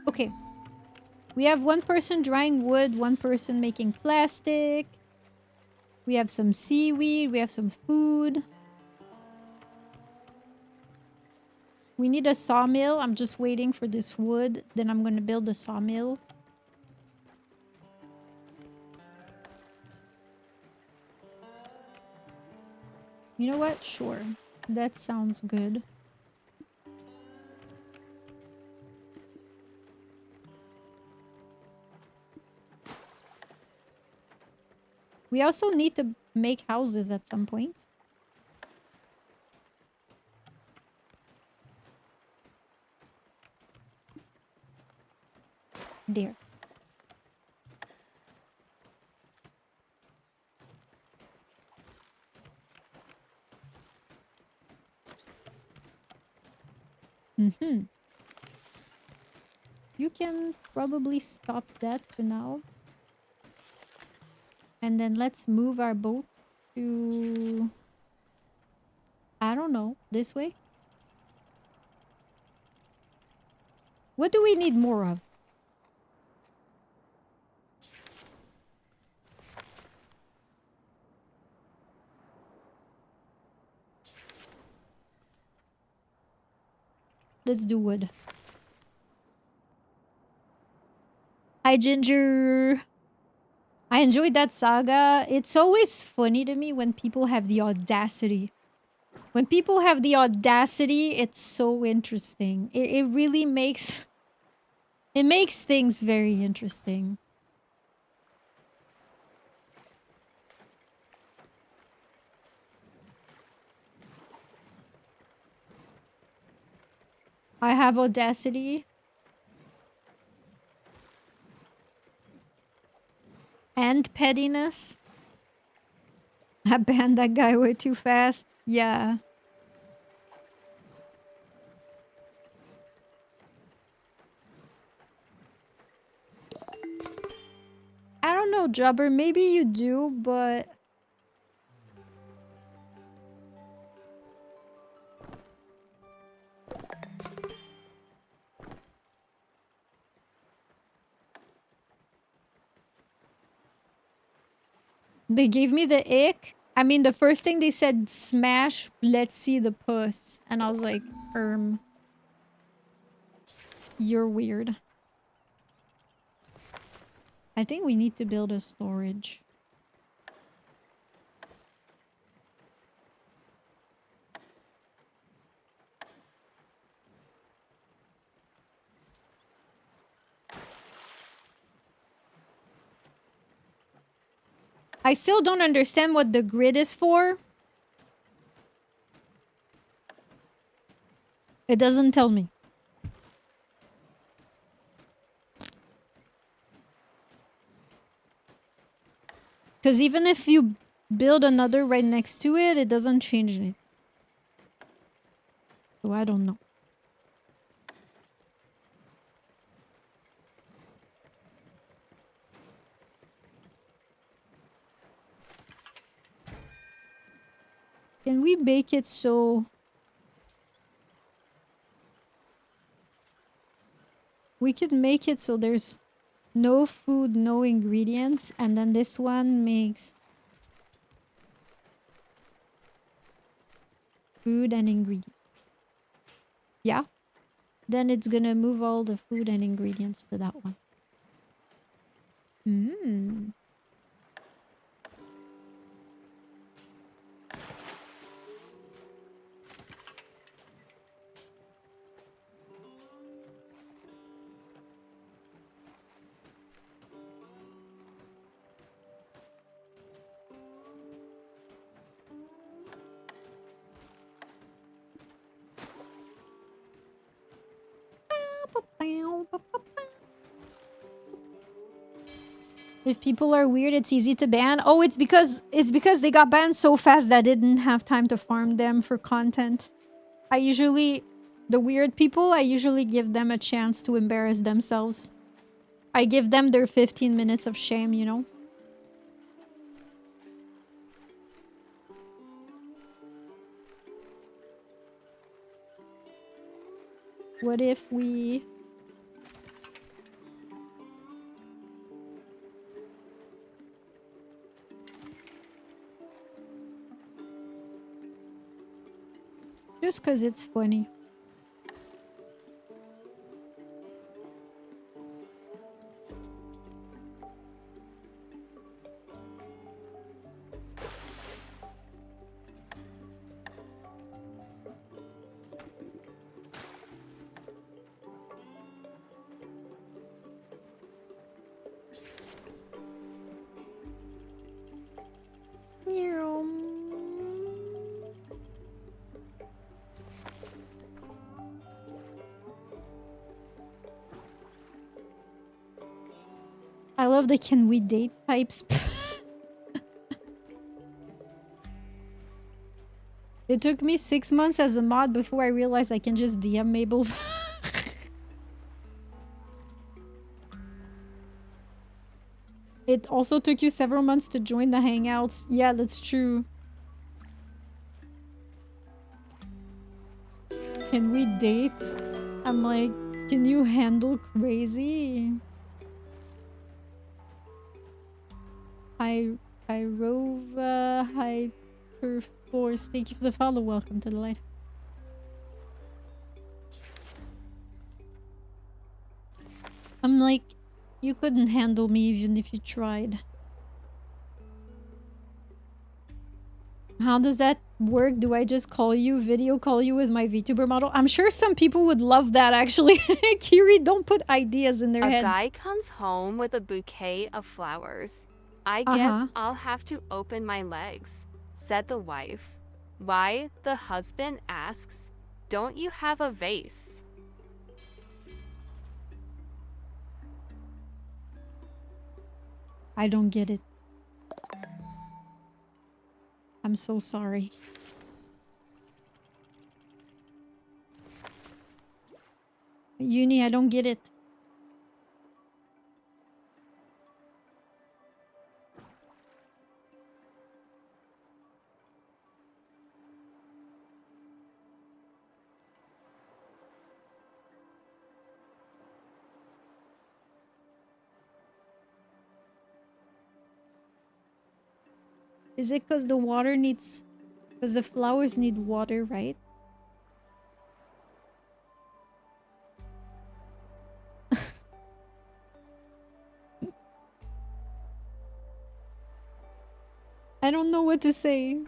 Okay. We have one person drying wood, one person making plastic. We have some seaweed, we have some food. We need a sawmill. I'm just waiting for this wood. Then I'm going to build a sawmill. You know what? Sure. That sounds good. We also need to make houses at some point. There. You can probably stop that for now. And then let's move our boat to... I don't know. This way? What do we need more of? Let's do wood. Hi, Ginger. I enjoyed that saga. It's always funny to me when people have the audacity. When people have the audacity, it's so interesting. It really makes... It makes things very interesting. I have audacity. And pettiness. I banned that guy way too fast. Yeah. I don't know, Jobber. Maybe you do, but... They gave me the ick. I mean, the first thing they said, smash, let's see the puss. And I was like, you're weird. I think we need to build a storage. I still don't understand what the grid is for. It doesn't tell me. Because even if you build another right next to it, it doesn't change anything. So I don't know. Can we make it so... We could make it so there's no food, no ingredients, and then this one makes food and ingredients. Yeah? Then it's gonna move all the food and ingredients to that one. Hmm. If people are weird, it's easy to ban. Oh, it's because they got banned so fast that I didn't have time to farm them for content. The weird people, I usually give them a chance to embarrass themselves. I give them their 15 minutes of shame, you know? What if we... Just because it's funny. I love the can we date types. It took me 6 months as a mod before I realized I can just DM Mable. It also took you several months to join the hangouts. Yeah, that's true. Can we date? I'm like, Can you handle crazy? Pyrova Hyperforce. Thank you for the follow. Welcome to the light. I'm like, you couldn't handle me even if you tried. How does that work? Do I just call you, video call you with my VTuber model? I'm sure some people would love that actually. Kiri, don't put ideas in their A heads. guy comes home with a bouquet of flowers. I guess I'll have to open my legs, said the wife. Why? The husband asks, don't you have a vase? I don't get it. I'm so sorry. Uni, I don't get it. Is it because the water needs... Because the flowers need water, right? I don't know what to say.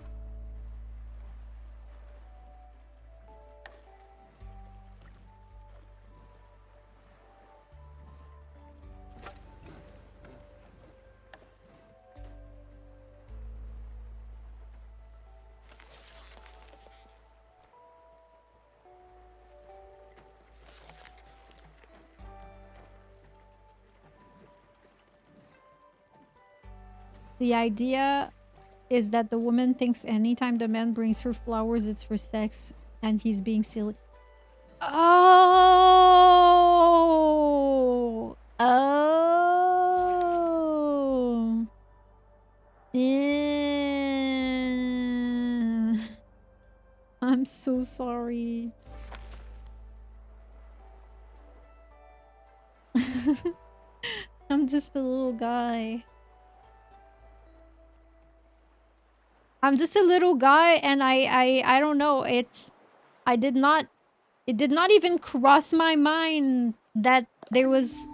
The idea is that the woman thinks anytime the man brings her flowers, it's for sex, and he's being silly. Oh! Oh! I'm so sorry. I'm just a little guy. I'm just a little guy, and I don't know. It did not even cross my mind that there was,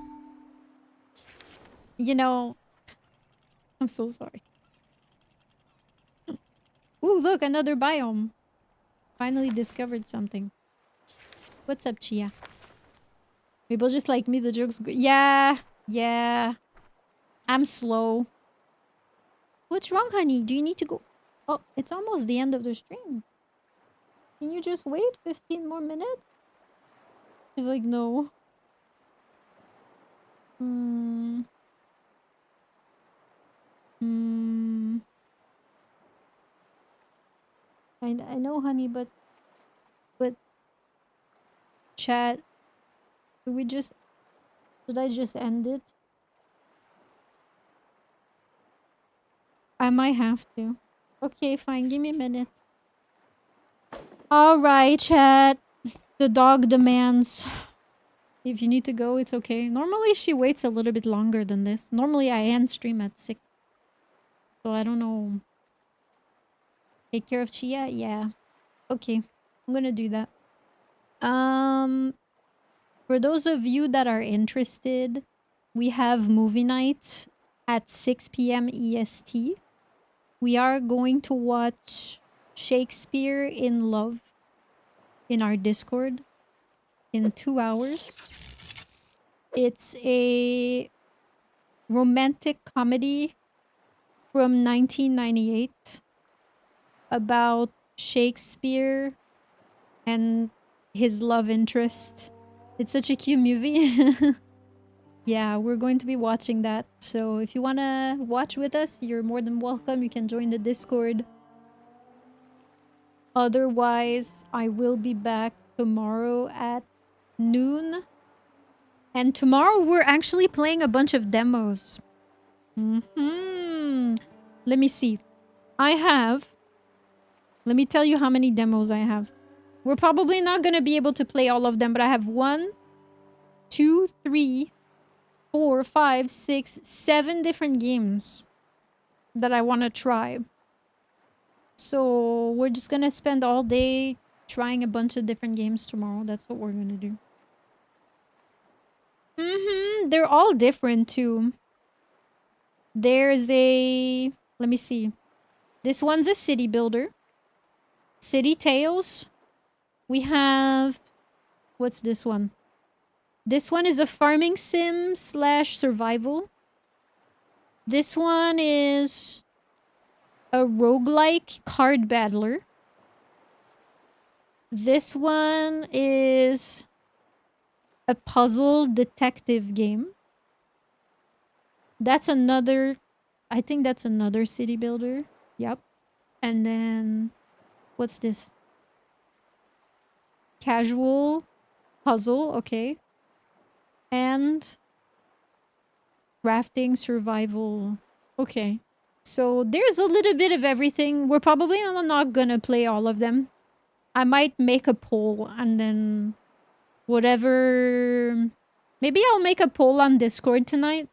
you know. I'm so sorry. Ooh, look, another biome. Finally discovered something. What's up, Chia? People just like me, the joke's good. Yeah. I'm slow. What's wrong, honey? Do you need to go? Oh, it's almost the end of the stream. Can you just wait 15 more minutes? She's like, no. I know, honey, but chat, should I just end it? I might have to. Okay, fine, give me a minute. All right, chat. The dog demands. If you need to go, it's okay. Normally she waits a little bit longer than this. Normally I end stream at 6. So I don't know. Take care of Chia? Yeah. Okay. I'm gonna do that. For those of you that are interested, we have movie night at 6 p.m. EST. We are going to watch Shakespeare in Love in our Discord in 2 hours. It's a romantic comedy from 1998 about Shakespeare and his love interest. It's such a cute movie. Yeah, we're going to be watching that. So if you want to watch with us, you're more than welcome. You can join the Discord. Otherwise, I will be back tomorrow at noon. And tomorrow we're actually playing a bunch of demos. Let me see. Let me tell you how many demos I have. We're probably not going to be able to play all of them, but I have 1, 2, 3, 4, 5, 6, 7 different games that I want to try. So we're just gonna spend all day trying a bunch of different games tomorrow. That's what we're gonna do. They're all different too. There's a... Let me see. This one's a city builder. City Tales. We have... What's this one? This one is a farming sim / survival. This one is a roguelike card battler. This one is a puzzle detective game. That's another... I think that's another city builder. Yep. And then... What's this? Casual puzzle. Okay. And... Rafting survival. Okay. So there's a little bit of everything. We're probably not gonna play all of them. I might make a poll and then... Whatever... Maybe I'll make a poll on Discord tonight.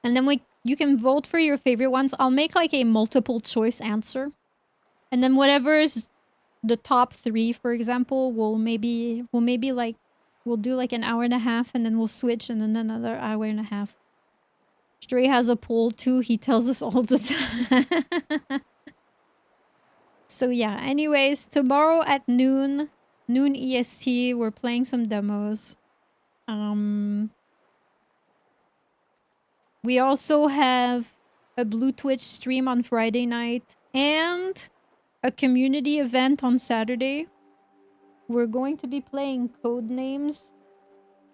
And then you can vote for your favorite ones. I'll make like a multiple choice answer. And then whatever's the top 3, for example, we'll do like an hour and a half and then we'll switch and then another hour and a half. Stray has a poll too. He tells us all the time. So yeah, anyways, tomorrow at noon EST, we're playing some demos. We also have a Blue Twitch stream on Friday night and a community event on Saturday. We're going to be playing Codenames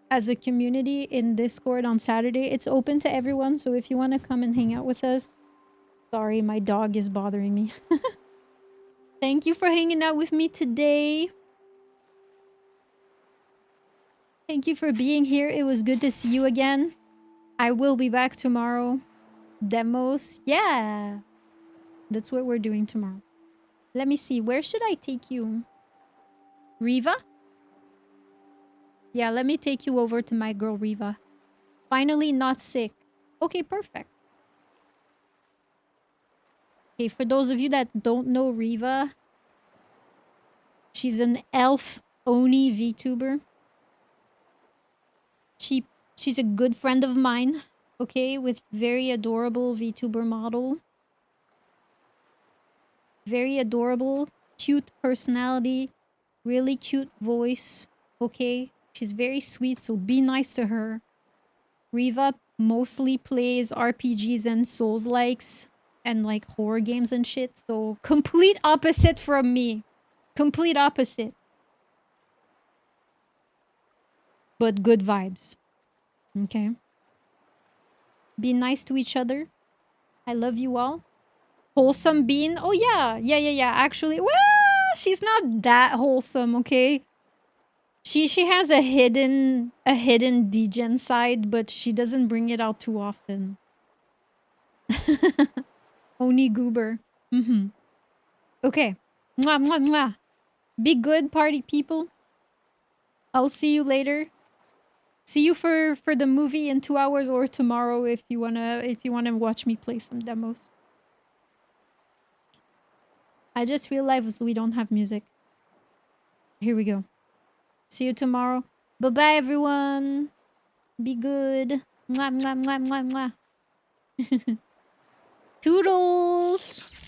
as a community in Discord on Saturday. It's open to everyone, so if you want to come and hang out with us. Sorry, my dog is bothering me. Thank you for hanging out with me today. Thank you for being here. It was good to see you again. I will be back tomorrow. Demos. Yeah. That's what we're doing tomorrow. Let me see. Where should I take you? Riva? Yeah, let me take you over to my girl Riva. Finally not sick. Okay, perfect. Okay, for those of you that don't know Riva, she's an elf Oni VTuber. She's a good friend of mine, okay, with very adorable VTuber model. Very adorable, cute personality, really cute voice, okay? She's very sweet, so be nice to her. Riva mostly plays RPGs and Souls-likes and like horror games and shit, so complete opposite from me. Complete opposite. But good vibes. Okay. Be nice to each other. I love you all. Wholesome bean. Oh yeah. Yeah. Actually, well, she's not that wholesome, okay? She has a hidden degen side, but she doesn't bring it out too often. Oni goober. Okay. Mwah, mwah, mwah. Be good, party people. I'll see you later. See you for the movie in 2 hours or tomorrow if you wanna watch me play some demos. I just realized we don't have music. Here we go. See you tomorrow. Bye-bye, everyone. Be good. Mwah, mwah, mwah, mwah, mwah. Toodles!